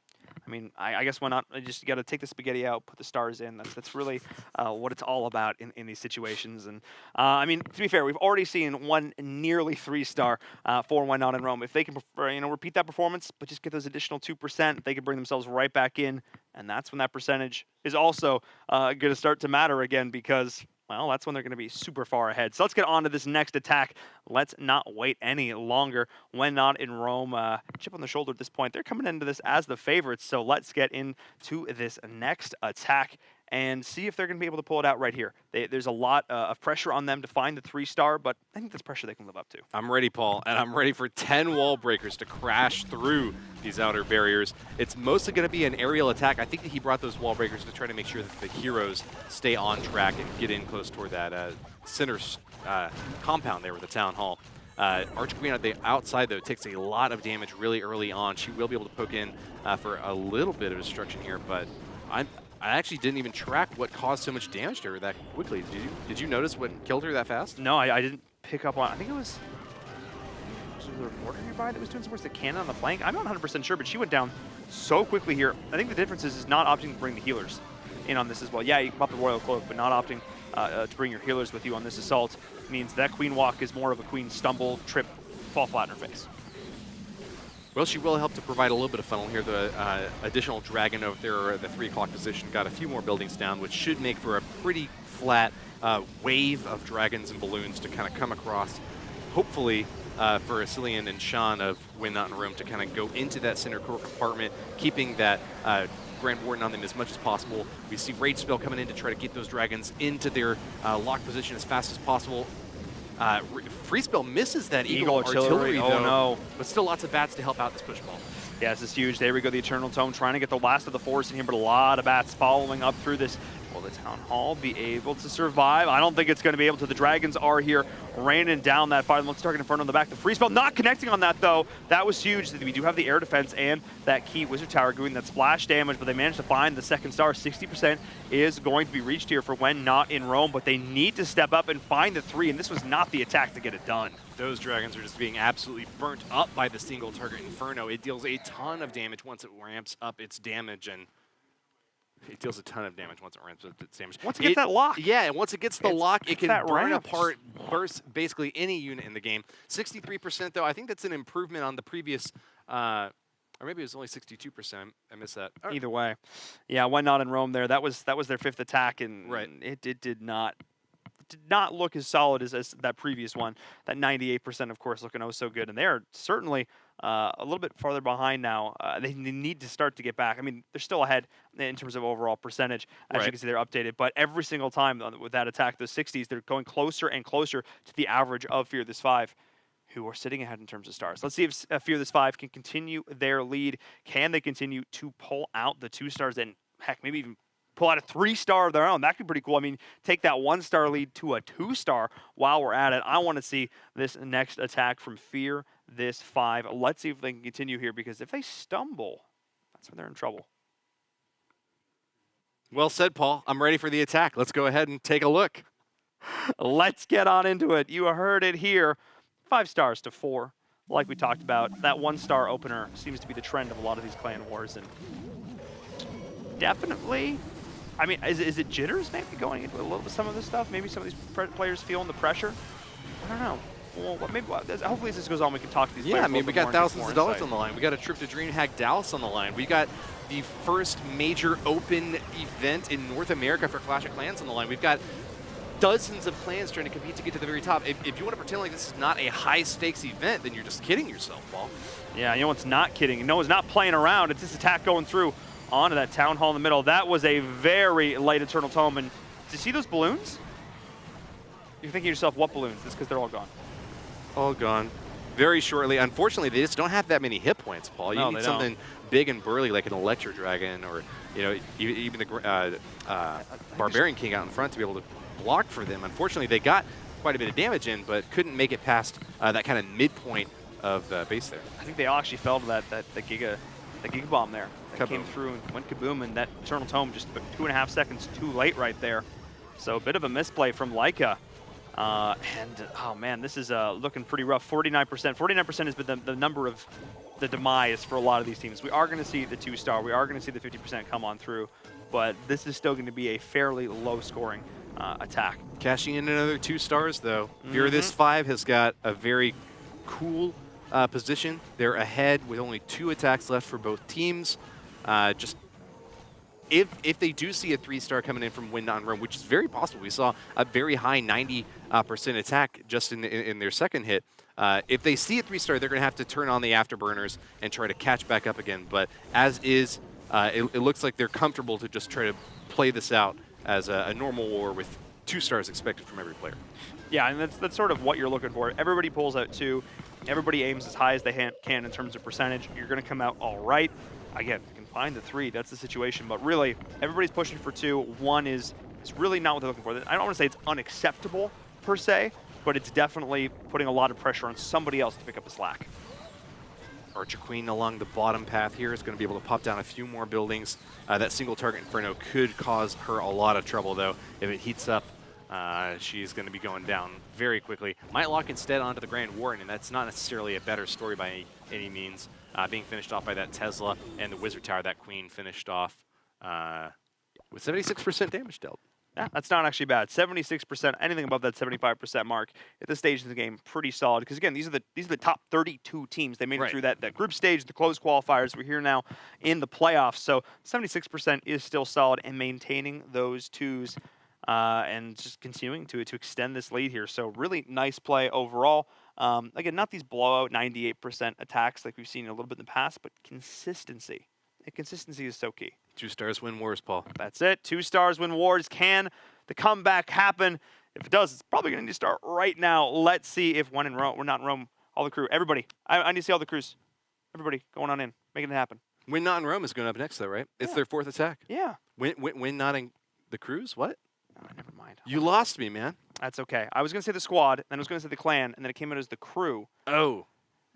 I mean, I guess why not? I just got to take the spaghetti out, put the stars in. That's really what it's all about in these situations. And I mean, to be fair, we've already seen one nearly 3-star for Why Not in Rome. If they can, repeat that performance, but just get those additional 2%, they can bring themselves right back in, and that's when that percentage is also going to start to matter again because. Well, that's when they're going to be super far ahead. So let's get on to this next attack. Let's not wait any longer. When Not in Rome, chip on the shoulder at this point. They're coming into this as the favorites. So let's get into this next attack and see if they're going to be able to pull it out right here. There's a lot of pressure on them to find the 3-star, but I think that's pressure they can live up to. I'm ready, Paul, and I'm ready for 10 wall breakers to crash through these outer barriers. It's mostly going to be an aerial attack. I think that he brought those wall breakers to try to make sure that the heroes stay on track and get in close toward that center compound there with the town hall. Archqueen on the outside, though, takes a lot of damage really early on. She will be able to poke in for a little bit of destruction here, but I actually didn't even track what caused so much damage to her that quickly. Did you notice what killed her that fast? No, I didn't pick up on. I think it was the reporter nearby that was doing some work. The cannon on the flank. I'm not 100% sure, but she went down so quickly here. I think the difference is not opting to bring the healers in on this as well. Yeah, you can pop the Royal Cloak, but not opting to bring your healers with you on this assault means that Queen Walk is more of a Queen stumble, trip, fall flat in her face. Well, she will help to provide a little bit of funnel here. The additional dragon over there at the 3 o'clock position got a few more buildings down, which should make for a pretty flat wave of dragons and balloons to kind of come across. Hopefully for Cillian and Sean of Win Not in Rome to kind of go into that center core compartment, keeping that Grand Warden on them as much as possible. We see Rage Spell coming in to try to get those dragons into their lock position as fast as possible. Free Spell misses that Eagle Artillery though, oh no. But still lots of bats to help out this push ball. Yeah, this is huge. There we go, the Eternal Tome trying to get the last of the force in here, but a lot of bats following up through this. Will the Town Hall be able to survive? I don't think it's going to be able to. The dragons are here raining down that fire. Let's target Inferno in the back. The free spell not connecting on that, though. That was huge. We do have the air defense and that key Wizard Tower doing that splash damage, but they managed to find the 2nd star. 60% is going to be reached here for When Not in Rome, but they need to step up and find the 3, and this was not the attack to get it done. Those dragons are just being absolutely burnt up by the single target Inferno. It deals a ton of damage once it ramps up its damage, and it deals a ton of damage once it ramps up its damage. Once it gets that lock. Yeah, once it gets the lock, it can burn ramp. apart, burst basically any unit in the game. 63% though, I think that's an improvement on the previous, or maybe it was only 62%. I missed that. Either way. Yeah, When Not in Rome there. That was their 5th attack, and right. it did not look as solid as that previous one. That 98%, of course, looking oh so good. And they are certainly a little bit farther behind now. They need to start to get back. I mean, they're still ahead in terms of overall percentage. As you can see, they're updated. But every single time with that attack, those 60s, they're going closer and closer to the average of Fear This 5, who are sitting ahead in terms of stars. Let's see if Fear This 5 can continue their lead. Can they continue to pull out the 2 stars and, heck, maybe even pull out a 3-star of their own. That could be pretty cool. I mean, take that 1-star lead to a 2-star while we're at it. I want to see this next attack from Fear This 5. Let's see if they can continue here, because if they stumble, that's when they're in trouble. Well said, Paul. I'm ready for the attack. Let's go ahead and take a look. Let's get on into it. You heard it here. 5 stars to 4. Like we talked about, that 1-star opener seems to be the trend of a lot of these clan wars, and definitely, I mean, is it jitters maybe going into a little bit some of this stuff? Maybe some of these players feeling the pressure? I don't know. Well, maybe hopefully as this goes on, we can talk to these players. Yeah, I mean, we got thousands of dollars insight on the line. We got a trip to DreamHack Dallas on the line. We got the first major open event in North America for Clash of Clans on the line. We've got dozens of clans trying to compete to get to the very top. If you want to pretend like this is not a high-stakes event, then you're just kidding yourself, Paul. Yeah, you know what's not kidding? No one's not playing around. It's this attack going through onto that Town Hall in the middle. That was a very light Eternal Tome. And do you see those balloons? You're thinking to yourself, what balloons? That's because they're all gone. All gone. Very shortly. Unfortunately, they just don't have that many hit points, Paul. You need something big and burly like an Electro Dragon, or even the Barbarian King out in front to be able to block for them. Unfortunately, they got quite a bit of damage in, but couldn't make it past that kind of midpoint of the base there. I think they all actually fell to the Giga Bomb there. That came through and went kaboom, and that Eternal Tome just about 2.5 seconds too late right there. So a bit of a misplay from Leica. Oh man, this is looking pretty rough. 49%. 49% has been the number of the demise for a lot of these teams. We are going to see the 2-star. We are going to see the 50% come on through, but this is still going to be a fairly low-scoring attack. Cashing in another 2 stars, though. Fear This 5 has got a very cool position. They're ahead with only 2 attacks left for both teams. Just if they do see a 3-star coming in from Win Not in Rome, which is very possible. We saw a very high 90% attack just in their second hit. If they see a 3-star, they're going to have to turn on the afterburners and try to catch back up again. But as is, it looks like they're comfortable to just try to play this out as a normal war with 2 stars expected from every player. Yeah, and that's sort of what you're looking for. Everybody pulls out 2. Everybody aims as high as they can in terms of percentage. You're going to come out all right. Again, you can find the 3. That's the situation. But really, everybody's pushing for 2. 1 is really not what they're looking for. I don't want to say it's unacceptable, per se, but it's definitely putting a lot of pressure on somebody else to pick up the slack. Archer Queen along the bottom path here is going to be able to pop down a few more buildings. That single target Inferno could cause her a lot of trouble, though. If it heats up, she's going to be going down very quickly. Might lock instead onto the Grand Warden, and that's not necessarily a better story by any means. Being finished off by that Tesla and the Wizard Tower. That Queen finished off with 76% damage dealt. Yeah, that's not actually bad. 76%, anything above that 75% mark at this stage of the game, pretty solid. Because again, these are the top 32 teams. They made it through that group stage, the closed qualifiers. We're here now in the playoffs. So 76% is still solid, and maintaining those 2s and just continuing to extend this lead here. So really nice play overall. Again, not these blowout 98% attacks like we've seen a little bit in the past, but consistency. And consistency is so key. 2 stars win wars, Paul. That's it. 2 stars win wars. Can the comeback happen? If it does, it's probably going to need to start right now. Let's see if When in Rome, we're not in Rome. All the crew, everybody. I need to see all the crews. Everybody going on in, making it happen. Win Not in Rome is going up next, though, right? It's their 4th attack. Yeah. Win Not in the crews? What? Oh, never mind. You lost me, man. That's okay. I was going to say the squad, then I was going to say the clan, and then it came out as the crew. Oh.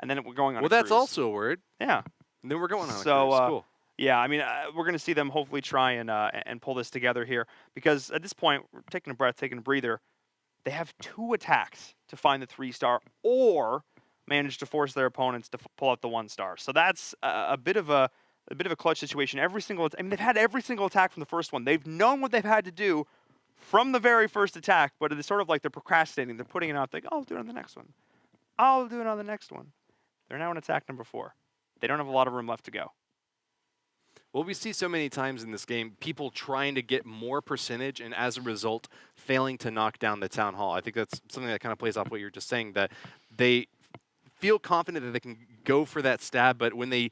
And then we're going on. Well, that's also a word. Yeah. And then we're going on a cruise. Cool. Yeah, I mean, we're going to see them hopefully try and pull this together here, because at this point, we're taking a breath, taking a breather. They have 2 attacks to find the 3-star, or manage to force their opponents to pull out the 1-star. So that's a bit of a clutch situation. They've had every single attack from the first one. They've known what they've had to do from the very first attack, but it's sort of like they're procrastinating. They're putting it out, like, oh, I'll do it on the next one. I'll do it on the next one. They're now in attack number 4. They don't have a lot of room left to go. Well, we see so many times in this game people trying to get more percentage and as a result failing to knock down the Town Hall. I think that's something that kind of plays off what you were just saying, that they feel confident that they can go for that stab, but when they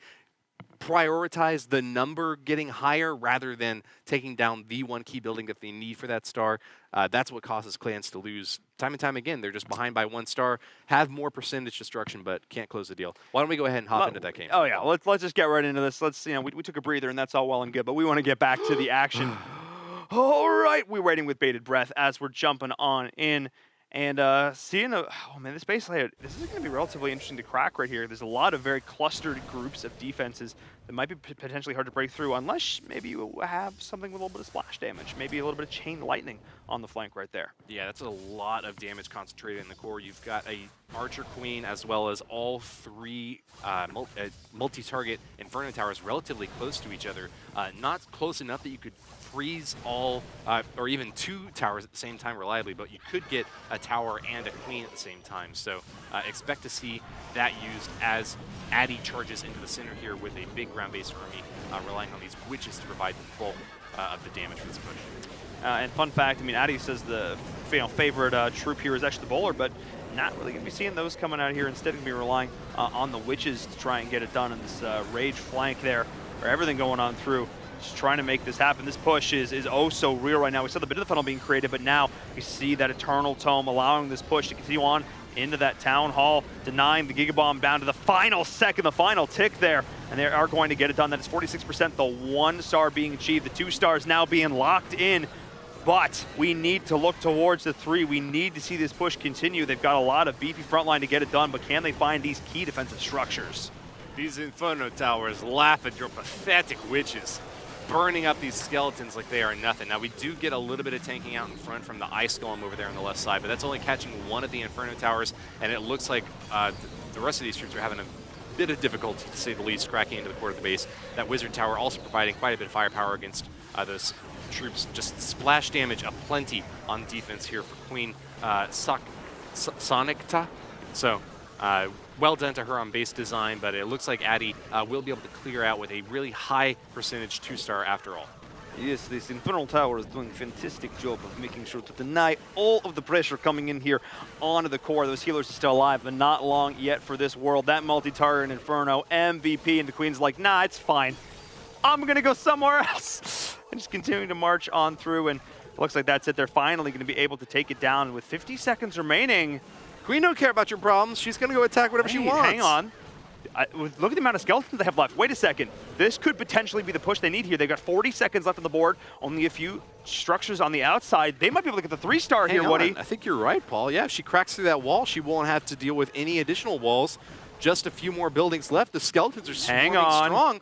prioritize the number getting higher rather than taking down the one key building that they need for that star, that's what causes clans to lose time and time again. They're just behind by 1 star, have more percentage destruction, but can't close the deal. Why don't we go ahead and hop into that game? Oh yeah, let's just get right into this. We took a breather, and that's all well and good, but we want to get back to the action. All right, we're waiting with bated breath as we're jumping on in. And seeing oh man, this base layout, this is going to be relatively interesting to crack right here. There's a lot of very clustered groups of defenses that might be potentially hard to break through unless maybe you have something with a little bit of splash damage, maybe a little bit of chain lightning on the flank right there. Yeah, that's a lot of damage concentrated in the core. You've got a Archer Queen as well as all three multi-target Inferno Towers relatively close to each other. Not close enough that you could freeze all, or even two towers at the same time reliably, but you could get a tower and a queen at the same time. So expect to see that used as Addy charges into the center here with a big ground-based army, relying on these witches to provide the bulk of the damage for this push. And fun fact, I mean, Addy says the favorite troop here is actually the bowler, but not really going to be seeing those coming out here. Instead, going to be relying on the witches to try and get it done in this rage flank there, or everything going on through. Just trying to make this happen. This push is oh so real right now. We saw the bit of the funnel being created, but now we see that Eternal Tome allowing this push to continue on into that Town Hall, denying the Gigabomb down to the final second, the final tick there, and they are going to get it done. That is 46%, the 1 star being achieved, the 2 stars now being locked in, but we need to look towards the 3. We need to see this push continue. They've got a lot of beefy front line to get it done, but can they find these key defensive structures? These Inferno Towers laugh at your pathetic witches, burning up these skeletons like they are nothing. Now, we do get a little bit of tanking out in front from the Ice Golem over there on the left side, but that's only catching one of the Inferno Towers, and it looks like the rest of these troops are having a bit of difficulty, to say the least, cracking into the core of the base. That Wizard Tower also providing quite a bit of firepower against those troops. Just splash damage aplenty on defense here for Queen Sonicta. So, well done to her on base design, but it looks like Addy will be able to clear out with a really high percentage 2-star after all. Yes, this Infernal Tower is doing a fantastic job of making sure to deny all of the pressure coming in here onto the core. Those healers are still alive, but not long yet for this world. That multi-target Inferno MVP, and the Queen's like, nah, it's fine. I'm going to go somewhere else. And just continuing to march on through, and it looks like that's it. They're finally going to be able to take it down with 50 seconds remaining. Queen don't care about your problems. She's going to go attack whatever she wants. Hang on. Look at the amount of skeletons they have left. Wait a second. This could potentially be the push they need here. They've got 40 seconds left on the board. Only a few structures on the outside. They might be able to get the 3-star here, Woody. I think you're right, Paul. Yeah, if she cracks through that wall, she won't have to deal with any additional walls. Just a few more buildings left. The skeletons are strong. Hang on.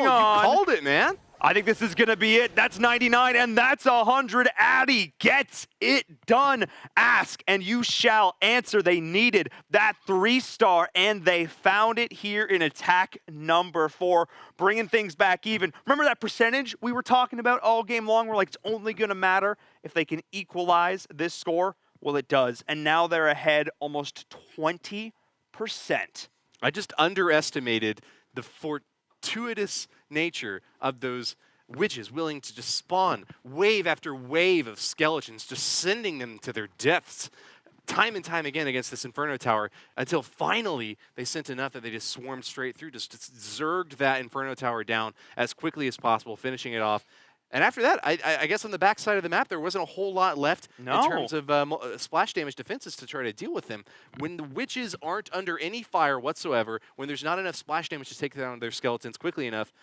You called it, man. I think this is going to be it. That's 99, and that's 100. Addy gets it done. Ask, and you shall answer. They needed that 3-star, and they found it here in attack number 4, bringing things back even. Remember that percentage we were talking about all game long? We're like, it's only going to matter if they can equalize this score. Well, it does, and now they're ahead almost 20%. I just underestimated the fortuitous nature of those witches willing to just spawn wave after wave of skeletons, just sending them to their deaths time and time again against this Inferno Tower, until finally they sent enough that they just swarmed straight through, just zerged that Inferno Tower down as quickly as possible, finishing it off. And after that, I guess on the back side of the map, there wasn't a whole lot left in terms of splash damage defenses to try to deal with them. When the witches aren't under any fire whatsoever, when there's not enough splash damage to take down their skeletons quickly enough,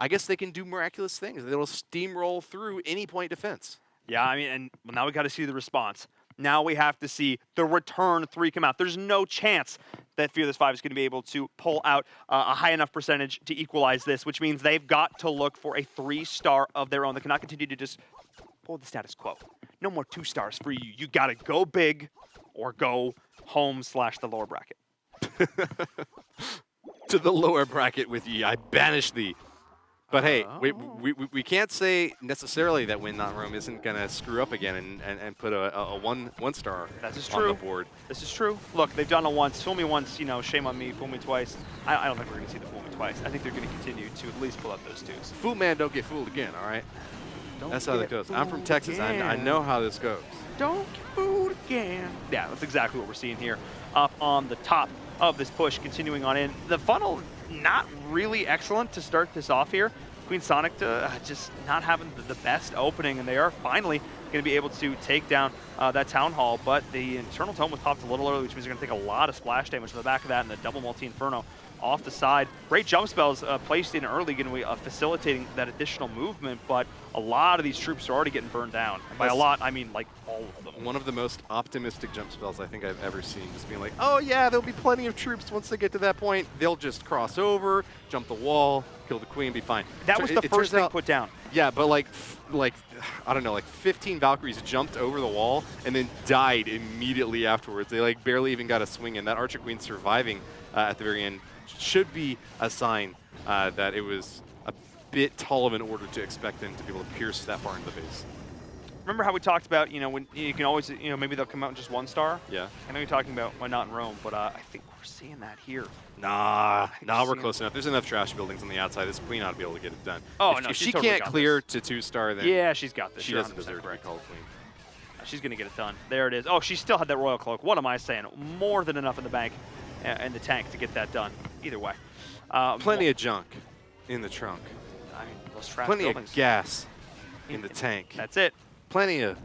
I guess they can do miraculous things. They'll steamroll through any point defense. Yeah, I mean, and now we got to see the response. Now we have to see the return 3 come out. There's no chance that Fearless 5 is going to be able to pull out a high enough percentage to equalize this, which means they've got to look for a 3-star of their own. They cannot continue to just hold the status quo. No more 2 stars for you. You got to go big or go home / the lower bracket. To the lower bracket with ye, I banish thee. But hey, we can't say necessarily that Win Not Roam isn't going to screw up again and put a 1-star on the board. This is true. Look, they've done it once. Fool me once, you know, shame on me. Fool me twice. I don't think we're going to see the fool me twice. I think they're going to continue to at least pull out those 2s. Fool man, don't get fooled again, all right? That's how that goes. I'm from Texas. I know how this goes. Don't get fooled again. Yeah, that's exactly what we're seeing here up on the top of this push, continuing on in. The funnel, not really excellent to start this off here. Queen Sonic just not having the best opening, and they are finally going to be able to take down that Town Hall, but the internal tome was popped a little early, which means they're going to take a lot of splash damage on the back of that, and the double multi-inferno off the side. Great jump spells placed in early, going to be facilitating that additional movement, but a lot of these troops are already getting burned down. And by a lot, I mean like all of them. One of the most optimistic jump spells I think I've ever seen, just being like, oh yeah, there'll be plenty of troops once they get to that point. They'll just cross over, jump the wall, kill the queen, be fine. That was the first thing put down. Yeah, but like I don't know, like 15 Valkyries jumped over the wall and then died immediately afterwards. They like barely even got a swing in. That Archer Queen surviving at the very end should be a sign that it was a bit tall of an order to expect them to be able to pierce that far into the base. Remember how we talked about, when you can always, maybe they'll come out in just 1 star? Yeah. I know you're talking about why not in Rome, but I think we're seeing that here. Nah, we're close enough. There's enough trash buildings on the outside. This queen ought to be able to get it done. Oh, if no, if she's she totally can't got clear this. to 2-star, then Yeah, she's got this. she You're doesn't 100% deserve to be correct. called queen. She's going to get it done. There it is. Oh, she still had that Royal Cloak. What am I saying? More than enough in the bank and the tank to get that done. Either way. Plenty of junk in the trunk. I mean, those trash Plenty buildings. of gas in the tank. That's it. Plenty of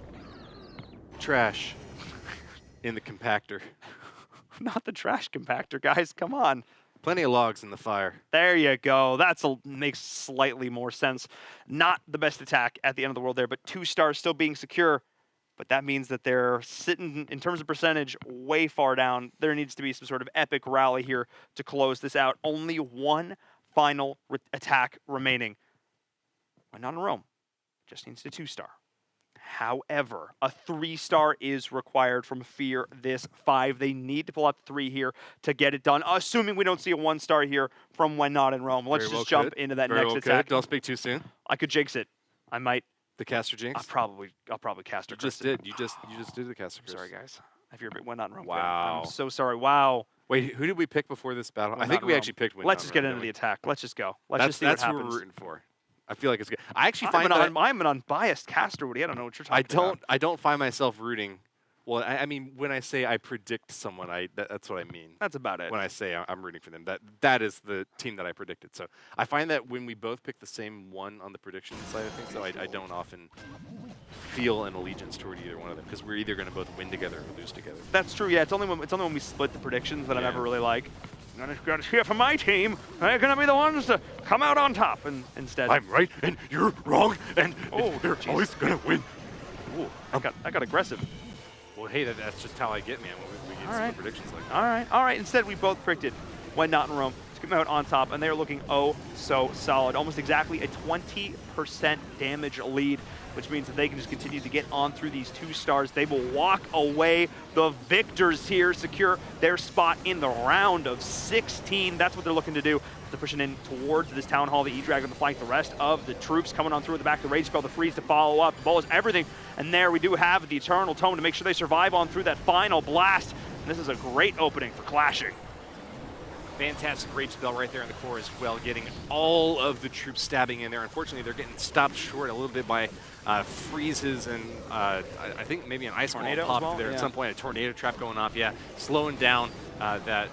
trash in the compactor. Not the trash compactor, guys. Come on. Plenty of logs in the fire. There you go. Makes slightly more sense. Not the best attack at the end of the world there, but 2 stars still being secure. But that means that they're sitting, in terms of percentage, way far down. There needs to be some sort of epic rally here to close this out. Only 1 final attack remaining. Why not in Rome? Just needs a 2-star. However, a 3-star is required from Fear this 5. They need to pull out 3 here to get it done, assuming we don't see a 1-star here from When Not in Rome. Let's just jump into that next attack. Don't speak too soon. I could jinx it. I might. The caster jinx? I'll probably cast her. You just did. You just did the caster curse. Sorry, guys. If you're When Not in Rome. Wow. I'm so sorry. Wow. Wait, who did we pick before this battle? I think we actually picked When Let's Not just in get Rome, into the didn't attack. Let's just go. Let's we? just see what That's happens. what we're rooting for. I feel like it's good. I actually find I'm an unbiased caster, Woody. I don't know what you're talking about. I don't find myself rooting. Well, I mean, when I say I predict someone, that's what I mean. That's about it. When I say I'm rooting for them, that is the team that I predicted. So I find that when we both pick the same one on the prediction side of things, so I don't often feel an allegiance toward either one of them because we're either going to both win together or lose together. That's true. Yeah, it's only when we split the predictions that I'm ever really like, I'm going to cheer for my team. They're going to be the ones to come out on top. And instead, I'm right and you're wrong, and they're geez. always going to win. Ooh, I got aggressive. Well, hey, that's just how I get, man. When we get split predictions like that. All right. Instead, we both predicted When Not in Rome to come out on top, and they're looking so solid. Almost exactly a 20% damage lead, which means that they can just continue to get on through these 2 stars. They will walk away the victors here, secure their spot in the round of 16. That's what they're looking to do. They're pushing in towards this Town Hall, the E-Dragon, the flank, the rest of the troops coming on through at the back, the Rage Spell, the Freeze to follow up, the Bolas, everything. And there we do have the Eternal Tome to make sure they survive on through that final blast. And this is a great opening for clashing. Fantastic Rage Spell right there in the core as well, getting all of the troops stabbing in there. Unfortunately, they're getting stopped short a little bit by freezes and I think maybe an ice tornado popped there at some point, a tornado trap going off, slowing down that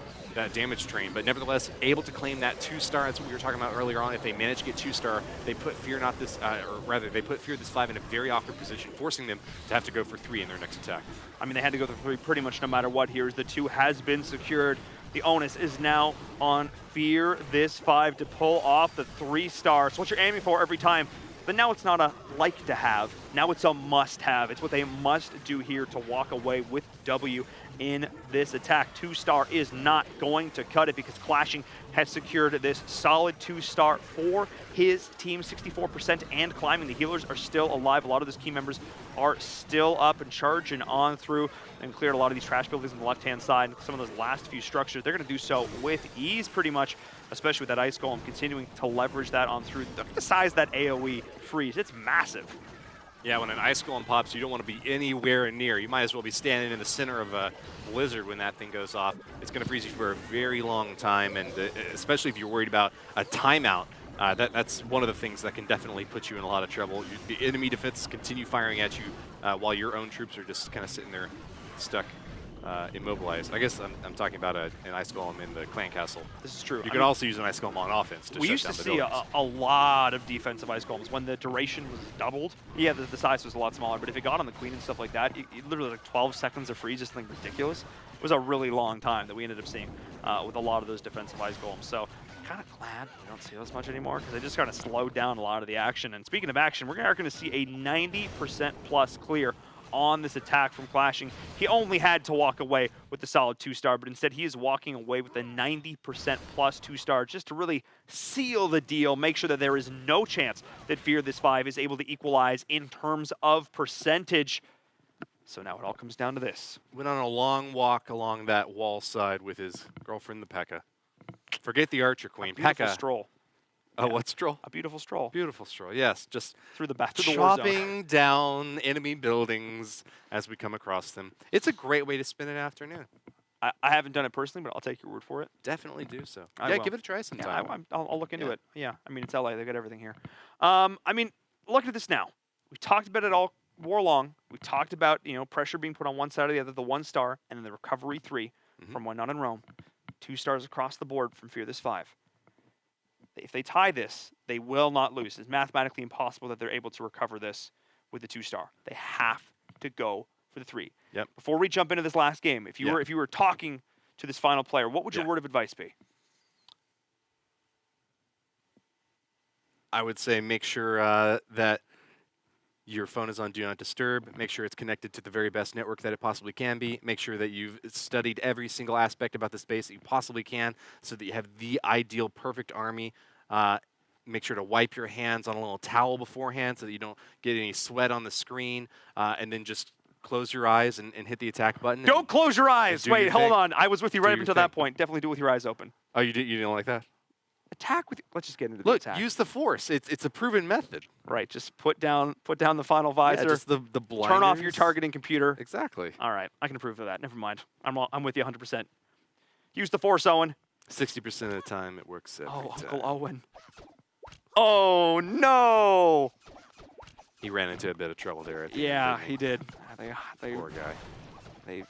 damage train, but nevertheless able to claim that 2-star. That's what we were talking about earlier on. If they manage to get 2-star, they put Fear they put Fear this 5 in a very awkward position, forcing them to have to go for 3 in their next attack. I mean, they had to go for 3 pretty much no matter what here. The 2 has been secured. The onus is now on Fear this 5 to pull off the 3-star. So what you're aiming for every time. But now it's not a like to have. Now it's a must have. It's what they must do here to walk away with W in this attack. 2-star is not going to cut it because Clashing has secured this solid 2-star for his team, 64% and climbing. The healers are still alive. A lot of those key members are still up and charging on through and cleared a lot of these trash buildings on the left-hand side. Some of those last few structures, they're going to do so with ease pretty much, especially with that Ice Golem continuing to leverage that on through. Look at the size of that AoE freeze. It's massive. Yeah, when an Ice Golem pops, you don't want to be anywhere near. You might as well be standing in the center of a blizzard when that thing goes off. It's going to freeze you for a very long time, and especially if you're worried about a timeout, that's one of the things that can definitely put you in a lot of trouble. The enemy defenses continue firing at you while your own troops are just kind of sitting there stuck immobilized. I guess I'm talking about an Ice Golem in the Clan Castle. This is true. You can also use an Ice Golem on offense to we shut used down to the see buildings. a lot of defensive Ice Golems when the duration was doubled. Yeah, the size was a lot smaller, but if it got on the Queen and stuff like that, it literally like 12 seconds of freeze, just something ridiculous. It was a really long time that we ended up seeing with a lot of those defensive Ice Golems. So kind of glad we don't see those much anymore because they just kind of slowed down a lot of the action. And speaking of action, we're going to see a 90% plus clear on this attack from Clashing. He only had to walk away with the solid 2-star, but instead he is walking away with a 90% plus 2-star just to really seal the deal, make sure that there is no chance that Fear This 5 is able to equalize in terms of percentage. So now it all comes down to this. Went on a long walk along that wall side with his girlfriend, the P.E.K.K.A. Forget the Archer Queen. Beautiful P.E.K.K.A. stroll. Oh, what stroll? A beautiful stroll. Beautiful stroll, yes. Just Through the war zone. chopping down enemy buildings as we come across them. It's a great way to spend an afternoon. I haven't done it personally, but I'll take your word for it. Definitely do so. I Yeah, will. give it a try sometime. Yeah, I'll look into Yeah. it. Yeah, I mean, it's LA. They got everything here. I mean, look at this now. We talked about it all war long. We talked about, pressure being put on one side or the other, the 1-star, and then the recovery 3 from When Not in Rome. 2 stars across the board from Fear This 5. If they tie this, they will not lose. It's mathematically impossible that they're able to recover this with the 2-star. They have to go for the 3. Yep. Before we jump into this last game, if you were talking to this final player, what would your word of advice be? I would say make sure that your phone is on Do Not Disturb. Make sure it's connected to the very best network that it possibly can be. Make sure that you've studied every single aspect about the space that you possibly can so that you have the ideal, perfect army. Make sure to wipe your hands on a little towel beforehand so that you don't get any sweat on the screen. And then just close your eyes and hit the attack button. Don't close your eyes. Wait, hold on. I was with you right up your until that thing. point. Definitely do it with your eyes open. Oh, you didn't like that? Attack with. Let's just get into the Look, attack. use the force. It's a proven method. Right. Just put down the final visor. Yeah, just the blinders. Turn off your targeting computer. Exactly. All right. I can approve of that. Never mind. I'm with you 100%. Use the force, Owen. 60% of the time, it works every time. Uncle Owen. Oh no! He ran into a bit of trouble there. At the Yeah, end, he did. They Poor guy. They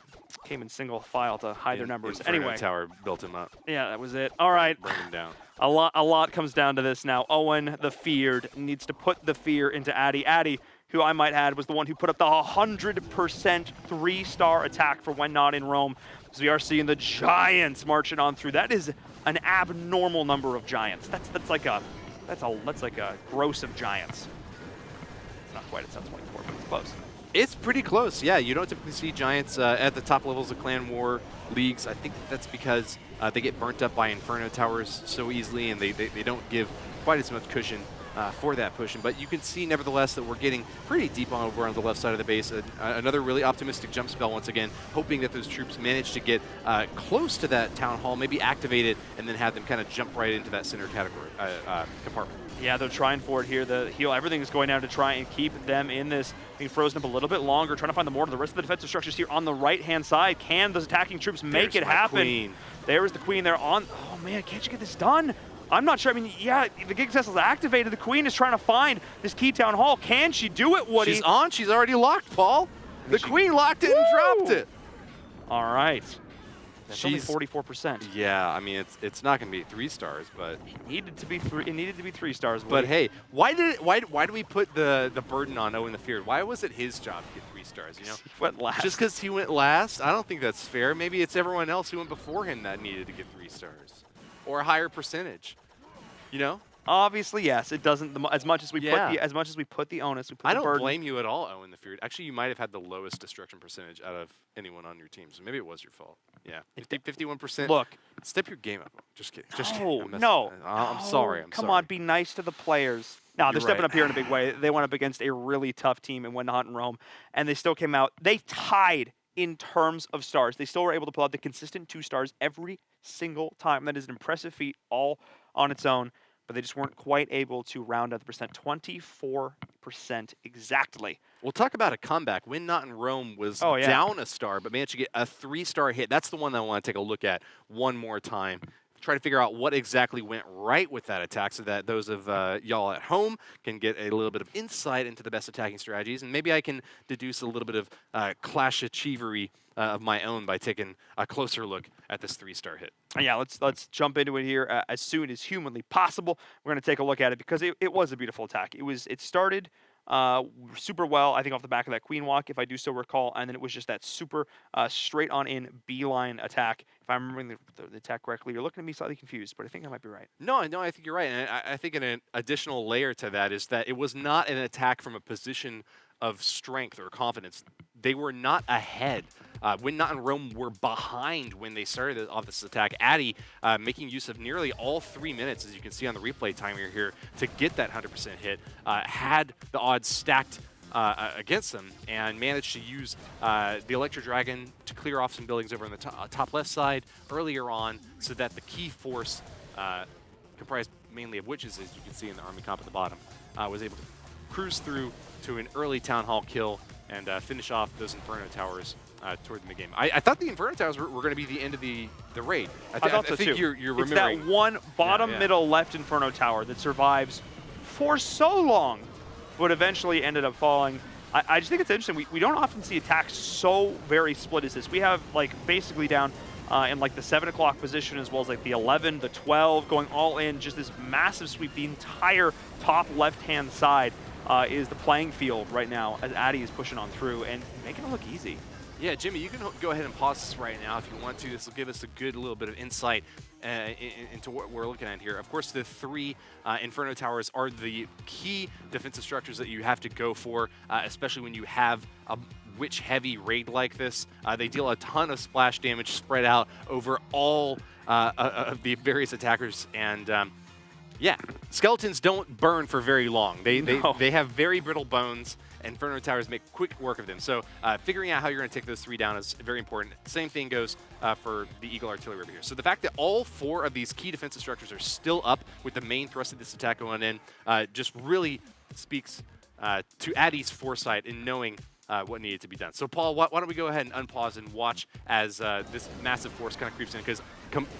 came in single file to hide their numbers. Inferno Anyway, Tower built him up. yeah, that was it. All right. Bring him down. A lot comes down to this now. Owen, the feared, needs to put the fear into Addy. Addy, who I might add was the one who put up the 100% 3-star attack for When Not in Rome. As we are seeing the Giants marching on through. That is an abnormal number of Giants. That's like a gross of Giants. It's not quite. It's not 24, but it's close. It's pretty close, yeah. You don't typically see Giants at the top levels of Clan War leagues. I think that's because they get burnt up by Inferno Towers so easily, and they don't give quite as much cushion for that pushing. But you can see, nevertheless, that we're getting pretty deep over on the left side of the base. Another really optimistic jump spell once again, hoping that those troops manage to get close to that Town Hall, maybe activate it, and then have them kind of jump right into that center category compartment. Yeah, they're trying for it here. The heal, everything is going down to try and keep them in this, being frozen up a little bit longer, trying to find the mortar. The rest of the defensive structures here on the right-hand side. Can those attacking troops make There's it my happen? queen. There is the queen there on. Oh, man, can't you get this done? I'm not sure. I mean, yeah, the Gig Tesla's activated. The queen is trying to find this key town hall. Can she do it, Woody? She's on. She's already locked, Paul. The queen locked it and dropped it. All right. That's only She's 44%. Yeah, I mean it's not going to be 3 stars, but It needed to be 3 stars. but Woody. hey, why do we put the burden on Owen the Feared? Why was it his job to get 3 stars? You know, He went last. just because he went last, I don't think that's fair. Maybe it's everyone else who went before him that needed to get 3 stars or a higher percentage. You know, Obviously, yes. It doesn't. As much as we Yeah. put the onus, we put I the don't burden. blame you at all, Owen the Feared. Actually, you might have had the lowest destruction percentage out of anyone on your team, so maybe it was your fault. Yeah, 51%. Look. Step your game up. Just kidding. Just No, kidding. I'm messing- no. I'm sorry. I'm Come sorry. on, be nice to the players. No, they're You're stepping right. up here in a big way. They went up against a really tough team and When Not in Rome, and they still came out. They tied in terms of stars. They still were able to pull out the consistent 2 stars every single time. That is an impressive feat all on its own, but they just weren't quite able to round out the percent. 24% exactly. We'll talk about a comeback. When Not in Rome was Oh, yeah. down a star, but managed to get a 3-star hit. That's the one that I want to take a look at one more time. try to figure out what exactly went right with that attack so that those of y'all at home can get a little bit of insight into the best attacking strategies. And maybe I can deduce a little bit of clash achievery of my own by taking a closer look at this 3-star hit. Yeah, let's jump into it here as soon as humanly possible. We're going to take a look at it because it was a beautiful attack. It started super well, I think, off the back of that queen walk, if I do so recall, and then it was just that super straight on in beeline attack. If I'm remembering the attack correctly, you're looking at me slightly confused, but I think I might be right. No, I think you're right, and I think an additional layer to that is that it was not an attack from a position of strength or confidence. They were not ahead. When Not in Rome were behind when they started off this attack. Addy making use of nearly all 3 minutes, as you can see on the replay timer here, to get that 100% hit, had the odds stacked against them and managed to use the Electro Dragon to clear off some buildings over on the top left side earlier on so that the key force, comprised mainly of witches, as you can see in the army comp at the bottom, was able to cruise through to an early Town Hall kill and finish off those Inferno Towers toward the mid-game. I thought the Inferno Towers were going to be the end of the raid. I thought so think too. You're it's remembering. that one bottom middle left Inferno Tower that survives for so long, but eventually ended up falling. I just think it's interesting. We don't often see attacks so very split as this. We have like basically down in like the 7 o'clock position, as well as like the 11, the 12, going all in, just this massive sweep. The entire top left-hand side is the playing field right now as Addy is pushing on through and making it look easy. Yeah, Jimmy, you can go ahead and pause this right now if you want to. This will give us a good little bit of insight into what we're looking at here. Of course, the 3 Inferno Towers are the key defensive structures that you have to go for, especially when you have a witch-heavy raid like this. They deal a ton of splash damage spread out over all of the various attackers, and yeah, skeletons don't burn for very long. They have very brittle bones. Inferno Towers make quick work of them. So figuring out how you're going to take those 3 down is very important. Same thing goes for the Eagle Artillery over here. So the fact that all 4 of these key defensive structures are still up with the main thrust of this attack going in just really speaks to Addy's foresight in knowing what needed to be done. So Paul, why don't we go ahead and unpause and watch as this massive force kind of creeps in, because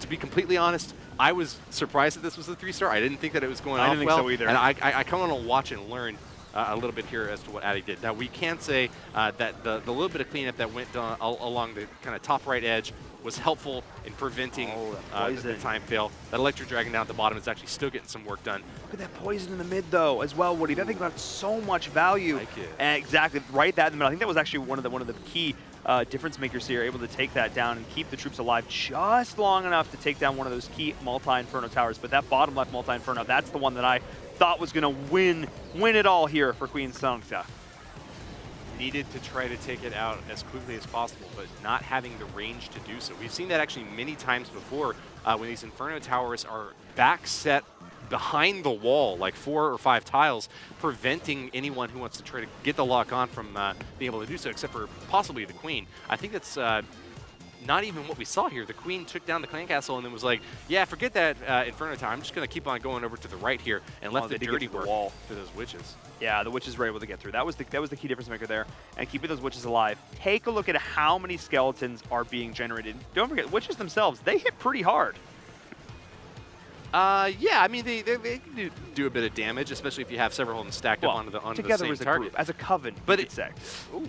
to be completely honest, I was surprised that this was a 3-star. I didn't think that it was going off well. I didn't think so either. And I kind of want to watch and learn a little bit here as to what Addy did. Now, we can say that the little bit of cleanup that went along the kind of top right edge was helpful in preventing the time fail. That Electro Dragon down at the bottom is actually still getting some work done. Look at that poison in the mid, though, as well, Woody. That thing got so much value. Like it. And exactly, right that in the middle. I think that was actually one of the key difference makers here, able to take that down and keep the troops alive just long enough to take down one of those key multi-Inferno Towers. But that bottom left multi-Inferno, that's the one that I thought was going to win it all here for Queen Sancta. Needed to try to take it out as quickly as possible, but not having the range to do so. We've seen that actually many times before when these Inferno Towers are back set behind the wall, like 4 or 5 tiles, preventing anyone who wants to try to get the lock on from being able to do so, except for possibly the Queen. I think that's not even what we saw here. The Queen took down the clan castle and then was like, yeah, forget that Inferno Tower. I'm just going to keep on going over to the right here, and left the dirty work to those witches. Yeah, the witches were able to get through. That was the key difference maker there, and keeping those witches alive. Take a look at how many skeletons are being generated. Don't forget, witches themselves, they hit pretty hard. Yeah, I mean, they can do a bit of damage, especially if you have several of them stacked up onto the same together as a target. group, as a coven, But you'd say. Ooh.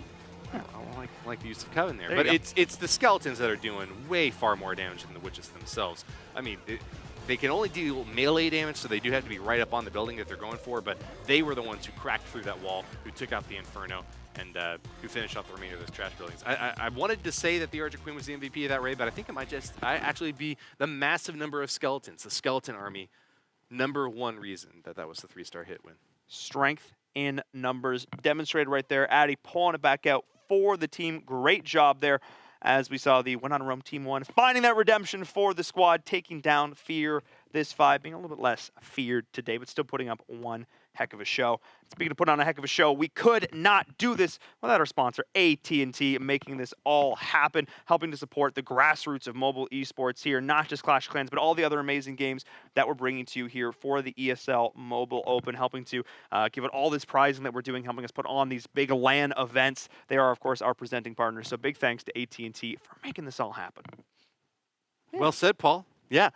I like the use of Coven there. There But you go. it's the skeletons that are doing way far more damage than the witches themselves. I mean, they can only deal melee damage, so they do have to be right up on the building that they're going for, but they were the ones who cracked through that wall, who took out the Inferno, and who finished off the remainder of those trash buildings. I wanted to say that the Archer Queen was the MVP of that raid, but I think it might actually be the massive number of skeletons, the skeleton army, #1 reason that was the 3-star hit win. Strength in numbers demonstrated right there. Addy pulling it back out for the team. Great job there, as we saw the Win on Rome Team 1 finding that redemption for the squad, taking down Fear. This 5 being a little bit less feared today, but still putting up one heck of a show. Speaking of putting on a heck of a show, we could not do this without our sponsor, AT&T, making this all happen, helping to support the grassroots of mobile esports here, not just Clash of Clans, but all the other amazing games that we're bringing to you here for the ESL Mobile Open, helping to give it all this prizing that we're doing, helping us put on these big LAN events. They are, of course, our presenting partners, so big thanks to AT&T for making this all happen. Yeah. Well said, Paul. Yeah.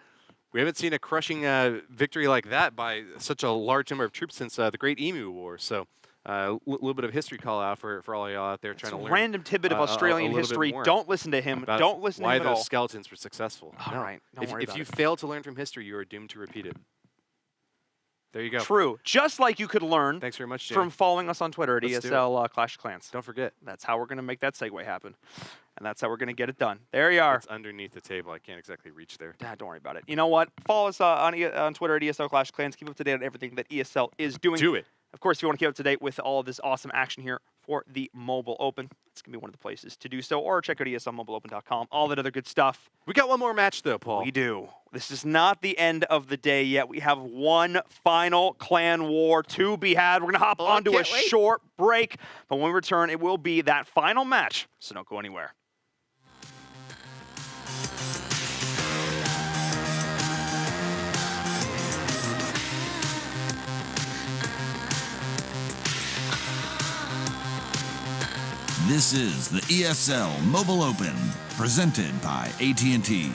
We haven't seen a crushing victory like that by such a large number of troops since the Great Emu War. So a little bit of history call out for all y'all out there trying to learn. Random tidbit of Australian history. Don't listen to him. Don't listen to him at all. Why those skeletons were successful. All right, don't worry about If you it. fail to learn from history, you are doomed to repeat it. There you go. True. Just like you could learn Thanks very much, Jay. from following us on Twitter at Let's do ESL Clash of Clans. Don't forget. That's how we're going to make that segue happen. And that's how we're going to get it done. There you are. It's underneath the table. I can't exactly reach there. Don't worry about it. You know what? Follow us on Twitter at ESL Clash of Clans. Keep up to date on everything that ESL is doing. Do it. Of course, if you want to keep up to date with all of this awesome action here for the Mobile Open, it's going to be one of the places to do so. Or check out ESLMobileOpen.com. All that other good stuff. We got one more match, though, Paul. We do. This is not the end of the day yet. We have one final clan war to be had. We're going to hop onto a short break. But when we return, it will be that final match. So don't go anywhere. This is the ESL Mobile Open, presented by AT&T.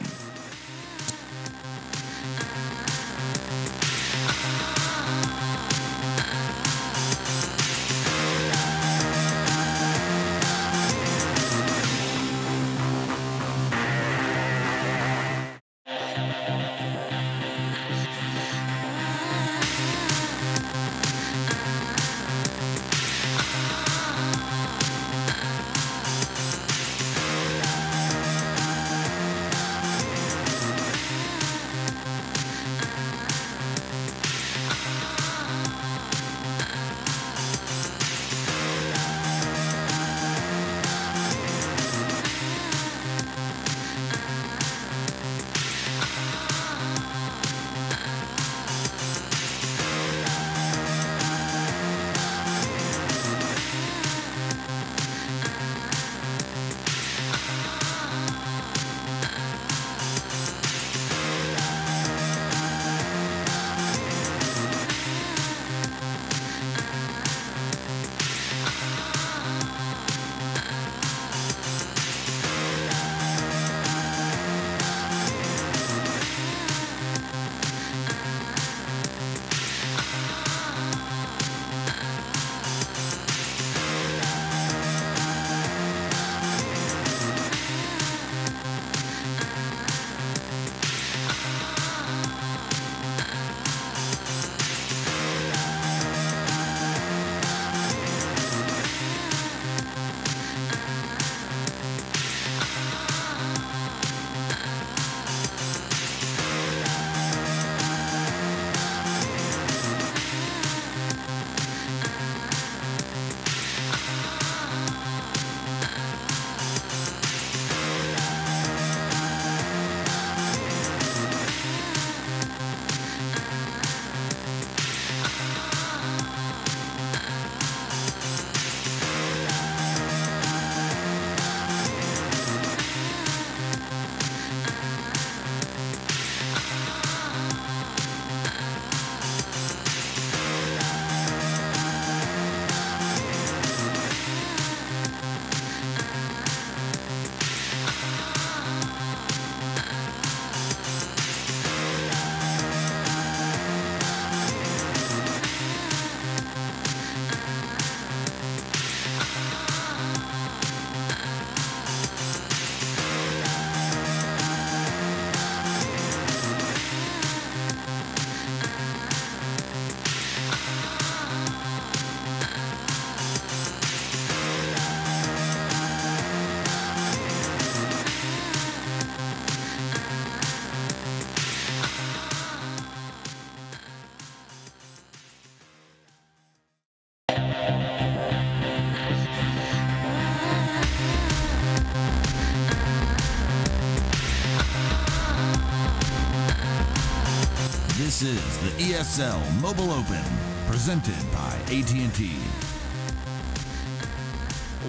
This is the ESL Mobile Open, presented by AT&T.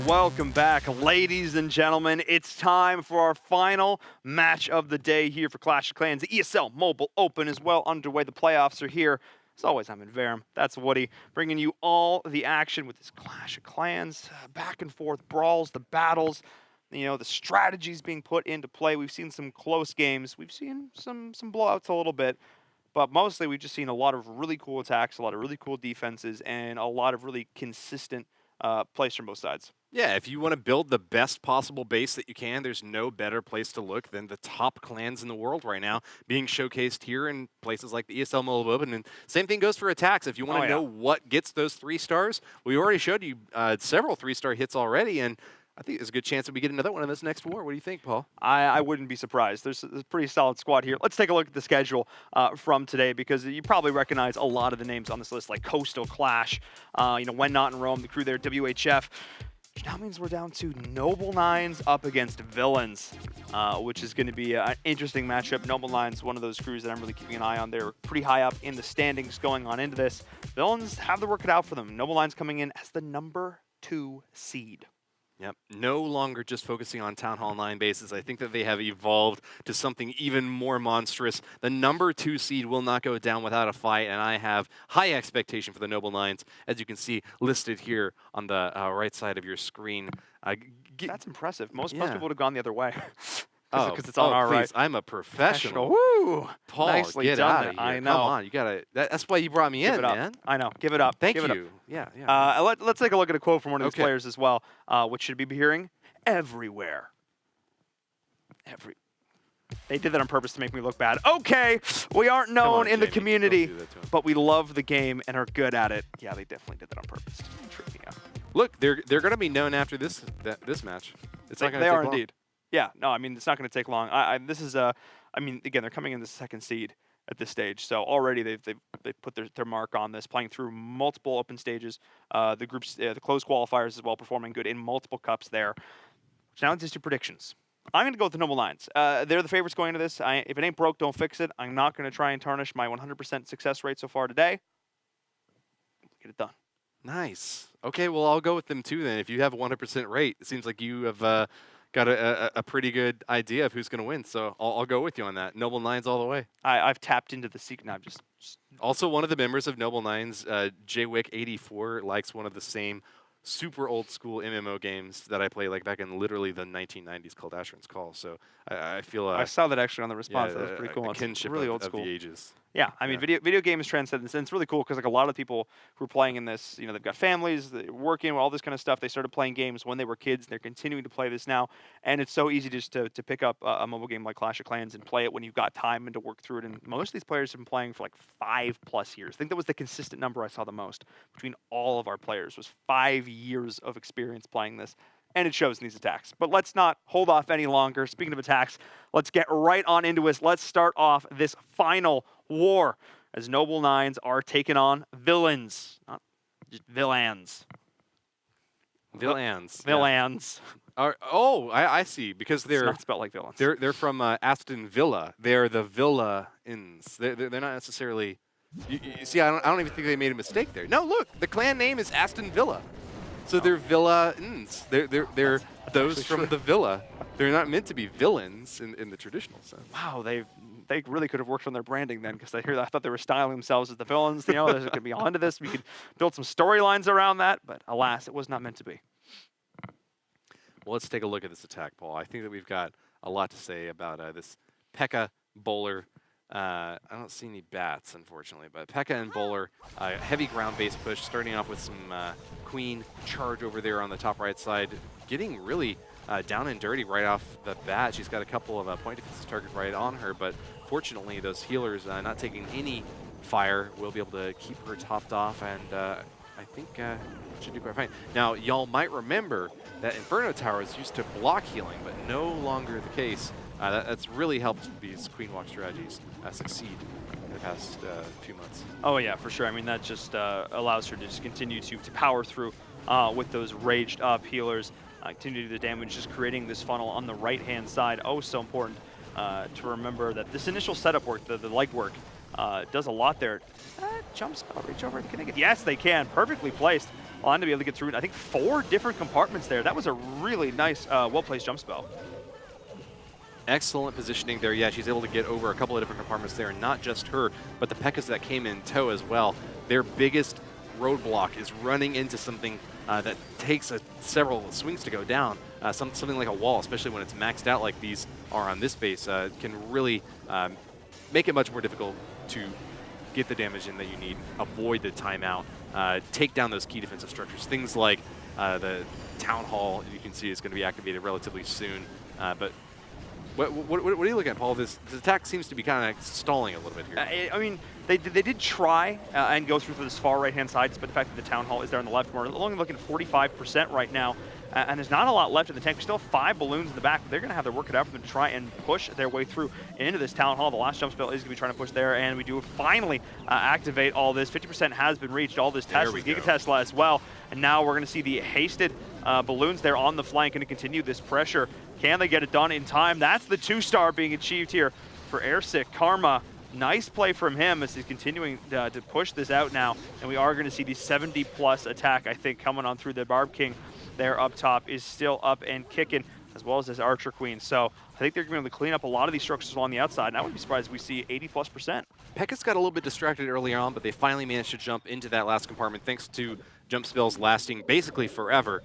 Welcome back, ladies and gentlemen. It's time for our final match of the day here for Clash of Clans. The ESL Mobile Open is well underway. The playoffs are here. As always, I'm in Verum. That's Woody, bringing you all the action with this Clash of Clans, back and forth brawls, the battles. the strategies being put into play. We've seen some close games. We've seen some blowouts a little bit. But mostly we've just seen a lot of really cool attacks, a lot of really cool defenses, and a lot of really consistent plays from both sides. Yeah, if you want to build the best possible base that you can, there's no better place to look than the top clans in the world right now being showcased here in places like the ESL Mobile Open. And same thing goes for attacks. If you want to know what gets those 3 stars, we already showed you several 3-star hits already, and I think there's a good chance that we get another one in this next war. What do you think, Paul? I wouldn't be surprised. There's a pretty solid squad here. Let's take a look at the schedule from today, because you probably recognize a lot of the names on this list, like Coastal Clash, When Not in Rome, the crew there, WHF. Which now means we're down to Noble Nines up against Villains, which is going to be an interesting matchup. Noble Nines, one of those crews that I'm really keeping an eye on. They're pretty high up in the standings going on into this. Villains have to work it out for them. Noble Nines coming in as the number 2 seed. Yep, no longer just focusing on Town Hall 9 bases. I think that they have evolved to something even more monstrous. The number 2 seed will not go down without a fight, and I have high expectation for the Noble Nines, as you can see listed here on the right side of your screen. That's impressive. Most people would have gone the other way. Because it's on our please, right. I'm a professional. Woo! Paul, Nicely get done out there. of here. I know. Come on, you gotta. That's why you brought me Give in, it up. man. I know. Give it up. Thank Give it you. Up. Yeah. Let's take a look at a quote from one of these players as well, which should be hearing everywhere. They did that on purpose to make me look bad. Okay, we aren't known in the community, but we love the game and are good at it. Yeah, they definitely did that on purpose to trip me up. Look, they're going to be known after this match. It's not going to take long. They are indeed. Yeah, no, I mean, it's not going to take long. This is again, they're coming in the 2nd seed at this stage, so already they've put their mark on this, playing through multiple open stages. The groups, the closed qualifiers as well, performing good in multiple cups there. So now it's just your predictions. I'm going to go with the Noble Nines. They're the favorites going into this. If it ain't broke, don't fix it. I'm not going to try and tarnish my 100% success rate so far today. Get it done. Nice. Okay, well, I'll go with them too then. If you have a 100% rate, it seems like you have got a pretty good idea of who's going to win. So I'll go with you on that. Noble Nines all the way. I've tapped into the secret. Now just also, one of the members of Noble Nines, JWick84, likes one of the same super old school MMO games that I play, like back in literally the 1990s, called Asheron's Call. So I feel I saw that actually on the response. Yeah, that was pretty cool. A kinship really of, old school. Of the ages. Yeah, I mean, video games transcend this, and it's really cool because like a lot of people who are playing in this, they've got families, they're working, all this kind of stuff. They started playing games when they were kids, and they're continuing to play this now. And it's so easy just to pick up a mobile game like Clash of Clans and play it when you've got time and to work through it. And most of these players have been playing for like 5+ years. I think that was the consistent number I saw the most between all of our players, was 5 years of experience playing this. And it shows in these attacks. But let's not hold off any longer. Speaking of attacks, let's get right on into it. Let's start off this final war as Noble Nines are taking on Villains. Not just Villains. Villains. Villains. Yeah. I see. Because It's not spelled like Villains. They're from Aston Villa. They're the Villa-ins. They're not necessarily... You see, I don't even think they made a mistake there. No, look, the clan name is Aston Villa. So they're Villa-ins. They're those from the villa. They're not meant to be villains in the traditional sense. Wow, they really could have worked on their branding then, because I thought they were styling themselves as the villains. There's going to be onto this. We could build some storylines around that, but alas, it was not meant to be. Well, let's take a look at this attack, Paul. I think that we've got a lot to say about this P.E.K.K.A. bowler. I don't see any bats, unfortunately, but P.E.K.K.A. and bowler, heavy ground-based push, starting off with some queen charge over there on the top right side, getting really down and dirty right off the bat. She's got a couple of point defenses target right on her, but fortunately those healers not taking any fire will be able to keep her topped off, and I think should do quite fine. Now, y'all might remember that Inferno Towers used to block healing, but no longer the case. That's really helped these Queen Walk strategies succeed in the past few months. Oh yeah, for sure. I mean, that just allows her to just continue to power through with those raged up healers, continue to do the damage, just creating this funnel on the right-hand side. Oh, so important to remember that this initial setup work, the leg work, does a lot there. Does that jump spell reach over? Can they get? Yes, they can. Perfectly placed. On to be able to get through, I think, 4 different compartments there. That was a really nice, well-placed jump spell. Excellent positioning there. Yeah, she's able to get over a couple of different compartments there, and not just her, but the P.E.K.K.A.s that came in tow as well. Their biggest roadblock is running into something that takes several swings to go down, something like a wall, especially when it's maxed out like these are on this base, can really make it much more difficult to get the damage in that you need, avoid the timeout, take down those key defensive structures. Things like the Town Hall, you can see, is going to be activated relatively soon. But what are you looking at, Paul? This attack seems to be kind of stalling a little bit here. I mean, they did try and go through to this far right-hand side, despite the fact that the Town Hall is there on the left. We're only looking at 45% right now, and there's not a lot left in the tank. We still have 5 balloons in the back, but they're going to have their work cut out for them to try and push their way through into this Town Hall. The last jump spell is going to be trying to push there, and we do finally activate all this. 50% has been reached. All this test is Giga Tesla as well, and now we're going to see the hasted balloons there on the flank and to continue this pressure. Can they get it done in time? That's the 2-star being achieved here for Airsick. Karma, nice play from him as he's continuing to push this out now. And we are going to see the 70-plus attack, I think, coming on through. The Barb King there up top is still up and kicking, as well as this Archer Queen. So I think they're going to be able to clean up a lot of these structures along the outside. And I wouldn't be surprised if we see 80+%. Pekka's got a little bit distracted earlier on, but they finally managed to jump into that last compartment thanks to jump spells lasting basically forever,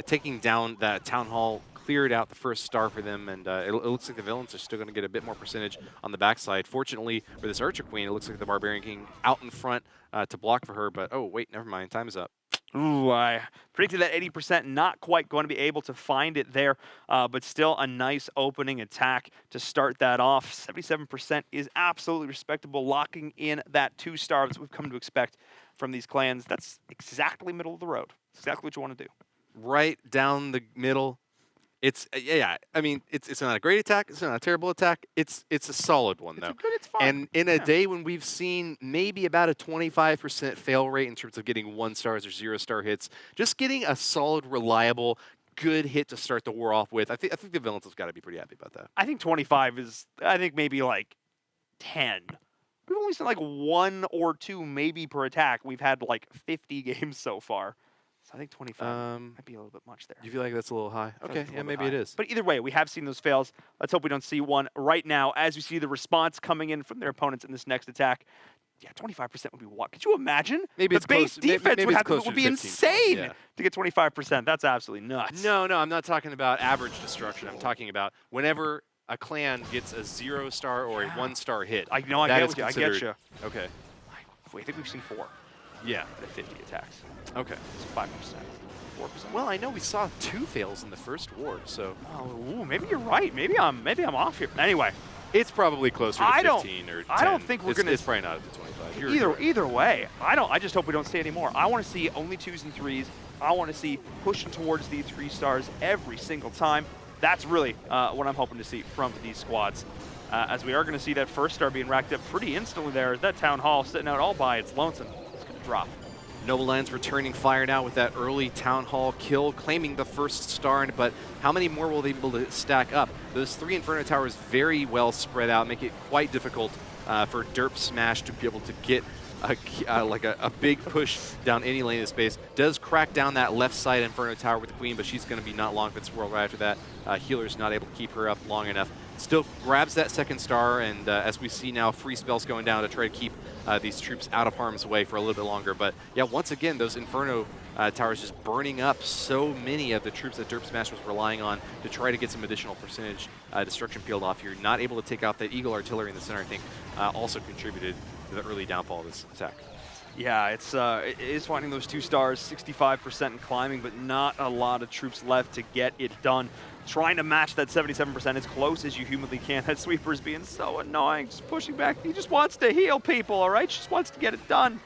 taking down that Town Hall, cleared out the first star for them, and it looks like the villains are still going to get a bit more percentage on the backside. Fortunately for this Archer Queen, it looks like the Barbarian King out in front to block for her, but oh wait, never mind, time is up. Ooh, I predicted that 80%, not quite going to be able to find it there, but still a nice opening attack to start that off. 77% is absolutely respectable, locking in that 2-star that we've come to expect from these clans. That's exactly middle of the road. It's exactly what you want to do. Right down the middle. It's yeah. I mean, it's not a great attack. It's not a terrible attack. It's a solid one though. It's fun. And in a day when we've seen maybe about a 25% fail rate in terms of getting 1-stars or 0-star hits, just getting a solid, reliable, good hit to start the war off with, I think the villains have got to be pretty happy about that. I think 25 is, I think maybe like 10. We've only seen like 1 or 2 maybe per attack. We've had like 50 games so far. So I think 25 might be a little bit much there. You feel like that's a little high? Okay, yeah, maybe it is. But either way, we have seen those fails. Let's hope we don't see one right now as we see the response coming in from their opponents in this next attack. Yeah, 25% would be what? Could you imagine? Maybe the base defense maybe would be insane to get 25%. That's absolutely nuts. No, I'm not talking about average destruction. I'm talking about whenever a clan gets a 0-star or a 1-star hit. I get you. Okay. I think we've seen 4. Yeah. At 50 attacks. Okay. So 5%. 4%. Well, I know we saw 2 fails in the first war, so. Oh, maybe you're right. Maybe I'm off here. Anyway, it's probably closer to 15 or 10. I don't think we're going to. It's probably not at the 25. Either way, I just hope we don't see any more. I want to see only 2s and 3s. I want to see pushing towards the 3-stars every single time. That's really what I'm hoping to see from these squads. As we are going to see that first star being racked up pretty instantly there. As that Town Hall sitting out all by its lonesome. It's going to drop. Noble Lions returning fire now with that early Town Hall kill, claiming the first star, but how many more will they be able to stack up? Those 3 Inferno Towers very well spread out, make it quite difficult for Derp Smash to be able to get a big push down any lane of space. Does crack down that left side Inferno Tower with the Queen, but she's going to be not long for this world right after that. Healer's not able to keep her up long enough. Still grabs that 2nd star, and as we see now, free spells going down to try to keep these troops out of harm's way for a little bit longer. But yeah, once again, those Inferno Towers just burning up so many of the troops that Derp Smash was relying on to try to get some additional percentage destruction peeled off here. Not able to take out that Eagle Artillery in the center, I think, also contributed to the early downfall of this attack. Yeah, it is finding those 2 stars, 65% and climbing, but not a lot of troops left to get it done. Trying to match that 77% as close as you humanly can. That Sweeper's being so annoying, just pushing back. He just wants to heal people, all right? Just wants to get it done.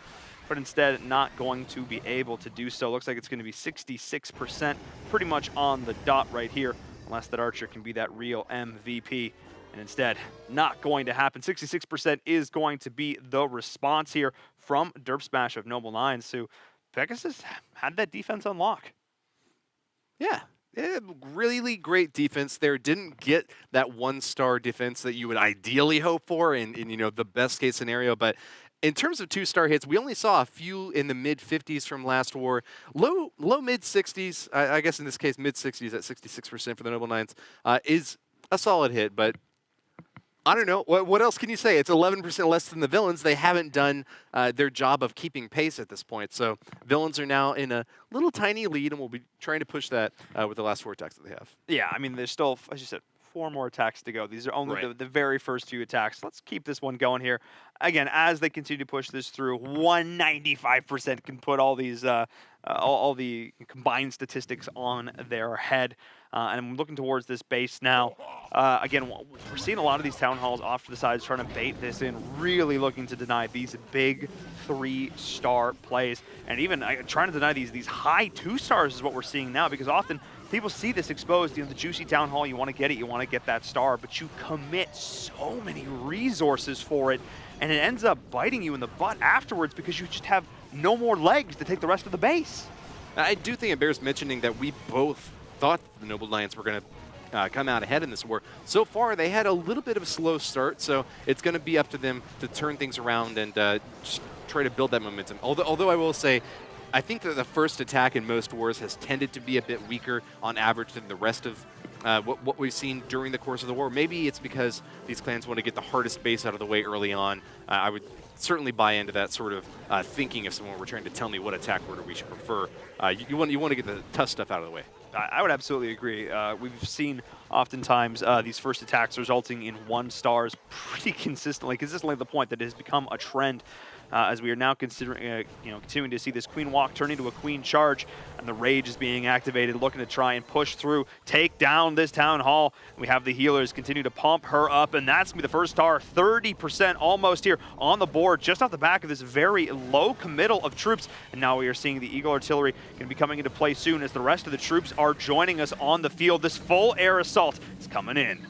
But instead, not going to be able to do so. Looks like it's going to be 66%, pretty much on the dot right here, unless that Archer can be that real MVP. And instead, not going to happen. 66% is going to be the response here from Derp Smash of Noble Nines, who Pegasus had that defense on lock. Yeah. Really great defense there. Didn't get that 1-star defense that you would ideally hope for in you know, the best case scenario, but in terms of 2-star hits, we only saw a few in the mid-50s from last war. Low mid-60s, I guess in this case mid-60s at 66% for the Noble Nines, is a solid hit, but I don't know. What else can you say? It's 11% less than the Villains. They haven't done their job of keeping pace at this point. So Villains are now in a little tiny lead, and we'll be trying to push that with the last 4 attacks that they have. Yeah, I mean, there's still, as you said, 4 more attacks to go. These are only Right. the very first few attacks. Let's keep this one going here. Again, as they continue to push this through, 195% can put all these all the combined statistics on their head. And I'm looking towards this base now. Again, we're seeing a lot of these town halls off to the sides trying to bait this in, really looking to deny these big 3-star plays. And even trying to deny these high 2 stars is what we're seeing now, because often people see this exposed, the juicy town hall, you want to get it, you want to get that star, but you commit so many resources for it, and it ends up biting you in the butt afterwards because you just have no more legs to take the rest of the base. I do think it bears mentioning that we both thought the Noble Knights were going to come out ahead in this war. So far, they had a little bit of a slow start, so it's going to be up to them to turn things around and just try to build that momentum. Although I will say, I think that the first attack in most wars has tended to be a bit weaker on average than the rest of what we've seen during the course of the war. Maybe it's because these clans want to get the hardest base out of the way early on. I would certainly buy into that sort of thinking if someone were trying to tell me what attack order we should prefer. You want to get the tough stuff out of the way. I would absolutely agree. We've seen oftentimes these first attacks resulting in 1 stars pretty consistently to the point that it has become a trend. As we are now considering, continuing to see this queen walk turn into a queen charge, and the rage is being activated, looking to try and push through, take down this town hall. We have the healers continue to pump her up, and that's gonna be the first star, 30% almost here on the board, just off the back of this very low committal of troops. And now we are seeing the Eagle Artillery going to be coming into play soon as the rest of the troops are joining us on the field. This full air assault is coming in.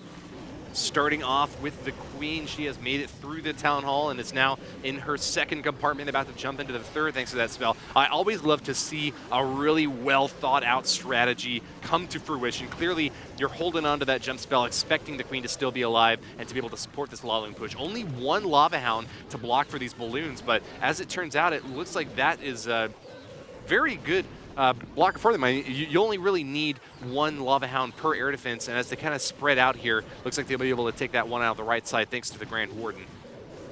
Starting off with the Queen, she has made it through the Town Hall and is now in her second compartment, about to jump into the third thanks to that spell. I always love to see a really well thought out strategy come to fruition. Clearly, you're holding on to that jump spell, expecting the Queen to still be alive and to be able to support this Lava push. Only 1 Lava Hound to block for these balloons, but as it turns out, it looks like that is a very good block for them. I mean, you only really need 1 Lava Hound per air defense, and as they kind of spread out here, looks like they'll be able to take that one out of the right side thanks to the Grand Warden.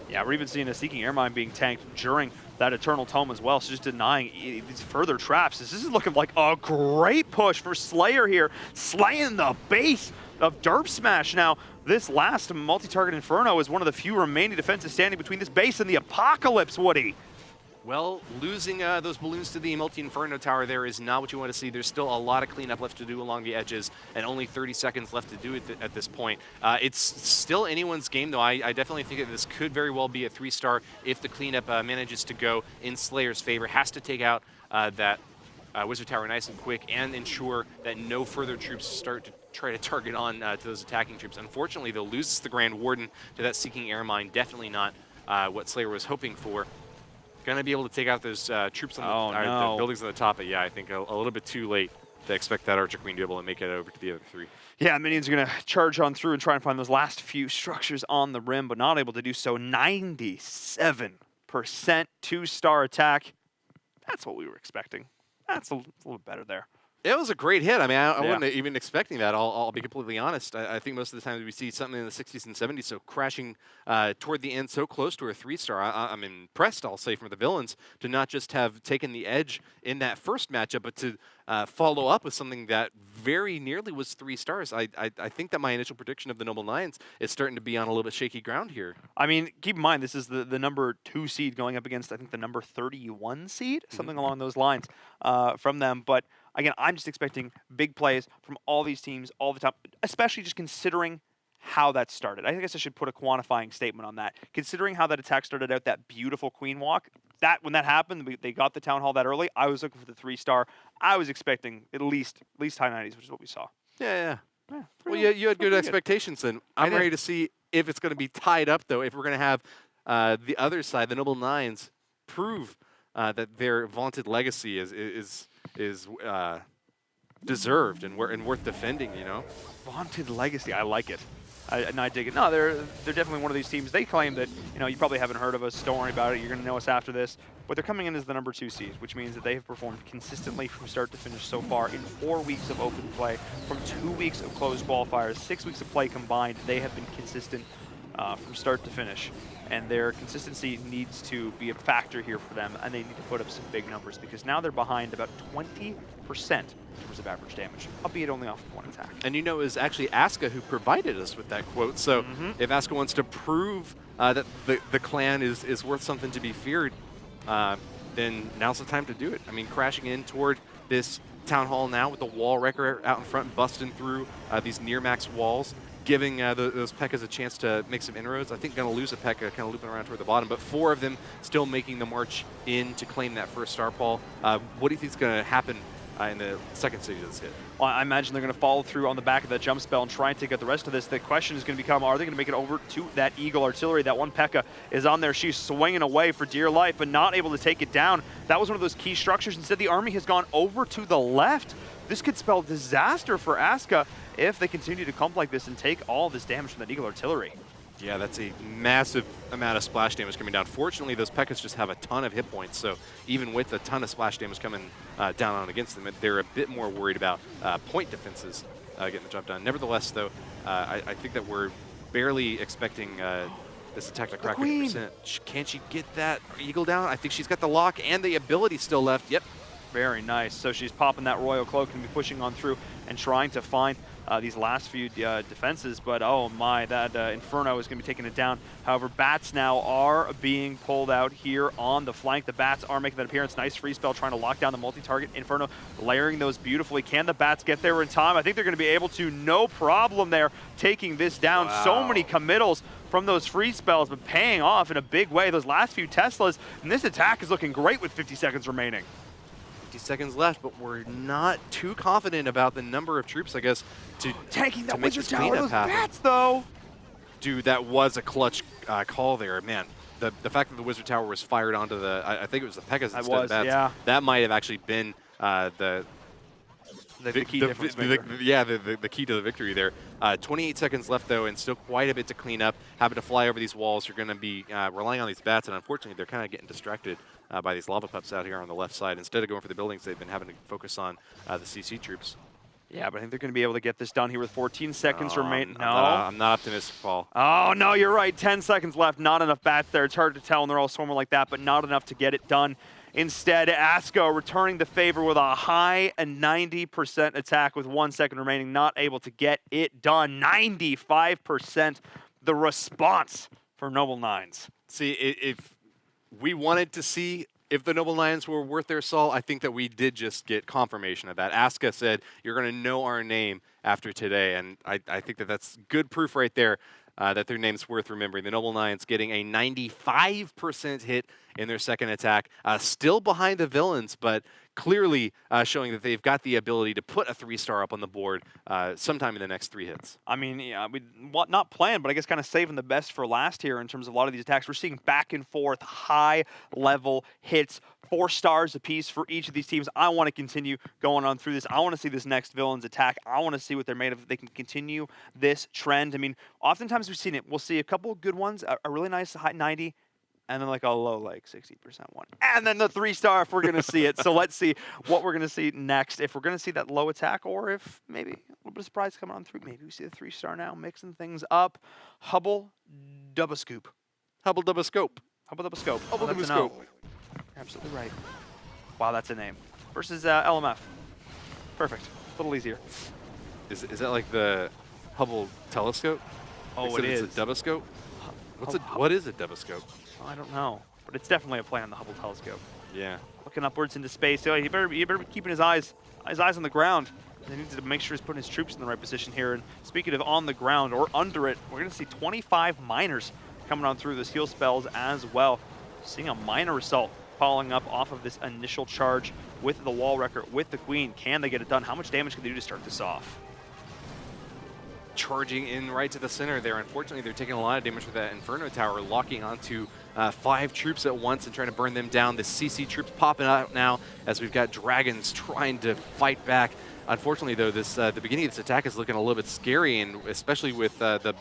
Yeah, we're even seeing a Seeking Airmine being tanked during that Eternal Tome as well, so just denying these further traps. This is looking like a great push for Slayer here, slaying the base of Derp Smash. Now, this last multi-target Inferno is one of the few remaining defenses standing between this base and the Apocalypse, Woody. Well, losing those balloons to the multi-Inferno Tower there is not what you want to see. There's still a lot of cleanup left to do along the edges, and only 30 seconds left to do it at this point. It's still anyone's game, though. I definitely think that this could very well be a 3-star if the cleanup manages to go in Slayer's favor. Has to take out that Wizard Tower nice and quick and ensure that no further troops start to try to target on to those attacking troops. Unfortunately, they'll lose the Grand Warden to that Seeking Air Mine. Definitely not what Slayer was hoping for. Going to be able to take out those troops on the buildings on the top, but yeah, I think a little bit too late to expect that Archer Queen to be able to make it over to the other 3. Yeah, minions are going to charge on through and try and find those last few structures on the rim, but not able to do so. 97% 2-star attack. That's what we were expecting. That's a little better there. It was a great hit. I mean, I wasn't even expecting that. I'll be completely honest. I think most of the time we see something in the 60s and 70s, so crashing toward the end so close to a 3-star. I'm impressed, I'll say, from the Villains to not just have taken the edge in that first matchup, but to follow up with something that very nearly was 3 stars. I think that my initial prediction of the Noble Nines is starting to be on a little bit shaky ground here. I mean, keep in mind, this is the number 2 seed going up against, I think, the number 31 seed, something along those lines from them. But again, I'm just expecting big plays from all these teams all the time, especially just considering how that started. I guess I should put a quantifying statement on that. Considering how that attack started out, that beautiful queen walk, when that happened, they got the town hall that early. I was looking for the 3-star. I was expecting at least high 90s, which is what we saw. Yeah. Well, you had good expectations then. I'm ready to see if it's going to be tied up, though, if we're going to have the other side, the Noble Nines, prove that their vaunted legacy is deserved and worth defending, you know? Vaunted legacy, I like it. I dig it. No, they're definitely one of these teams. They claim that, you probably haven't heard of us. Don't worry about it. You're going to know us after this. But they're coming in as the number 2 seed, which means that they have performed consistently from start to finish so far in 4 weeks of open play, from 2 weeks of closed qualifiers, 6 weeks of play combined. They have been consistent from start to finish. And their consistency needs to be a factor here for them, and they need to put up some big numbers because now they're behind about 20% in terms of average damage, albeit only off of one attack. And you know, it was actually Asuka who provided us with that quote. So if Asuka wants to prove that the clan is worth something to be feared, then now's the time to do it. I mean, crashing in toward this town hall now with the wall wrecker out in front, busting through these near-max walls, giving those P.E.K.K.A.s a chance to make some inroads. I think going to lose a P.E.K.K.A. kind of looping around toward the bottom, but 4 of them still making the march in to claim that first star, Paul. What do you think is going to happen in the second stage of this hit? Well, I imagine they're going to follow through on the back of that jump spell and try and take out the rest of this. The question is going to become, are they going to make it over to that Eagle Artillery? That one P.E.K.K.A. is on there. She's swinging away for dear life, but not able to take it down. That was one of those key structures. Instead, the army has gone over to the left. This could spell disaster for Asuka if they continue to clump like this and take all this damage from that Eagle Artillery. Yeah, that's a massive amount of splash damage coming down. Fortunately, those P.E.K.K.A.s just have a ton of hit points, so even with a ton of splash damage coming down on against them, they're a bit more worried about point defenses getting the job done. Nevertheless, though, I think that we're barely expecting this attack to crack 50%. Can she get that Eagle down? I think she's got the lock and the ability still left. Yep. Very nice. So she's popping that Royal Cloak and be pushing on through and trying to find these last few defenses, but oh my, that Inferno is going to be taking it down. However, Bats now are being pulled out here on the flank. The Bats are making that appearance. Nice free spell trying to lock down the multi-target. Inferno layering those beautifully. Can the Bats get there in time? I think they're going to be able to, no problem there, taking this down. Wow. So many committals from those free spells, but paying off in a big way. Those last few Teslas, and this attack is looking great with 50 seconds remaining. 50 seconds left, but we're not too confident about the number of troops, I guess, to taking that make Wizard this Tower, cleanup those happen. Bats though. Dude, that was a clutch call there, man. The fact that the Wizard Tower was fired onto the, I think it was the P.E.K.K.A.s instead of Bats. Yeah. That might have actually been the key difference maker. the key to the victory there. 28 seconds left, though, and still quite a bit to clean up. Having to fly over these walls, you're going to be relying on these Bats, and unfortunately, they're kind of getting distracted by these lava pups out here on the left side. Instead of going for the buildings, they've been having to focus on the CC troops. Yeah, but I think they're going to be able to get this done here with 14 seconds remaining. No. I'm not optimistic, Paul. Oh, no, you're right. 10 seconds left. Not enough Bats there. It's hard to tell, and they're all swarming like that, but not enough to get it done. Instead, Asuka returning the favor with a high 90% attack with 1 second remaining, not able to get it done. 95% the response for Noble Nines. See, if we wanted to see if the Noble Nines were worth their salt, I think that we did just get confirmation of that. Asuka said, you're going to know our name after today, and I think that that's good proof right there that their name's worth remembering. The Noble Nines getting a 95% hit in their second attack, still behind the Villains, but clearly showing that they've got the ability to put a 3-star up on the board sometime in the next 3 hits. I mean, yeah, not planned, but I guess kind of saving the best for last here in terms of a lot of these attacks. We're seeing back and forth, high-level hits, 4 stars apiece for each of these teams. I want to continue going on through this. I want to see this next Villains attack. I want to see what they're made of. If they can continue this trend. I mean, oftentimes we've seen it. We'll see a couple of good ones, a really nice high 90, and then like a low, like 60% one. And then the 3-star if we're going to see it. So let's see what we're going to see next. If we're going to see that low attack, or if maybe a little bit of surprise coming on through. Maybe we see the 3-star now, mixing things up. Hubble Dubba Scoop. Hubble Dubba Scope. Hubble Dubba Scope. Hubble Oh, Dubba that's a Scope. no. You're absolutely right. Wow, that's a name. Versus LMF. Perfect. A little easier. Is that like the Hubble telescope? Oh, Except it is. It's a Duboscope? Hub- What is a Duboscope? I don't know, but it's definitely a play on the Hubble telescope. Yeah. Looking upwards into space. So he better be keeping his eyes on the ground. He needs to make sure he's putting his troops in the right position here. And speaking of on the ground or under it, we're going to see 25 miners coming on through this heal spells as well. Seeing a miner assault following up off of this initial charge with the wall wrecker, with the queen. Can they get it done? How much damage can they do to start this off? Charging in right to the center there. Unfortunately, they're taking a lot of damage with that Inferno Tower, locking onto 5 troops at once and trying to burn them down. The CC troops popping out now as we've got Dragons trying to fight back. Unfortunately, though, this the beginning of this attack is looking a little bit scary, and especially with the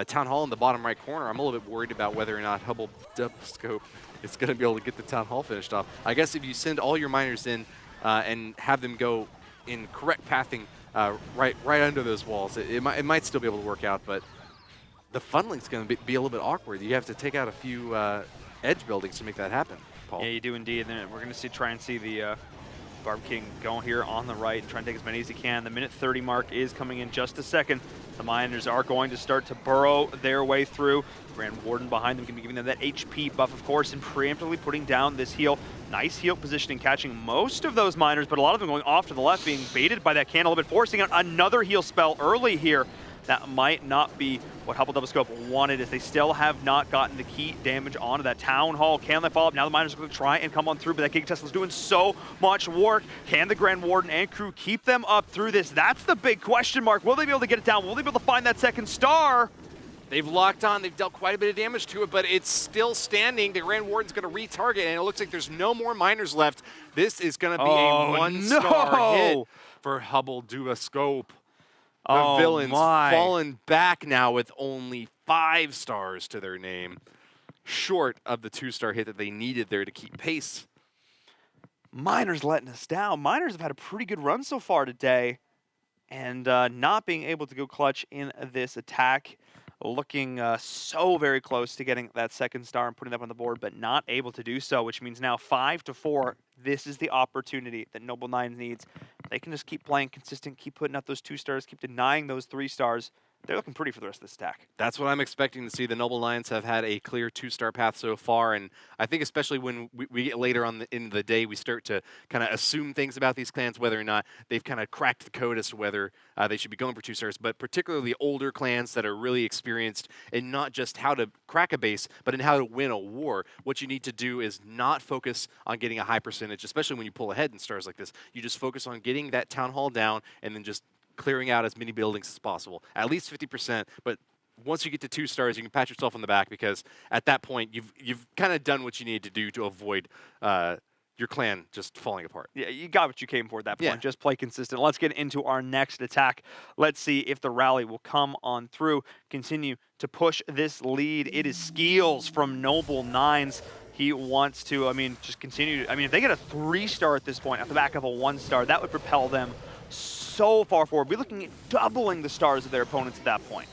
Town Hall in the bottom right corner, I'm a little bit worried about whether or not Hubble Dubscope is going to be able to get the Town Hall finished off. I guess if you send all your miners in and have them go in correct pathing right under those walls, it might still be able to work out, but the funneling's going to be a little bit awkward. You have to take out a few edge buildings to make that happen, Paul. Yeah, you do indeed. And then we're going to try and see the Barb King going here on the right and trying to take as many as he can. The minute 30 mark is coming in just a second. The Miners are going to start to burrow their way through. Grand Warden behind them can be giving them that HP buff, of course, and preemptively putting down this heal. Nice heal positioning, catching most of those Miners, but a lot of them going off to the left, being baited by that can a little bit, forcing out another heal spell early here. That might not be what Hubble Double Scope wanted, as they still have not gotten the key damage onto that Town Hall. Can they follow up? Now the Miners are going to try and come on through, but that Giga Tesla's doing so much work. Can the Grand Warden and crew keep them up through this? That's the big question mark. Will they be able to get it down? Will they be able to find that second star? They've locked on. They've dealt quite a bit of damage to it, but it's still standing. The Grand Warden's going to retarget, and it looks like there's no more Miners left. This is going to be a one-star hit for Hubble Double Scope. The villains fallen back now with only 5 stars to their name, short of the 2-star hit that they needed there to keep pace. Miners letting us down. Miners have had a pretty good run so far today, and not being able to go clutch in this attack. Looking so very close to getting that second star and putting that on the board, but not able to do so, which means now 5-4. This is the opportunity that Noble Nines needs. They can just keep playing consistent, keep putting up those 2 stars, keep denying those 3 stars. They're looking pretty for the rest of this attack. That's what I'm expecting to see. The Noble Lions have had a clear 2-star path so far, and I think especially when we get later on in the day, we start to kind of assume things about these clans, whether or not they've kind of cracked the code as to whether they should be going for 2 stars, but particularly older clans that are really experienced in not just how to crack a base, but in how to win a war. What you need to do is not focus on getting a high percentage, especially when you pull ahead in stars like this. You just focus on getting that Town Hall down and then just clearing out as many buildings as possible, at least 50%. But once you get to 2 stars, you can pat yourself on the back, because at that point you've kind of done what you need to do to avoid your clan just falling apart. Yeah, you got what you came for at that point. Yeah. Just play consistent. Let's get into our next attack. Let's see if the rally will come on through, continue to push this lead. It is Skeels from Noble Nines. He wants to, just continue. If they get a 3-star at this point, at the back of a 1-star, that would propel them so far forward. We're looking at doubling the stars of their opponents at that point.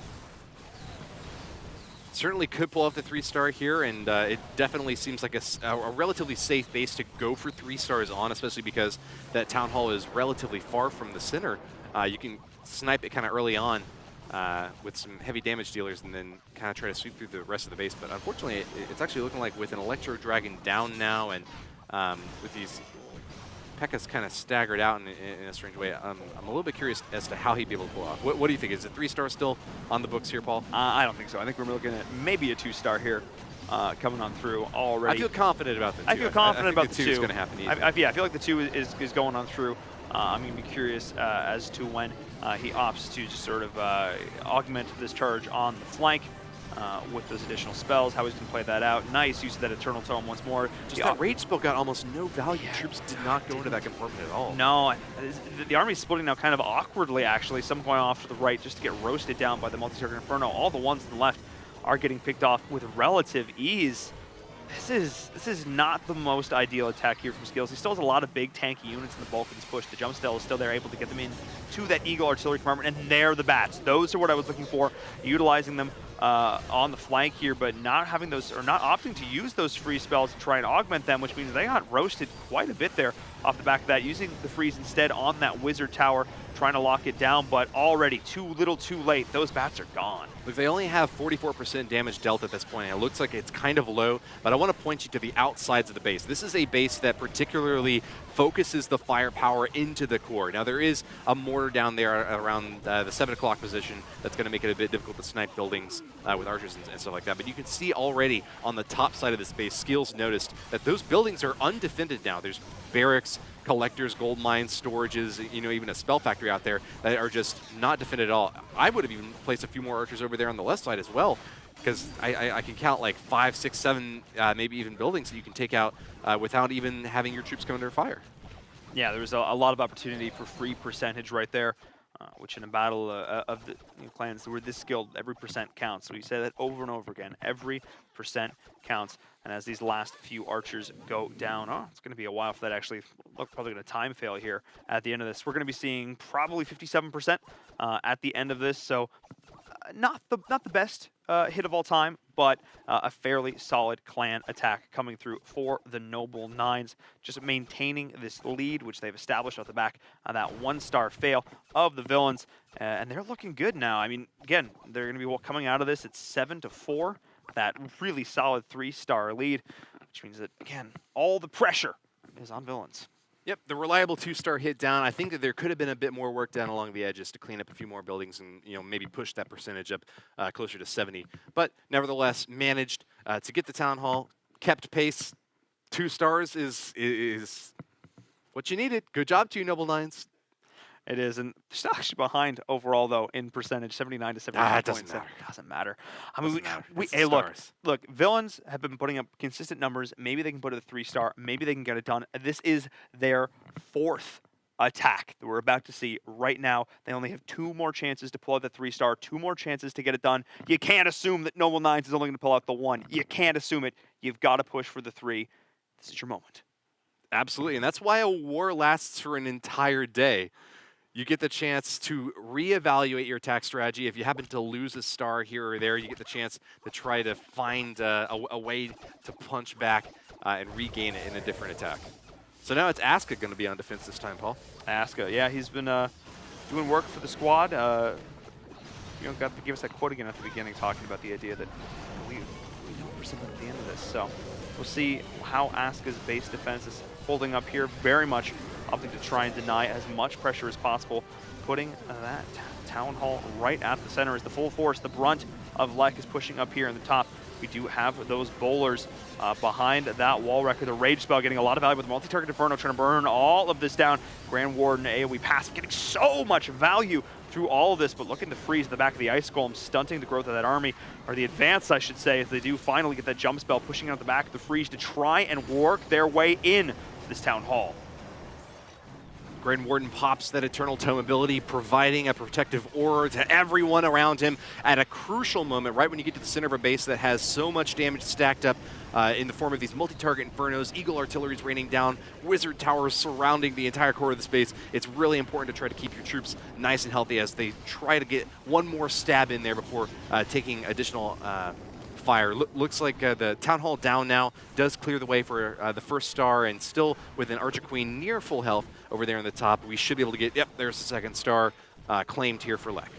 Certainly could pull off the 3-star here, and it definitely seems like a relatively safe base to go for 3 stars on, especially because that Town Hall is relatively far from the center. You can snipe it kind of early on with some heavy damage dealers and then kind of try to sweep through the rest of the base. But unfortunately, it's actually looking like with an Electro Dragon down now, and with these P.E.K.K.A.'s kind of staggered out in a strange way. I'm a little bit curious as to how he'd be able to pull off. What do you think? Is it 3-star still on the books here, Paul? I don't think so. I think we're looking at maybe a 2-star here coming on through already. I feel confident about the 2. I feel confident about the 2. Is going to happen easily. I feel like the 2 is going on through. I'm going to be curious as to when he opts to just sort of augment this charge on the flank. With those additional spells, how he's going to play that out. Nice use of that Eternal Tome once more. Just that Rage spell got almost no value. Yeah, troops did not go into that compartment at all. No, the army's splitting now kind of awkwardly, actually. Some going off to the right just to get roasted down by the Multi-Target Inferno. All the ones on the left are getting picked off with relative ease. This is not the most ideal attack here from Skills. He still has a lot of big tanky units in the bulk of this push. The jump still is still there, able to get them in to that Eagle artillery compartment, and they're the bats. Those are what I was looking for, utilizing them on the flank here, but not having those, or not opting to use those free spells to try and augment them, which means they got roasted quite a bit there off the back of that, using the freeze instead on that wizard tower, trying to lock it down, but already too little too late. Those bats are gone. Look, they only have 44% damage dealt at this point, and it looks like it's kind of low, but I want to point you to the outsides of the base. This is a base that particularly focuses the firepower into the core. Now, there is a mortar down there around the 7 o'clock position that's going to make it a bit difficult to snipe buildings with archers and stuff like that, but you can see already on the top side of this base, Skills noticed that those buildings are undefended now. There's barracks, collectors, gold mines, storages, even a spell factory out there that are just not defended at all. I would have even placed a few more archers over there on the left side as well, because I can count like 5, 6, 7, maybe even buildings that you can take out without even having your troops come under fire. Yeah, there's a lot of opportunity for free percentage right there, which in a battle of the clans where this skilled, every percent counts. So we say that over and over again, every percent counts. And as these last few archers go down, it's going to be a while for that actually. Look, probably going to time fail here at the end of this. We're going to be seeing probably 57% at the end of this. So not the best hit of all time, but a fairly solid clan attack coming through for the Noble Nines, just maintaining this lead, which they've established off the back of that 1-star fail of the Villains, and they're looking good now. I mean, again, they're going to be coming out of this at 7-4, that really solid 3-star lead, which means that, again, all the pressure is on Villains. Yep, the reliable 2-star hit down. I think that there could have been a bit more work done along the edges to clean up a few more buildings and maybe push that percentage up closer to 70. But nevertheless, managed to get the Town Hall, kept pace. 2 stars is what you needed. Good job to you, Noble Nines. It is, and they're still actually behind overall, though, in percentage, 79 to 79. It doesn't matter. Doesn't matter. I mean, Hey, look, Villains have been putting up consistent numbers. Maybe they can put it a 3-star. Maybe they can get it done. This is their 4th attack that we're about to see right now. They only have 2 more chances to pull out the 3-star, 2 more chances to get it done. You can't assume that Noble Nines is only going to pull out the 1. You can't assume it. You've got to push for the 3. This is your moment. Absolutely, and that's why a war lasts for an entire day. You get the chance to reevaluate your attack strategy. If you happen to lose a star here or there, you get the chance to try to find a way to punch back and regain it in a different attack. So now it's Aska going to be on defense this time, Paul. Aska, yeah, he's been doing work for the squad. Got to give us that quote again at the beginning, talking about the idea that we know for something at the end of this. So we'll see how Aska's base defense is holding up here. Very much opting to try and deny as much pressure as possible, putting that Town Hall right at the center as the full force, the brunt of Lek is pushing up here in the top. We do have those bowlers behind that wall wrecker. The Rage Spell getting a lot of value with the multi-target Inferno, trying to burn all of this down. Grand Warden AoE pass getting so much value through all of this, but looking to freeze the back of the Ice Golem, stunting the growth of that army, or the advance, I should say, as they do finally get that jump spell, pushing out the back of the freeze to try and work their way in to this Town Hall. Grand Warden pops that Eternal Tome ability, providing a protective aura to everyone around him at a crucial moment, right when you get to the center of a base that has so much damage stacked up in the form of these multi-target Infernos, Eagle Artillery is raining down, Wizard Towers surrounding the entire core of the space. It's really important to try to keep your troops nice and healthy as they try to get one more stab in there before taking additional fire. Looks like the Town Hall down now does clear the way for the 1st star, and still with an Archer Queen near full health over there on the top. We should be able to get, yep, there's the 2nd star claimed here for Lek.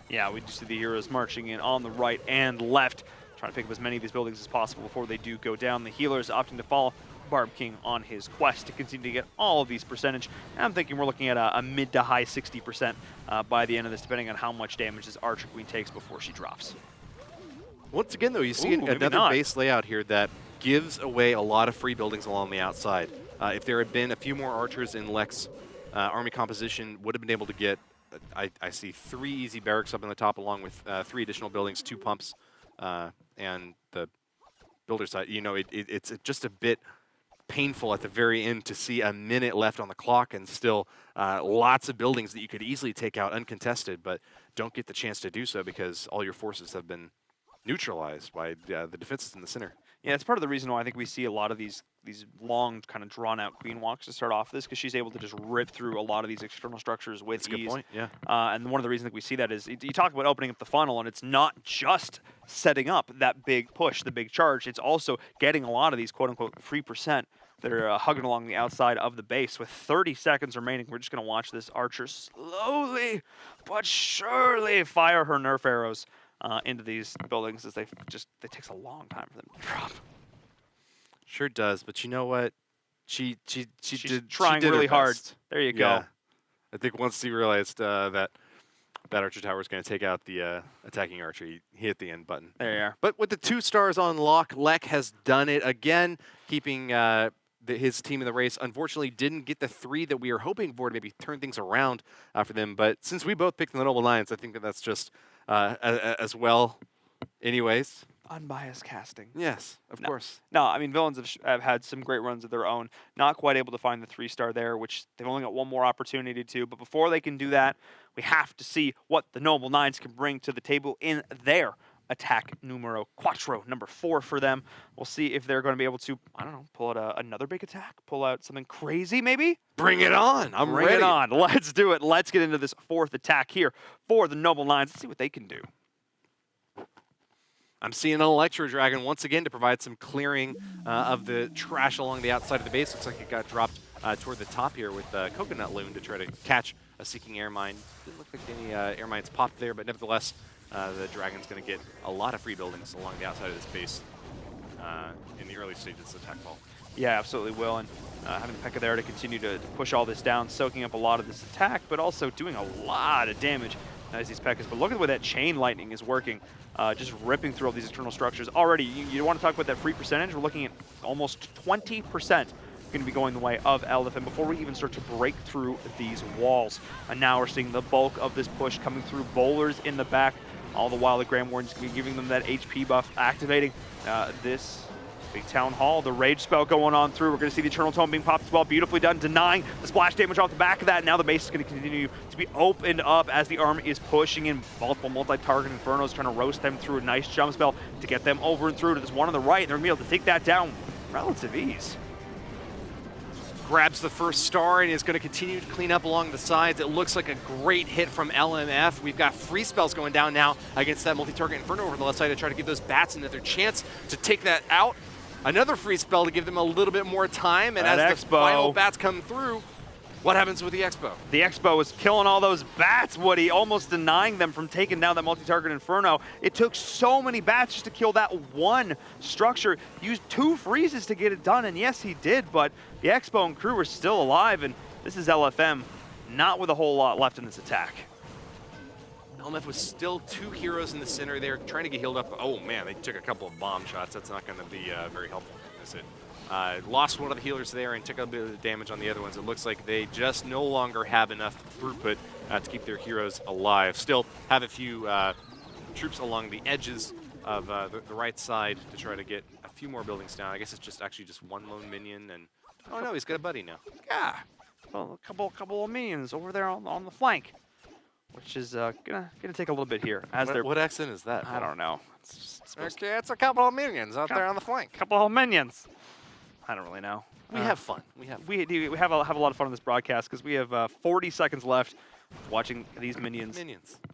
Yeah, we just see the heroes marching in on the right and left, trying to pick up as many of these buildings as possible before they do go down. The healers opting to follow Barb King on his quest to continue to get all of these percentage. And I'm thinking we're looking at a mid to high 60% by the end of this, depending on how much damage this Archer Queen takes before she drops. Once again, though, you see another base layout here that gives away a lot of free buildings along the outside. If there had been a few more archers in Lek's army composition, would have been able to get, I see 3 easy barracks up on the top, along with 3 additional buildings, 2 pumps, and the builder side. It's just a bit painful at the very end to see a minute left on the clock and still lots of buildings that you could easily take out uncontested, but don't get the chance to do so because all your forces have been neutralized by the defenses in the center. Yeah, it's part of the reason why I think we see a lot of these long, kind of drawn-out queen walks to start off this, because she's able to just rip through a lot of these external structures with ease. That's a good point, yeah. And one of the reasons that we see that is you talk about opening up the funnel, and it's not just setting up that big push, the big charge. It's also getting a lot of these quote-unquote free percent that are hugging along the outside of the base. With 30 seconds remaining, we're just going to watch this Archer slowly but surely fire her Nerf arrows into these buildings, as it takes a long time for them to drop. Sure does, but you know what? She's trying really hard. There you go. Yeah. I think once he realized that Archer Tower is going to take out the attacking archer, he hit the end button. There you are. But with the 2 stars on lock, Lek has done it again, keeping his team in the race. Unfortunately, didn't get the 3 that we were hoping for to maybe turn things around for them. But since we both picked the Noble Nines, I think that's just as well. Anyways. Unbiased casting. Yes, of course. No, I mean, Villains have had some great runs of their own. Not quite able to find the 3-star there, which they've only got one more opportunity to. But before they can do that, we have to see what the Noble Nines can bring to the table in their attack numero quattro, number 4 for them. We'll see if they're going to be able to, I don't know, pull out another big attack, pull out something crazy maybe? Bring it on. I'm ready. Bring it on. Let's do it. Let's get into this 4th attack here for the Noble Nines. Let's see what they can do. I'm seeing an Electro Dragon once again to provide some clearing of the trash along the outside of the base. Looks like it got dropped toward the top here with Coconut Loon to try to catch a Seeking Air Mine. Didn't look like any air mines popped there, but nevertheless, the Dragon's going to get a lot of free buildings along the outside of this base in the early stages of attack ball. Yeah, absolutely will. And having the P.E.K.K.A there to continue to push all this down, soaking up a lot of this attack, but also doing a lot of damage as these P.E.K.K.As. But look at the way that Chain Lightning is working, just ripping through all these external structures. Already, you want to talk about that free percentage? We're looking at almost 20% going to be going the way of LFM before we even start to break through these walls. And now we're seeing the bulk of this push coming through. Bowlers in the back. All the while, the Grand Warden's going to be giving them that HP buff, activating this big Town Hall, the Rage spell going on through. We're going to see the Eternal Tome being popped as well. Beautifully done, denying the splash damage off the back of that. Now the base is going to continue to be opened up as the arm is pushing in. Multiple multi-target Infernos trying to roast them through a nice jump spell to get them over and through to this one on the right. And they're going to be able to take that down with relative ease. Grabs the first star and is going to continue to clean up along the sides. It looks like a great hit from LMF. We've got free spells going down now against that multi-target Inferno over the left side to try to give those bats another chance to take that out. Another free spell to give them a little bit more time, and as the final bats come through, what happens with the Expo? The Expo is killing all those bats, Woody, almost denying them from taking down that multi-target Inferno. It took so many bats just to kill that one structure. Used 2 freezes to get it done, and yes, he did, but the Expo and crew are still alive, and this is LFM, not with a whole lot left in this attack. LMF was still 2 heroes in the center there, trying to get healed up. Oh man, they took a couple of bomb shots. That's not going to be very helpful, is it? Lost one of the healers there and took a bit of damage on the other ones. It looks like they just no longer have enough throughput to keep their heroes alive. Still have a few troops along the edges of the right side to try to get a few more buildings down. I guess it's just actually just one lone minion, and oh no, he's got a buddy now. Yeah, well, a couple of minions over there on the flank, which is gonna take a little bit here. As What accent is that? I don't know. Okay, it's a couple of minions out there on the flank. Couple of minions. I don't really know. We have fun. We have a lot of fun on this broadcast because we have 40 seconds left watching these minions.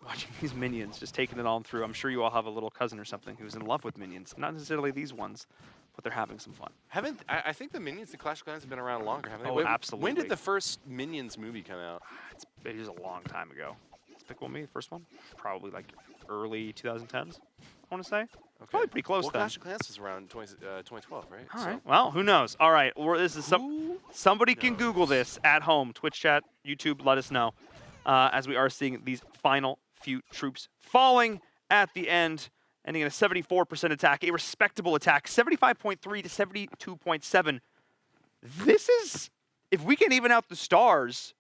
Watching these minions, just taking it on through. I'm sure you all have a little cousin or something who's in love with minions. Not necessarily these ones, but they're having some fun. I think the minions in Clash of Clans have been around longer, haven't they? Oh, absolutely. When did the first Minions movie come out? It was a long time ago. Despicable Me, the first one? Probably like early 2010s, I want to say. Okay. Probably pretty close then. Clash of Clans was around 2012, right? All right. Well, who knows? All right. This is somebody can Google this at home. Twitch chat, YouTube, let us know. As we are seeing these final few troops falling at the end, ending in a 74% attack, a respectable attack, 75.3 to 72.7. This is, if we can even out the stars,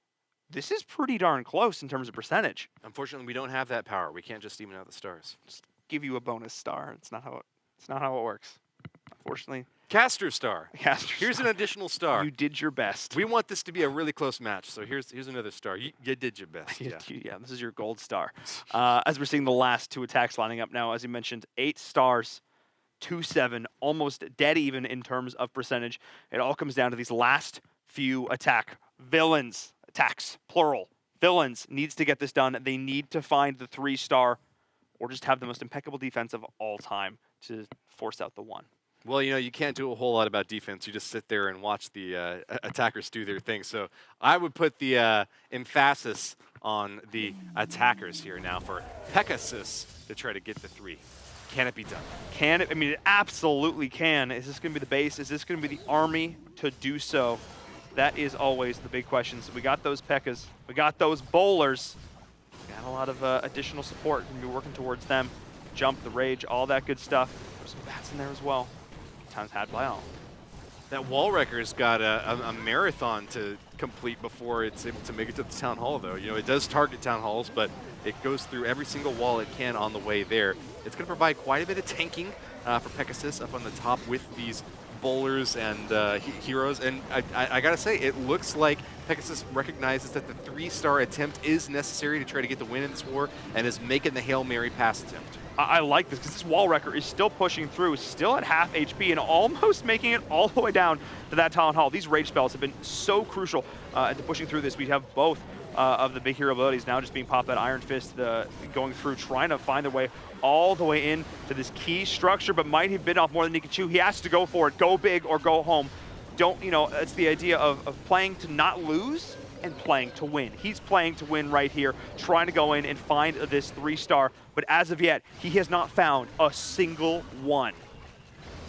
this is pretty darn close in terms of percentage. Unfortunately, we don't have that power. We can't just even out the stars. Just give you a bonus star. It's not how it works. Unfortunately. Caster star. Here's an additional star. You did your best. We want this to be a really close match, so here's another star. You did your best. Yeah, this is your gold star. As we're seeing the last 2 attacks lining up now, as you mentioned, 8 stars, 2-7, almost dead even in terms of percentage. It all comes down to these last few attacks, plural. Villains needs to get this done. They need to find the 3-star or just have the most impeccable defense of all time to force out the 1. Well, you can't do a whole lot about defense. You just sit there and watch the attackers do their thing. So I would put the emphasis on the attackers here now for Pegasus to try to get the 3. Can it be done? Can it? I mean, it absolutely can. Is this going to be the base? Is this going to be the army to do so? That is always the big question. So we got those P.E.K.K.As. We got those bowlers. We got a lot of additional support. We're going to be working towards them. Jump, the rage, all that good stuff. There's some bats in there as well. Times had by all. That wall wrecker's got a marathon to complete before it's able to make it to the town hall, though. It does target town halls, but it goes through every single wall it can on the way there. It's going to provide quite a bit of tanking for Pegasus up on the top with these bowlers and heroes. And I got to say, it looks like Pegasus recognizes that the 3-star attempt is necessary to try to get the win in this war and is making the Hail Mary pass attempt. I like this because this wall wrecker is still pushing through, still at half HP, and almost making it all the way down to that town hall. These rage spells have been so crucial to pushing through this. We have both of the big hero abilities now just being popped. That Iron Fist going through, trying to find their way all the way in to this key structure, but might have bitten off more than he could chew. He has to go for it. Go big or go home. Don't, you know, it's the idea of playing to not lose and playing to win. He's playing to win right here, trying to go in and find this 3-star, but as of yet, he has not found a single one.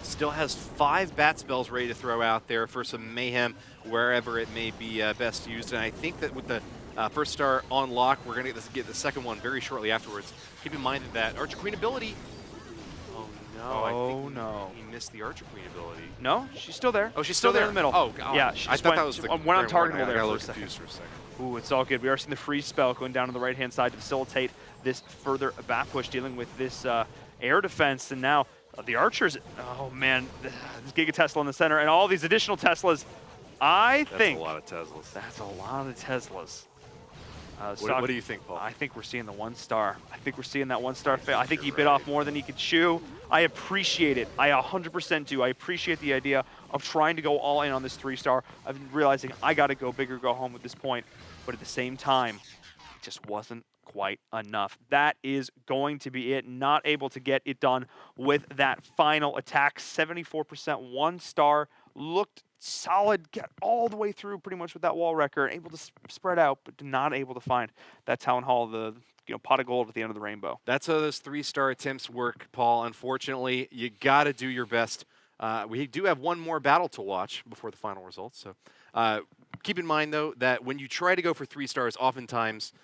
Still has 5 bat spells ready to throw out there for some mayhem wherever it may be best used. And I think that with the first star on lock, we're going to get the second one very shortly afterwards. Keep in mind that Archer Queen ability. Oh no! I think no! He missed the Archer Queen ability. No, she's still there. Oh, she's still there in the middle. Oh, God. Yeah, I thought that was the went untargetable I there got a for little a second. confused for a second. Ooh, it's all good. We are seeing the freeze spell going down to the right-hand side to facilitate this further bat push, dealing with this air defense, and now the Archers. Oh man, this Giga Tesla in the center, and all these additional Teslas. That's a lot of Teslas. That's a lot of Teslas. What do you think, Paul? I think we're seeing the 1-star. I think we're seeing that 1-star fail. I think he bit off more than he could chew. I appreciate it. I 100% do. I appreciate the idea of trying to go all in on this 3-star. I'm realizing I got to go big or go home at this point. But at the same time, it just wasn't quite enough. That is going to be it. Not able to get it done with that final attack. 74%, 1-star. Looked solid, get all the way through pretty much with that wall wrecker, able to spread out, but not able to find that Town Hall, the pot of gold at the end of the rainbow. That's how those 3-star attempts work, Paul. Unfortunately, you got to do your best. We do have one more battle to watch before the final results. So keep in mind, though, that when you try to go for 3 stars, oftentimes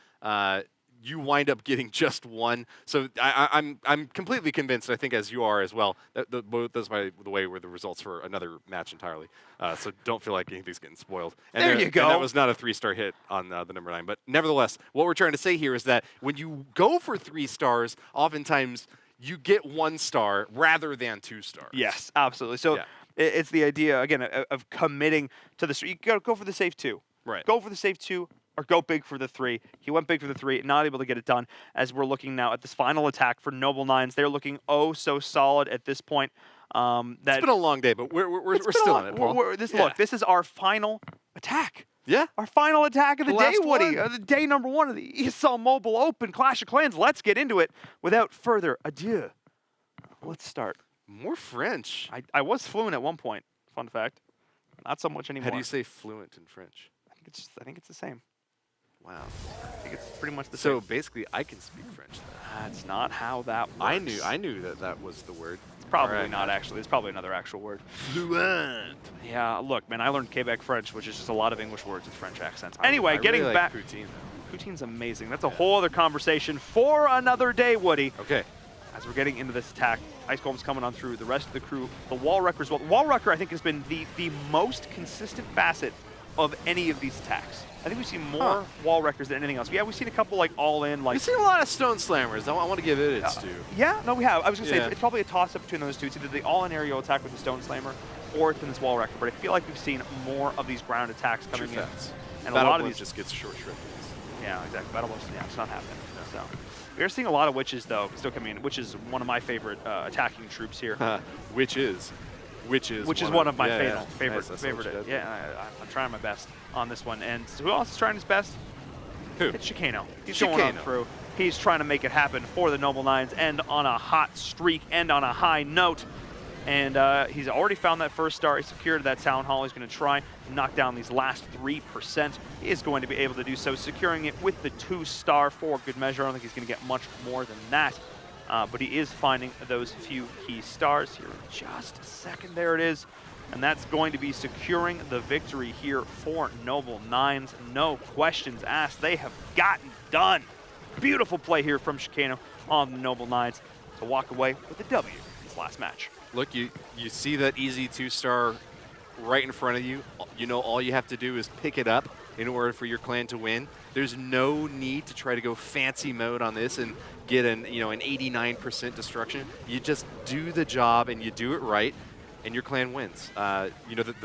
you wind up getting just one. So I'm completely convinced, I think as you are as well, that those by the way were the results for another match entirely. So don't feel like anything's getting spoiled. And there you go. And that was not a 3-star hit on the number 9. But nevertheless, what we're trying to say here is that when you go for 3 stars, oftentimes you get 1 star rather than 2 stars. Yes, absolutely. So it's the idea, again, of committing to the... You got to go for the safe 2. Right. Go for the safe 2. Or go big for the 3. He went big for the 3, not able to get it done. As we're looking now at this final attack for Noble Nines, they're looking oh so solid at this point. It's been a long day, but we're still on it, Paul. Look, this is our final attack. Yeah. Our final attack of the day, Woody. one. The day number 1 of the ESL Mobile Open Clash of Clans. Let's get into it without further ado. Let's start. More French. I was fluent at one point. Fun fact. Not so much anymore. How do you say fluent in French? I think it's the same. Wow. I think it's pretty much the same. So basically, I can speak French then. That's not how that works. I knew that was the word. It's probably not actually. It's probably another actual word. Fluent. Yeah, look, man, I learned Quebec French, which is just a lot of English words with French accents. I Anyway, really getting like back. poutine, though. Poutine's amazing. That's a whole other conversation for another day, Woody. Okay. As we're getting into this attack, Ice Golem's coming on through. The rest of the crew, the Wall Wrecker as well. The Wall Wrecker, I think, has been the most consistent facet of any of these attacks. I think we've seen more Wall Wreckers than anything else. Yeah, we've seen a couple like all-in, like... We've seen a lot of Stone Slammers. I want to give it its due. Yeah, no, we have. I was going to say, Yeah. it's probably a toss-up between those two. It's either the all-in aerial attack with the Stone Slammer, or it's been this Wall Wrecker. But I feel like we've seen more of these ground attacks coming in. And Battle a lot of Blow these... just gets short shrift. Yeah, exactly. Battle Blow, yeah, it's not happening. So we are seeing a lot of Witches, though, still coming in. Witch is one of my favorite attacking troops here. Which is one of my favorite. Nice, I'm trying my best on this one. And who else is trying his best? Who? It's Chicano. He's going on through. He's trying to make it happen for the Noble Nines, end on a hot streak, end on a high note. And he's already found that first star. He secured that Town Hall. He's going to try to knock down these last 3%. He is going to be able to do so, securing it with the 2-star for good measure. I don't think he's going to get much more than that. But he is finding those few key stars here in just a second. There it is. And that's going to be securing the victory here for Noble Nines. No questions asked. They have gotten done. Beautiful play here from Chicano on the Noble Nines to walk away with a W in this last match. Look, you see that easy 2-star right in front of you. You know all you have to do is pick it up in order for your clan to win. There's no need to try to go fancy mode on this and get an 89% destruction. You just do the job and you do it right, and your clan wins. The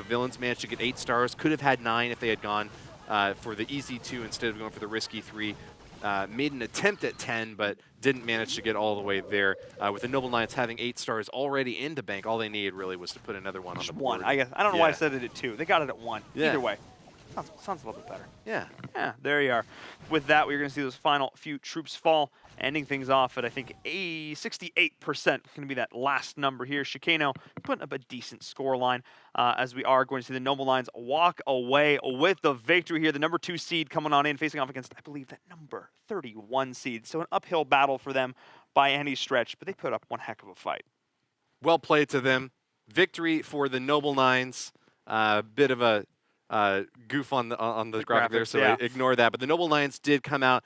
villains managed to get 8 stars. Could have had 9 if they had gone for the easy 2 instead of going for the risky 3. Made an attempt at 10, but didn't manage to get all the way there. With the Noble Knights having 8 stars already in the bank, all they needed really was to put another one on the board. I guess. I don't know why I said it at 2. They got it at 1. Yeah. Either way. Sounds a little bit better. Yeah. Yeah, there you are. With that, we're going to see those final few troops fall, ending things off at, I think, 68%. Going to be that last number here. Chicano putting up a decent score line as we are going to see the Noble Lions walk away with the victory here. The number 2 seed coming on in, facing off against, I believe, that number 31 seed. So an uphill battle for them by any stretch, but they put up one heck of a fight. Well played to them. Victory for the Noble Nines. Bit of a goof on the graphic there, so yeah. ignore that. But the Noble Lions did come out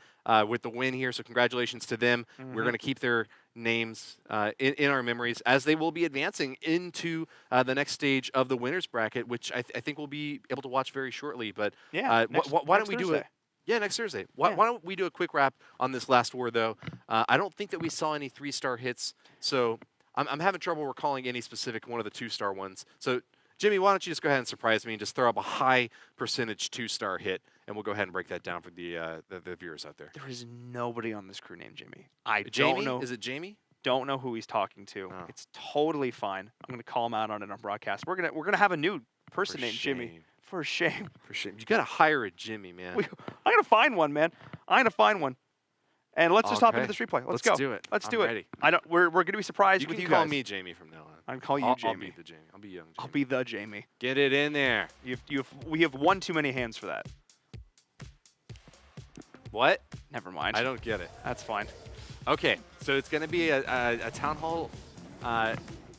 with the win here, so congratulations to them. We're going to keep their names in our memories as they will be advancing into the next stage of the winners bracket, which I think we'll be able to watch very shortly. But Yeah, why don't we do it? Yeah, next Thursday. Why don't we do a quick wrap on this last war, though? I don't think that we saw any 3-star hits, so I'm having trouble recalling any specific one of the 2-star ones. So, Jimmy, why don't you just go ahead and surprise me and just throw up a high percentage 2-star hit, and we'll go ahead and break that down for the viewers out there. There is nobody on this crew named Jimmy. Jamie? Don't know. Is it Jamie? Don't know who he's talking to. Oh. It's totally fine. I'm gonna call him out on it on broadcast. We're gonna have a new person named Jimmy. For shame. For shame. You gotta hire a Jimmy, man. I'm gonna find one, man. I'm gonna find one. And let's just hop into this replay. Let's go. do it. Let's I'm do it. ready. We're gonna be surprised You with can you call guys. me Jamie from now on. I'm gonna call you I'll Jamie. be the Jamie. I'll be young Jamie. I'll be the Jamie. Get it in there. We have one too many hands for that. What? Never mind. I don't get it. That's fine. Okay, so it's going to be a Town Hall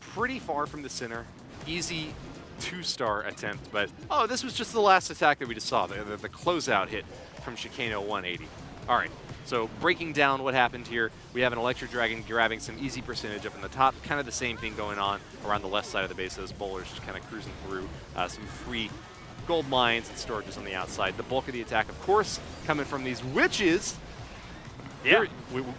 pretty far from the center. Easy 2-star attempt, but this was just the last attack that we just saw, the closeout hit from Chicano 180. All right, so breaking down what happened here, we have an Electro Dragon grabbing some easy percentage up in the top, kind of the same thing going on around the left side of the base. Those bowlers just kind of cruising through some free gold mines and storages on the outside. The bulk of the attack, of course, coming from these witches. Yeah.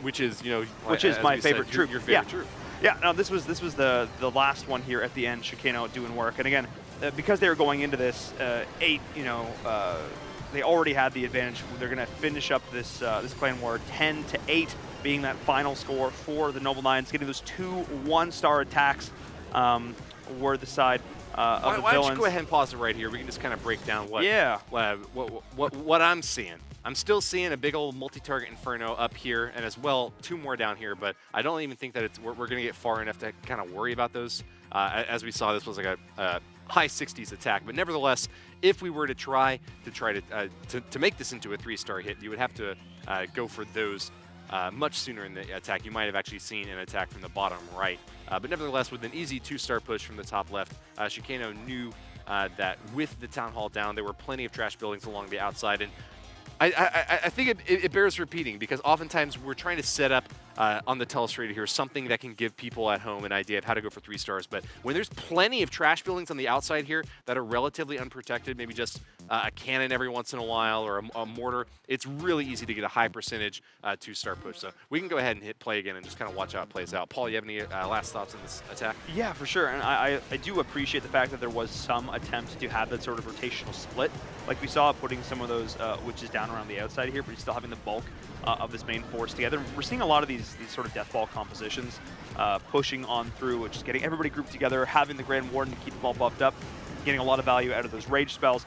Which is, Which is my favorite troop. Your favorite troop. Yeah, no, this was the last one here at the end, Chicano doing work. And again, because they were going into this 8, they already had the advantage. They're going to finish up this clan war 10-8, being that final score for the Noble Lions, getting those 2 1-star attacks were the side of the villains. Why don't you go ahead and pause it right here? We can just kind of break down what I'm seeing. I'm still seeing a big old multi-target Inferno up here, and as well 2 more down here, but I don't even think that we're going to get far enough to kind of worry about those. As we saw, this was like a high 60s attack, but nevertheless, if we were to try to make this into a 3-star hit, you would have to go for those much sooner in the attack. You might have actually seen an attack from the bottom right, but nevertheless, with an easy 2-star push from the top left, Chicano knew that with the Town Hall down, there were plenty of trash buildings along the outside, and I think it bears repeating, because oftentimes we're trying to set up on the telestrator here something that can give people at home an idea of how to go for 3 stars. But when there's plenty of trash buildings on the outside here that are relatively unprotected, maybe just a cannon every once in a while or a mortar, it's really easy to get a high percentage 2-star push. So we can go ahead and hit play again and just kind of watch how it plays out. Paul, you have any last thoughts on this attack? Yeah, for sure. And I do appreciate the fact that there was some attempt to have that sort of rotational split. Like we saw putting some of those witches down around the outside here, but you're still having the bulk of this main force together. We're seeing a lot of these sort of death ball compositions pushing on through, which is getting everybody grouped together, having the Grand Warden to keep them all buffed up, getting a lot of value out of those rage spells.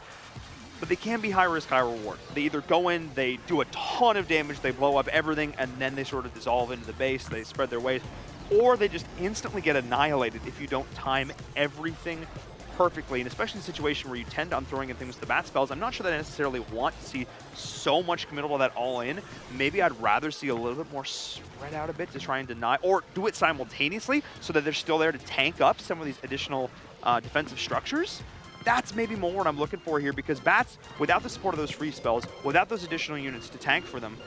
But they can be high risk, high reward. They either go in, they do a ton of damage, they blow up everything, and then they sort of dissolve into the base, they spread their weight, or they just instantly get annihilated if you don't time everything perfectly, and especially in a situation where you tend on throwing in things with the bat spells. I'm not sure that I necessarily want to see so much committal of that all in. Maybe I'd rather see a little bit more spread out a bit to try and deny, or do it simultaneously so that they're still there to tank up some of these additional defensive structures. That's maybe more what I'm looking for here, because bats, without the support of those free spells, without those additional units to tank for them,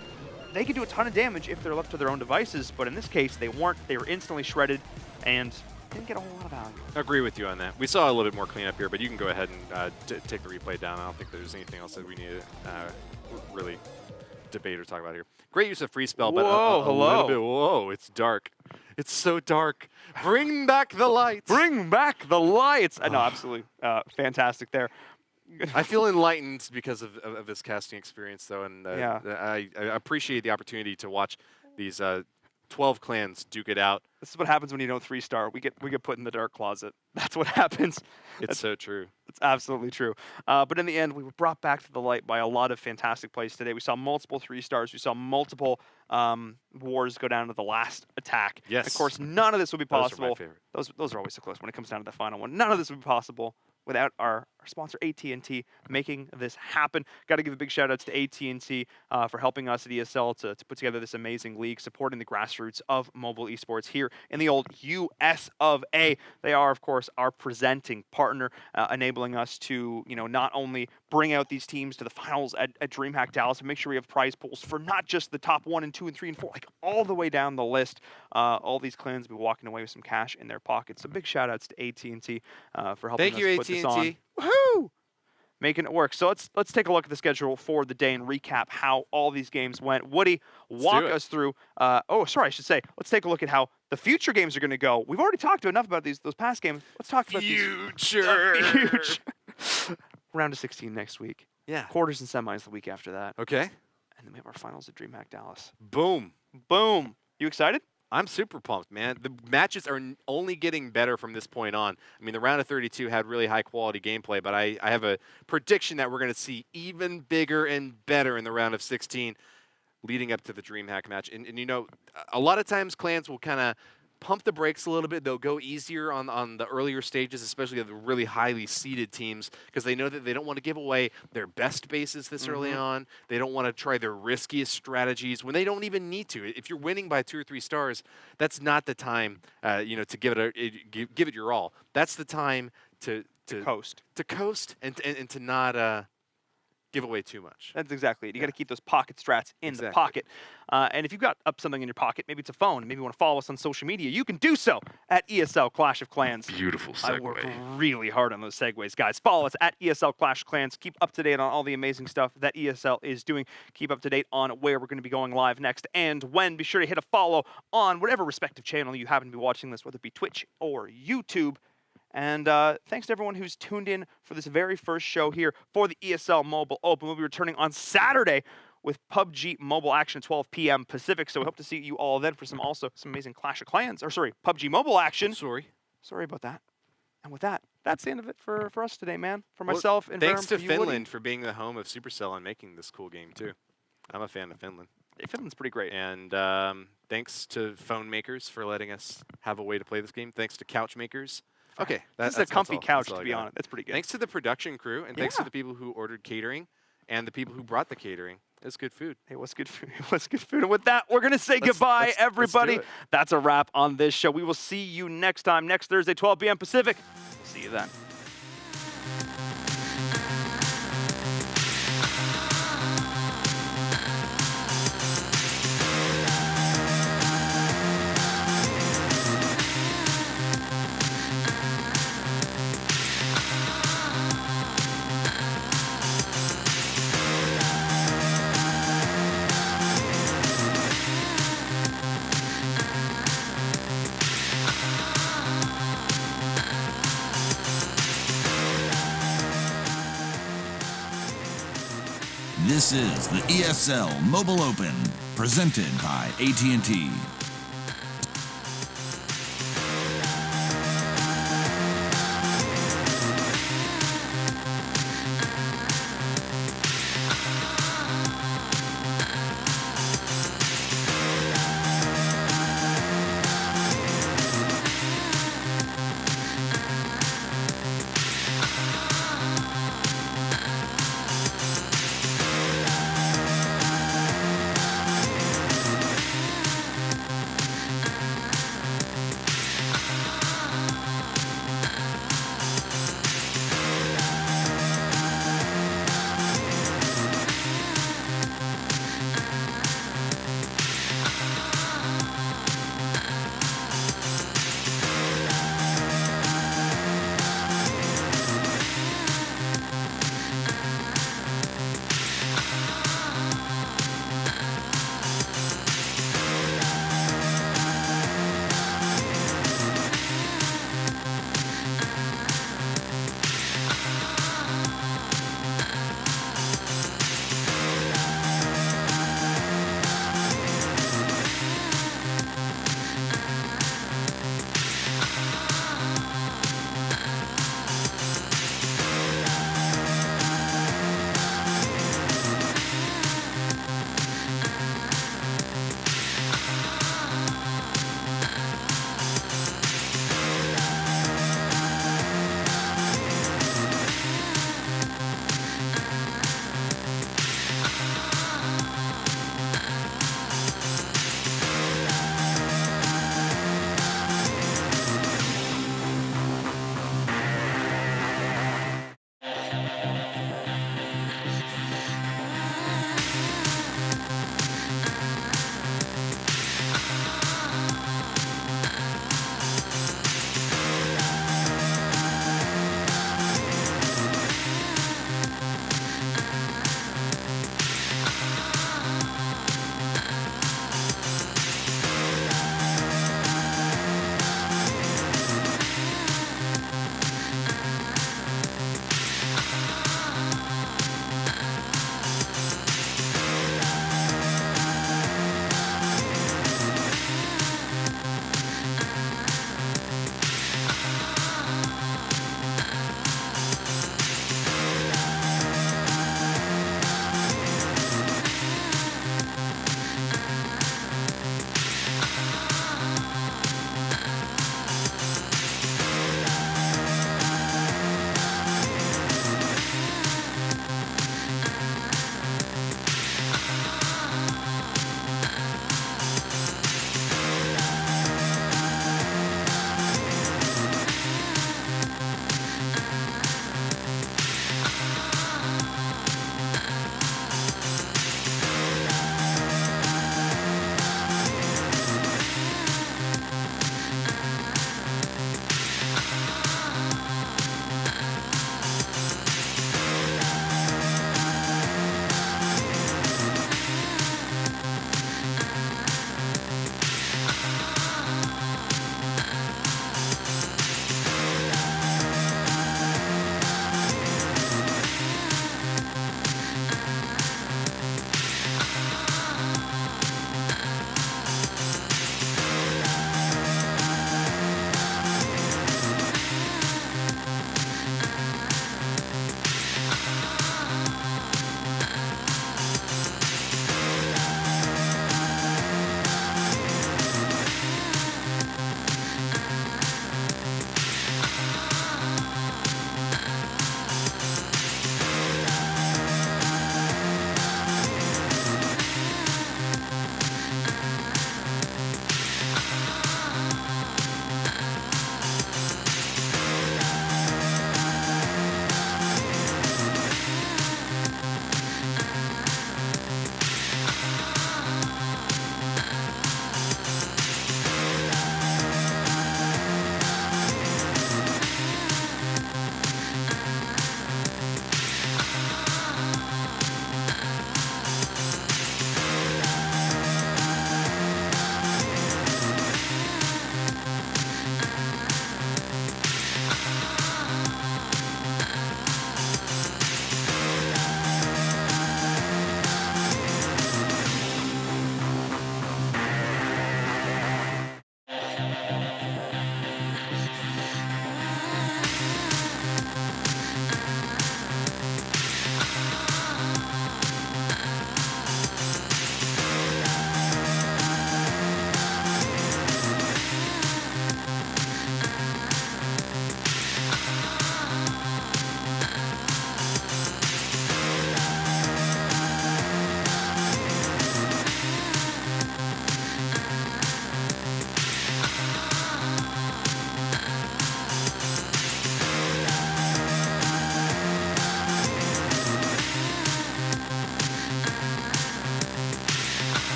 they can do a ton of damage if they're left to their own devices, but in this case, they weren't. They were instantly shredded and didn't get a whole lot of value. I agree with you on that. We saw a little bit more cleanup here, but you can go ahead and take the replay down. I don't think there's anything else that we need to really debate or talk about here. Great use of free spell, but a little bit, whoa, it's dark. It's so dark. Bring back the lights. Bring back the lights. No, absolutely fantastic there. I feel enlightened because of this casting experience, though, and Yeah. I appreciate the opportunity to watch these 12 clans duke it out. This is what happens when you don't 3-star. We get put in the dark closet. That's what happens. It's so true. It's absolutely true. But in the end, we were brought back to the light by a lot of fantastic plays today. We saw multiple 3-stars. We saw multiple wars go down to the last attack. Yes. Of course, none of this would be Those are my possible. favorite. Those are always so close when it comes down to the final one. None of this would be possible without our sponsor AT&T making this happen. Got to give a big shout outs to AT&T for helping us at ESL to put together this amazing league, supporting the grassroots of mobile esports here in the old US of A. They are, of course, our presenting partner, enabling us to, not only bring out these teams to the finals at DreamHack Dallas and make sure we have prize pools for not just the top 1 and 2 and 3 and 4, like all the way down the list. All these clans will be walking away with some cash in their pockets. So big shout outs to AT&T for helping Thank us you, put this AT&T. on. Woohoo! Making it work. So let's take a look at the schedule for the day and recap how all these games went. Woody, walk us through. I should say, let's take a look at how the future games are going to go. We've already talked enough about those past games. Let's talk about future. Round of 16 next week. Yeah. Quarters and semis the week after that. Okay. And then we have our finals at DreamHack Dallas. Boom. Boom. You excited? I'm super pumped, man. The matches are only getting better from this point on. I mean, the round of 32 had really high-quality gameplay, but I have a prediction that we're going to see even bigger and better in the round of 16 leading up to the DreamHack match. And a lot of times clans will kind of pump the brakes a little bit. They'll go easier on the earlier stages, especially of the really highly seeded teams, because they know that they don't want to give away their best bases this early on. They don't want to try their riskiest strategies when they don't even need to. If you're winning by 2 or 3 stars, that's not the time, to give it your all. That's the time to coast. To coast and to not give away too much. That's exactly it. You got to keep those pocket strats in the pocket. And if you've got up something in your pocket, maybe it's a phone, maybe you want to follow us on social media, you can do so at ESL Clash of Clans. Beautiful segue. I work really hard on those segues, guys. Follow us at ESL Clash of Clans. Keep up to date on all the amazing stuff that ESL is doing. Keep up to date on where we're going to be going live next and when. Be sure to hit a follow on whatever respective channel you happen to be watching this, whether it be Twitch or YouTube. And thanks to everyone who's tuned in for this very first show here for the ESL Mobile Open. We'll be returning on Saturday with PUBG Mobile action at 12 p.m. Pacific. So we hope to see you all then for some amazing Clash of Clans. PUBG Mobile action. Sorry about that. And with that, that's the end of it for us today, man. For myself and thanks Verm, to for you, Finland for being the home of Supercell and making this cool game too. I'm a fan of Finland. Finland's pretty great. And thanks to phone makers for letting us have a way to play this game. Thanks to couch makers. Okay, this is a comfy couch, to be honest. That's pretty good. Thanks to the production crew, and thanks to the people who ordered catering, and the people who brought the catering. It's good food. Hey, what's good food? What's good food? And with that, we're going to say goodbye, everybody. That's a wrap on this show. We will see you next time, next Thursday, 12 p.m. Pacific. See you then. This is the ESL Mobile Open, presented by AT&T.